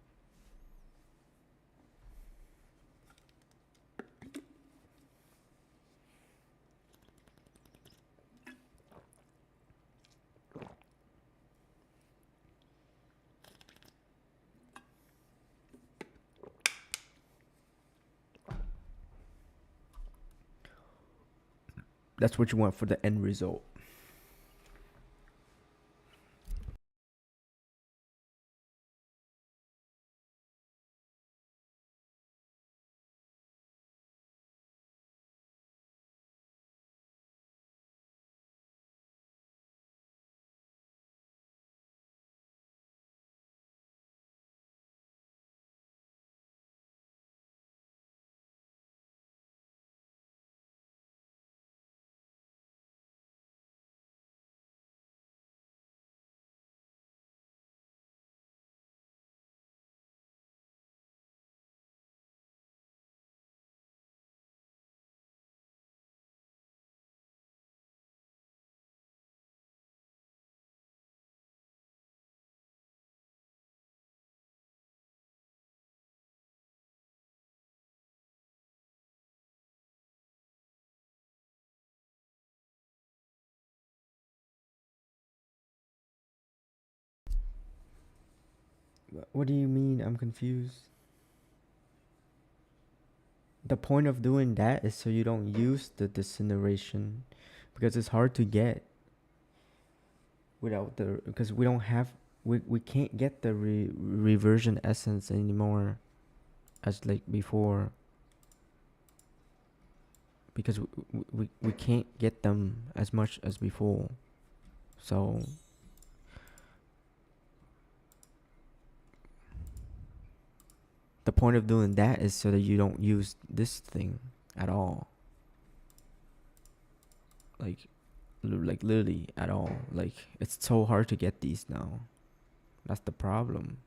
That's what you want for the end result. What do you mean? I'm confused. The point of doing that is so you don't use the disintegration, because it's hard to get without the, because we don't have, we can't get the reversion essence anymore as like before, because we can't get them as much as before. So the point of doing that is so that you don't use this thing at all. Like literally at all. Like, it's so hard to get these now. That's the problem.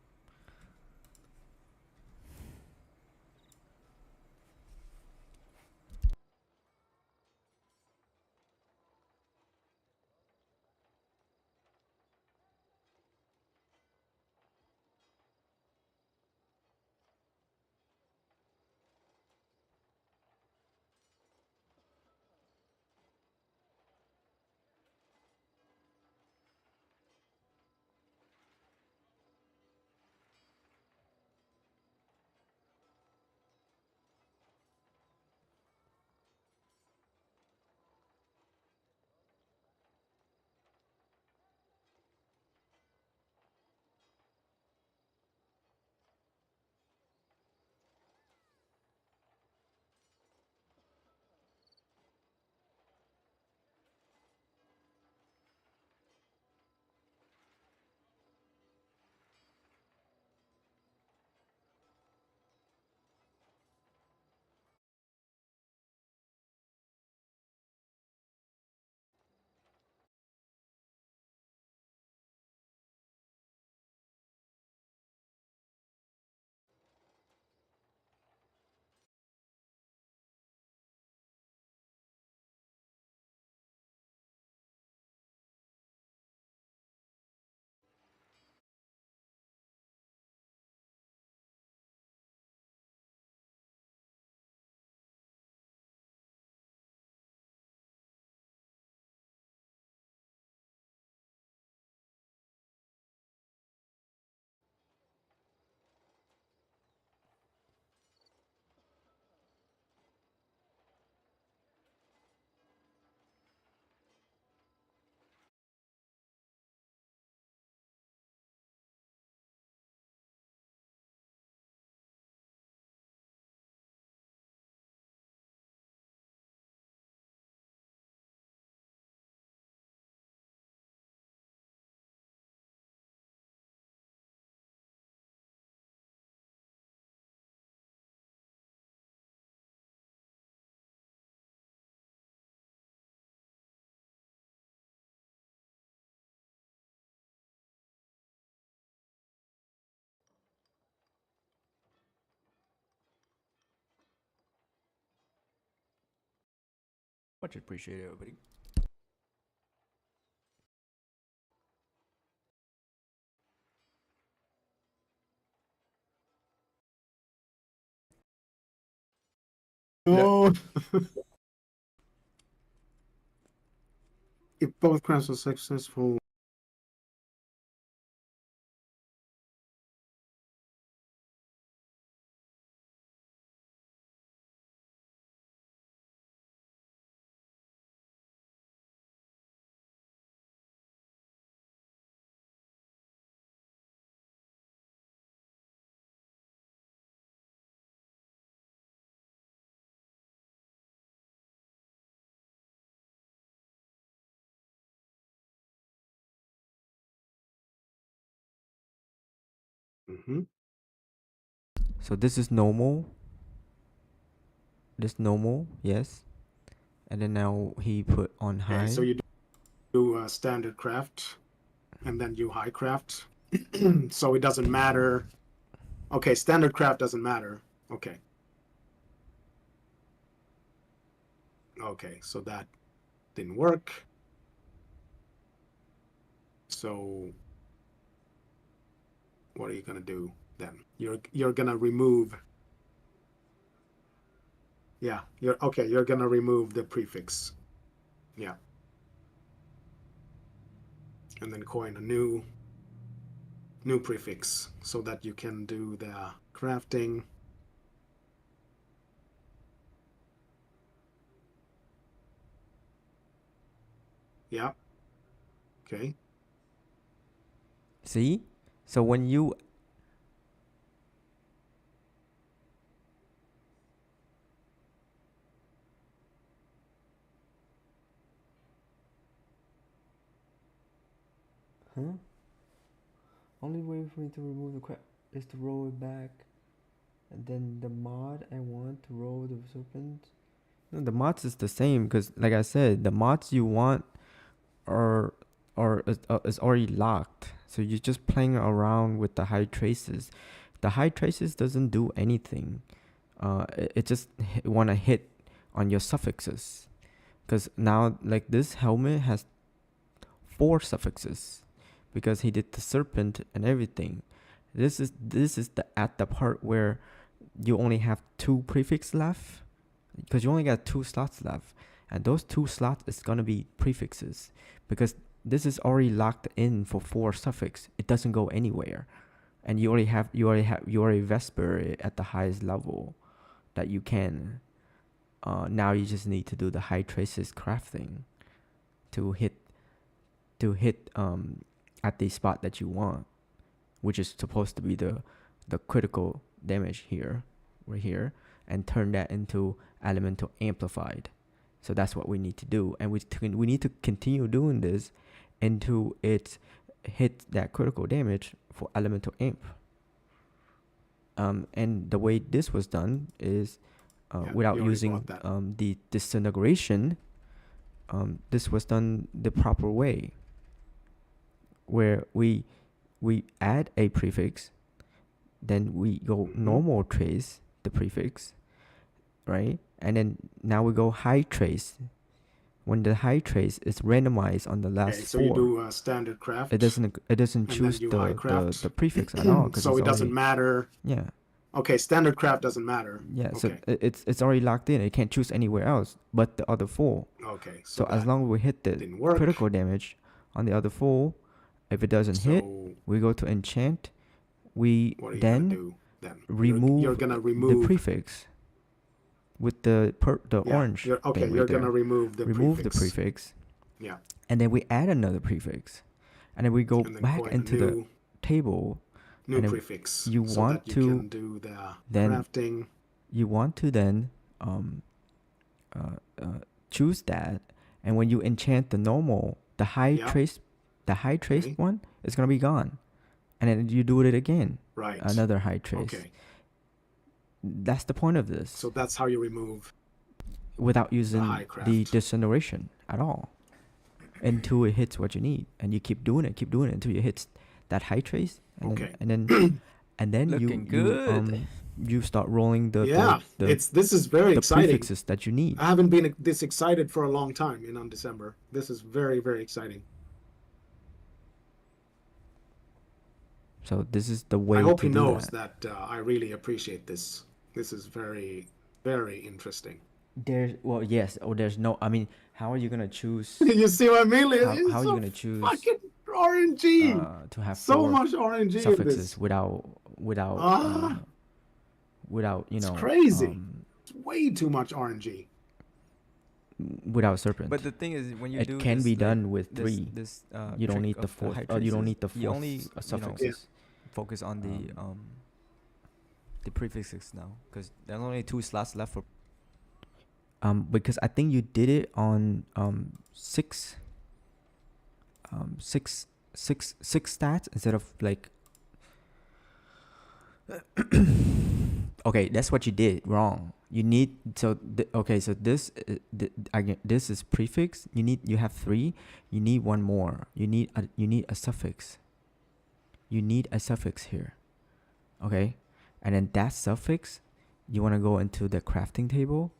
Much appreciated, everybody. No. If both crafts are successful. Mm-hmm. So this is normal. This normal, yes. And then now he put on high. Okay, so you do a standard craft, and then you high craft. So it doesn't matter. Okay, standard craft doesn't matter. Okay. Okay, so that didn't work. So what are you gonna do then? You're gonna remove. Yeah, you're gonna remove the prefix. Yeah. And then coin a new prefix so that you can do the crafting. Yeah. Okay. See? So when you Huh? Only way for me to remove the crap is to roll it back. And then the mod I want to roll the serpent. no, the mods is the same because, like I said, the mods you want are is already locked. So you're just playing around with the high traces. The high traces doesn't do anything. It just wanna hit on your suffixes. Because now, like, this helmet has 4 suffixes because he did the serpent and everything. This is the at the part where you only have 2 prefix left because you only got 2 slots left, and those 2 slots is gonna be prefixes because this is already locked in for 4 suffix. It doesn't go anywhere, and you already Vesper at the highest level that you can. Now you just need to do the high traces crafting to hit at the spot that you want, which is supposed to be the critical damage here, right here, and turn that into elemental amplified. So that's what we need to do, and we need to continue doing this until it hits that critical damage for elemental amp. And the way this was done is without using the disintegration. This was done the proper way, where we add a prefix, then we go normal trace the prefix, right? And then now we go high trace. When the high trace is randomized on the last Okay, so 4, you do a standard craft. it doesn't choose the prefix at all. So it doesn't matter. Yeah. Okay, standard craft doesn't matter. Yeah. Okay. So it's already locked in. It can't choose anywhere else but the other 4. Okay. So as long as we hit the critical damage on the other 4, if it doesn't hit, we go to enchant. We then remove, you're gonna remove the prefix with the orange. You're gonna remove the prefix. Yeah. And then we add another prefix, and then we go back into the table. New and prefix. You so want that to you can do the crafting. You want to then choose that, and when you enchant the normal, the high trace one is gonna be gone, and then you do it again. Right. Another high trace. Okay. That's the point of this. So that's how you remove without using the disintegration at all until it hits what you need, and you keep doing it until it hits that high trace, and then and then Looking you good. you start rolling Yeah, the this is very the exciting. prefixes that you need. I haven't been this excited for a long time in Undecember. This is very, very exciting. So this is the way I hope to he do knows that. that I really appreciate this. This is very, very interesting. There's well, yes, or there's no. I mean, how are you gonna choose? You see what I mean? How It's are you so gonna choose fucking RNG. to have So four much RNG in suffixes this. without Ah, you it's know crazy. It's way too much RNG. without serpent. But the thing is, when you It do can this, be like, done with this, three. this You don't trick need the of fourth. high You don't traces, need the you fourth only suffixes. focus on the prefixes now, because there's only 2 slots left for. Because I think you did it on six stats instead of like. Okay, that's what you did wrong. You need okay. So this this is prefix. You have 3. You need one more. You need a suffix. You need a suffix here. Okay, and then that suffix, you want to go into the crafting table,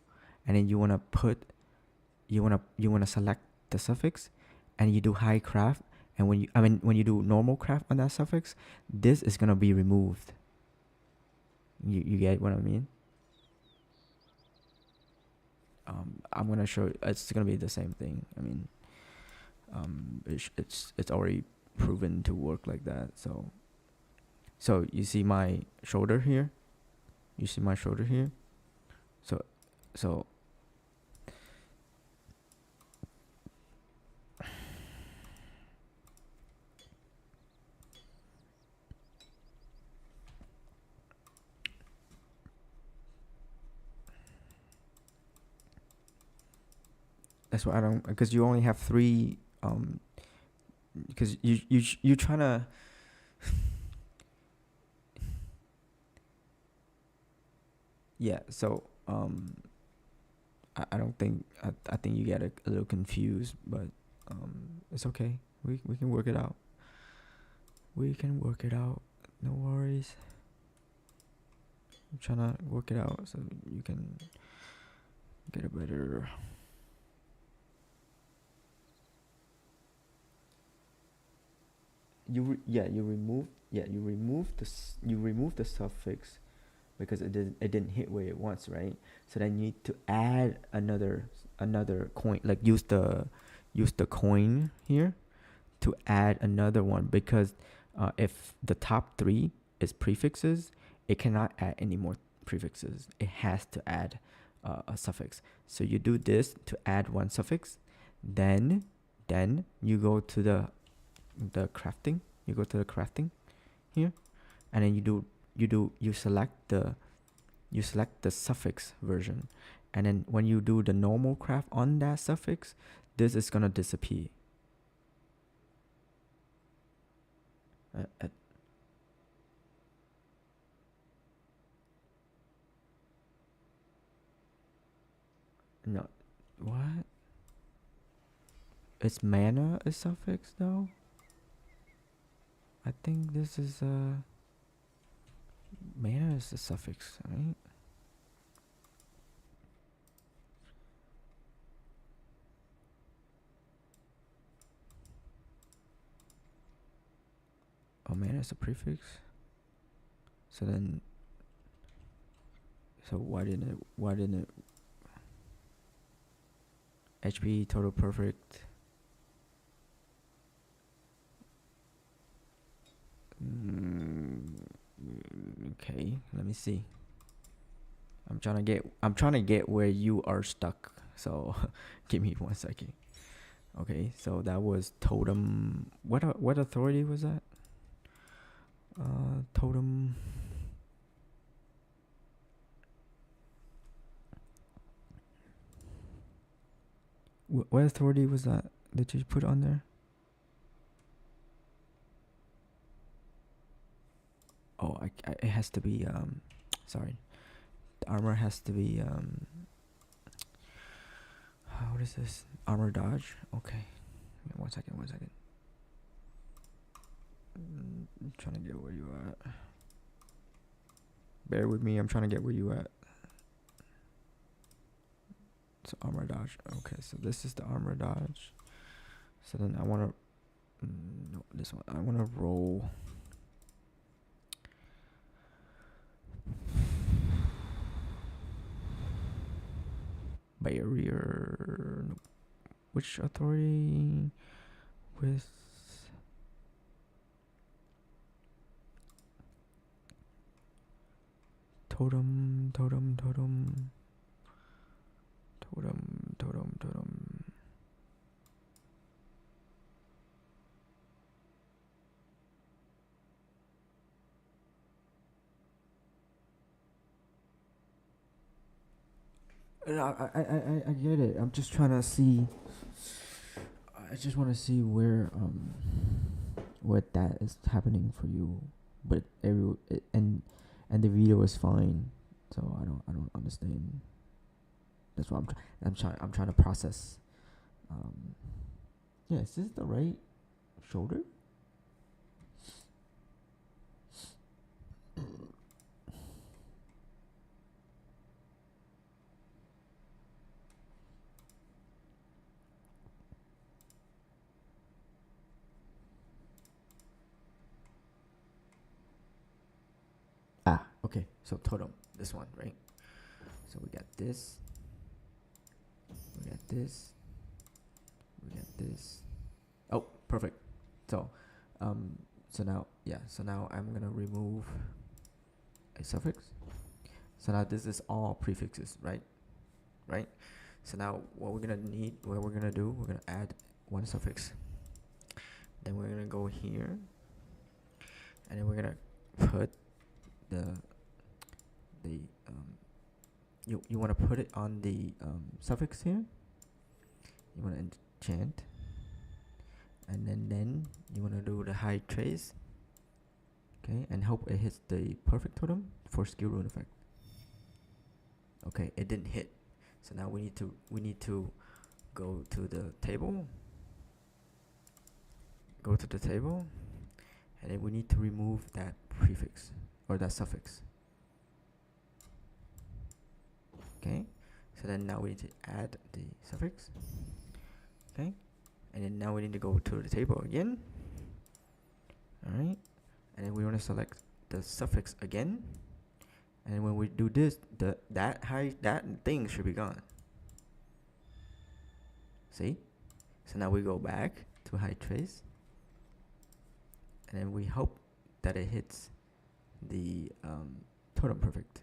and then you want to put, you want to select the suffix, and you do high craft. And when you do normal craft on that suffix, this is gonna be removed. You get what I mean? I'm gonna show you, it's gonna be the same thing. I mean, it's already proven to work like that. So you see my shoulder here. You see my shoulder here. So that's why I don't, because you only have 3 because you trying to yeah. So I don't think, I think you get a little confused, but it's okay. We can work it out. We can work it out. No worries. I'm trying to work it out so you can get a better. You remove the suffix because it didn't hit where it wants, right? So then you need to add another coin, like use the coin here to add another one, because if the top 3 is prefixes, it cannot add any more prefixes. It has to add a suffix. So you do this to add one suffix, then you go to the crafting. You go to the crafting here, and then you select the suffix version, and then when you do the normal craft on that suffix, this is gonna disappear. No, what? Is mana a suffix though? I think this is mana is a suffix, right? Oh, mana is a prefix. So then, why didn't it HP total perfect? Okay, let me see. I'm trying to get where you are stuck. So give me 1 second. Okay, so that was totem. What authority was that? Totem. What authority was that you put on there? Oh, it has to be sorry. The armor has to be what is this? Armor dodge? Okay. 1 second. I'm trying to get where you are. bear with me. I'm trying to get where you at. So armor dodge. Okay, so this is the armor dodge. So then I want to, no, this one. I want to roll. Barrier. No. Which authority? With totem, totem, totem, totem, totem, totem. I get it. I'm just trying to see. I just want to see where what that is happening for you, but and the video is fine, so I don't understand. That's why I'm trying to process. Yeah, is this the right shoulder? Ah, okay. So totem, this one, right? So we got this. We got this. We got this. Oh, perfect. So, so now, yeah. So now I'm gonna remove a suffix. So now this is all prefixes, right? Right. So now what we're gonna need, what we're gonna do, we're gonna add one suffix. Then we're gonna go here, and then we're gonna put the you want to put it on the suffix here. You want to enchant, and then you want to do the high trace. Okay, and hope it hits the perfect totem for skill rune effect. Okay, it didn't hit, so now we need to go to the table. Go to the table, and then we need to remove that prefix or that suffix. Okay, so then now we need to add the suffix. Okay, and then now we need to go to the table again. All right, and then we want to select the suffix again, and then when we do this, that thing should be gone. See? So now we go back to high trace, and then we hope that it hits the totem perfect.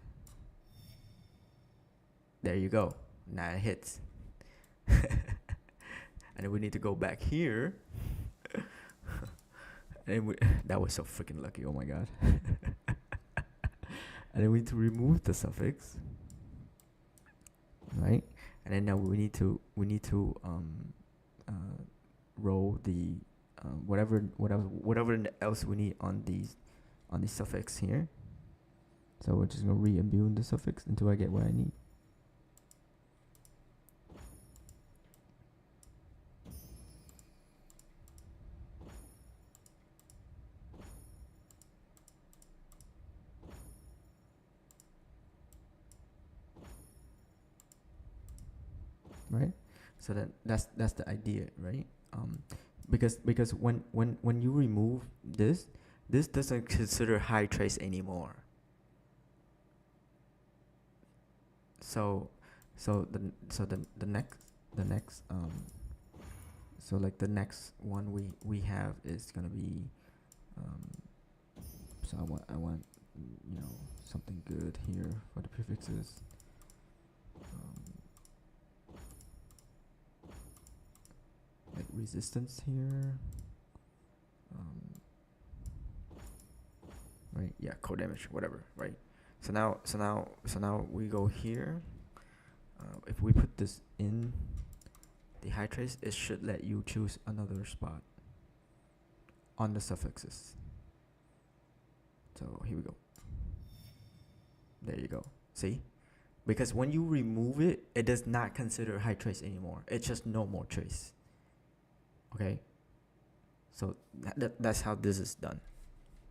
There you go. Now it hits. And then we need to go back here. And that was so freaking lucky. Oh my god. And then we need to remove the suffix. Right? And then now we need to roll the whatever else we need on the suffix here. So we're just gonna re-imbue the suffix until I get what I need. Right, so that's the idea, right? Because when you remove this doesn't consider high trace anymore. So the next so like the next one we have is gonna be so I want you know something good here for the prefixes. Like resistance here, right? Yeah, code damage, whatever, right? So now we go here. If we put this in the high trace, it should let you choose another spot on the suffixes. So here we go. There you go. See? Because when you remove it, it does not consider high trace anymore. It's just no more trace. Okay, so that's how this is done.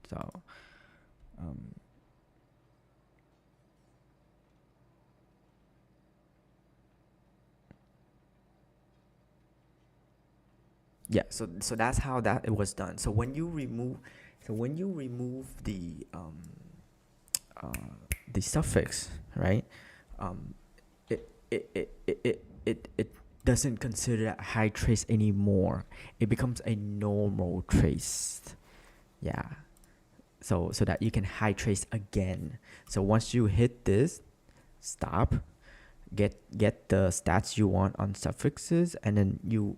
So yeah, so that's how that it was done. So when you remove the suffix, right? It doesn't consider that high trace anymore. It becomes a normal trace. Yeah. So that you can high trace again. So once you hit this, stop, get the stats you want on suffixes, and then you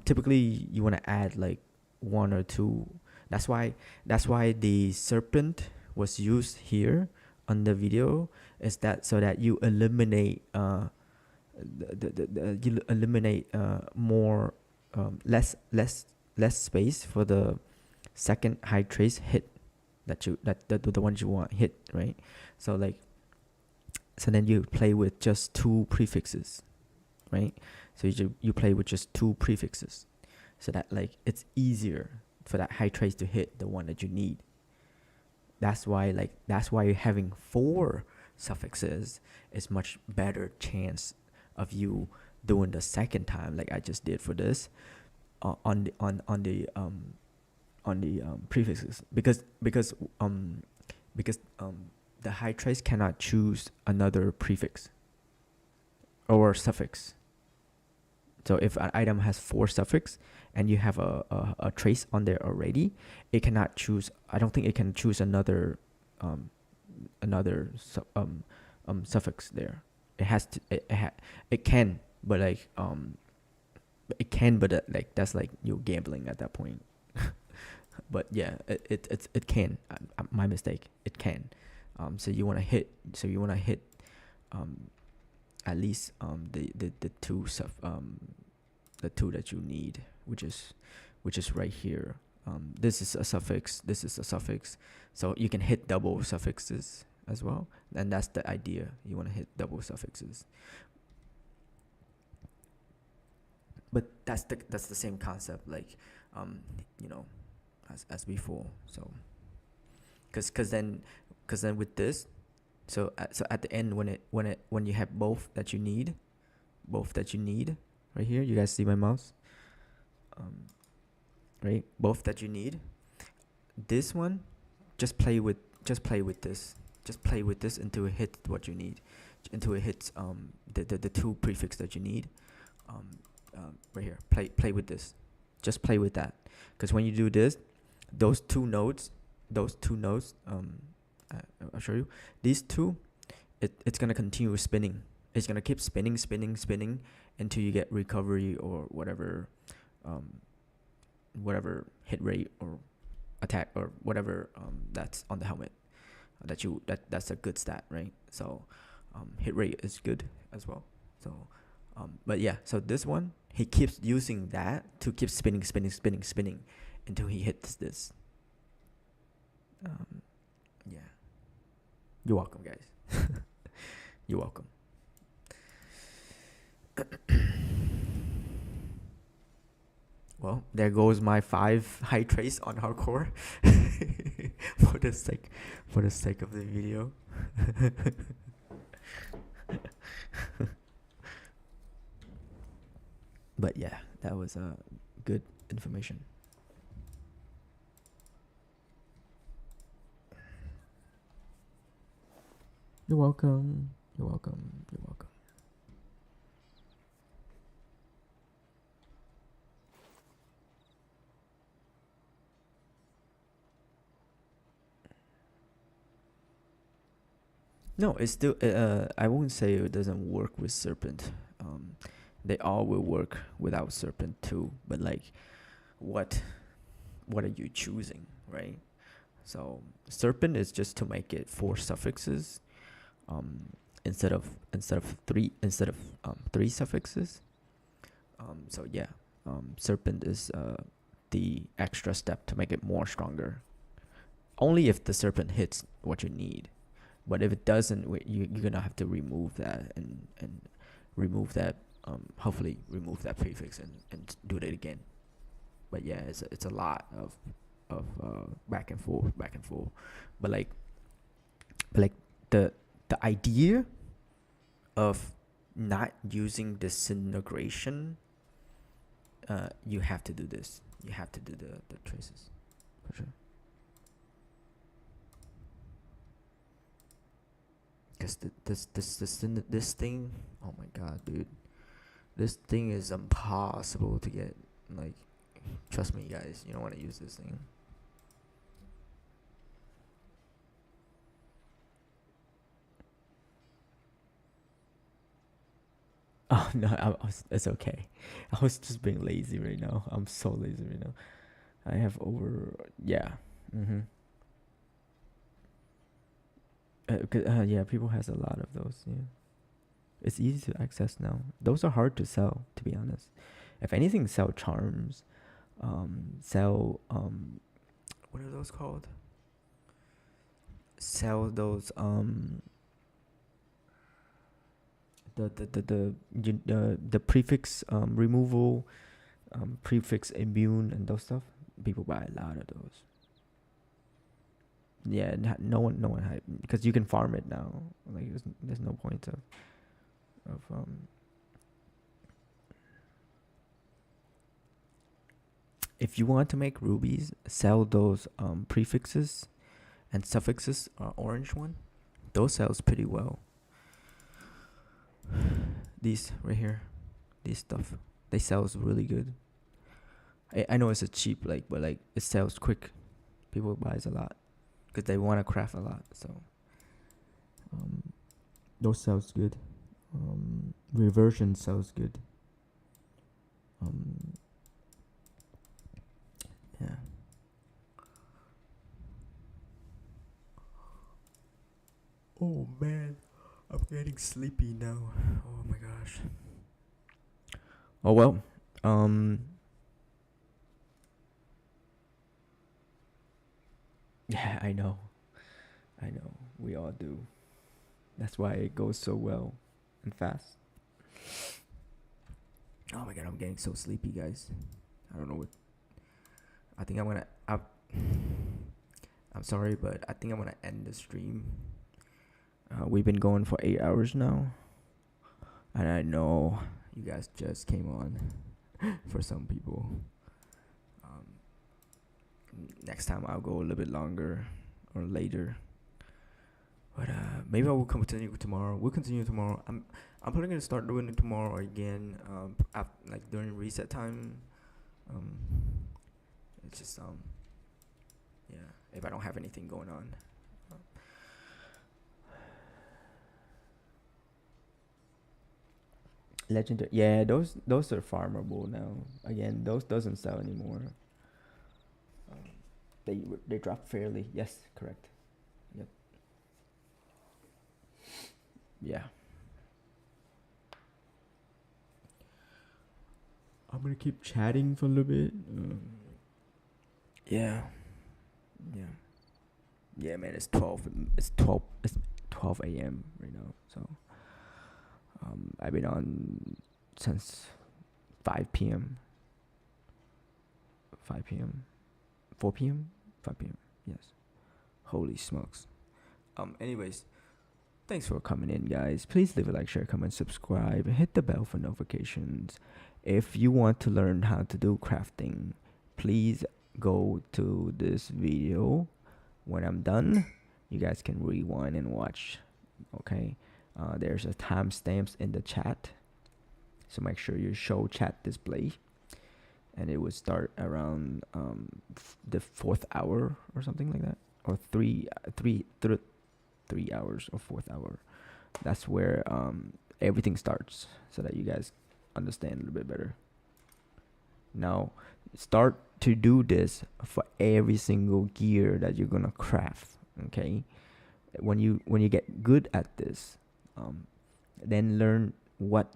typically you want to add like 1 or 2. That's why the serpent was used here on the video, is that so that you eliminate you eliminate more less space for the second high trace hit that the ones you want hit, right? So like, so then you play with just 2 prefixes, right? So you play with just 2 prefixes, so that like it's easier for that high trace to hit the one that you need. That's why having 4 suffixes is much better chance of you doing the second time, like I just did for this, on the prefixes, because the high trace cannot choose another prefix or suffix. So if an item has 4 suffix and you have a trace on there already, it cannot choose. I don't think it can choose another suffix there. It has to. It can, but like like that's like you're gambling at that point. But yeah, it can. My mistake. It can. So you want to hit. At least the 2 the 2 that you need, which is right here. This is a suffix. This is a suffix. So you can hit double suffixes as well, and that's the idea. You want to hit double suffixes. But that's the same concept, like as before. So because then with this, so at the end when you have both that you need right here, you guys see my mouse, right? Both that you need. This one, just play with this. Just play with this until it hits what you need, until it hits the 2 prefix that you need. Right here, play with this. Just play with that, because when you do this, those two notes, I'll show you. These 2, it's gonna continue spinning. It's gonna keep spinning until you get recovery or whatever hit rate or attack or whatever that's on the helmet that's a good stat, right? So hit rate is good as well. So but yeah, so this one, he keeps using that to keep spinning until he hits this. Yeah, you're welcome, guys. You're welcome. Well, there goes my 5 high trace on hardcore. for the sake of the video. But yeah, that was good information. You're welcome. You're welcome. You're welcome. No, it's still. I won't say it doesn't work with serpent. They all will work without serpent too. But like, what are you choosing, right? So serpent is just to make it 4 suffixes, instead of 3 suffixes. So yeah, serpent is the extra step to make it more stronger. Only if the serpent hits what you need. But if it doesn't, you're gonna have to remove that and remove that. Hopefully remove that prefix and do it again. But yeah, it's a lot of back and forth. But like the idea of not using disintegration you have to do this. You have to do the traces for sure. Cause this thing, oh my god, dude, this thing is impossible to get. Like, trust me, guys, you don't want to use this thing. Oh no, it's okay. I was just being lazy right now. I'm so lazy right now. I have over, yeah. Yeah, people has a lot of those. Yeah, it's easy to access now. Those are hard to sell, to be honest. If anything, sell charms, sell what are those called? Sell those the prefix removal, prefix immune and those stuff. People buy a lot of those. Yeah, no one hype, because you can farm it now. Like, there's no point of if you want to make rubies, sell those prefixes and suffixes. Orange one, those sells pretty well. These right here, these stuff, they sells really good. I know it's a cheap, like, but like it sells quick. People buys a lot because they want to craft a lot. So those sells good. Reversion sells good. Yeah. Oh man, I'm getting sleepy now. Oh my gosh. Oh well. Yeah, I know. We all do. That's why it goes so well and fast. Oh my god, I'm getting so sleepy, guys. I don't know what. I think I'm gonna. I'm sorry, but I think I'm gonna end the stream. We've been going for 8 hours now, and I know you guys just came on. For some people, next time I'll go a little bit longer or later. But maybe I will continue tomorrow. We'll continue tomorrow. I'm probably gonna start doing it tomorrow again. Like during reset time. It's just yeah. If I don't have anything going on. Legendary, yeah. Those are farmable now. Again, those doesn't sell anymore. They drop fairly. Yes, correct. Yep. Yeah. I'm gonna keep chatting for a little bit. Yeah. Yeah, man. It's 12 a.m. right now. So I've been on since 5 p.m. 5 p.m. 4 p.m. 5 p.m. Yes. Holy smokes. Anyways, thanks for coming in, guys. Please leave a like, share, comment, subscribe, hit the bell for notifications. If you want to learn how to do crafting, please go to this video. When I'm done, you guys can rewind and watch. Okay. There's a timestamps in the chat, so make sure you show chat display, and it would start around the 4th hour or something like that, or 3 hours or 4th hour. That's where everything starts, so that you guys understand a little bit better. Now start to do this for every single gear that you're gonna craft. Okay, when you get good at this, then learn what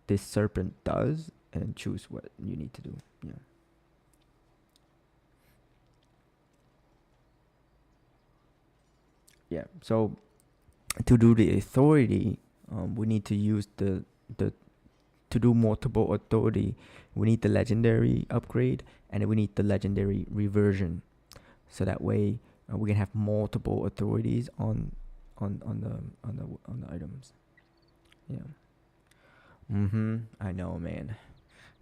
this serpent does and choose what you need to do. Yeah. So to do the authority, we need to use the to do multiple authority. We need the legendary upgrade, and we need the legendary reversion, so that way we can have multiple authorities on the items. Yeah. I know, man.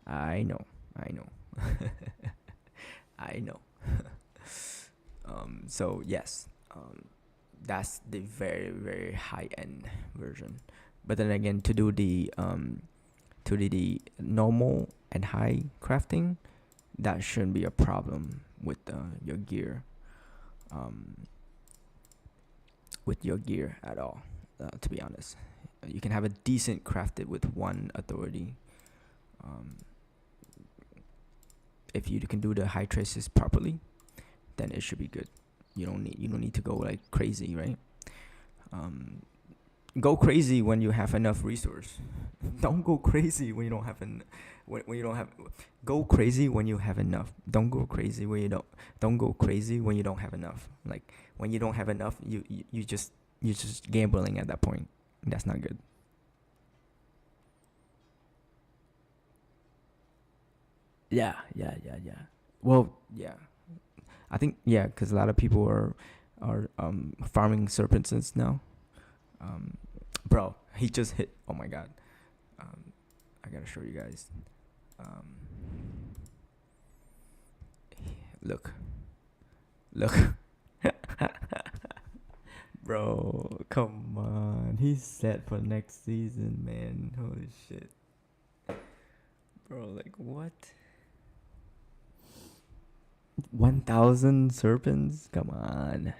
I know. I know. I know. So yes, that's the very very high end version. But then again, to do the normal and high crafting, that shouldn't be a problem with your gear. With your gear at all. To be honest, you can have a decent crafted with one authority. If you can do the high traces properly, then it should be good. You don't need to go like crazy, right? Go crazy when you have enough resource. Don't go crazy when you don't have when you don't have. Go crazy when you have enough. Don't go crazy when you don't. Don't go crazy when you don't have enough. Like when you don't have enough, you're just gambling at that point. That's not good. Yeah. Well, yeah. I think because a lot of people are farming serpents now. Bro, he just hit. Oh my god. I gotta show you guys. Look. Bro, come on. He's set for next season, man. Holy shit. Bro, like what? 1,000 serpents? Come on.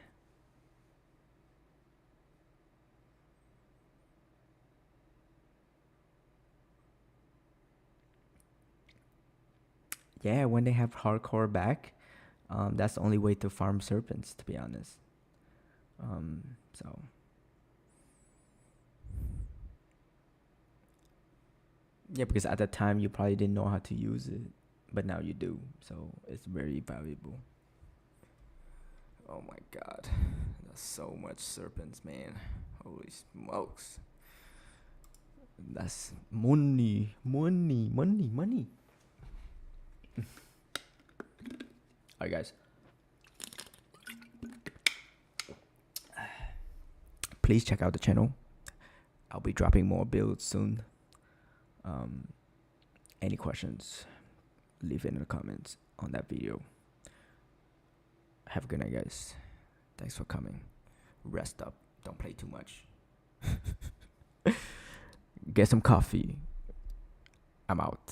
Yeah, when they have hardcore back, that's the only way to farm serpents, to be honest. So yeah, because at that time you probably didn't know how to use it, but now you do, so it's very valuable. Oh my god, that's so much serpents, man. Holy smokes. That's money. Alright, guys. Please check out the channel. I'll be dropping more builds soon. Any questions, leave it in the comments on that video. Have a good night, guys. Thanks for coming. Rest up. Don't play too much. Get some coffee. I'm out.